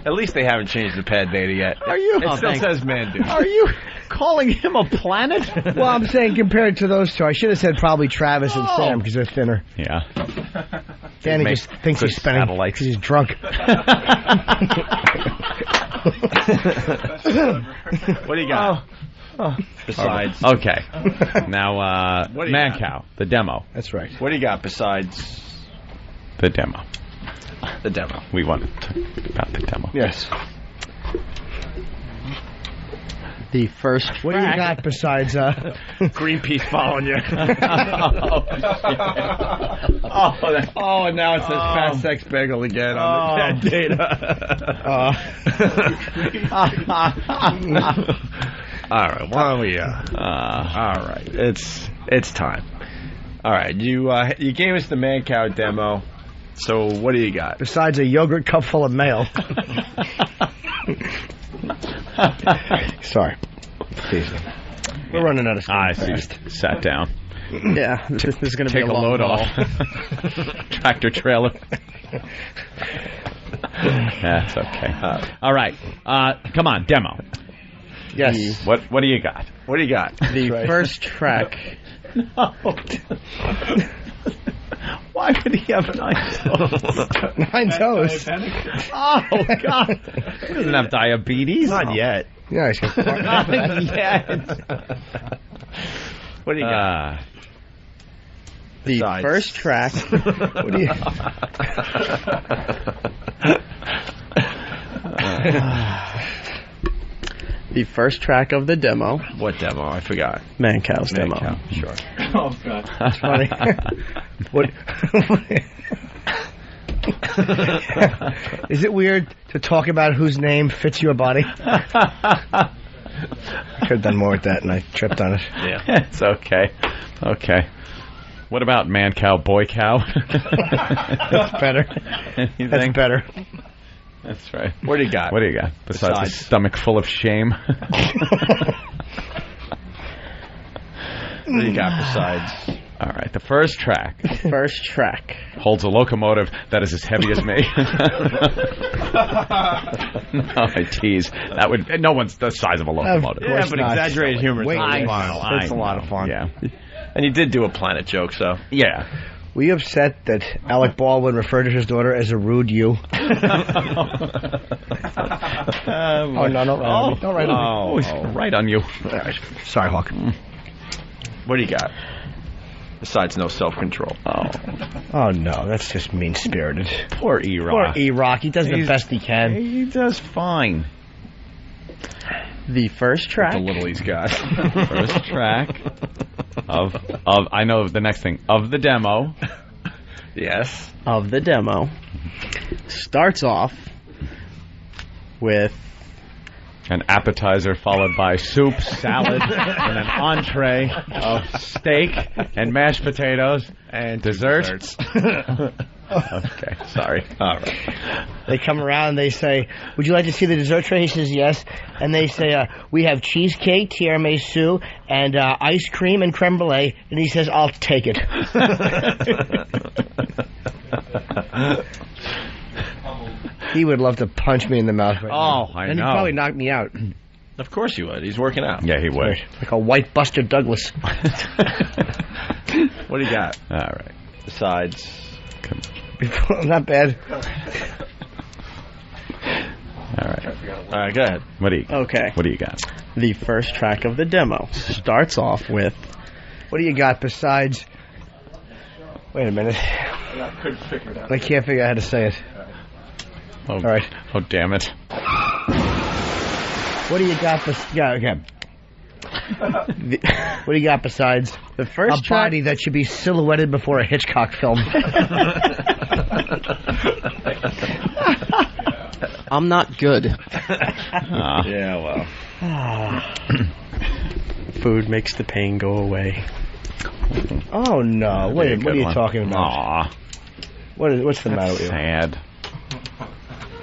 At least they haven't changed the pad data yet. Are you? It still says man, dude. Are you calling him a planet? Well, I'm saying compared to those two, I should have said probably Travis and Sam because they're thinner. Yeah. Danny just thinks he's spinning because he's drunk. What do you got? Besides. Okay. Now, Mancow, the demo. That's right. What do you got besides the demo? The demo. We want to talk about the demo. Yes. The first What do you got besides Greenpeace following you? And now it says fat sex bagel again on the data. All right, why don't we? All right, it's time. All right, you gave us the Mancow demo. So what do you got? Besides a yogurt cup full of mail. Sorry. We're running out of time. I see. Sat down. Yeah, this is going to be Take a load off. Tractor trailer. That's okay. All right. Come on, demo. Yes. What do you got? What do you got? The first track. No. Why would he have 9 toes? 9 toes? Oh, God. He doesn't have diabetes. Not yet. Yeah, he's not yet. What do you got? The first track. What do you... The first track of the demo. What demo? I forgot. Mancow's demo. Sure. Oh, God. That's funny. What? Is it weird to talk about whose name fits your body? Could have done more with that, and I tripped on it. Yeah. It's okay. Okay. What about man cow, boy cow? That's better. That's better. That's right. What do you got? What do you got? Besides a stomach full of shame? What do you got besides? All right, the first track. First track holds a locomotive that is as heavy as me. No, I tease. That would. No one's the size of a locomotive. Yeah, but exaggerated humor is fun. It's a lot of fun. Yeah. And you did do a Planet joke, so. Yeah. Were you upset that Alec Baldwin referred to his daughter as a rude you? Oh, no, don't write on me. Right on you. Sorry, Hawk. What do you got? Besides no self-control. Oh, no, that's just mean-spirited. Poor E-Rock. Poor E-Rock. He does the best he can. He does fine. The first track. That's the little he's got. First track of I know the next thing. Of the demo. Yes. Of the demo. Starts off with an appetizer followed by soup, salad, and an entree of steak and mashed potatoes and desserts. Okay, sorry. All right. They come around and they say, would you like to see the dessert tray? He says yes. And they say, we have cheesecake, tiramisu, and ice cream and creme brulee. And he says, I'll take it. He would love to punch me in the mouth right now. I know. And he'd probably knock me out. Of course you would. He's working out. Yeah, he would. Like a white Buster Douglas. What do you got? All right. Besides... Not bad. All right. All right, go ahead. What do you Okay. What do you got? The first track of the demo starts off with... What do you got besides... Wait a minute. I couldn't figure it out. I can't figure out how to say it. Oh, all right. Oh, damn it. What do you got yeah, okay. What do you got besides the first a body that should be silhouetted before a Hitchcock film? I'm not good. Yeah, well. Food makes the pain go away. Oh, no. Wait, what are you talking about? What's the matter with you? Sad.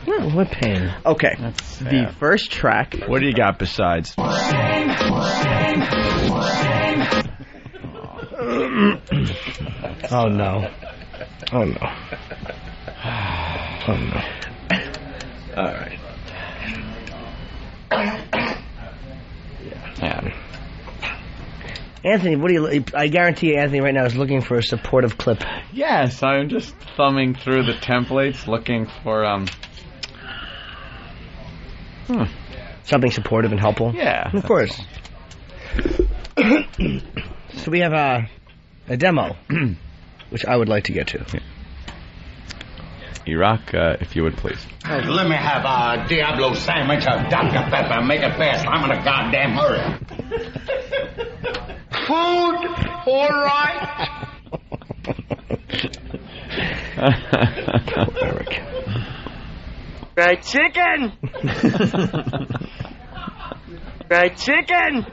What pain? Okay. The first track. What do you got besides? Oh, no. Oh, no. Oh, no. All right. Yeah. Anthony, what do you... I guarantee you Anthony right now is looking for a supportive clip. Yes, I'm just thumbing through the templates looking for... Something supportive and helpful? Yeah. Of course. So we have a demo, which I would like to get to. Yeah. Iraq, if you would please. Let me have a Diablo sandwich, a Dr. Pepper, make it fast. I'm in a goddamn hurry. Food, all right. Eric. Fried chicken. Fried chicken.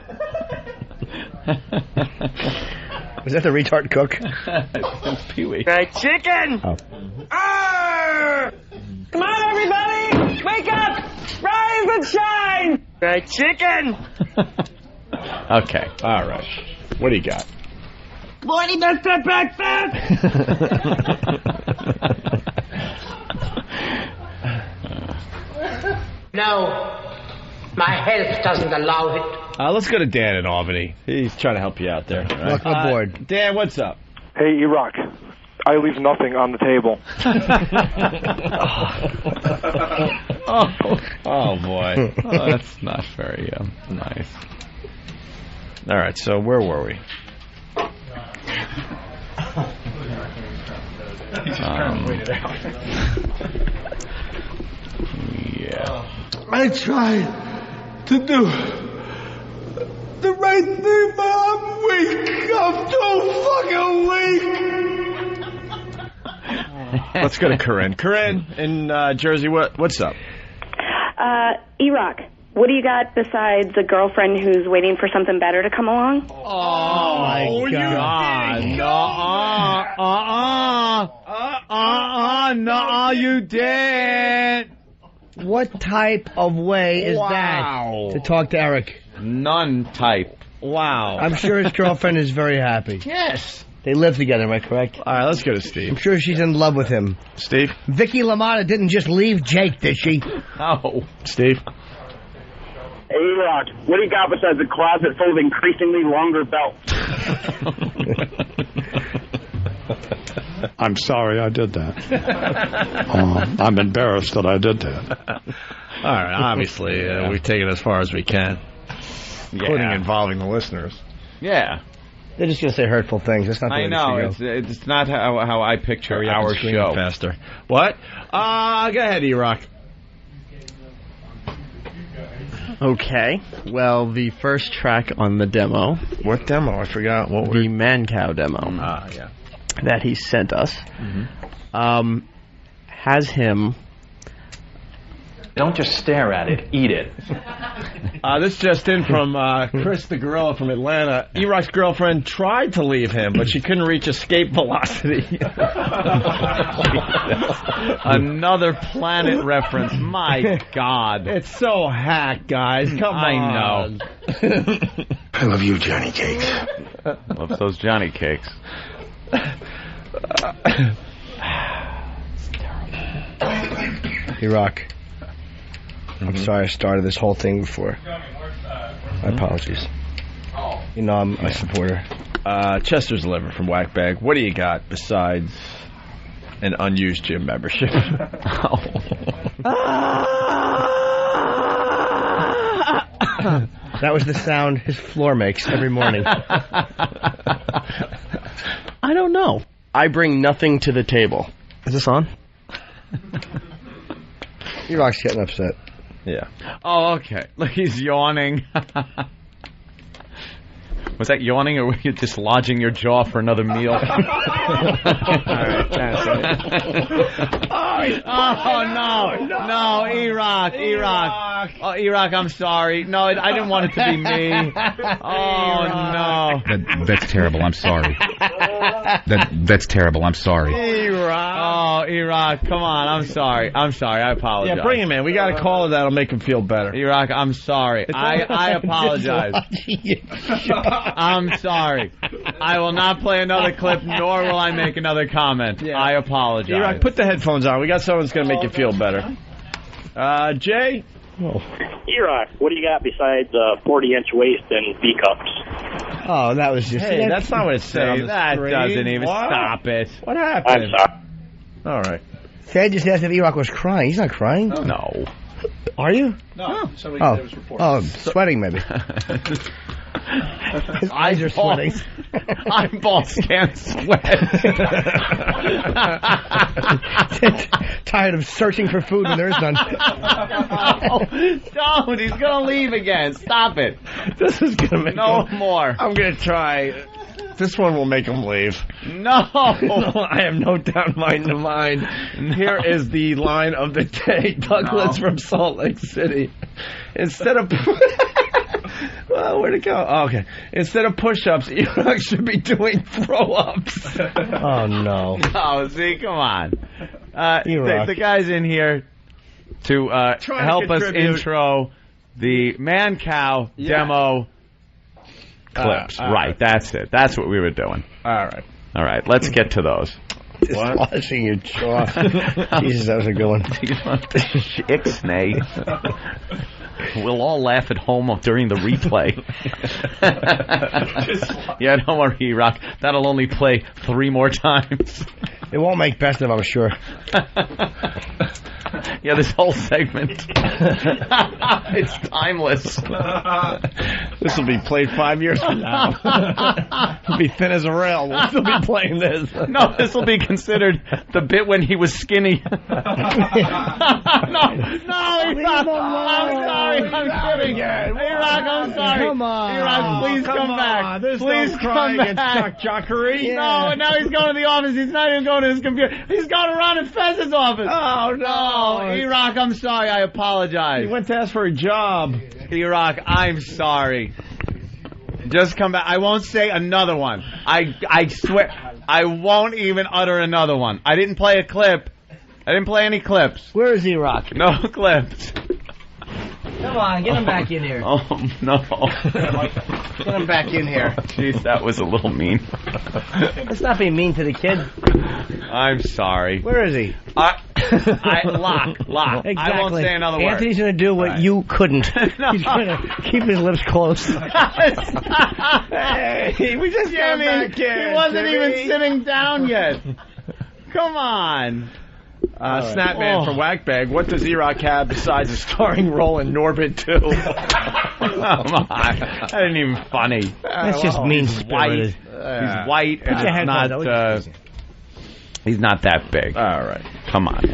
Was that the retard cook? It's Pee-wee. Fried chicken. Oh. Come on, everybody! Wake up! Rise and shine! Fried chicken. Okay. All right. What do you got? Morning, Mr. Breakfast! No, my health doesn't allow it. Let's go to Dan in Albany. He's trying to help you out there. Right? Welcome aboard. Dan, what's up? Hey, Iraq. I leave nothing on the table. Oh boy. Oh, that's not very nice. All right, so where were we? Yeah. I tried to do the right thing, but I'm weak. I'm too fucking weak. Let's go to Corinne. Corinne in Jersey, what's up? Iraq, What do you got besides a girlfriend who's waiting for something better to come along? Oh, my God. No, you didn't. What type of way is that to talk to Eric? None type. Wow. I'm sure his girlfriend is very happy. Yes. They live together, am I correct? All right, let's go to Steve. I'm sure she's in love with him. Steve? Vicky LaMotta didn't just leave Jake, did she? No. Steve? Hey, Rock, what do you got besides a closet full of increasingly longer belts? I'm sorry I did that. I'm embarrassed that I did that. All right, obviously, we've taken it as far as we can, including involving the listeners. Yeah. They're just going to say hurtful things. That's not the way I know. it should go. It's not how I picture our show. Faster. What? Go ahead, E-Rock. Okay. Well, the first track on the demo. What demo? I forgot. What the Mancow demo. Yeah. That he sent us. Has him. Don't just stare at it. Eat it. This just in from Chris the Gorilla from Atlanta. E-Rock's girlfriend tried to leave him, but she couldn't reach escape velocity. Another Planet reference. My God. It's so hack, guys. Come on. I know. I love you, Johnny Cakes. Love those Johnny Cakes. E-Rock. I'm sorry I started this whole thing before. My apologies. You know I'm a supporter. Chester's Liver from Whackbag. What do you got besides an unused gym membership? That was the sound his floor makes every morning. I don't know. I bring nothing to the table. Is this on? E-Rock's getting upset. Yeah. Oh, okay. Look, he's yawning. Was that yawning, or were you just lodging your jaw for another meal? All right, that's it. Oh, no, E-Rock. Oh, E-Rock, I'm sorry. No, I didn't want it to be me. Oh, no. That's terrible. I'm sorry. That's terrible. I'm sorry. E-Rock. Oh, E-Rock, come on. I'm sorry. I apologize. Yeah, bring him in. We got a caller that'll make him feel better. E-Rock, I'm sorry. I apologize. I'm sorry. I will not play another clip, nor will I make another comment. Yeah. I apologize. E-Rock, put the headphones on. We got someone that's going to make you feel better. Jay? E-Rock, what do you got besides 40-inch waist and B cups? Oh, that was just... Hey, that's not what it says. That doesn't even... Stop it. What happened? I'm sorry. All right. Ted just asked if E-Rock was crying. He's not crying. No. Are you? No. Somebody said it was reported. Oh, sweating maybe. His eyes are sweating. Eyeballs can't sweat. Tired of searching for food when there is none. Don't. He's going to leave again. Stop it. This is going to make no more. I'm going to try. This one will make him leave. No. I have no doubt in my mind. Here is the line of the day. Douglas from Salt Lake City. Instead of... Well, where'd it go? Oh, okay. Instead of push-ups, E-Rock should be doing throw-ups. Oh, no. No, see, come on. The guy's in here to help us intro the Mancow demo clips. Right, that's it. That's what we were doing. All right, let's get to those. Just washing your jaw. Jesus, that was a good one. Ixnay. We'll all laugh at home during the replay. Yeah, don't worry, E-Rock. That'll only play 3 more times. It won't make best of, I'm sure. Yeah, this whole segment. It's timeless. This will be played 5 years from now. It'll be thin as a rail. We'll still be playing this. No, this will be considered the bit when he was skinny. No, E-Rock. I'm sorry. I'm kidding. E-Rock, I'm sorry. Come on. E-Rock, please come back. Please come back. Jockery. No, now he's going to the office. He's not even going to his computer. He's going to Ron and Fez's office. Oh, no. E-Rock, I'm sorry. I apologize. He went to ask for a job. E-Rock, I'm sorry. Just come back. I won't say another one. I swear, I won't even utter another one. I didn't play a clip. I didn't play any clips. Where is E-Rock? No clips. Come on, get him back in here. Oh, no. Get him back in here. Jeez, that was a little mean. Let's not be mean to the kid. I'm sorry. Where is he? Lock. Exactly. I won't say another word. Anthony's going to do what you couldn't. He's going to keep his lips closed. Hey, we just came in. He wasn't even sitting down yet. Come on. Snapman from Whackbag. What does E-Rock have besides a starring role in Norbit 2? Come on. That ain't even funny. That's just mean-spirited. He's white and it's not... he's not that big. All right. Come on.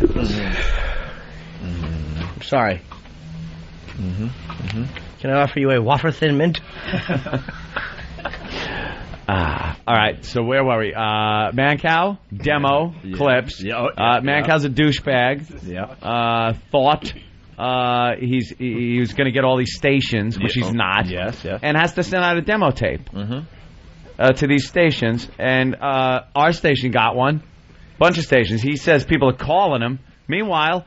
I'm sorry. Can I offer you a wafer thin mint? All right, so where were we? Mancow, demo, clips. Mancow's a douchebag. Thought he was going to get all these stations, which he's not. Yes. And has to send out a demo tape to these stations. And our station got one. Bunch of stations. He says people are calling him. Meanwhile,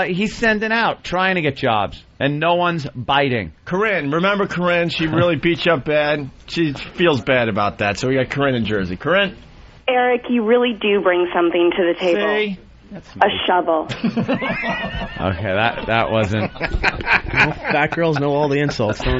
he's sending out, trying to get jobs, and no one's biting. Corinne, remember Corinne? She really beat you up bad. She feels bad about that, so we got Corinne in Jersey. Corinne? Eric, you really do bring something to the table. See? A shovel. Okay, that wasn't... Fat girls know all the insults. Oh!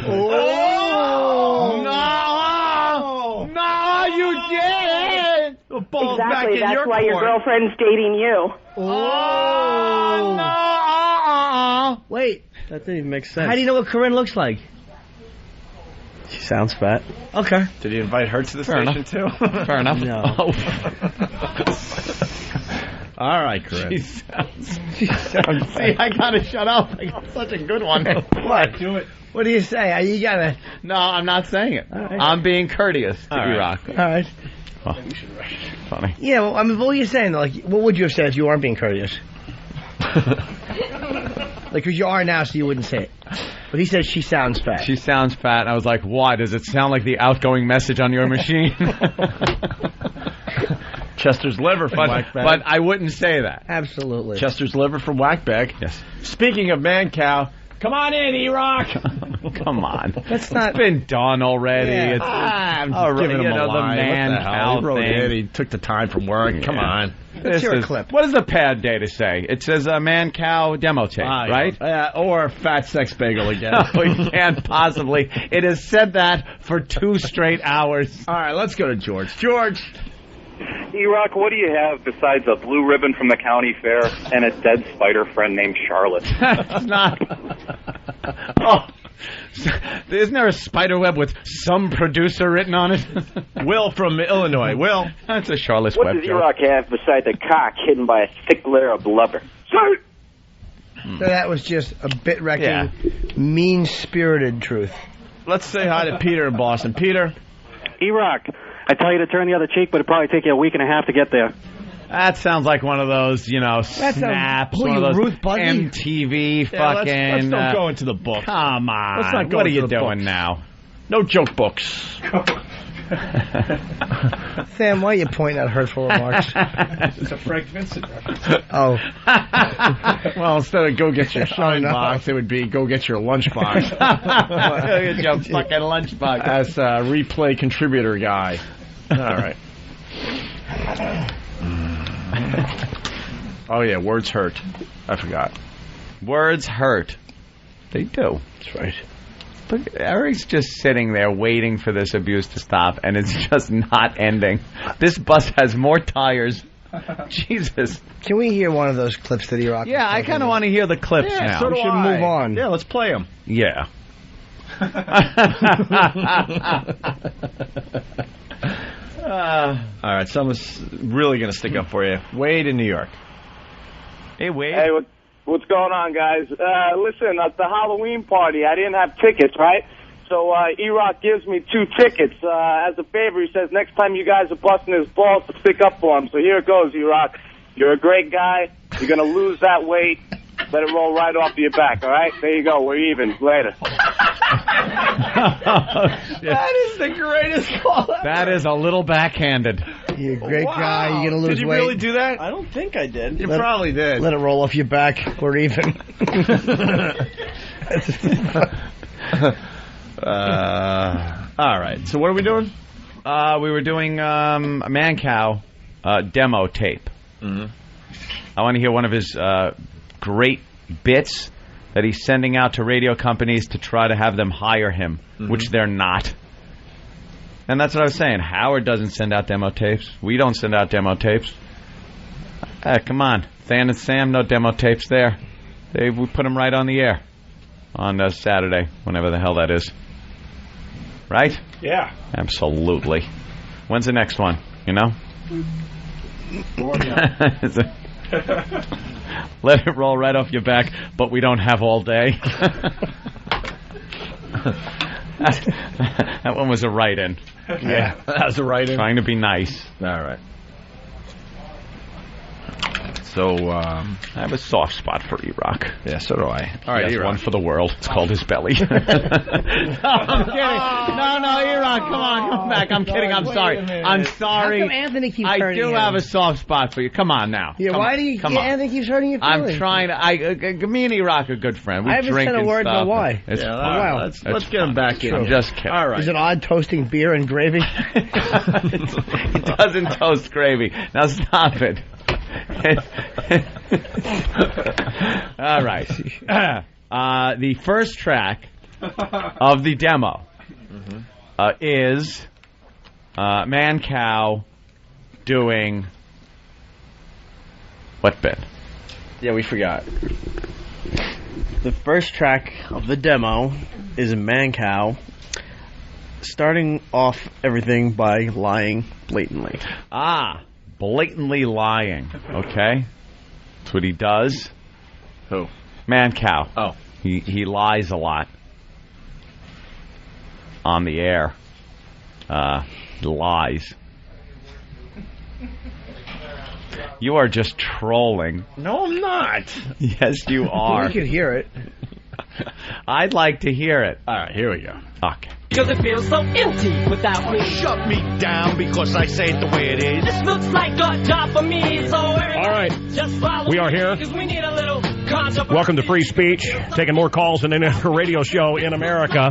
No, you didn't! Exactly, that's why your girlfriend's dating you. Oh, no! Wait. That didn't even make sense. How do you know what Corinne looks like? She sounds fat. Okay. Did he invite her to the station, too? Fair enough. No. All right, Corinne. She sounds... See, I gotta shut up. I got such a good one. What? Do it. What do you say? You gotta... No, I'm not saying it. Right. I'm being courteous to E-Rock. All right. Oh, funny. Yeah, well, I mean, what were you saying? Like, what would you have said if you weren't being courteous? Because you are now, so you wouldn't say it. But he said she sounds fat. She sounds fat. And I was like, why? Does it sound like the outgoing message on your machine? Chester's liver from Whackbag. But I wouldn't say that. Absolutely. Chester's liver from Whackbag. Yes. Speaking of Mancow, come on in, E-Rock. Come on. That's not... It's been done already. Yeah. I'm just giving him a line. The Mancow He wrote thing. it. He took the time from work. Yeah. Come on. Let's hear a clip. What does the pad data say? It says Mancow demo tape, right? Or fat sex bagel again. No, you can't possibly. It has said that for 2 straight hours. All right, let's go to George. George. E-Rock, what do you have besides a blue ribbon from the county fair and a dead spider friend named Charlotte? That's not... Oh, isn't there a spider web with some producer written on it? Will from Illinois. Will. That's a Charlotte's What web does joke. E-Rock have besides a cock hidden by a thick layer of blubber? So that was just a bit-wrecking, mean-spirited truth. Let's say hi to Peter in Boston. Peter. E-Rock, I tell you to turn the other cheek, but it'd probably take you a week and a half to get there. That sounds like one of those, snaps. One of those Ruth Buddy? MTV fucking... Let's don't go into the book. Come on. Let's not go what are into you the doing books. now? No joke books. Sam, why are you pointing at hurtful remarks? It's a Frank Vincent reference. Oh. Well, instead of go get your shine box, it would be go get your lunchbox. Go get your fucking lunchbox. As a replay contributor guy. All right. Oh, yeah, words hurt. I forgot. Words hurt. They do. That's right. Look, Eric's just sitting there waiting for this abuse to stop, and it's just not ending. This bus has more tires. Jesus. Can we hear one of those clips that E-Rock? Yeah, I kind of want to hear the clips now. So do we should I. move on. Yeah, let's play them. Yeah. All right, someone's really going to stick up for you. Wade in New York. Hey, Wade. Hey, what's going on, guys? Listen, at the Halloween party, I didn't have tickets, right? So E-Rock gives me 2 tickets. As a favor, he says, next time you guys are busting his balls to stick up for him. So here it goes, E-Rock. You're a great guy. You're going to lose that weight. Let it roll right off your back, all right? There you go. We're even. Later. That is the greatest call ever. That is a little backhanded. You're a great guy. You're going to lose weight. Did you really do that? I don't think I did. You probably did. Let it roll off your back. We're even. All right. So what are we doing? We were doing Mancow demo tape. Mm-hmm. I want to hear one of his great bits that he's sending out to radio companies to try to have them hire him, which they're not. And that's what I was saying. Howard doesn't send out demo tapes. We don't send out demo tapes. Come on. Than and Sam, no demo tapes there. We put them right on the air on Saturday, whenever the hell that is. Right? Yeah. Absolutely. When's the next one? You know? Let it roll right off your back, but we don't have all day. That one was a write-in. Yeah, that was a write-in. Trying to be nice. All right. So, I have a soft spot for E-Rock. Yeah, so do I. All right, one for the world. It's called his belly. No, I'm kidding. No, E-Rock, come on, come back. I'm kidding. I'm sorry. I'm sorry. How come Anthony keeps I hurting do him? have a soft spot for you. Come on now. Yeah, why do you? Anthony keeps hurting your feelings. I'm trying to. Me and E-Rock are good friends. We I haven't drink said a and word stuff. about why. It's wow. Let's get him back in. I'm just kidding. All right. Is it odd toasting beer and gravy? He doesn't toast gravy. Now stop it. All right. The first track of the demo is Mancow doing what bit? Yeah, we forgot. The first track of the demo is Mancow starting off everything by lying blatantly. Blatantly lying. Okay? That's what he does. Who? Mancow. Oh. He lies a lot. On the air. He lies. You are just trolling. No, I'm not. Yes, you are. We can hear it. I'd like to hear it. All right, here we go. Okay. Because it feels so empty without me. Shut me down because I say it the way it is. This looks like a job for me, so all right, we are here. We need a little welcome to Free Speech, taking more calls than any other radio show in America.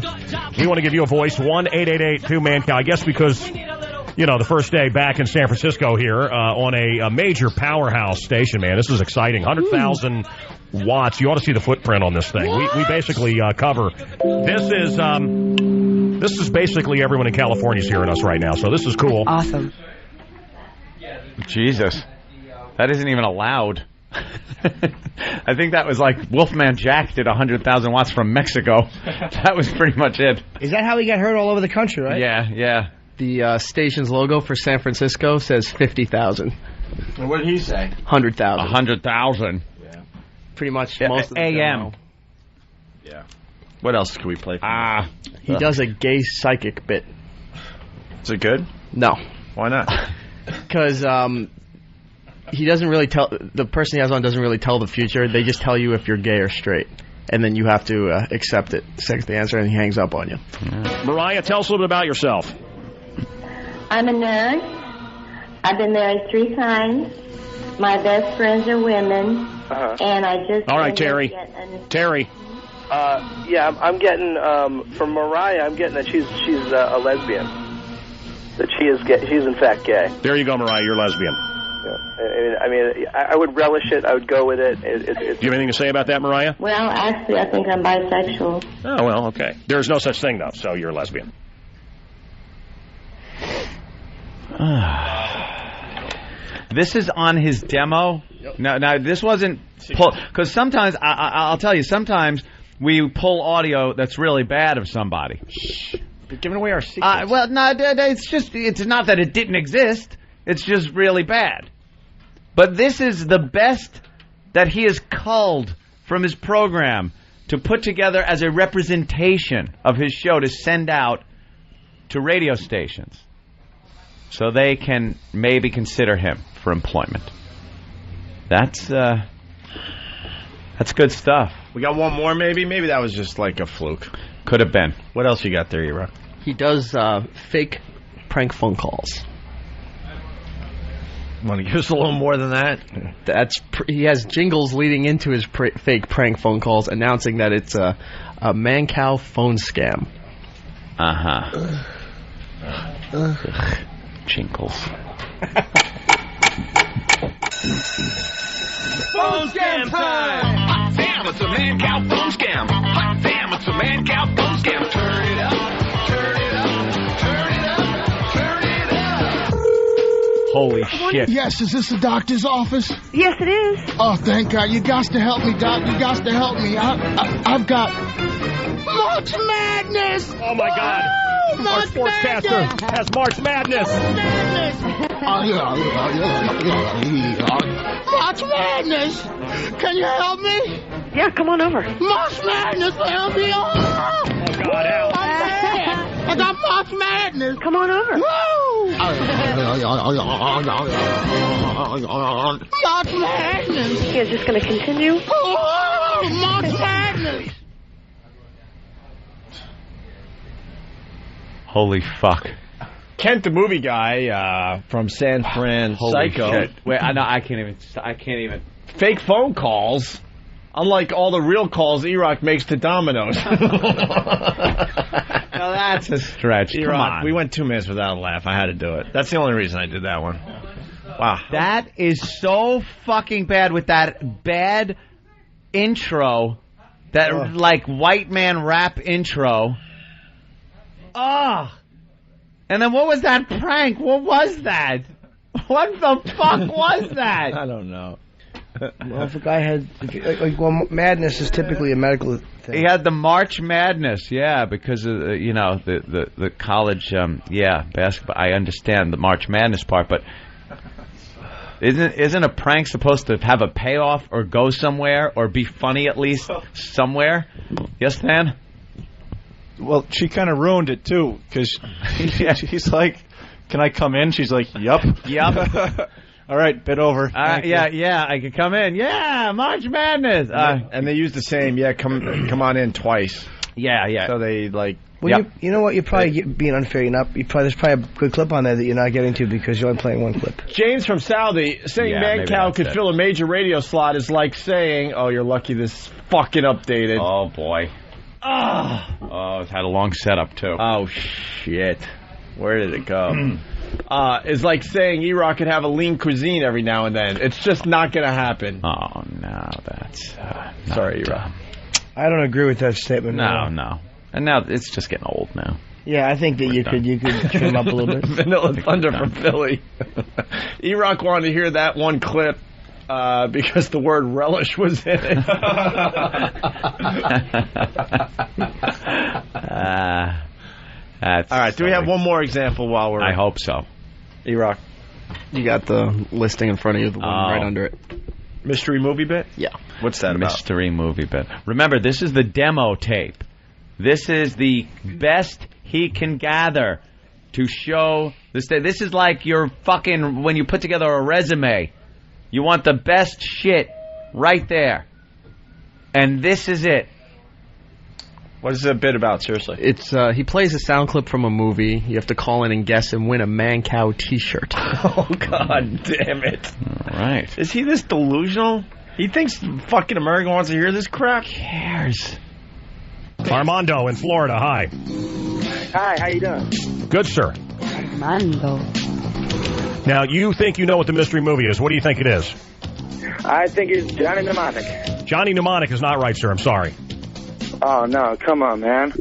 We want to give you a voice, 1-888-2-MANCOW. I guess because, you know, the first day back in San Francisco here on a major powerhouse station, man. This is exciting. 100,000 watts. You ought to see the footprint on this thing. We basically cover. This is basically everyone in California is hearing us right now, so this is cool. Awesome. Jesus. That isn't even allowed. I think that was like Wolfman Jack did 100,000 watts from Mexico. That was pretty much it. Is that how he got heard all over the country, right? Yeah. The station's logo for San Francisco says 50,000. What did he say? 100,000. 100,000. Yeah. Pretty much most of the AM. demo. Yeah. What else can we play? He does a gay psychic bit. Is it good? No. Why not? Because he doesn't really tell. The person he has on doesn't really tell the future. They just tell you if you're gay or straight, and then you have to accept it. Second the answer, and he hangs up on you. Mariah, tell us a little bit about yourself. I'm a nurse. I've been married 3 times. My best friends are women, and I just. All right, Terry. Terry. Yeah, I'm getting from Mariah. I'm getting that she's a lesbian. That she's in fact gay. There you go, Mariah. You're lesbian. Yeah. I mean, I would relish it. I would go with it. Do you have anything to say about that, Mariah? Well, actually, I think I'm bisexual. Oh well, okay. There's no such thing though, so you're a lesbian. This is on his demo. Now this wasn't because sometimes I'll tell you. Sometimes we pull audio that's really bad of somebody. You're giving away our secrets. Well, no, it's not that it didn't exist. It's just really bad. But this is the best that he has culled from his program to put together as a representation of his show to send out to radio stations so they can maybe consider him for employment. That's That's good stuff. We got one more, maybe? Maybe that was just like a fluke. Could have been. What else you got there, E-Rock? He does fake prank phone calls. Want to give us a little more than that? He has jingles leading into his fake prank phone calls announcing that it's a Mancow phone scam. Jingles. Phone scam time! Hot damn, it's a Mancow phone scam. Hot damn, it's a Mancow phone scam. Turn it up, turn it up, turn it up, turn it up. Holy shit. Yes, is this the doctor's office? Yes, it is. Oh, thank God. You got to help me, Doc. You got to help me. I've got March Madness. Oh, my God. Our sportscaster has March Madness. March Madness. Can you help me? Yeah, come on over. March Madness, help me. Oh, God, help. I'm bad. I got March Madness. Come on over. Woo! March Madness. Is this going to continue? Oh, March Madness. Holy fuck. Kent, the movie guy from San Fran, Holy Psycho. shit. Wait, I can't even. Fake phone calls, unlike all the real calls E-Rock makes to Domino's. Now that's a stretch. Come on. We went 2 minutes without a laugh. I had to do it. That's the only reason I did that one. Wow. That is so fucking bad with that bad intro, that like white man rap intro. And then what was that prank? What was that? What the fuck was that? I don't know. Well, if a guy had... madness is typically a medical thing. He had the March Madness, yeah, because of, the college, basketball. I understand the March Madness part, but isn't a prank supposed to have a payoff or go somewhere or be funny at least somewhere? Yes, Dan? Well, she kind of ruined it, too, because he's like, can I come in? She's like, yup. All right, bit over. Yeah, I can come in. Yeah, March Madness. And they use the same, come on in twice. Yeah. So they, like... Well, you know what? You're probably being unfair. There's probably a good clip on there that you're not getting to because you're only playing one clip. James from Saudi saying Mancow could fill a major radio slot is like saying, oh, you're lucky this fucking updated. Oh, boy. Oh, it's had a long setup, too. Oh, shit. Where did it go? It's like saying E-Rock could have a lean cuisine every now and then. It's just not going to happen. Oh, no, that's... sorry, E-Rock. I don't agree with that statement. No. And now it's just getting old now. Yeah, I think that you could trim up a little bit. Vanilla Thunder from Philly. E-Rock wanted to hear that one clip. Because the word relish was in it. That's all right, do we have one more example while we're... I hope so. E-Rock. You got the listing in front of you, the one right under it. Mystery movie bit? Yeah. What's that about? Mystery movie bit. Remember, this is the demo tape. This is the best he can gather to show this. This is like your fucking... when you put together a resume. You want the best shit right there. And this is it. What is the bit about, seriously? It's he plays a sound clip from a movie. You have to call in and guess and win a Mancow t-shirt. Oh, God damn it. All right. Is he this delusional? He thinks fucking America wants to hear this crap? Who cares? Armando in Florida, hi. Hi, how you doing? Good, sir. Armando. Now, you think you know what the mystery movie is. What do you think it is? I think it's Johnny Mnemonic. Johnny Mnemonic is not right, sir. I'm sorry. Oh, no. Come on, man.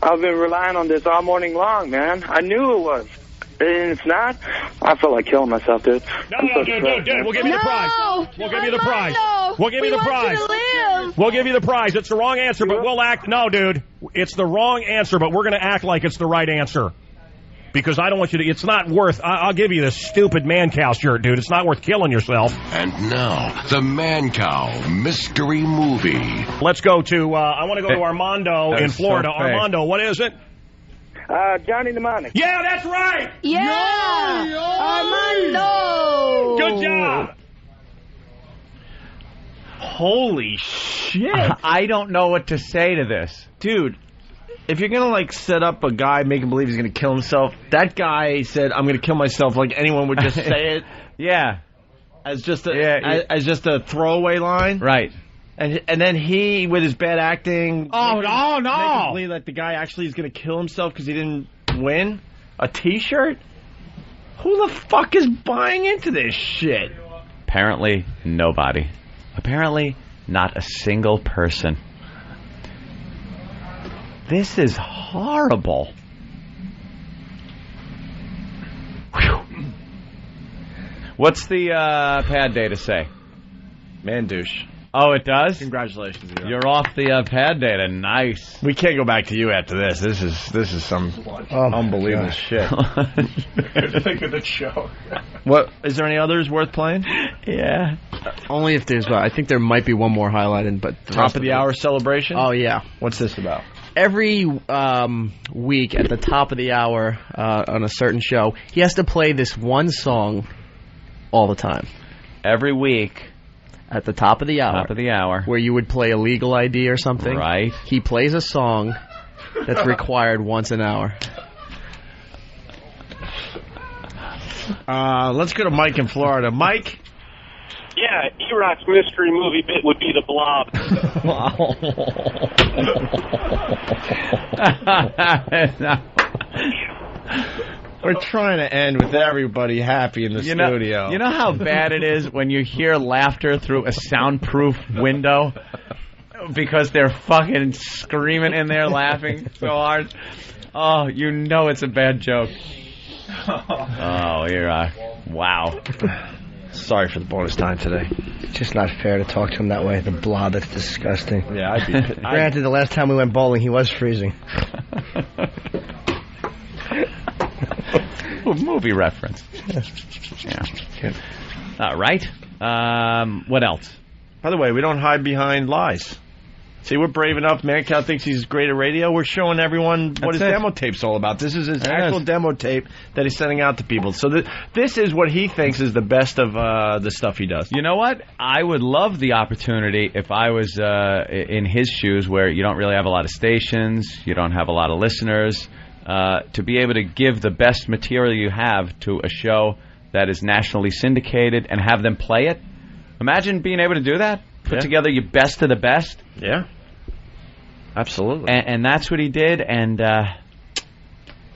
I've been relying on this all morning long, man. I knew it was. And it's not. I feel like killing myself, dude. No, dude. We'll give you the prize. We'll give you the prize. We'll give you the prize. We'll give you the prize. It's the wrong answer, but we'll act. No, dude. It's the wrong answer, but we're going to act like it's the right answer. Because I don't want you to... It's not worth... I'll give you this stupid Mancow shirt, dude. It's not worth killing yourself. And now, the Mancow Mystery Movie. Let's go to... I want to go to Armando in Florida. So Armando, what is it? Johnny Mnemonic. Yeah, that's right! Yeah! Armando! Good job! Holy shit. I don't know what to say to this. Dude, if you're going to, set up a guy, make him believe he's going to kill himself, that guy said, I'm going to kill myself, like anyone would just say it. Yeah. As just a throwaway line. Right. And then he, with his bad acting... no! Make him believe that the guy actually is going to kill himself because he didn't win a T-shirt? Who the fuck is buying into this shit? Apparently, nobody. Apparently, not a single person. This is horrible. Whew. What's the pad data say? Man douche. Oh, it does? Congratulations. You're off the pad data. Nice. We can't go back to you after this. This is some unbelievable shit. Good show. What is there any others worth playing? Yeah. Only if there's. I think there might be one more highlighted, but top of the hour celebration. Oh yeah. What's this about? Every week at the top of the hour on a certain show, he has to play this one song all the time. Every week. At the top of the hour. Top of the hour. Where you would play a legal ID or something. Right. He plays a song that's required once an hour. Let's go to Mike in Florida. Mike? Yeah, E-Rock's mystery movie bit would be The Blob. We're trying to end with everybody happy in the studio. You know how bad it is when you hear laughter through a soundproof window? Because they're fucking screaming in there laughing so hard. Oh, you know it's a bad joke. Oh, you're wow. Sorry for the bonus time today. It's just not fair to talk to him that way. The Blob, that's disgusting. Yeah, I'd be... Granted, the last time we went bowling, he was freezing. Movie reference. Yeah. All right. What else? By the way, we don't hide behind lies. See, we're brave enough. Mancow thinks he's great at radio. We're showing everyone what his demo tape's all about. This is his actual demo tape that he's sending out to people. So this is what he thinks is the best of the stuff he does. You know what? I would love the opportunity if I was in his shoes where you don't really have a lot of stations, you don't have a lot of listeners, to be able to give the best material you have to a show that is nationally syndicated and have them play it. Imagine being able to do that. Put together your best of the best. Yeah. Absolutely. And that's what he did, and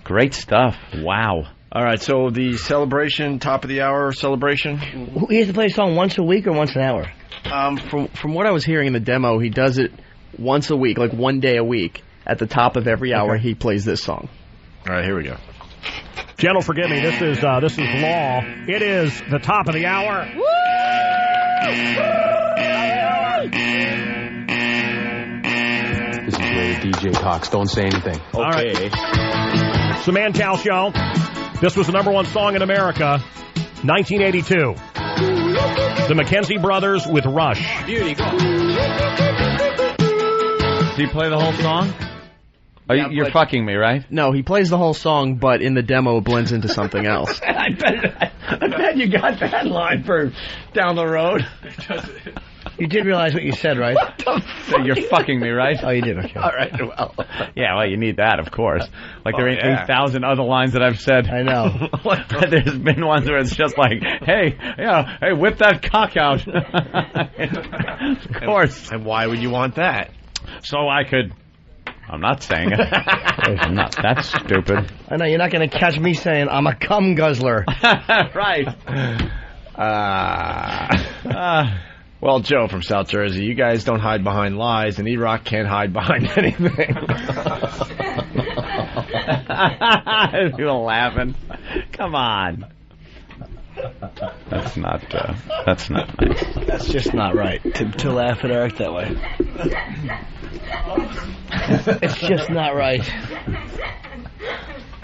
great stuff. Wow. All right, so the celebration, top of the hour celebration? He has to play a song once a week or once an hour? From what I was hearing in the demo, he does it once a week, like one day a week. At the top of every hour, he plays this song. All right, here we go. Gentle, forgive me. This is law. It is the top of the hour. Woo! This is where the DJ talks. Don't say anything. Okay. All right. It's the Mancow Show. This was the #1 song in America, 1982. The Mackenzie Brothers with Rush. Beauty, go. Did he play the whole song? You're fucking me, right? No, he plays the whole song, but in the demo it blends into something else. I bet you got that line for down the road. You did realize what you said, right? What the fuck? You're fucking me, right? Oh, you did, okay. All right, well. Yeah, well, you need that, of course. Like there ain't 8,000 other lines that I've said. I know. There's been ones where it's just like, hey, whip that cock out. Of course. And why would you want that? So I could... I'm not saying it. I'm not that stupid. I know, you're not going to catch me saying I'm a cum guzzler. Right. Well, Joe from South Jersey, you guys don't hide behind lies, and E-Rock can't hide behind anything. People laughing. Come on. That's not nice. That's just not right, to laugh at Eric that way. It's just not right.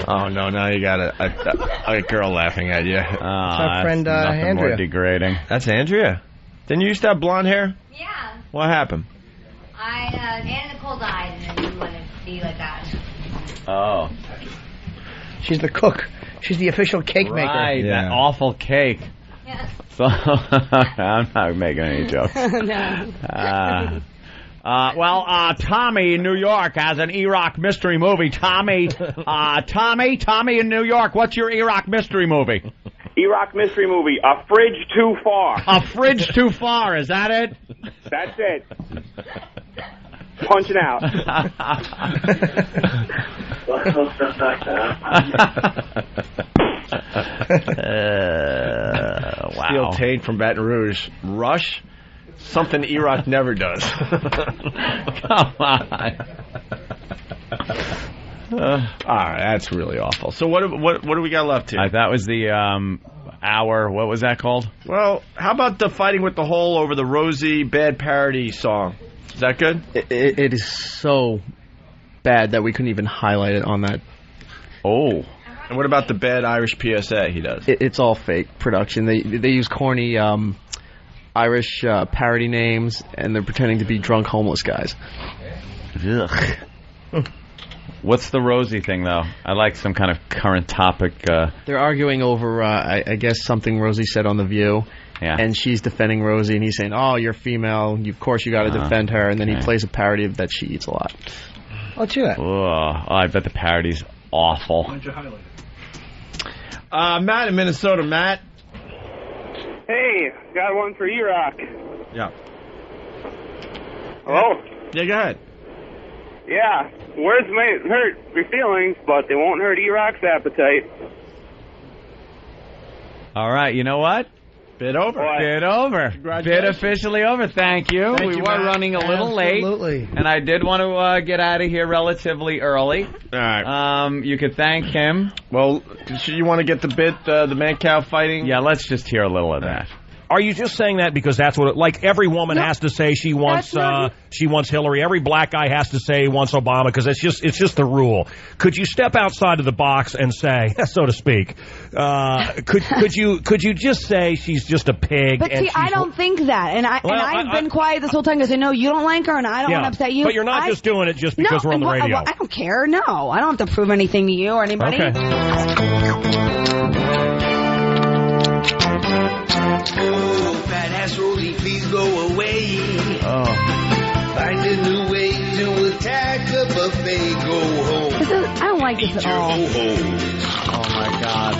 Oh, no, now you got a girl laughing at you. It's our friend Andrea. More degrading. That's Andrea? Didn't you used to have blonde hair? Yeah. What happened? Anna Nicole died, and I didn't want to be like that. Oh. She's the cook. She's the official cake maker. Right, that awful cake. So, I'm not making any jokes. Tommy in New York has an Iraq mystery movie. Tommy in New York, what's your Iraq mystery movie? Iraq mystery movie, A Fridge Too Far. A Fridge Too Far, is that it? That's it. Punching out. Wow. Steel Tate from Baton Rouge. Rush? Something Iraq never does. Come on. All right, that's really awful. So what do we got left here? That was the hour. What was that called? Well, how about the fighting with the hole over the Rosie bad parody song? Is that good? It is so bad that we couldn't even highlight it on that. Oh. And what about the bad Irish PSA he does? It's all fake production. They use corny Irish parody names, and they're pretending to be drunk homeless guys. Ugh. What's the Rosie thing, though? I like some kind of current topic. They're arguing over, I guess, something Rosie said on The View. Yeah. And she's defending Rosie, and he's saying, "Oh, you're female. Of course you got to defend her." And then he plays a parody of that she eats a lot. Let's hear that. Oh, I bet the parody's awful. Why'd you highlight it? Matt in Minnesota. Matt. Hey, got one for Iraq. Yeah. Hello? Yeah, go ahead. Yeah, words may hurt your feelings, but they won't hurt Iraq's appetite. All right, you know what? Bid over. Bid over. Bid officially over. Thank you. Thank we you, were Matt. running a little late. And I did want to get out of here relatively early. All right. You could thank him. Well, you want to get the bit, the Mancow fighting? Yeah, let's just hear a little of that. Are you just saying that because that's what, like every woman has to say she wants Hillary, every black guy has to say he wants Obama because it's just the rule. Could you step outside of the box and say, so to speak, could you just say she's just a pig? But see, I don't think that, and I've been quiet this whole time because I know you don't like her and I don't want to upset you. But you're not just doing it just because we're on the radio. I don't care. No, I don't have to prove anything to you or anybody. Okay. Oh, fat ass Rosie, please go away. Oh. Find a new way to attack the buffet. Go home. I don't like this at all. Oh my God.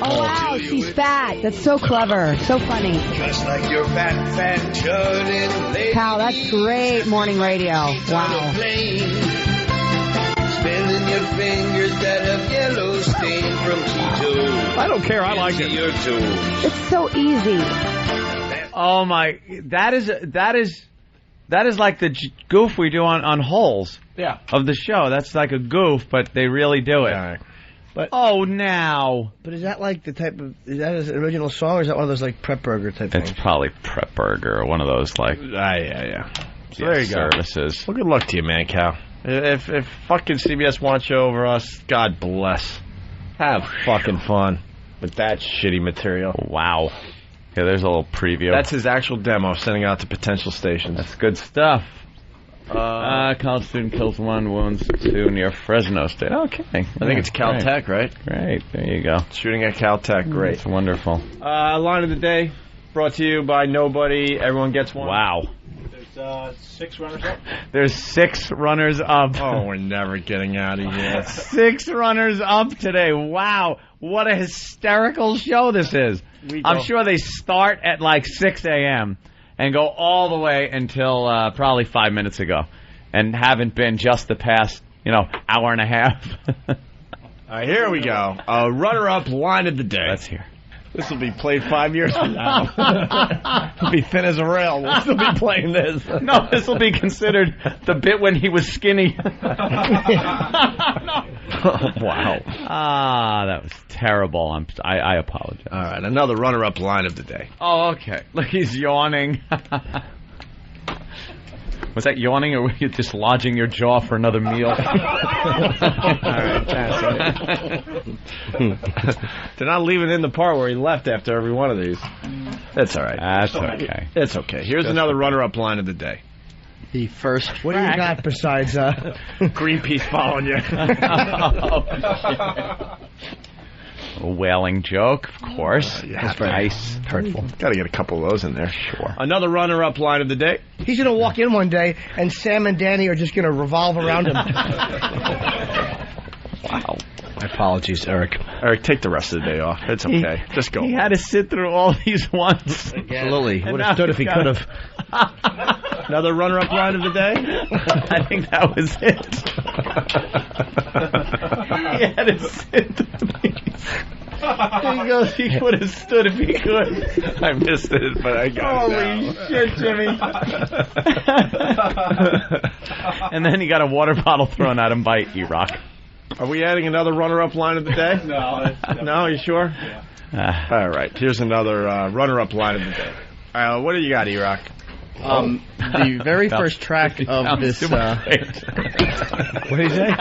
Oh wow, she's fat. That's so clever. So funny. Just like your fat children. Pal, that's great morning radio. Wow. Spinning your fingers that have yellow stain from Cheetos. I don't care. I like it. It's so easy. Oh my! That is like the goof we do on Holes. Yeah. Of the show. That's like a goof, but they really do it. Yeah. But now. But is that like the type of, is that his original song, or is that one of those like Prep Burger type things? It's probably Prep Burger or one of those like. Yeah. So there you services. Well, good luck to you, Mancow. If fucking CBS wants you over us, God bless. Have fucking fun with that shitty material. Wow. Yeah, there's a little preview. That's his actual demo, sending out to potential stations. That's good stuff. College student kills one, wounds two near Fresno State. Okay. I think it's Caltech, right? Great. There you go. Shooting at Caltech. Great. It's wonderful. Line of the day brought to you by nobody. Everyone gets one. Wow. There's 6 runners up. There's 6 runners up. Oh, we're never getting out of here. 6 runners up today. Wow. What a hysterical show this is. I'm sure they start at like 6 a.m. and go all the way until probably 5 minutes ago and haven't been just the past, hour and a half. All right, here we go. Runner-up line of the day. Let's hear. This will be played 5 years from now. It'll be thin as a rail. We'll still be playing this. No, this will be considered the bit when he was skinny. Wow. That was terrible. I apologize. All right, another runner-up line of the day. Oh, okay. Look, he's yawning. Was that yawning, or were you just lodging your jaw for another meal? All right, pass it. They're not leaving in the part where he left after every one of these. That's all right. That's okay. It's okay. Here's another runner-up line of the day. The first. What do you got besides Greenpeace following you? A whaling joke, of course. That's very nice. Hurtful. Got to get a couple of those in there. Sure. Another runner-up line of the day. He's going to walk in one day, and Sam and Danny are just going to revolve around him. Wow. My apologies, Eric. Eric, take the rest of the day off. It's okay. Just go. He had to sit through all these once. Absolutely. And Would have stood if he could have. Another runner-up line of the day? I think that was it. He had to sit through these. He goes, he would have stood if he could. I missed it, but I got it now. Holy shit, Jimmy. And then he got a water bottle thrown at him by E-Rock. Are we adding another runner-up line of the day? No. No, you sure? All right. Here's another runner-up line of the day. What do you got, E-Rock? The very first track of this... What did he say?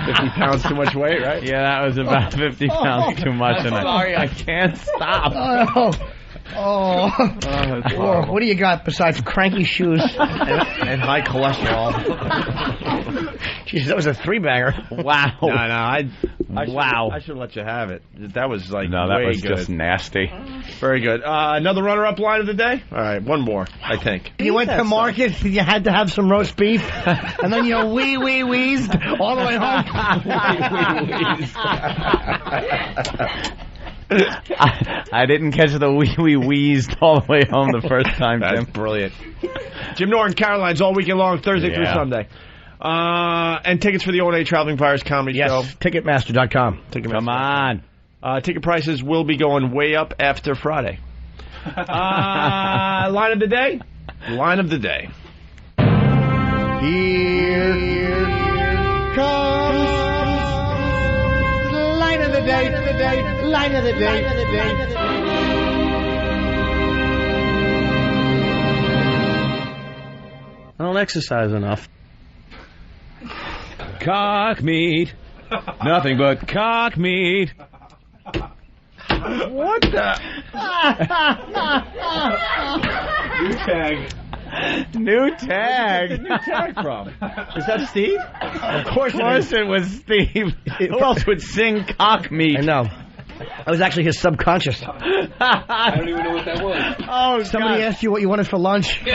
50 pounds too much weight, right? Yeah, that was about 50 pounds too much. And sorry, I can't stop. What do you got besides cranky shoes and high cholesterol? Jeez, that was a three-banger. Wow. No, I should let you have it. That was like that was good. Just nasty. Very good. Another runner-up line of the day? All right, one more, I think. You went to market, you had to have some roast beef, and then you wheezed all the way home. I didn't catch the wheezed all the way home the first time, Tim. That's brilliant. Jim Norton, Caroline's all weekend long, Thursday through Sunday. And tickets for the O&A Traveling Fires Comedy Show. Ticketmaster.com. Come on. Ticket prices will be going way up after Friday. Line of the day? Line of the day. Here comes line of the day, line of the day. I don't exercise enough. Cock meat. Nothing but cock meat. What the? New tag. New tag from? Is that Steve? Of course it was Steve. Who else would sing cock meat? I know. That was actually his subconscious. I don't even know what that was. Oh, somebody asked you what you wanted for lunch. What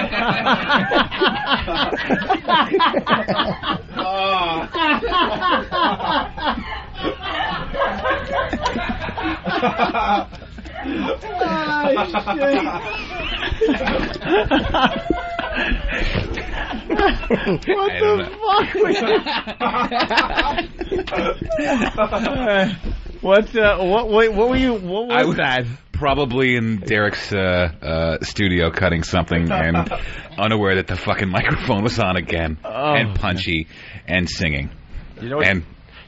the fuck was that? What were you? What was that? Probably in Derek's studio cutting something and unaware that the fucking microphone was on again and punchy and singing. You know what?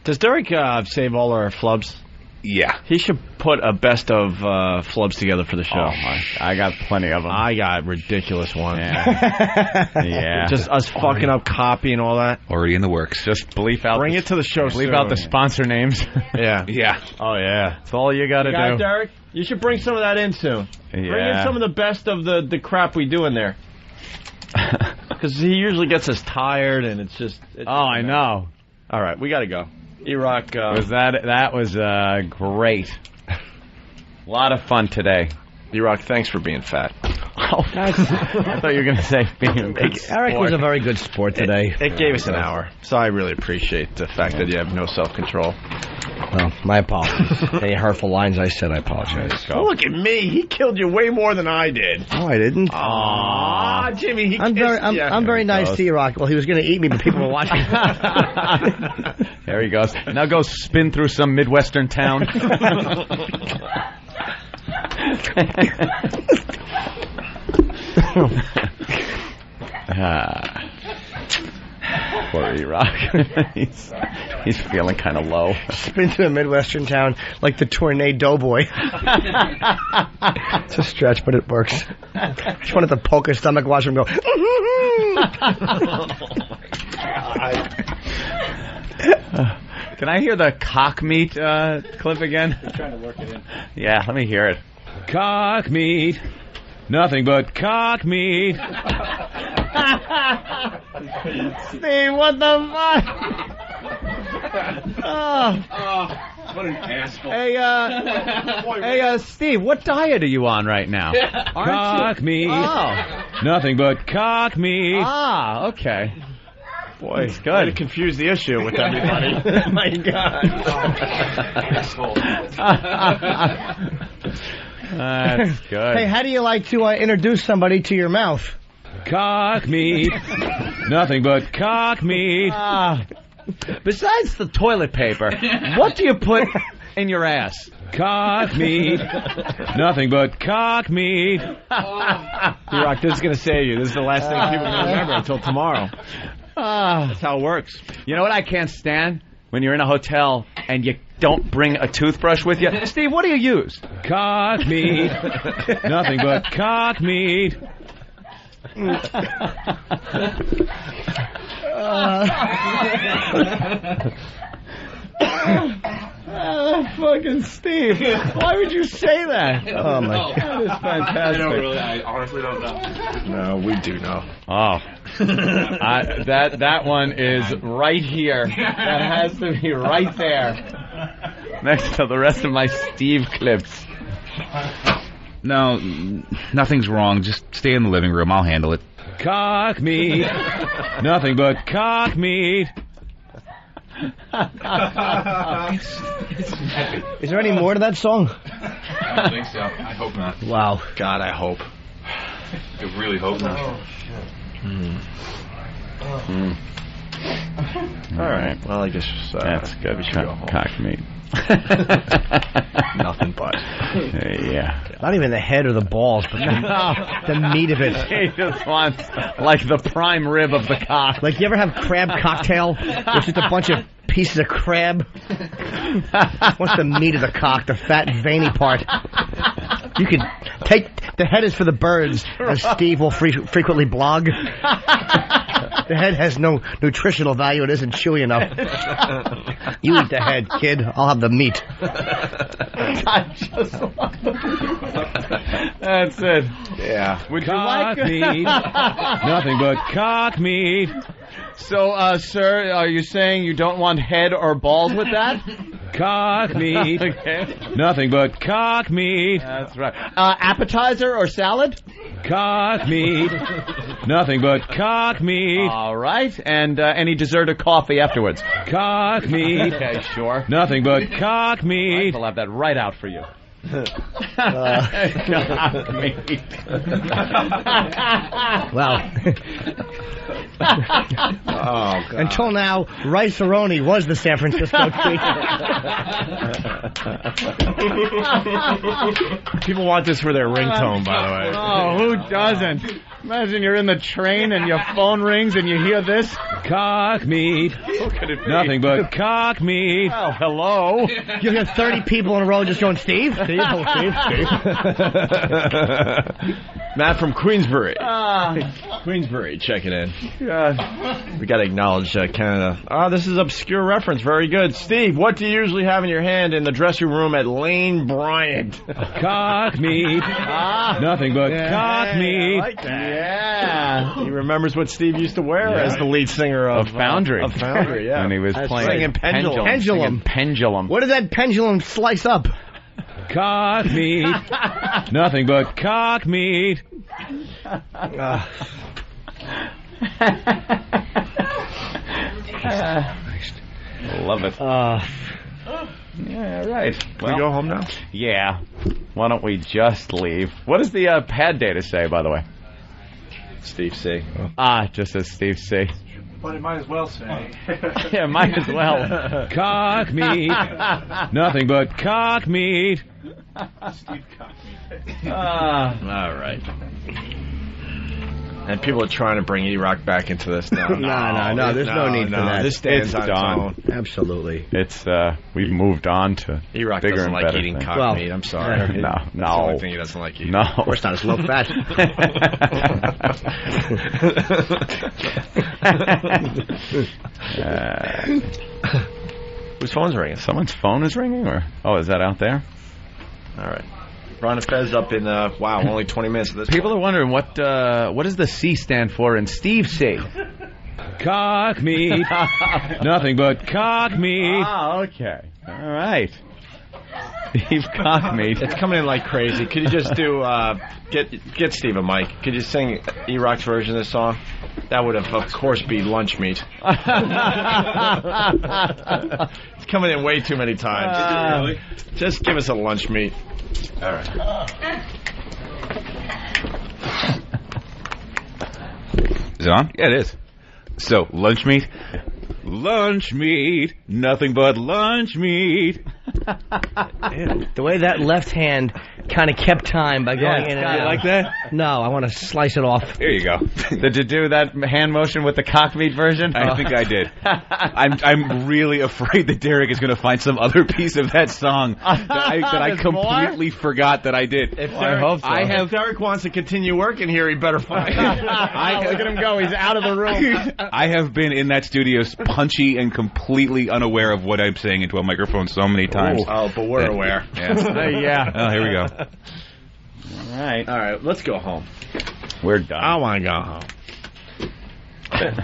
Does Derek save all our flubs? Yeah. He should put a best of flubs together for the show. I got plenty of them. I got ridiculous ones. Yeah. Just us fucking up copy and all that. Already in the works. Just bleep out. Bring it to the show. Bleep out the sponsor names. Yeah. Yeah. Oh yeah. That's all you got to do. Derek, you should bring some of that in soon. Yeah. Bring in some of the best of the crap we do in there. Because he usually gets us tired, and it's just. I know. All right, we got to go. E-Rock. That was great. A lot of fun today. E-Rock, thanks for being fat. Oh, I thought you were going to say being a good Eric was a very good sport today. It gave us an hour, so I really appreciate the fact that you have no self-control. Well, my apologies. Any hurtful lines I said, I apologize. Look at me. He killed you way more than I did. Oh, I didn't. Aw, Jimmy, I'm very nice to you, Rock. Well, he was going to eat me, but people were watching. There he goes. Now go spin through some Midwestern town. Poor E-Rock. He's feeling kind of low. Spin to a Midwestern town like the Tornado Doughboy. It's a stretch, but it works. Just wanted to poke his stomach, watch him go. Can I hear the cock meat clip again? You're trying to work it in. Yeah, let me hear it. Cock meat. Nothing but cock meat. Steve, what the fuck? What an asshole. Hey, Steve, what diet are you on right now? Cock meat. Oh. Nothing but cock meat. Ah, okay. Boy, it's good. To confuse the issue with everybody. My God. That's good. Hey, how do you like to introduce somebody to your mouth? Cock meat. Nothing but cock meat. Besides the toilet paper, what do you put in your ass? Cock meat. Nothing but cock meat. D-Rock, this is going to save you. This is the last thing people are going to remember until tomorrow. That's how it works. You know what I can't stand? When you're in a hotel and you don't bring a toothbrush with you. Steve, what do you use? Cock meat. Nothing but cock meat. I fucking Steve. Why would you say that? Oh, my God. That is fantastic. I honestly don't know. No, we do know. Oh. That one is right here. That has to be right there. Next to the rest of my Steve clips. No, nothing's wrong. Just stay in the living room. I'll handle it. Cock meat. Nothing but cock meat. Is there any more to that song? I don't think so. I hope not. Wow. God, I hope. I really hope not. All right. Well, I guess that's good. We should go home. Cock meat. Nothing but. Yeah. Not even the head or the balls, but the meat of it. He just wants like the prime rib of the cock. Like, you ever have crab cocktail? It's just a bunch of pieces of crab. What's the meat of the cock? The fat, veiny part. You could take... The head is for the birds, as Steve will frequently blog. The head has no nutritional value. It isn't chewy enough. You eat the head, kid. I'll have the meat. I just want That's it. Yeah. Would you like meat? Nothing but cock meat. So, sir, are you saying you don't want head or balls with that? Cock meat. Okay. Nothing but cock meat. That's right. Appetizer or salad? Cock meat. Nothing but cock meat. All right. And any dessert or coffee afterwards? Cock meat. Okay, sure. Nothing but cock meat. I'll have that right out for you. Cock meat. Wow. Oh, God. Until now, Rice-A-Roni was the San Francisco treat. People want this for their ringtone, by the way. Oh, who doesn't? Imagine you're in the train and your phone rings and you hear this. Cock meat. Who could it be? Nothing but cock meat. Oh, hello. You'll hear 30 people in a row just going, Steve? Steve? Oh, Steve? Steve? Matt from Queensbury. Queensbury, checking in. God. We got to acknowledge Canada. This is obscure reference. Very good. Steve, what do you usually have in your hand in the dressing room at Lane Bryant? Cock meat. Nothing but cock meat. I like that. Yeah. He remembers what Steve used to wear as the lead singer of Foundry. Of Foundry, yeah. When he was playing singing Pendulum. Pendulum. Pendulum. What did that pendulum slice up? Cock meat. Nothing but cock meat. Love it. Yeah, right. Can we go home now? Yeah. Why don't we just leave? What does the pad data say, by the way? Steve C. Just says Steve C. But it might as well say. Yeah, might as well. Cock meat. Nothing but cock meat. Steve Cock meat. All right. And people are trying to bring E-Rock back into this now. No. There's no need for that. This stands It's on its done. own. Absolutely. It's we've moved on to E-Rock bigger doesn't and like better eating things. cock meat. I'm sorry. No. That's the only thing he doesn't like eating. No. Of course not. It's low fat. Whose phone's ringing? Someone's phone is ringing, or is that out there? All right. Ron and Fez up in only 20 minutes of this. People are wondering what does the C stand for in Steve C? Cock meat. Nothing but cock meat. Okay. All right. Steve Cockmeat. It's coming in like crazy. Could you just do, get Steve a mic. Could you sing E-Rock's version of this song? That would have, of course, be lunch meat. It's coming in way too many times. Really? Just give us a lunch meat. All right. Is it on? Yeah, it is. So, lunch meat. Lunch meat. Nothing but lunch meat. Ew, the way that left hand kind of kept time by going in and out. You like that? No, I want to slice it off. Here you go. Did you do that hand motion with the cockmeat version? I think I did. I'm really afraid that Derek is going to find some other piece of that song that I completely forgot that I did. I hope so. If Derek wants to continue working here, he better find it. Look at him go. He's out of the room. I have been in that studio punchy and completely unaware of what I'm saying into a microphone so many times. Oh, but we're aware. Yeah. Yeah. Oh, here we go. All right, let's go home. We're done. I want to go home.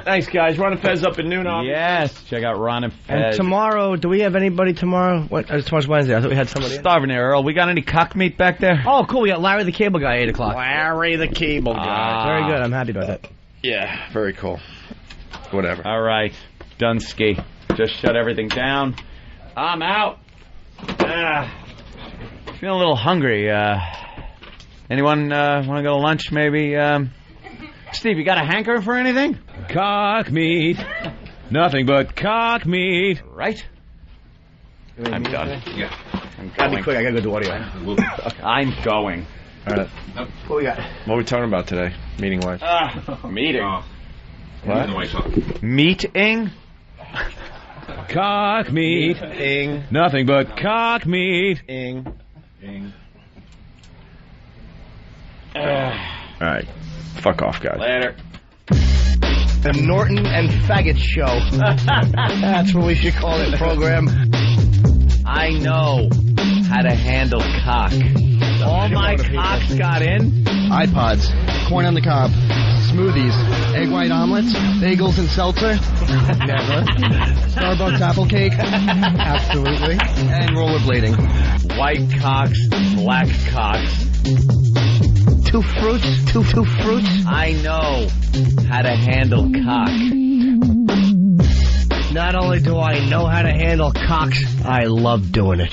Thanks, guys. Ron and Fez up at noon. Yes. Check out Ron and Fez. And tomorrow, do we have anybody tomorrow? What? Tomorrow's Wednesday. I thought we had somebody. Starving there, Earl. We got any cockmeat back there? Oh, cool. We got Larry the Cable Guy, 8 o'clock. Larry the Cable Guy. Very good. I'm happy about that. Yeah, very cool. Whatever. All right. Dunsky. Just shut everything down. I'm out. Feeling a little hungry. Anyone want to go to lunch, maybe? Steve, you got a hanker for anything? Cock meat. Nothing but cock meat. Right? I'm done. Yeah. Gotta be quick. I gotta go do audio. I'm going. All right. What we got? What are we talking about today, meeting-wise? Meeting. What? Meeting? Cock meat. Ing. Nothing but cock meat. Ing. All right. Fuck off, guys. Later. The Norton and Faggot Show. That's what we should call it, program. I know how to handle cock. All my cocks got in. iPods, corn on the cob, smoothies, egg white omelets, bagels and seltzer. Never. Starbucks apple cake. Absolutely. And rollerblading. White cocks, black cocks. Two fruits. I know how to handle cock. Not only do I know how to handle cocks, I love doing it.